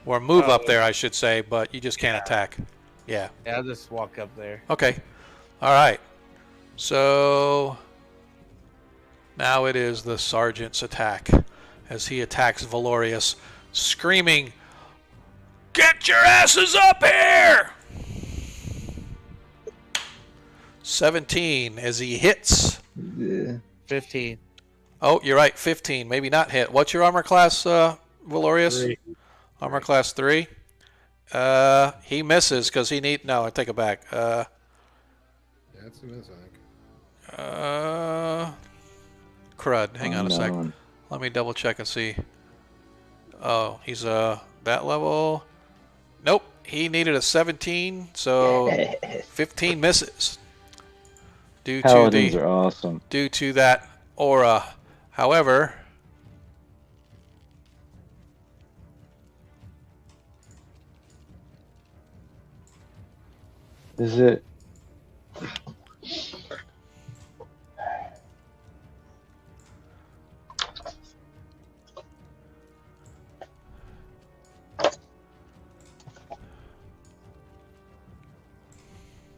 or move up there, I should say. But you just can't attack. Yeah. Yeah, I'll just walk up there. Okay. All right. So now it is the sergeant's attack as he attacks Valorius, screaming, "Get your asses up here!" 17 as he hits. Yeah. 15. Oh, you're right, 15. Maybe not hit. What's your armor class, Valorius? 3. Armor class 3. He misses because he need. No, I take it back. That's a miss, I think. Crud. Hang on a sec. Unknown. Let me double check and see. Oh, he's that level. Nope. He needed a 17, so 15 misses. Due to Paladins the are awesome. due to that aura. However, Is it?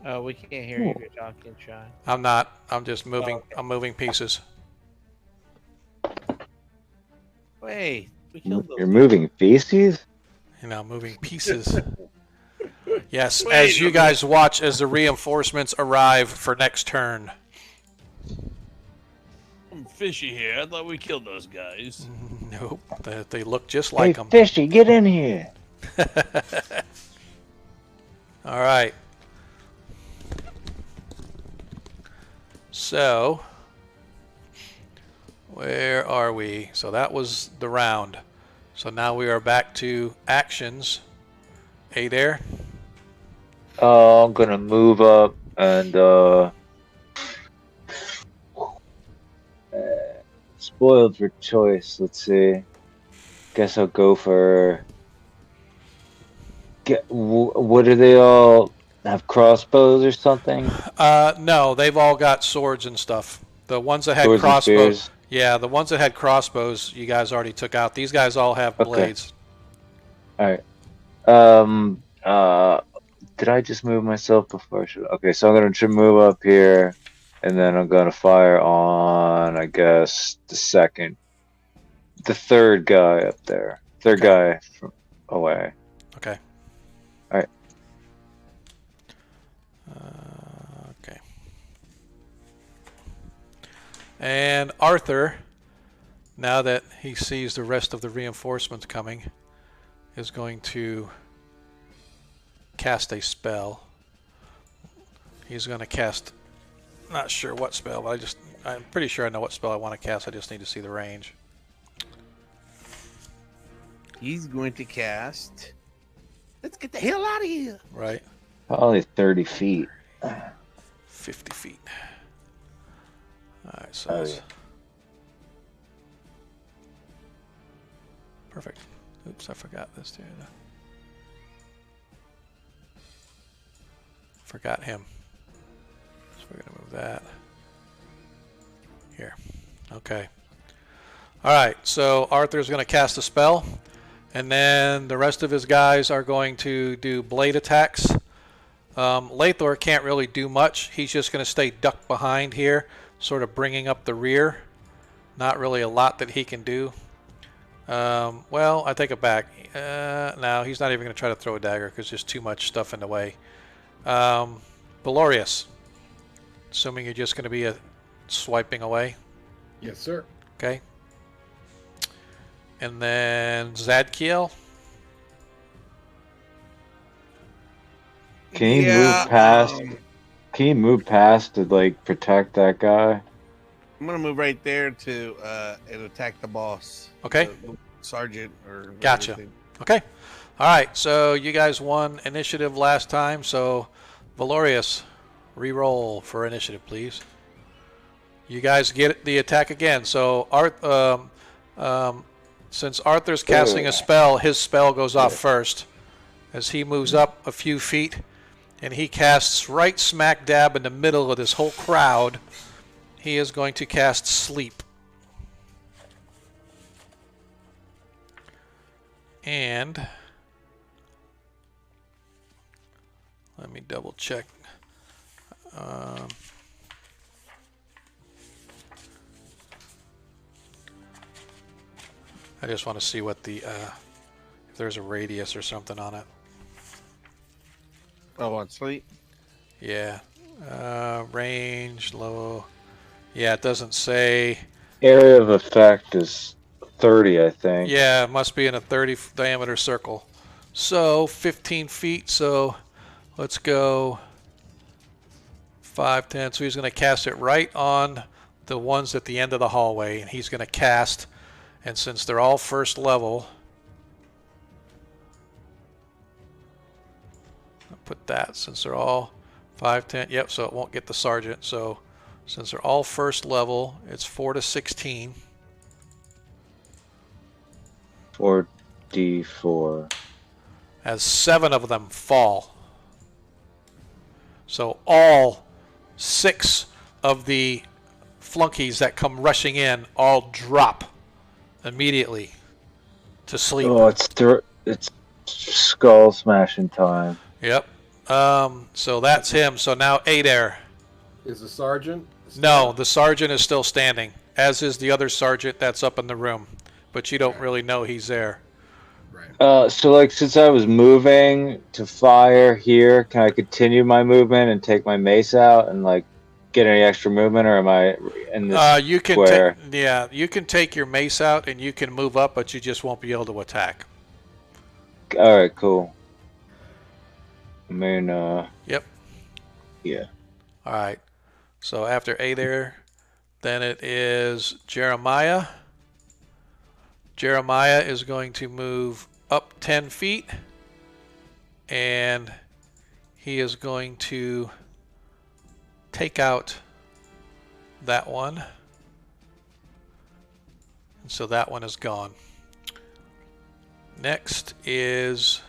Oh, we can't hear you if you're talking, Sean. I'm not. I'm just moving. okay. I'm moving pieces. Wait, we killed those. You're moving feces? You know, moving pieces. Yes, Wait as a you guys watch as the reinforcements arrive for next turn. I'm fishy here. I thought we killed those guys. Nope, they look just like Hey, them. Fishy, get in here. All right. So, where are we? So that was the round. So now we are back to actions. Adair? Oh, I'm gonna move up and spoiled for choice. Let's see. Guess I'll go for. What do they all have? Crossbows or something? No, they've all got swords and stuff. The ones that had Swords and crossbows. spears? Yeah, the ones that had crossbows, you guys already took out. These guys all have Okay. blades. All right. Did I just move myself before? Okay, so I'm gonna move up here, and then I'm gonna fire on, I guess, the third guy up there. Third Okay. guy from away. Okay. All right. Okay. And Arthur, now that he sees the rest of the reinforcements coming, is going to cast a spell. He's going to cast, not sure what spell, but I'm pretty sure I know what spell I want to cast. I just need to see the range. He's going to cast. Let's get the hell out of here. Right? Probably 30 feet. 50 feet. All right, so Oh, that's yeah. perfect. Oops, I forgot this too. Forgot him. So we're gonna move that here. Okay. All right. So Arthur's gonna cast a spell, and then the rest of his guys are going to do blade attacks. Lathor can't really do much. He's just gonna stay ducked behind here, sort of bringing up the rear. Not really a lot that he can do. Well, I take it back. No, he's not even going to try to throw a dagger because there's too much stuff in the way. Valorius, assuming you're just going to be swiping away. Yes, sir. Okay. And then Zadkiel. Can you Yeah, move past? Can you move past to like protect that guy? I'm gonna move right there to and attack the boss. Okay. The sergeant or whatever Gotcha. his name- Okay. All right. So you guys won initiative last time. So Valorius, re-roll for initiative, please. You guys get the attack again. So since Arthur's casting a spell, his spell goes off first as he moves up a few feet, and he casts right smack dab in the middle of this whole crowd. He is going to cast Sleep. And let me double check. I just want to see what the if there's a radius or something on it. Oh, on sleep. Yeah. Range, low. Yeah, it doesn't say. Area of effect is 30, I think. Yeah, it must be in a 30 diameter circle. So 15 feet. So let's go 5, 10. So he's going to cast it right on the ones at the end of the hallway. And he's going to cast. And since they're all first level, I'll put that since they're all 5, 10. Yep, so it won't get the sergeant. So since they're all first level, it's 4 to 16. 4d4. As 7 of them fall. So all 6 of the flunkies that come rushing in all drop immediately to sleep. Oh, it's skull smashing time. Yep. So that's him. So now Adair. Is the sergeant? No, the sergeant is still standing, as is the other sergeant that's up in the room. But you don't really know he's there. Right. So like since I was moving to fire here, can I continue my movement and take my mace out and like get any extra movement, or am I in this You can square? yeah, you can take your mace out and you can move up, but you just won't be able to attack. All right, cool. I mean, Yep. yeah. All right. So after Adair, then it is Jeremiah. Jeremiah is going to move up 10 feet, and he is going to take out that one. And so that one is gone. Next is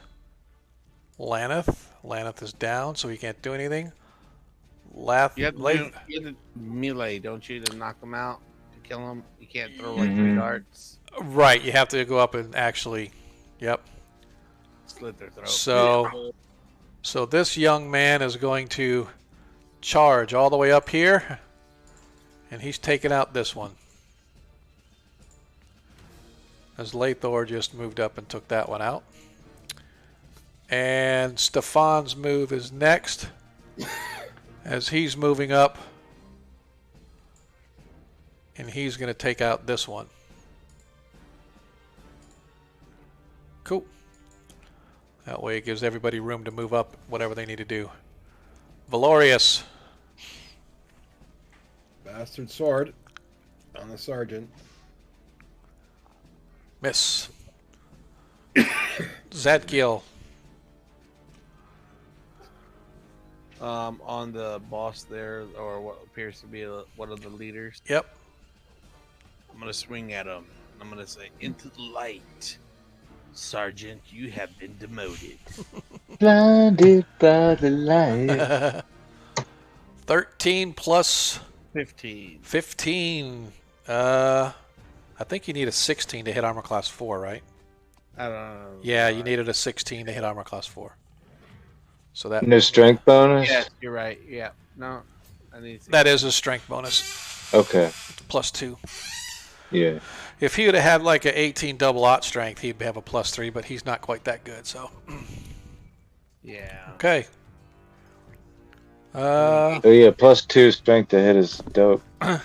Laneth. Laneth is down, so he can't do anything. You have to melee, don't you, to knock him out, to kill him? You can't throw like 3 darts. Right, you have to go up and actually, yep. Slit their throat. So this young man is going to charge all the way up here, and he's taking out this one. As Lathor just moved up and took that one out. And Stefan's move is next, as he's moving up, and he's going to take out this one. Cool. That way it gives everybody room to move up whatever they need to do. Valorius. Bastard sword on the sergeant. Miss. Zadkiel. On the boss there, or what appears to be one of the leaders. Yep. I'm gonna swing at him. I'm gonna say, "Into the light, Sergeant. You have been demoted." Blinded by the light. 13 plus 15. 15. I think you need a 16 to hit armor class 4, right? I don't know. Yeah, you needed a 16 to hit armor class 4. So that No strength bonus? Yes, you're right. Yeah. No, I need. that is a strength bonus. Okay. Plus 2. Yeah. If he would have had like an 18 double aught strength, he'd have a plus 3, but he's not quite that good, so. Yeah. Okay. Oh yeah, plus 2 strength to hit is dope.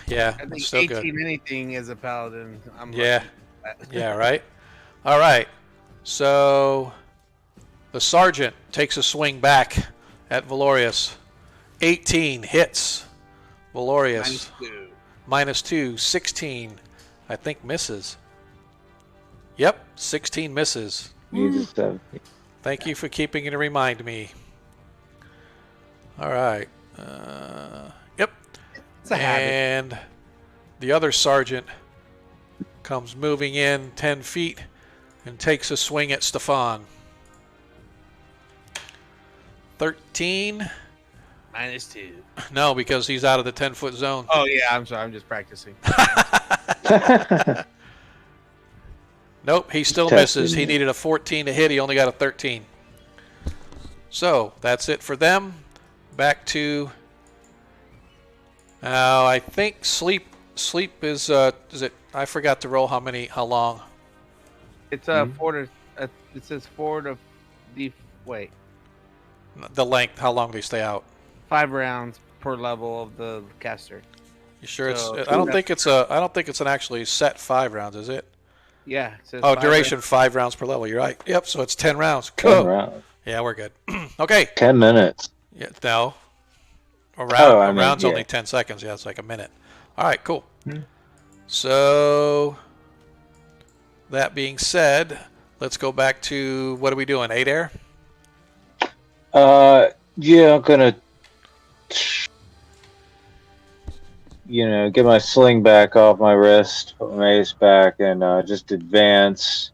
Yeah, I think it's still 18 good. anything as a paladin. I'm Yeah. lucky with that. Yeah, right? All right. So the sergeant takes a swing back at Valorius. 18 hits Valorius. Minus 2. -2. 16, I think, misses. Yep, 16 misses. Needs a 7. Thank you for keeping it to remind me. All right. Yep. It's a habit. And the other sergeant comes moving in 10 feet and takes a swing at Stefan. 13. Minus 2. No, because he's out of the 10-foot zone. Oh yeah, I'm sorry. I'm just practicing. Nope, he still testing misses. He you. needed a 14 to hit. He only got a 13. So that's it for them. Back to. I think sleep. Sleep is it? I forgot to roll how long. It's Hmm? 4 to. It says 4 to. Wait, The length, how long they stay out. 5 rounds per level of the caster. You sure So, it's? I don't think it's an actually set 5 rounds, is it? Yeah. It says Oh, 5 duration rounds. 5 rounds per level. You're right. Yep. So it's 10 rounds. 10 Cool. rounds. Yeah, we're good. Okay. 10 minutes. Yeah. No. A Oh, I mean, round's yeah. only 10 seconds. Yeah, it's like a minute. All right. Cool. Hmm. So that being said, let's go back to what are we doing? 8 air. Yeah, I'm gonna, get my sling back off my wrist, put my ace back, and just advance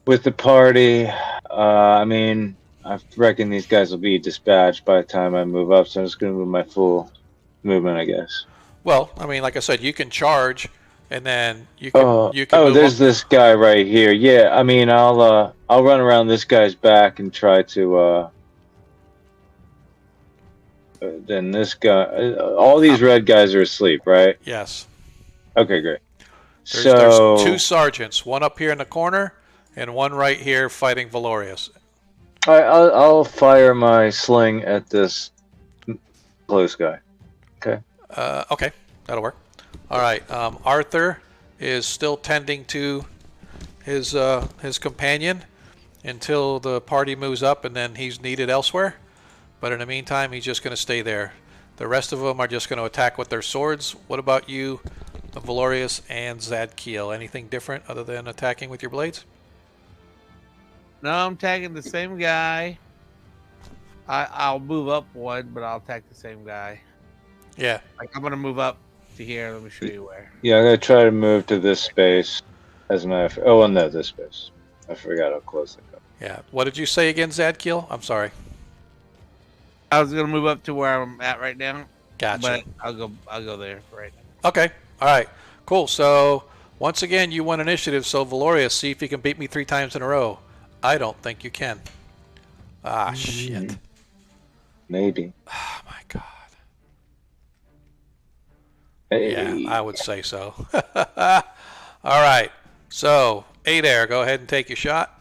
with the party. I mean, I reckon these guys will be dispatched by the time I move up, so I'm just gonna move my full movement, I guess. Well, I mean, like I said, you can charge, and then you can move There's up. this guy right here. Yeah, I mean, I'll run around this guy's back and try to. Then this guy, all these red guys are asleep, right? Yes. Okay, great. There's 2 sergeants, one up here in the corner, and one right here fighting Valorius. I'll fire my sling at this close guy. Okay. Okay, that'll work. All right. Arthur is still tending to his companion until the party moves up, and then he's needed elsewhere. But in the meantime, he's just going to stay there. The rest of them are just going to attack with their swords. What about you, Valorius and Zadkiel? Anything different other than attacking with your blades? No, I'm tagging the same guy. I'll move up one, but I'll attack the same guy. Yeah. Like I'm gonna move up to here. Let me show you where. Yeah, I'm gonna try to move to this space. As a matter of oh, and this space. I forgot how close I got. Yeah. What did you say again, Zadkiel? I'm sorry. I was gonna move up to where I'm at right now. Gotcha. But I'll go there right now. Okay. All right. Cool. So once again, you won initiative. So Valorius, see if you can beat me 3 times in a row. I don't think you can. Ah, shit. Maybe. Oh my god. Hey. Yeah, I would say so. All right. So 8 air. Go ahead and take your shot.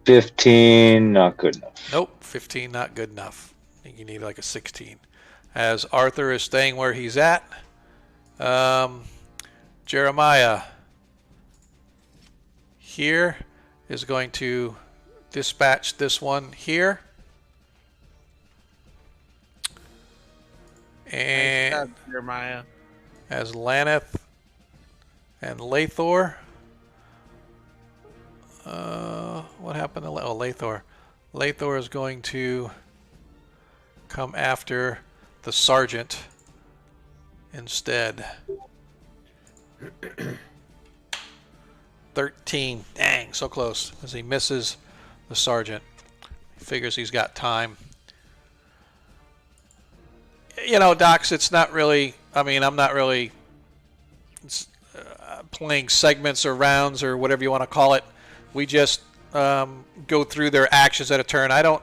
15, not good enough. Nope. 15, not good enough. I think you need like a 16. As Arthur is staying where he's at, Jeremiah here is going to dispatch this one here. And Nice job, Jeremiah. as Laneth and Lathor. What happened to Lathor? Lathor is going to come after the sergeant instead. 13. Dang, so close. As he misses the sergeant. He figures he's got time. You know, Docs, it's not really, I mean, I'm not really playing segments or rounds or whatever you want to call it. We just go through their actions at a turn. I know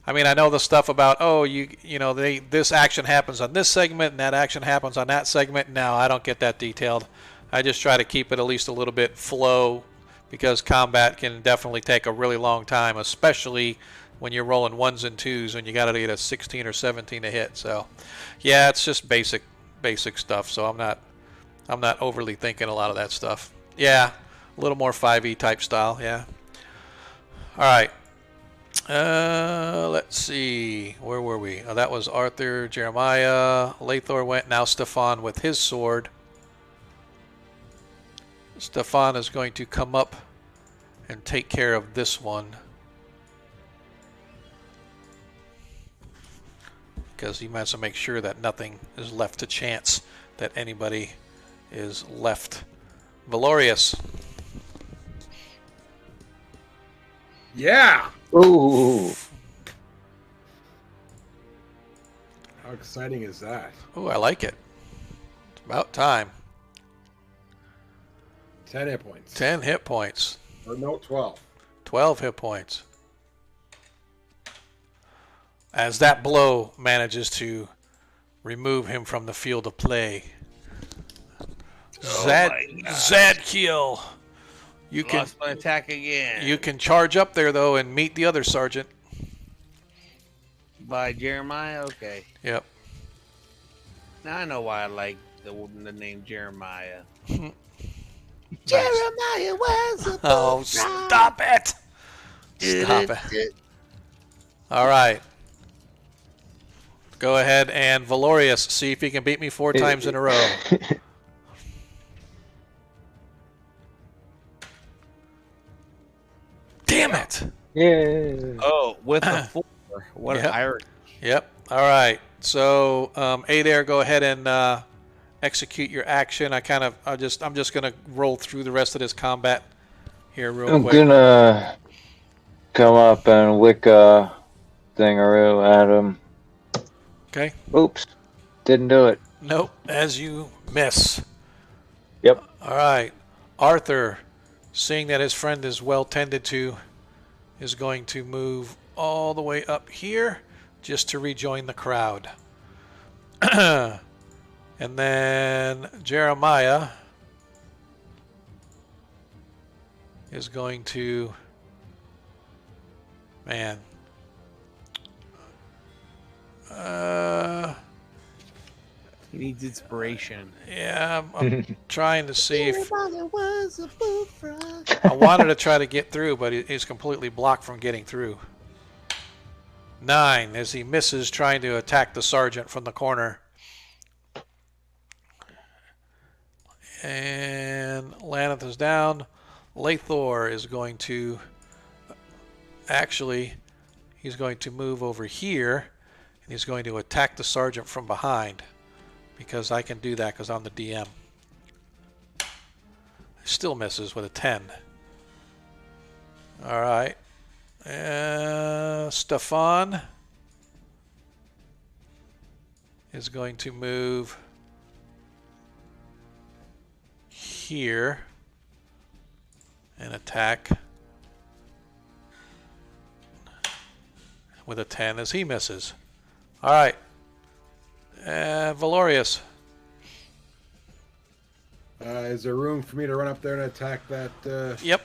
the stuff about, this action happens on this segment and that action happens on that segment. No, I don't get that detailed. I just try to keep it at least a little bit flow because combat can definitely take a really long time, especially when you're rolling 1s and 2s and you got to get a 16 or 17 to hit. So, yeah, it's just basic stuff. So I'm not overly thinking a lot of that stuff. Yeah, a little more 5e type style. Yeah. All right. Let's see. Where were we? Oh, that was Arthur, Jeremiah. Lathor went. Now Stefan with his sword. Stefan is going to come up and take care of this one. Because he wants to make sure that nothing is left to chance, that anybody is left. Valorius. Yeah. Ooh. How exciting is that? Ooh, I like it. It's about time. 10 hit points. 10 hit points. Or no, 12. 12 hit points. As that blow manages to remove him from the field of play. Zadkiel, You can Lost my attack again. you can charge up there though and meet the other sergeant. By Jeremiah? Okay. Yep. Now I know why I like the name Jeremiah. Jeremiah was a Oh, stop it! Stop it. All right. Go ahead and Valorius, see if you can beat me 4 times in a row. Damn it! Yeah. Oh, with a 4. What Yep. an irony. Yep. All right. So, Adair, go ahead and execute your action. I'm just gonna roll through the rest of this combat here real I'm quick. gonna come up and lick a thingaroo at him. Okay. Oops. Didn't do it. Nope. As you miss. Yep. All right. Arthur, seeing that his friend is well tended to, is going to move all the way up here just to rejoin the crowd. And then Jeremiah is going to, man, He needs inspiration. yeah, I'm trying to see if was a bullfrog. I wanted to try to get through, but he's completely blocked from getting through. 9 as he misses trying to attack the sergeant from the corner. And Laneth is down. Lathor is going to actually, he's going to move over here and he's going to attack the sergeant from behind because I can do that because I'm the DM. Still misses with a 10. All right. Stefan is going to move here and attack with a 10 as he misses. All right. Valorius. Is there room for me to run up there and attack that? Yep.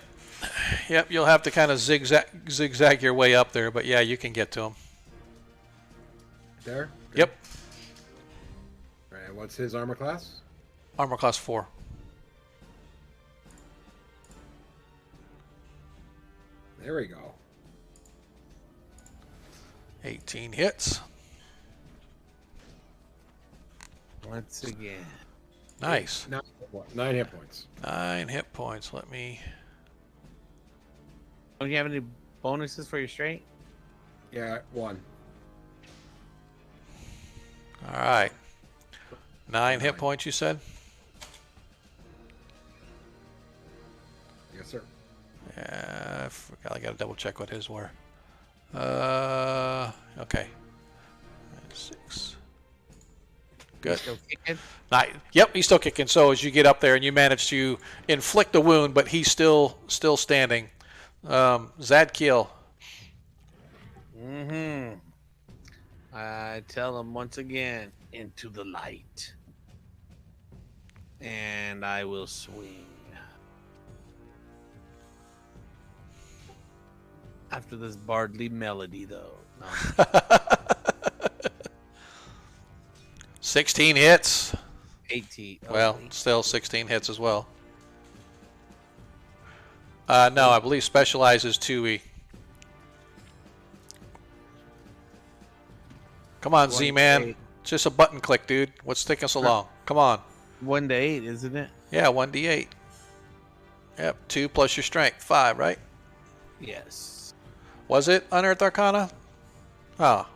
Yep, you'll have to kind of zigzag your way up there, but yeah, you can get to him. There? Yep. All right, what's his armor class? Armor class 4. There we go. 18 hits. Once again. Nice. 9 hit points. 9 hit points. Let me... Don't you have any bonuses for your strength? Yeah, 1. All right. 9 hit points, you said? Yes, sir. Yeah, I forgot. I got to double check what his were. Okay. 6. Good. Still kicking? Yep, he's still kicking. So as you get up there and you manage to inflict a wound, but he's still standing. Zadkiel. I tell him once again, into the light. And I will swing. After this bardly melody, though. No. 16 hits. 18. Well, still 16 hits as well. No, I believe Specialize is 2E. Come on, Z-Man. Just a button click, dude. What's taking so long? Come on. 1 to 8, isn't it? Yeah, 1d8. Yep, 2 plus your strength. 5, right? Yes. Was it Unearthed Arcana? Oh.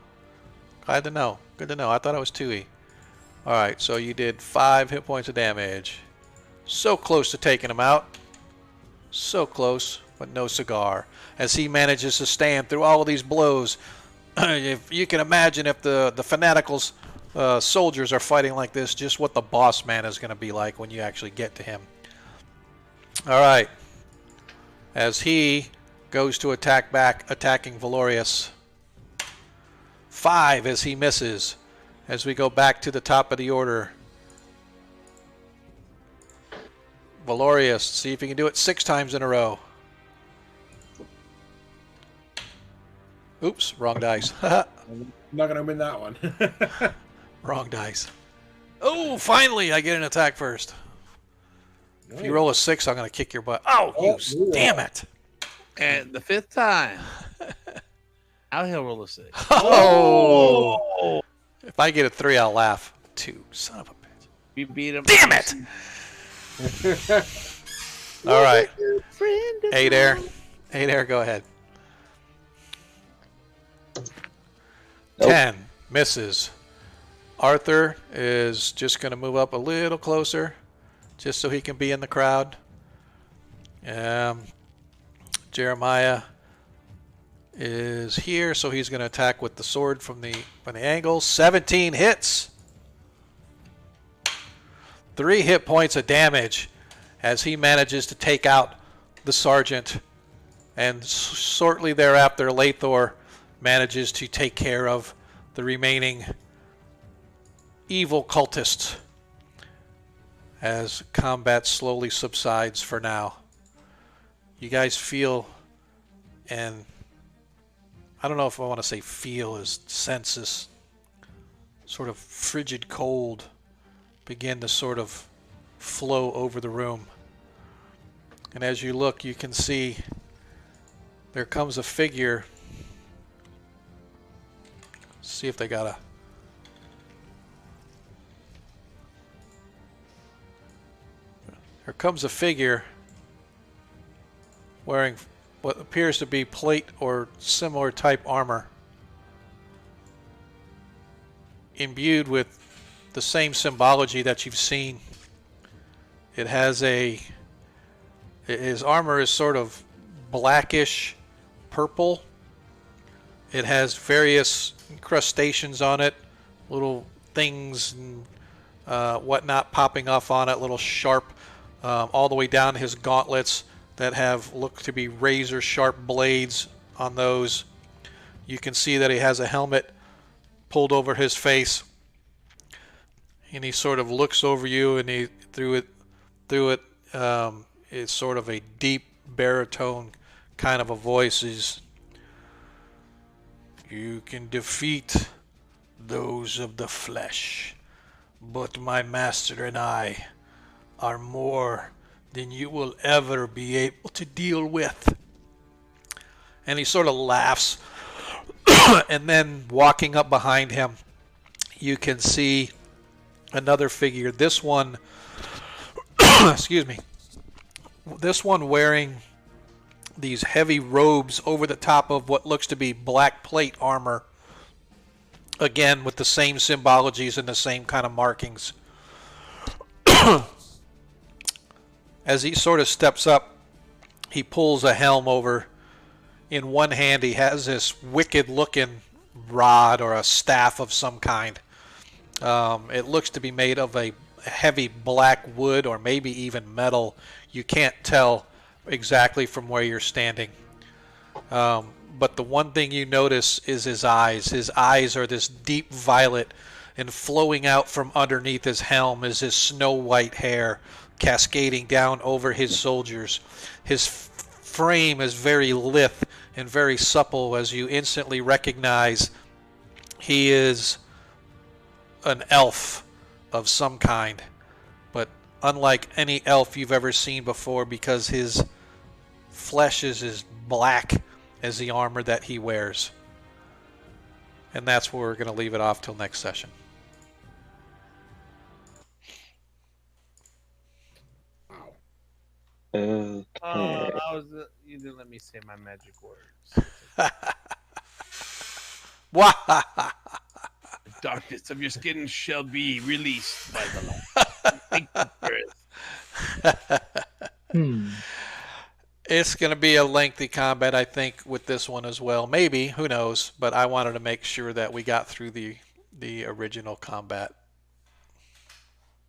Glad to know. Good to know. I thought it was 2E. Alright, so you did 5 hit points of damage. So close to taking him out. So close, but no cigar. As he manages to stand through all of these blows. If you can imagine if the Fanatical's soldiers are fighting like this, just what the boss man is going to be like when you actually get to him. Alright. As he goes to attack back, attacking Valorius. 5 as he misses. As we go back to the top of the order. Valorius, see if you can do it 6 times in a row. Oops, wrong dice. I'm not going to win that one. Wrong dice. Oh, finally, I get an attack first. If you roll a 6, I'm going to kick your butt. Oh, you damn it. And the 5th time, he'll roll a 6. Oh! If I get a 3, I'll laugh. 2, son of a bitch. You beat him. Damn it! All right. 8 air. 8 air, go ahead. 10, misses. Arthur is just going to move up a little closer just so he can be in the crowd. Jeremiah is here, so he's going to attack with the sword from the angle. 17 hits. 3 hit points of damage as he manages to take out the sergeant. And shortly thereafter, Lathor manages to take care of the remaining evil cultists as combat slowly subsides for now. You guys feel, and I don't know if I want to say feel as sense this sort of frigid cold begin to sort of flow over the room. And as you look, you can see there comes a figure. See if they got a... There comes a figure wearing what appears to be plate or similar type armor, imbued with the same symbology that you've seen. It has his armor is sort of blackish purple. It has various incrustations on it, little things and whatnot popping off on it, little sharp, all the way down his gauntlets that have looked to be razor sharp blades on those. You can see that he has a helmet pulled over his face, and he sort of looks over you, and he through it it's sort of a deep baritone kind of a voice. Is, you can defeat those of the flesh, but my master and I are more than you will ever be able to deal with. And he sort of laughs. And then walking up behind him, you can see another figure. This one, excuse me, this one wearing these heavy robes over the top of what looks to be black plate armor. Again, with the same symbologies and the same kind of markings. As he sort of steps up, he pulls a helm over. In one hand, he has this wicked-looking rod or a staff of some kind. It looks to be made of a heavy black wood or maybe even metal. You can't tell exactly from where you're standing. But the one thing you notice is his eyes. His eyes are this deep violet, and flowing out from underneath his helm is his snow-white hair, cascading down over his soldiers. His frame is very lithe and very supple, as you instantly recognize he is an elf of some kind, but unlike any elf you've ever seen before, because his flesh is as black as the armor that he wears. And that's where we're going to leave it off till next session. Okay. You didn't let me say my magic words. Wow. The darkness of your skin shall be released by the light. Thank you, Chris. It's going to be a lengthy combat, I think, with this one as well. Maybe, who knows? But I wanted to make sure that we got through the original combat.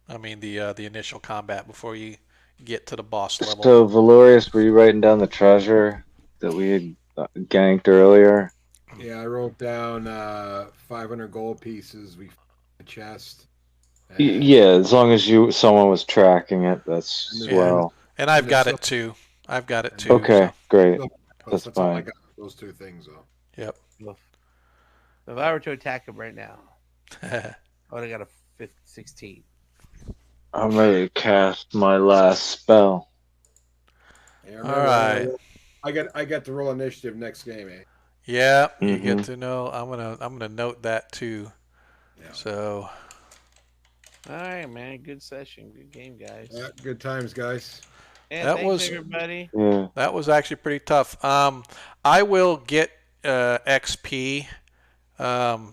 I mean, the initial combat before you get to the boss level. So, Valorius, were you writing down the treasure that we had ganked earlier? Yeah, I wrote down 500 gold pieces. We found a chest, Yeah, as long as someone was tracking it, that's And there's- swell. And I've and there's got it some- too. I've got it and too. Okay, So, great. That's That's all I fine. got. Those two things, though. yep. If I were to attack him right now, I would have got a 16. I'm ready to cast my last spell. Yeah, All remember, right. I get to roll initiative next game, eh? Yeah, you Mhm. get to know. I'm gonna note that too. Yeah. So, All right, man. Good session. Good game, guys. Yeah, good times, guys. Yeah, That thanks, was- everybody. Yeah. that was actually pretty tough. I will get XP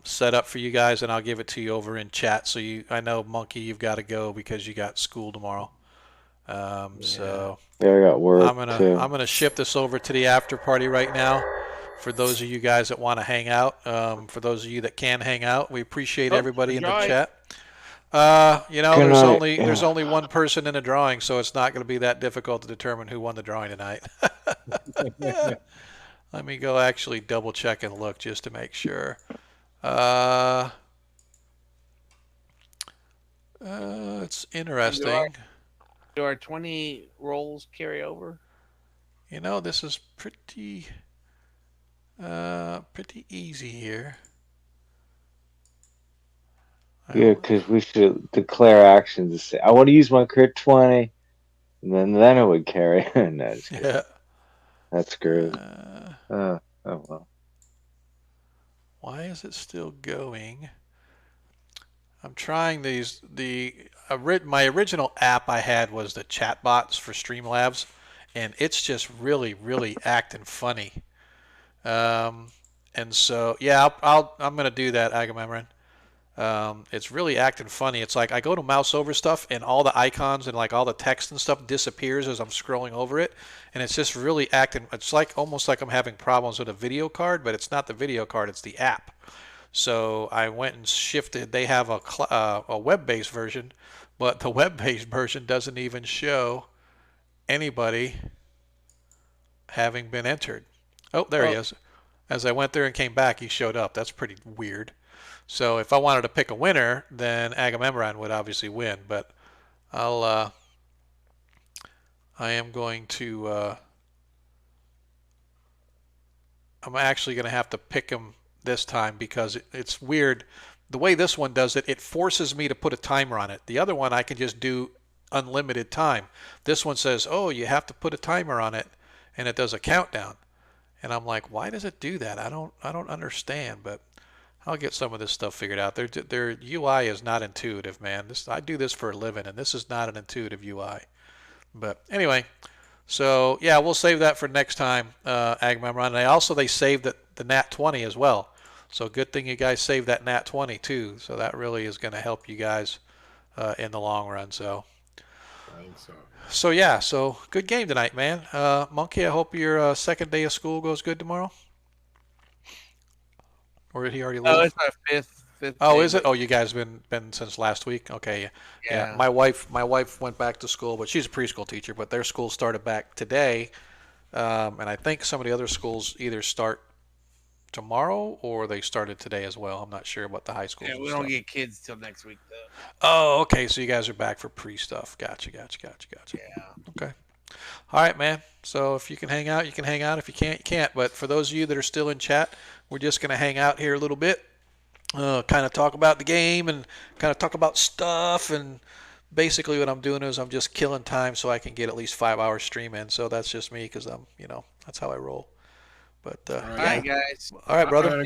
set up for you guys, and I'll give it to you over in chat. So I know Monkey, you've got to go because you got school tomorrow. So Yeah, I got work I'm too. gonna ship this over to the after party right now. For those of you guys that want to hang out, for those of you that can hang out, we appreciate everybody in the enjoy. chat. Good night. There's only one person in the drawing, so it's not going to be that difficult to determine who won the drawing tonight. Let me go actually double check and look just to make sure. It's interesting. Do our 20 rolls carry over? You know, this is pretty easy here. Yeah, because we should declare actions to say, I want to use my crit 20, and then it would carry. No, just kidding. Yeah. That's screwed. Uh, Oh, well. Why is it still going? I'm trying these. My original app I had was the chatbots for Streamlabs, and it's just really, really acting funny. And so, yeah, I'm gonna do that, Agamemnon. It's really acting funny. It's like I go to mouse over stuff, and all the icons and like all the text and stuff disappears as I'm scrolling over it, and it's just really acting. It's like almost like I'm having problems with a video card, but it's not the video card; it's the app. So I went and shifted. They have a web-based version, but the web-based version doesn't even show anybody having been entered. Oh, there he is. As I went there and came back, he showed up. That's pretty weird. So if I wanted to pick a winner, then Agamemnon would obviously win. But I am going to. I'm actually going to have to pick him this time because it's weird. The way this one does it, it forces me to put a timer on it. The other one, I can just do unlimited time. This one says, "Oh, you have to put a timer on it," and it does a countdown. And I'm like, why does it do that? I don't understand, but I'll get some of this stuff figured out. Their UI is not intuitive, man. I do this for a living, and this is not an intuitive UI. But anyway, so yeah, we'll save that for next time, Agamemnon. And they saved the Nat 20 as well. So good thing you guys saved that Nat 20 too. So that really is going to help you guys in the long run. So. I think so. So yeah, so good game tonight, man. Monkey, I hope your second day of school goes good tomorrow. Or did he already leave? Oh, it's my fifth. Oh, day, is it? but- Oh, you guys been since last week? Okay, yeah. Yeah. My wife went back to school, but she's a preschool teacher. But their school started back today, and I think some of the other schools either start tomorrow or they started today as well. I'm not sure about the high schools. Yeah, and we don't stuff. get kids till next week, though. Oh, okay. So you guys are back for pre stuff. Gotcha. Yeah. Okay. All right, man. So if you can hang out, you can hang out. If you can't, you can't. But for those of you that are still in chat, we're just going to hang out here a little bit, kind of talk about the game and kind of talk about stuff. And basically what I'm doing is I'm just killing time so I can get at least 5 hours stream in. So that's just me because that's how I roll. But All All right, right, guys. all right, brother.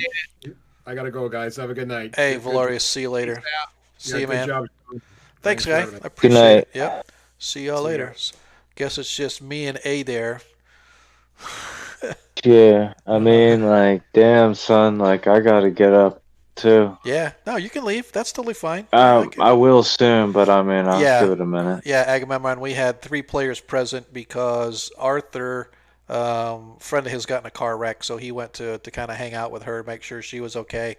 I gotta go, guys. Have a good night. Hey, Good- Valorius, see you later. See you, good man. job. Thanks, for guy. having I us. appreciate night. it. Yep. See y'all See ya. later. Guess it's just me and A there. Yeah, I mean, like, damn, son, like, I gotta get up too. Yeah. No, you can leave. That's totally fine. I can- I will soon, but I mean, I'll Yeah. give it a minute. Yeah, Agamemnon, we had 3 players present because Arthur, friend of his, got in a car wreck, so he went to kind of hang out with her, make sure she was okay.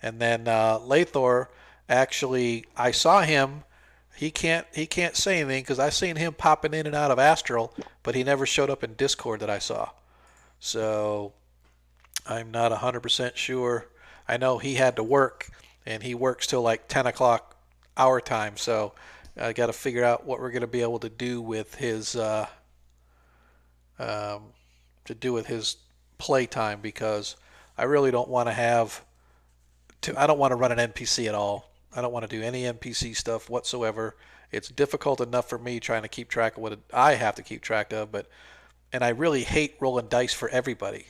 And then Lathor, actually, I saw him. He can't say anything because I seen him popping in and out of Astral, but he never showed up in Discord that I saw. So I'm not 100% sure. I know he had to work, and he works till like 10 o'clock our time. So I got to figure out what we're going to be able to do with his play time, because I really don't want to I don't want to run an NPC at all. I don't want to do any NPC stuff whatsoever. It's difficult enough for me trying to keep track of what I have to keep track of, and I really hate rolling dice for everybody.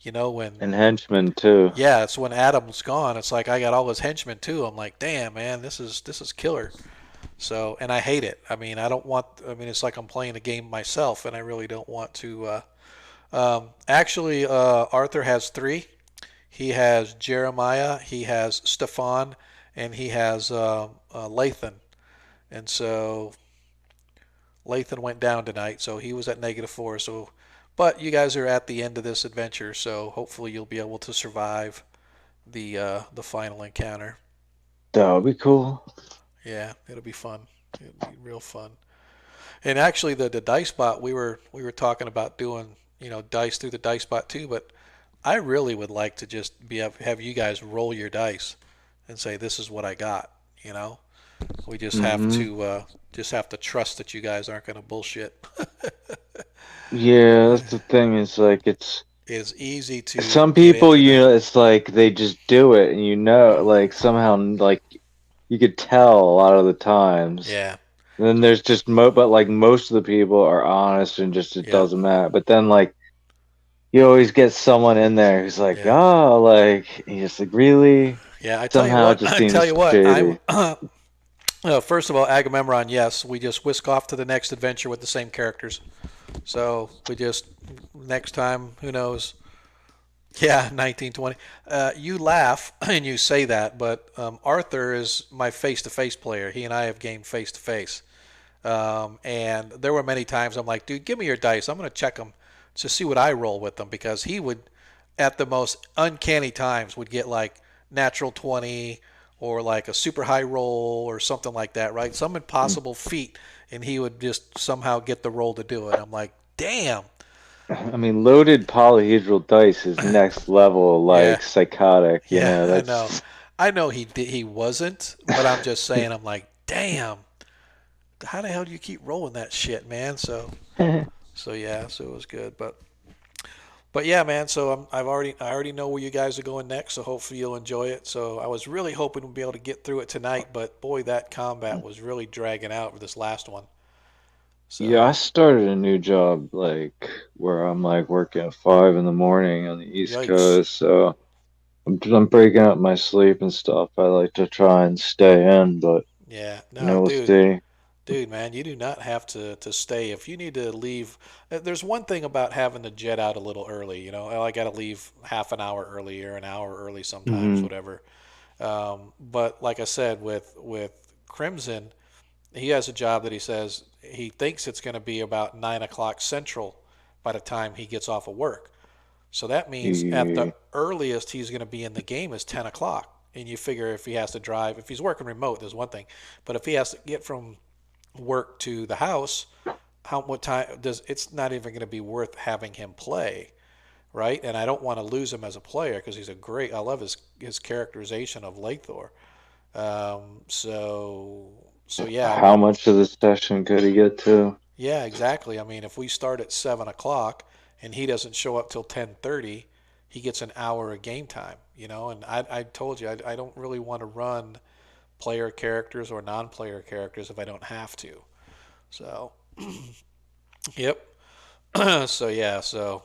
You know, when And henchmen too. yeah, it's when Adam's gone. It's like I got all his henchmen too. I'm like, damn, man, this is killer. So, and I hate it. I mean, I don't want. I mean, it's like I'm playing a game myself, and I really don't want to. Actually, Arthur has 3. He has Jeremiah, he has Stefan, and he has Lathan. And so Lathan went down tonight, so he was at -4. So, but you guys are at the end of this adventure, so hopefully you'll be able to survive the final encounter. That would be cool. Yeah, it'll be fun. It'll be real fun. And actually, the dice bot, we were talking about doing dice through the dice bot too, but I really would like to just have you guys roll your dice and say, this is what I got. We just have to trust that you guys aren't going to bullshit. Yeah, that's the thing. Is like it's easy to some get people, into that. it's like they just do it, and like somehow, like you could tell a lot of the times. Yeah. And then there's just but like most of the people are honest and just it doesn't matter. But then like you always get someone in there who's like, oh, like you just like really. Yeah, I tell you somehow what. it just I seems tell you what. shady. First of all, Agamemnon, yes, we just whisk off to the next adventure with the same characters. So we just next time, who knows? Yeah, 1920. You laugh and you say that, but Arthur is my face-to-face player. He and I have gamed face-to-face. And there were many times I'm like, dude, give me your dice. I'm going to check them to see what I roll with them, because he would, at the most uncanny times, would get like natural 20 or like a super high roll or something like that, right? Some impossible feat, and he would just somehow get the roll to do it. I'm like, damn. I mean, loaded polyhedral dice is next level, like psychotic. I know. I know he wasn't, but I'm just saying. I'm like, damn. How the hell do you keep rolling that shit, man? So yeah, so it was good, but yeah, man. So I already know where you guys are going next. So hopefully you'll enjoy it. So I was really hoping we'd be able to get through it tonight, but boy, that combat was really dragging out with this last one. So, yeah, I started a new job like where I'm like working at 5 in the morning on the East Coast. So I'm breaking up my sleep and stuff. I like to try and stay in, but yeah, no, we'll see. Dude, man, you do not have to stay. If you need to leave, there's one thing about having to jet out a little early. I got to leave half an hour early or an hour early sometimes, whatever. But like I said, with Crimson, he has a job that he says he thinks it's going to be about 9 o'clock Central by the time he gets off of work. So that means at the earliest he's going to be in the game is 10 o'clock. And you figure if he has to drive, if he's working remote, there's one thing. But if he has to get from work to the house, what time it's not even going to be worth having him play, right? And I don't want to lose him as a player because he's I love his characterization of Lathor. So yeah. How much of the session could he get to? Yeah, exactly. I mean, if we start at 7 o'clock and he doesn't show up till 10:30, he gets an hour of game time, and I told you I don't really want to run player characters or non-player characters if I don't have to. So, yep. So yeah, so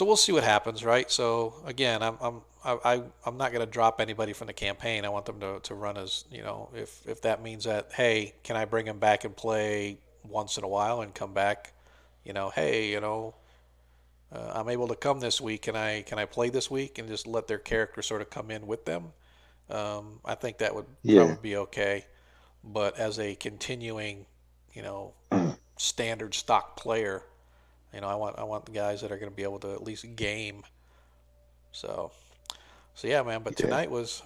we'll see what happens, right? So again, I'm not going to drop anybody from the campaign. I want them to run as, if that means that, hey, can I bring him back and play once in a while and come back, hey, I'm able to come this week. Can I play this week and just let their character sort of come in with them? I think that would probably be okay. But as a continuing, standard stock player, I want the guys that are going to be able to at least game. So yeah, man. But tonight was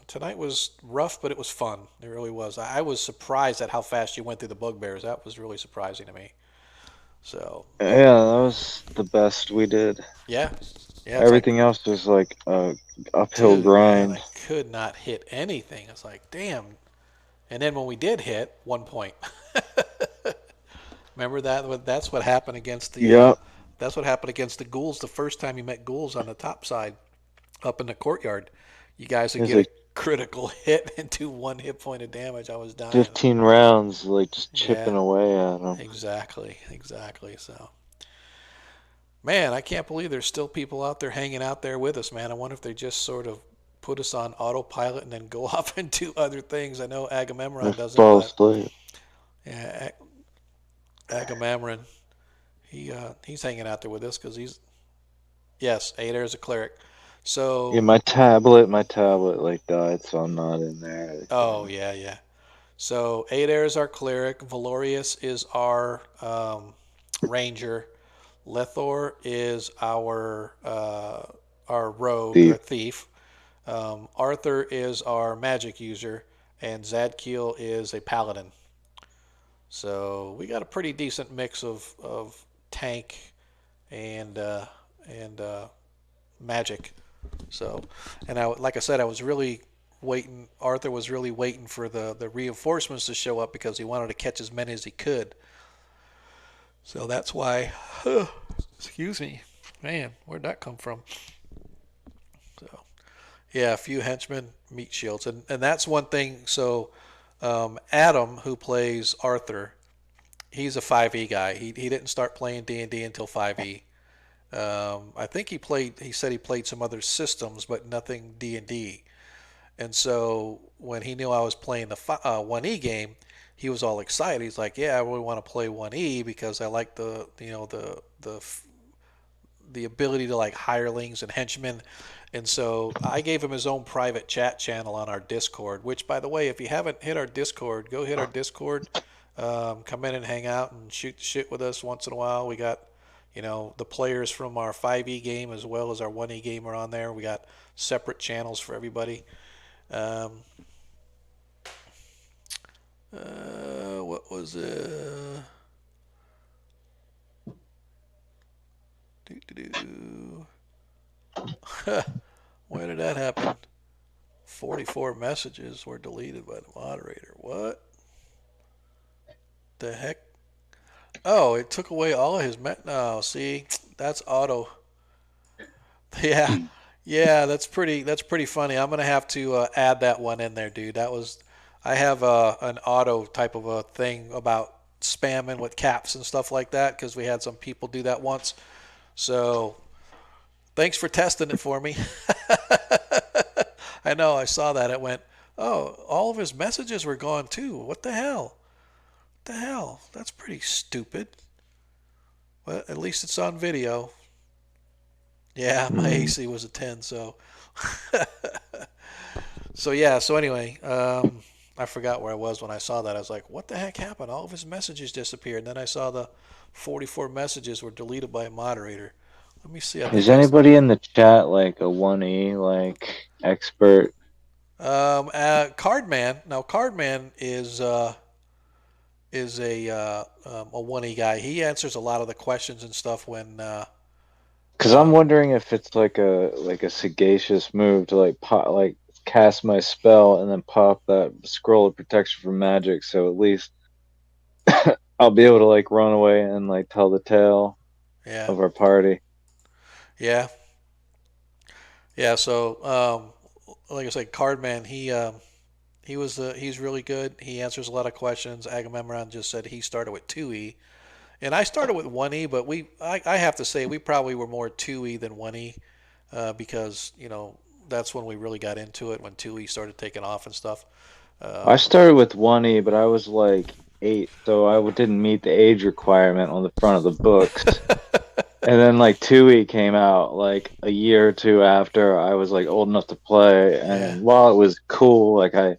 rough, but it was fun. It really was. I was surprised at how fast you went through the bugbears. That was really surprising to me. So yeah, that was the best we did. Yeah. Everything else was like a uphill grind. Man, I could not hit anything. It's like, damn. And then when we did hit, 1 point. Remember that? That's what happened against the. Yep. That's what happened against the ghouls the first time you met ghouls on the top side, up in the courtyard. You guys would It's get like a critical hit and do 1 hit point of damage. I was dying. 15 rounds, like just chipping Yeah. away at them. Exactly. So, man, I can't believe there's still people out there hanging out there with us, man. I wonder if they just sort of put us on autopilot and then go off and do other things. I know Agamemnon doesn't, Fall but asleep. yeah, Agamemnon, he's hanging out there with us because yes, Adair is a cleric. So Yeah, my tablet like died, so I'm not in there. oh yeah. So Adair is our cleric. Valorius is our ranger. Lethor is our rogue or thief. Arthur is our magic user, and Zadkiel is a paladin. So we got a pretty decent mix of tank and magic. So, and like I said, I was really waiting. Arthur was really waiting for the reinforcements to show up because he wanted to catch as many as he could. So that's why. Excuse me, man. Where'd that come from? So, yeah, a few henchmen, meat shields, and that's one thing. So, Adam, who plays Arthur, he's a 5e guy. He didn't start playing D&D until 5e. I think he said he played some other systems, but nothing D&D. And so when he knew I was playing the 1e game, he was all excited. He's like, "Yeah, I really want to play 1e because I like the ability to like hirelings and henchmen." And so I gave him his own private chat channel on our Discord, which, by the way, if you haven't hit our Discord, go hit our Discord. Come in and hang out and shoot the shit with us once in a while. We got, the players from our 5e game as well as our 1e game are on there. We got separate channels for everybody. What was it? Where did that happen? 44 messages were deleted by the moderator. What the heck? Oh, it took away all of his no, see, that's auto. Yeah, that's pretty funny. I'm gonna have to add that one in there, dude. I have an auto type of a thing about spamming with caps and stuff like that because we had some people do that once. So thanks for testing it for me. I know, I saw that. It went, oh, all of his messages were gone too. What the hell? That's pretty stupid. But at least it's on video. Yeah, my AC was a 10, so. So anyway, I forgot where I was when I saw that. I was like, what the heck happened? All of his messages disappeared. And then I saw the 44 messages were deleted by a moderator. Let me see. Is anybody in the chat like a 1E like expert? Cardman. Now Cardman is a 1E guy. He answers a lot of the questions and stuff when. Because I'm wondering if it's like a sagacious move to like cast my spell and then pop that scroll of protection from magic, so at least I'll be able to like run away and like tell the tale of our party. Yeah. So like I said, Cardman, he's really good. He answers a lot of questions. Agamemnon just said he started with 2E. And I started with 1E, but I have to say we probably were more 2E than 1E because, that's when we really got into it, when 2E started taking off and stuff. I started with 1E, but I was like 8, so I didn't meet the age requirement on the front of the books. And then like 2E came out like a year or two after I was like old enough to play. And while it was cool, like I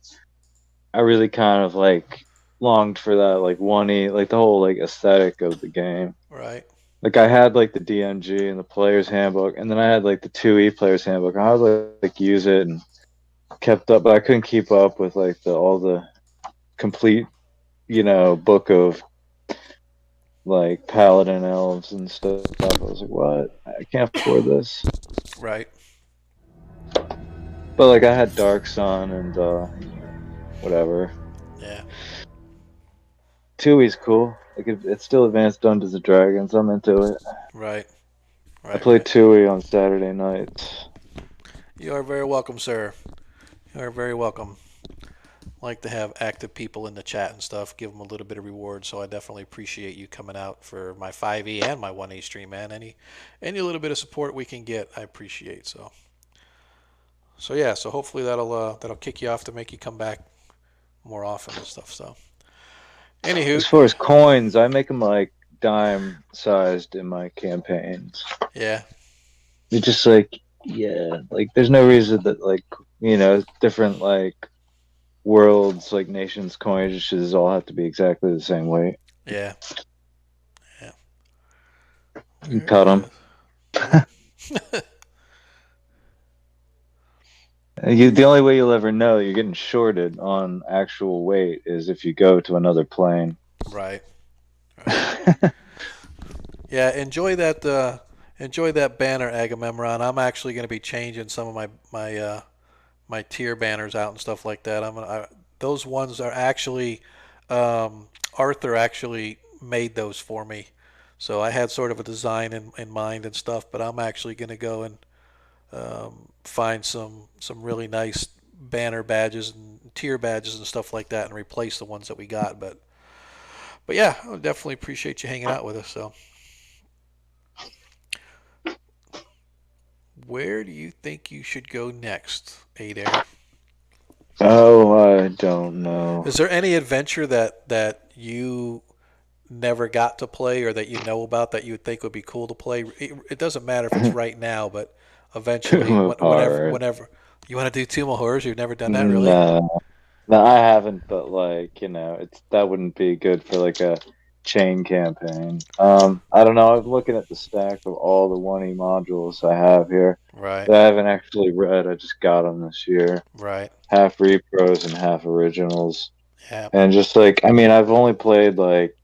really kind of like longed for that like 1E, like the whole like aesthetic of the game. Right. Like I had like the DMG and the player's handbook, and then I had like the 2E player's handbook. I would like use it and kept up, but I couldn't keep up with like all the complete, book of like paladin elves and stuff. I was like, what? I can't afford this. Right. But like I had Dark Sun and whatever. Yeah. 2E's cool. Like it's still Advanced Dungeons and Dragons. I'm into it. Right. I Right. play Right. 2E on Saturday nights. You are very welcome, sir. You are very welcome. Like to have active people in the chat and stuff. Give them a little bit of reward. So I definitely appreciate you coming out for my 5E and my 1E stream, man. Any little bit of support we can get, I appreciate. So yeah. So hopefully that'll kick you off to make you come back more often and stuff. So, anywho, As far as coins, I make them like dime sized in my campaigns. yeah, It's just like, yeah, like there's no reason that like, different like worlds, like nations, coins just all have to be exactly the same weight. yeah, yeah. You Very cut them. good. The only way you'll ever know you're getting shorted on actual weight is if you go to another plane. Right. Yeah, enjoy that banner, Agamemnon. I'm actually going to be changing some of my tier banners out and stuff like that. Those ones are actually Arthur actually made those for me, so I had sort of a design in mind and stuff. But I'm actually going to go and find some really nice banner badges and tier badges and stuff like that and replace the ones that we got. But yeah, I definitely appreciate you hanging out with us. So. Where do you think you should go next, Adair? Oh, I don't know. Is there any adventure that you never got to play or that you know about that you would think would be cool to play? It doesn't matter if it's right now, but eventually, whenever you want to do Tomb of Horrors, you've never done that, really? No, I haven't. But like, that wouldn't be good for like a chain campaign. I don't know. I'm looking at the stack of all the 1E modules I have here. Right. That I haven't actually read. I just got them this year. Right. Half repros and half originals. Yeah. And just like, I mean, I've only played like,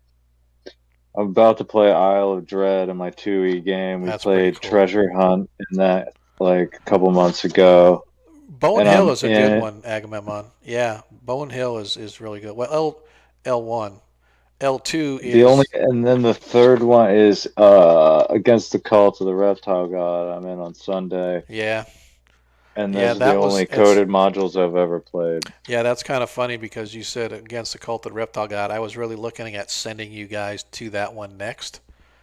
I'm about to play Isle of Dread in my 2E game. We That's played pretty cool. Treasure Hunt in that like a couple months ago. Bone Hill is a good one, Agamemnon. Yeah, Bone Hill is really good. Well, L1. L2 is and then the third one is Against the Cult of the Reptile God. I'm in on Sunday. Yeah. And those are the only coded modules I've ever played. Yeah, that's kind of funny because you said Against the Cult of the Reptile God. I was really looking at sending you guys to that one next.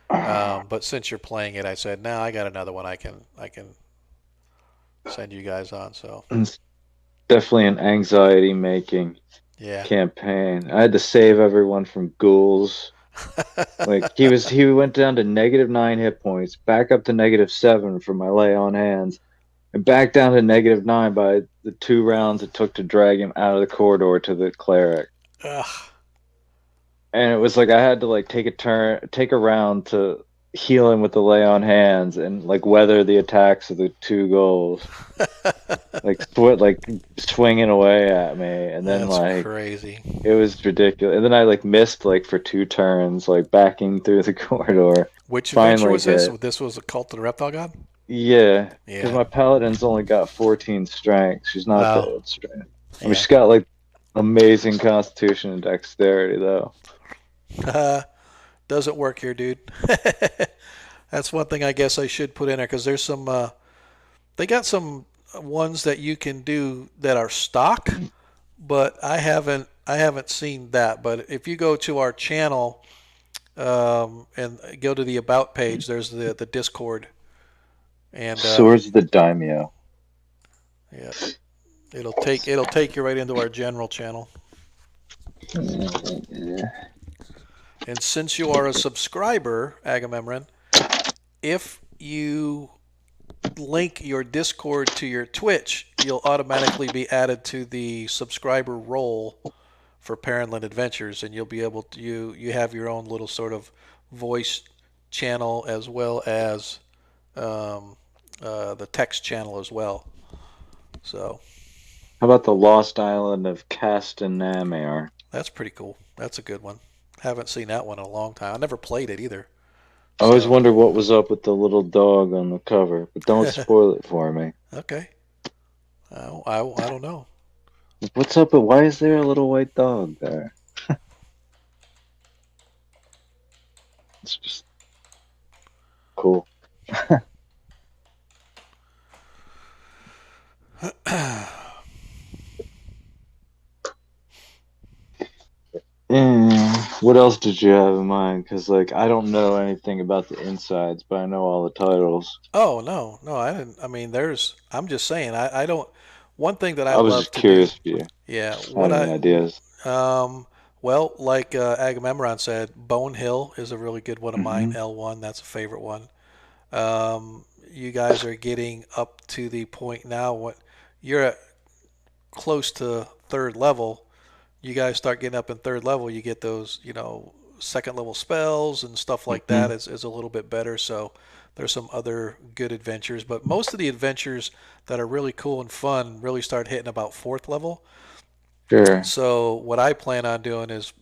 But since you're playing it, I said, no, I got another one I can send you guys on. So it's definitely an anxiety-making campaign. I had to save everyone from ghouls. Like he went down to -9 hit points, back up to -7 for my lay on hands, and back down to -9 by the 2 rounds it took to drag him out of the corridor to the cleric. Ugh. And it was like I had to like take a round to heal him with the lay on hands and like weather the attacks of the 2 ghouls. like swinging away at me, and then that's crazy. It was ridiculous. And then I like missed like for 2 turns, like backing through the corridor. Which adventure was this? This was a Cult of the Reptile God? Yeah, because my paladin's only got 14 strength. She's not that strength. I mean, she's got like amazing constitution and dexterity though. Doesn't work here, dude. That's one thing I guess I should put in there because there's some. They got some ones that you can do that are stock, but I haven't seen that. But if you go to our channel and go to the About page, there's the Discord. And Swords of the Daimyo. Yeah, it'll take you right into our general channel. And since you are a subscriber, Agamemnon, if you link your Discord to your Twitch, you'll automatically be added to the subscriber roll for Parentland Adventures, and you'll be able to you have your own little sort of voice channel as well as the text channel as well. So, how about the Lost Island of Castanamare? That's pretty cool. That's a good one. Haven't seen that one in a long time. I never played it either. I always wonder what was up with the little dog on the cover, but don't spoil it for me. Okay. I don't know. What's up? Why is there a little white dog there? It's just cool. What else did you have in mind? Because like I don't know anything about the insides, but I know all the titles. Oh no, I didn't. I mean, there's. I'm just saying. I don't. One thing that I I was love just to do. curious if you Yeah. had any ideas. Um. Well, like Agamemnon said, Bone Hill is a really good one of mine. Hmm. L1, that's a favorite one. You guys are getting up to the point now. What you're at close to third level. You guys start getting up in third level. You get those, second level spells and stuff like Hmm. that is a little bit better. So there's some other good adventures, but most of the adventures that are really cool and fun really start hitting about fourth level. Sure. So what I plan on doing is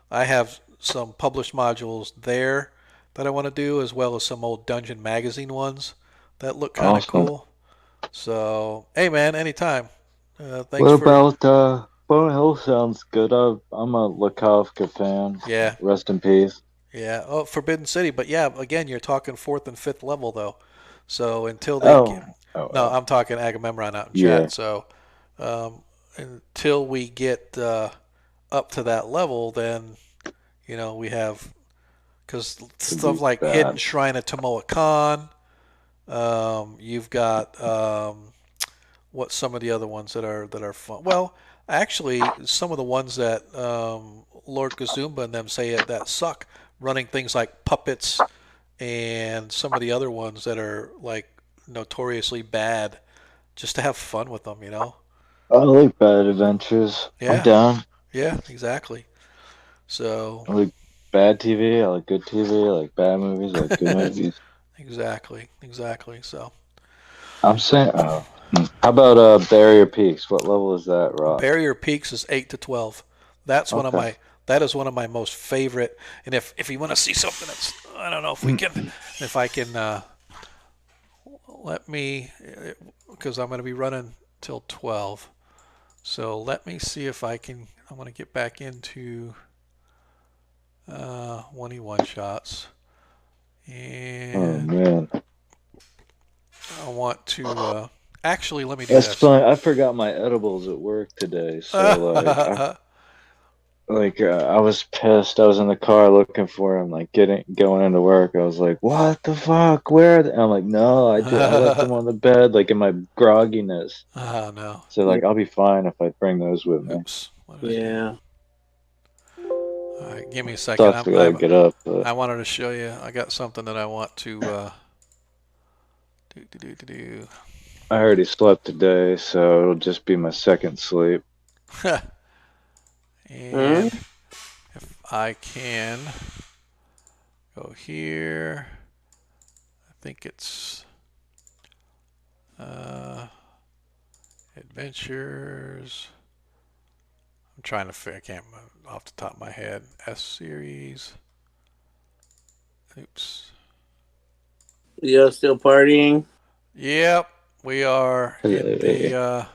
I have some published modules there that I want to do, as well as some old Dungeon Magazine ones that look kind of Awesome. cool. So, hey man, anytime. What Thanks for about Bone Hill sounds good. I'm a Lakofka fan. yeah, Rest in peace. yeah. Oh, Forbidden City, but yeah, again, you're talking fourth and fifth level though. So until they Oh. get no, Oh. I'm talking Agamemnon out in Yeah. chat. So um, until we get up to that level, then we have because Could stuff be like Hidden bad. Shrine of Tomoa Khan. You've got what some of the other ones that are fun. Well, actually, some of the ones that Lord Kazumba and them say that suck, running things like puppets and some of the other ones that are like notoriously bad, just to have fun with them. I like bad adventures. I'm Yeah, down. yeah, exactly. So, I like bad TV. I like good TV. I like bad movies. I like good movies. exactly, exactly. So, I'm saying. Oh. How about Barrier Peaks? What level is that, Rock? Barrier Peaks is 8 to 12. That's one of Okay. my that is one of my most favorite. And if you want to see something that's I don't know if I can let me because I'm going to be running till 12. So let me see if I can. I want to get back into 1v1 shots, Oh and man, I want to actually let me do that's this. fine. I forgot my edibles at work today, so I was pissed. I was in the car looking for him, like going into work. I was like, "What the fuck? Where?" I'm like, "No, I left them on the bed, like in my grogginess." Oh no! So like, I'll be fine if I bring those with me. Oops! What did I do? Yeah. All right, give me a second. Sucks. I gotta get up, but I wanted to show you. I got something that I want to do. I already slept today, so it'll just be my second sleep. And if I can go here, I think it's adventures. I'm trying to figure. I can't off the top of my head. S series. Oops. You still partying? Yep, we are in the.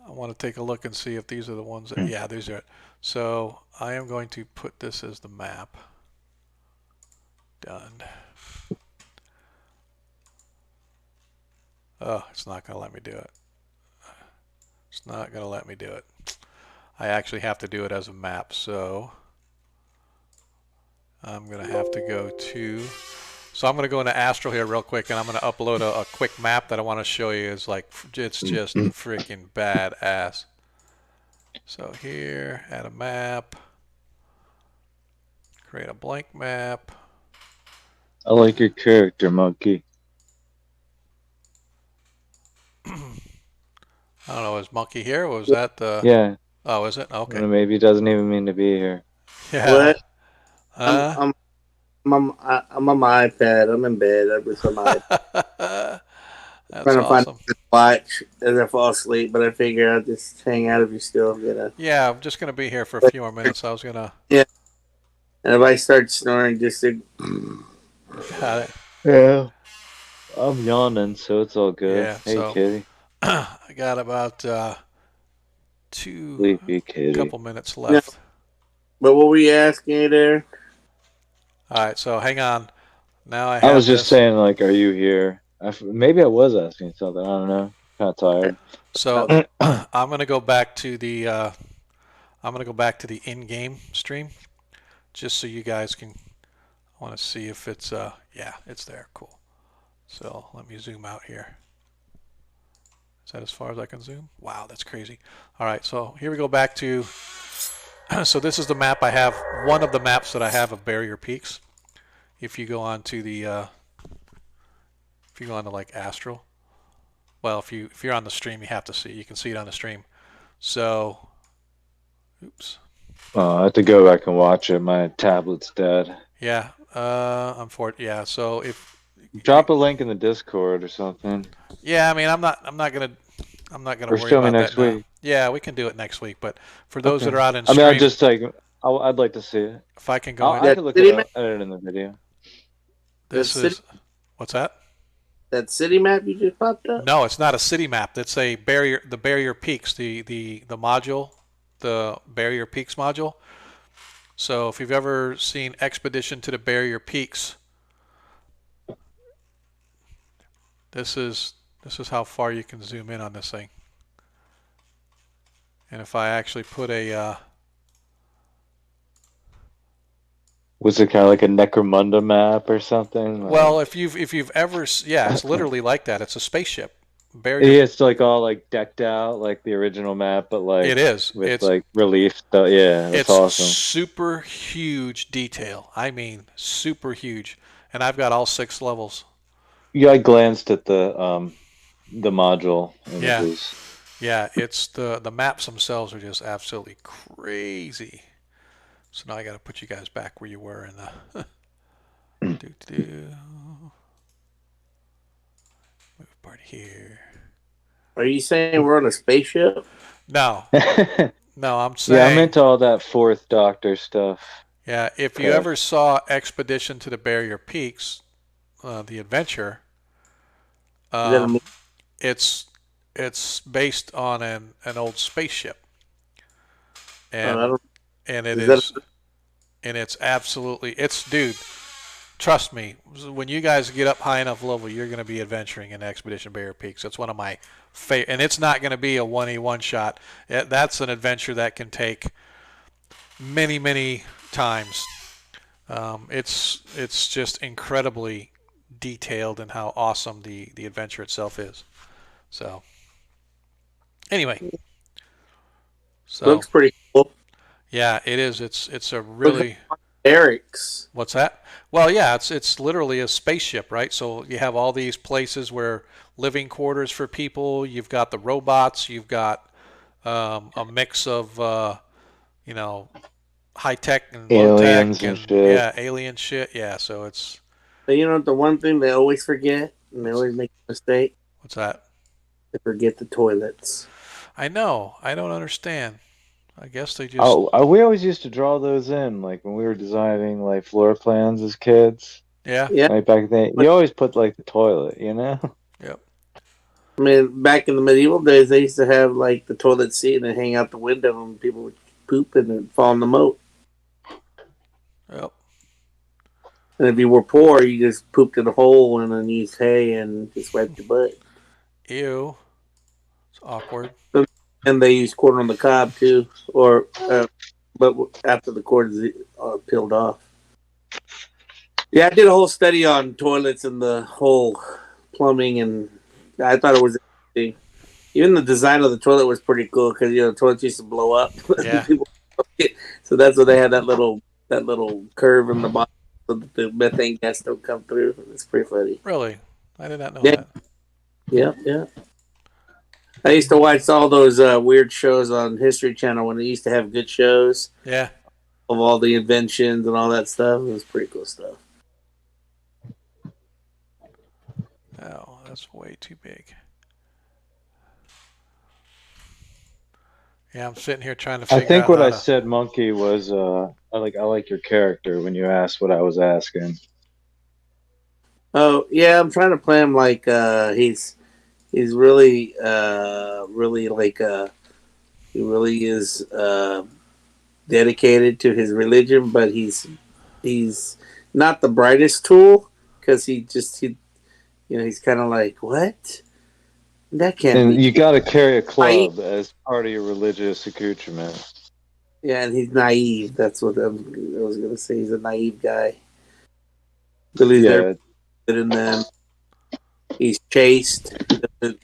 I want to take a look and see if these are the ones that. Yeah, these are. So I am going to put this as the map. Done. Oh, it's not going to let me do it. It's not going to let me do it. I actually have to do it as a map, so I'm going to have to go to. So I'm going to go into Astral here real quick, and I'm going to upload a quick map that I want to show you. It's like it's just freaking badass. So here, add a map, create a blank map. I like your character, Monkey. I don't know, is Monkey here? Or was that the? Yeah. Oh, is it? Okay. Maybe he doesn't even mean to be here. Yeah. What? Huh? I'm on my iPad. I'm in bed. I'm just on my iPad. That's Trying to find awesome. a watch as I fall asleep, but I figure I'll just hang out if you're still gonna. Yeah, I'm just going to be here for a few more minutes. I was going to. Yeah. And if I start snoring, just to... Got it. Yeah. I'm yawning, so it's all good. Yeah, Hey, so kitty. I got about Sleepy kitty. couple minutes left. But what were you asking there? All right, so hang on. Now I I have was just this. saying, like, are you here? Maybe I was asking something. I don't know. Kind of tired. So I'm gonna go back to the in-game stream, just so you guys can. I want to see if it's yeah, it's there. Cool. So let me zoom out here. Is that as far as I can zoom? Wow, that's crazy. All right, so here we go back to. So this is the map I have. One of the maps that I have of Barrier Peaks. If you go on to the, if you go on to like Astral, well, if you're on the stream, you have to see. You can see it on the stream. So, oops. Oh, I have to go back and watch it. My tablet's dead. Yeah. Yeah. So if drop a link in the Discord or something. Yeah, I mean, I'm not gonna Or worry show me about next that now. week. Yeah, we can do it next week. But for those Okay. that are out in I stream, mean, I'm just like, I'd like to see it. if I can go in, I can look it up, edit it in the video. this is what's that? That city map you just popped up? No, it's not a city map. It's a barrier. The Barrier Peaks, the module, the Barrier Peaks module. So if you've ever seen Expedition to the Barrier Peaks, this is how far you can zoom in on this thing. And if I actually put a Was it kind of like a Necromunda map or something? well, if you've ever, yeah, it's literally like that. It's a spaceship. Barrier. Yeah, it's like all like decked out like the original map, but like It is. with It's like relief stuff. Yeah, that's it's awesome. super huge detail. I mean, super huge. And I've got all 6 levels. Yeah, I glanced at the module Yeah. images. Yeah, it's the maps themselves are just absolutely crazy. So now I got to put you guys back where you were in the move part here. Are you saying we're on a spaceship? No, no, I'm saying. Yeah, I'm into all that Fourth Doctor stuff. Yeah, if you ever saw Expedition to the Barrier Peaks, the adventure, it's based on an old spaceship, and it's absolutely dude. Trust me, when you guys get up high enough level, you're going to be adventuring in Expedition Barrier Peaks. That's one of my favorite, and it's not going to be a 1v1 shot. That's an adventure that can take many times. It's just incredibly detailed in how awesome the adventure itself is. So anyway, so looks pretty cool. Yeah, it is. It's a really Eric's. What's that? Well, yeah, it's literally a spaceship, right? So you have all these places where living quarters for people. You've got the robots. You've got a mix of high tech and low tech Aliens and shit. Yeah, alien shit. Yeah, so it's. But you know the one thing they always forget, and they always make a mistake. What's that? They forget the toilets. I know. I don't understand. I guess they just. We always used to draw those in, like when we were designing like floor plans as kids. Yeah. Like back then, you always put like the toilet, you know. Yep. I mean, back in the medieval days, they used to have like the toilet seat and hang out the window, and people would poop and then fall in the moat. Yep. And if you were poor, you just pooped in a hole and then used hay and just wiped your butt. Ew. It's awkward. And they use corn on the cob too, but after the cord is peeled off. Yeah, I did a whole study on toilets and the whole plumbing, and I thought it was interesting. Even the design of the toilet was pretty cool because toilets used to blow up. Yeah. So that's why they had that little curve in the bottom so that the methane gas don't come through. It's pretty funny. Really, I did not know Yeah. that. Yeah. I used to watch all those weird shows on History Channel when they used to have good shows. Yeah. Of all the inventions and all that stuff. It was pretty cool stuff. Oh, that's way too big. Yeah, I'm sitting here trying to figure out. I think what how I to... said, Monkey, was I like your character when you asked what I was asking. Oh yeah, I'm trying to play him like he's really like He really is dedicated to his religion, but he's not the brightest tool because he's kind of like, what? That can't And be. you got to carry a club as part of your religious accoutrement. Yeah, and he's naive. That's what I was gonna say. He's a naive guy. Believes they're Yeah, good in them. He's chaste. He doesn't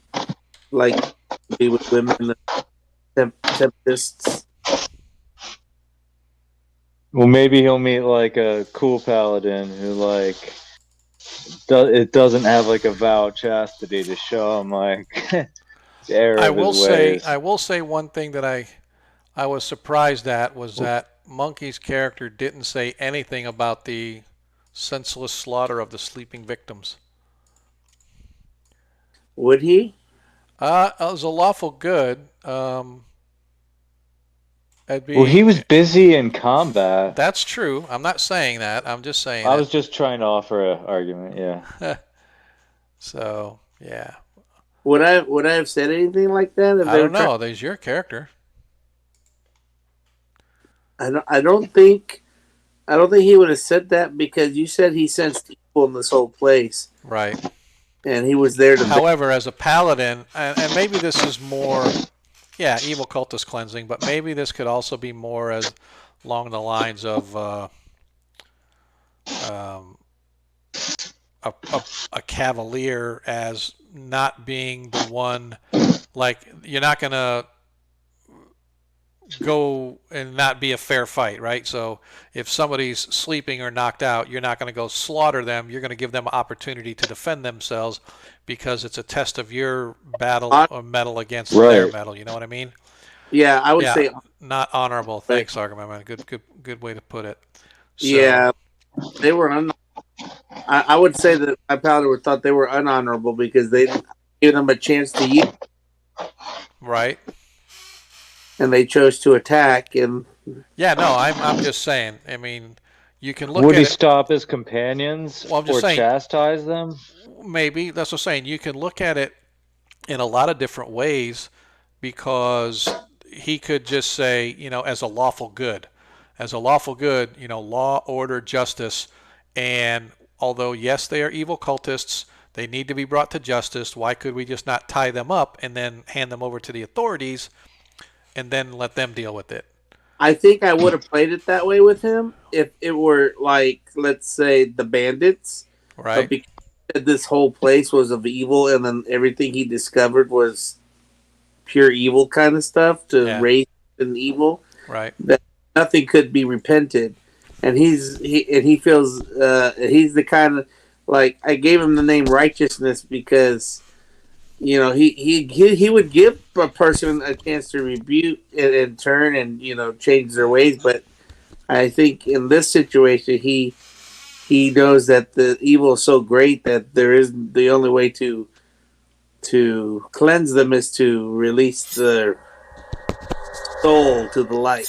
like to be with women. Tempists. well, maybe he'll meet like a cool paladin who like it doesn't have like a vow of chastity to show him like the error I of his will say, ways. I will say one thing that I was surprised at was that Monkey's character didn't say anything about the senseless slaughter of the sleeping victims. Would he? It was a lawful good. It'd Well, he be. was busy in combat. That's true. I'm not saying that. I'm just saying I it. was just trying to offer an argument. Yeah. So yeah, Would I have said anything like that if I they don't were trying? know. There's your character. I don't think he would have said that because you said he sensed evil in this whole place, Right. and he was there to. However, as a paladin, and maybe this is more, yeah, evil cultist cleansing, but maybe this could also be more as along the lines of a cavalier as not being the one, like you're not going to go and not be a fair fight, right? So if somebody's sleeping or knocked out, you're not going to go slaughter them. You're going to give them an opportunity to defend themselves because it's a test of your battle or metal against their metal. You know what I mean? Yeah, I would say not honorable. Thanks, Argument Man. Good way to put it. So, yeah, they were. I would say that my paladin would thought they were unhonorable because they didn't give them a chance to use, right. and they chose to attack. And yeah, no, I'm just saying. I mean, you can look. Would at he it, stop his companions well, I'm just or saying, chastise them? Maybe that's what I'm saying. You can look at it in a lot of different ways because he could just say, as a lawful good, law, order, justice, and although yes, they are evil cultists, they need to be brought to justice. Why could we just not tie them up and then hand them over to the authorities and then let them deal with it? I think I would have played it that way with him if it were like, let's say, the bandits. Right. But because this whole place was of evil, and then everything he discovered was pure evil kind of stuff to raise an evil. Right. That nothing could be repented, and he feels he's the kind of, like, I gave him the name Righteousness because he would give a person a chance to rebuke and turn and change their ways, but I think in this situation he knows that the evil is so great that there is the only way to cleanse them is to release the soul to the light.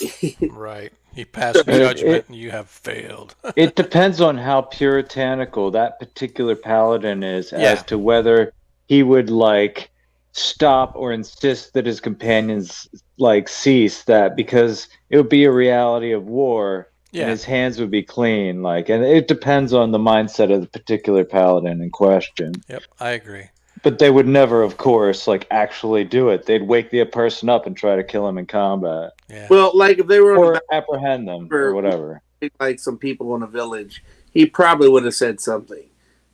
Right. He passed judgment and you have failed. It depends on how puritanical that particular paladin is as to whether he would like stop or insist that his companions like cease that, because it would be a reality of war and his hands would be clean. And it depends on the mindset of the particular paladin in question. Yep, I agree. But they would never, of course, actually do it. They'd wake the person up and try to kill him in combat. Yeah. Well, like if they were or apprehend them or whatever. Like some people in a village, he probably would have said something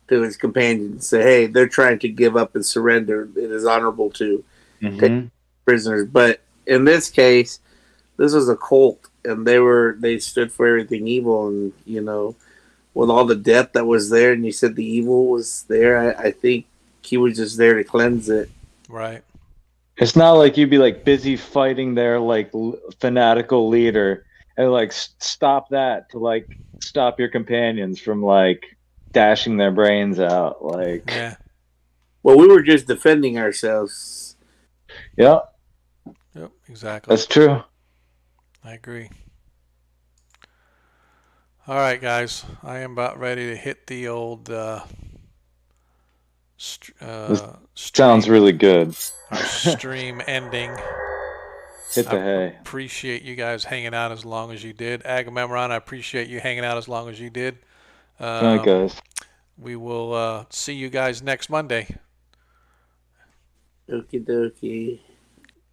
to his companions and say, "Hey, they're trying to give up and surrender. It is honorable to take prisoners." But in this case, this was a cult, and they stood for everything evil, and with all the death that was there, and you said the evil was there. I think he was just there to cleanse it. Right. It's not like you'd be busy fighting their fanatical leader and stop that to stop your companions from dashing their brains out. Yeah. Well, we were just defending ourselves. Yep. Yep, exactly. That's true. I agree. All right, guys. I am about ready to hit the old sounds really good. Our stream ending. Hit the hay. Appreciate you guys hanging out as long as you did. Agamemnon, I appreciate you hanging out as long as you did. Good night, guys. We will see you guys next Monday. Okie dokie.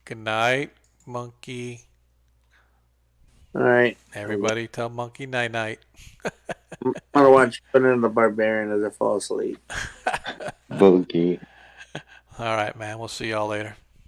Good night, Monkey. All right. Everybody tell Monkey night-night. I'm going to watch Conan the Barbarian as I fall asleep. Boogie. All right, man. We'll see y'all later.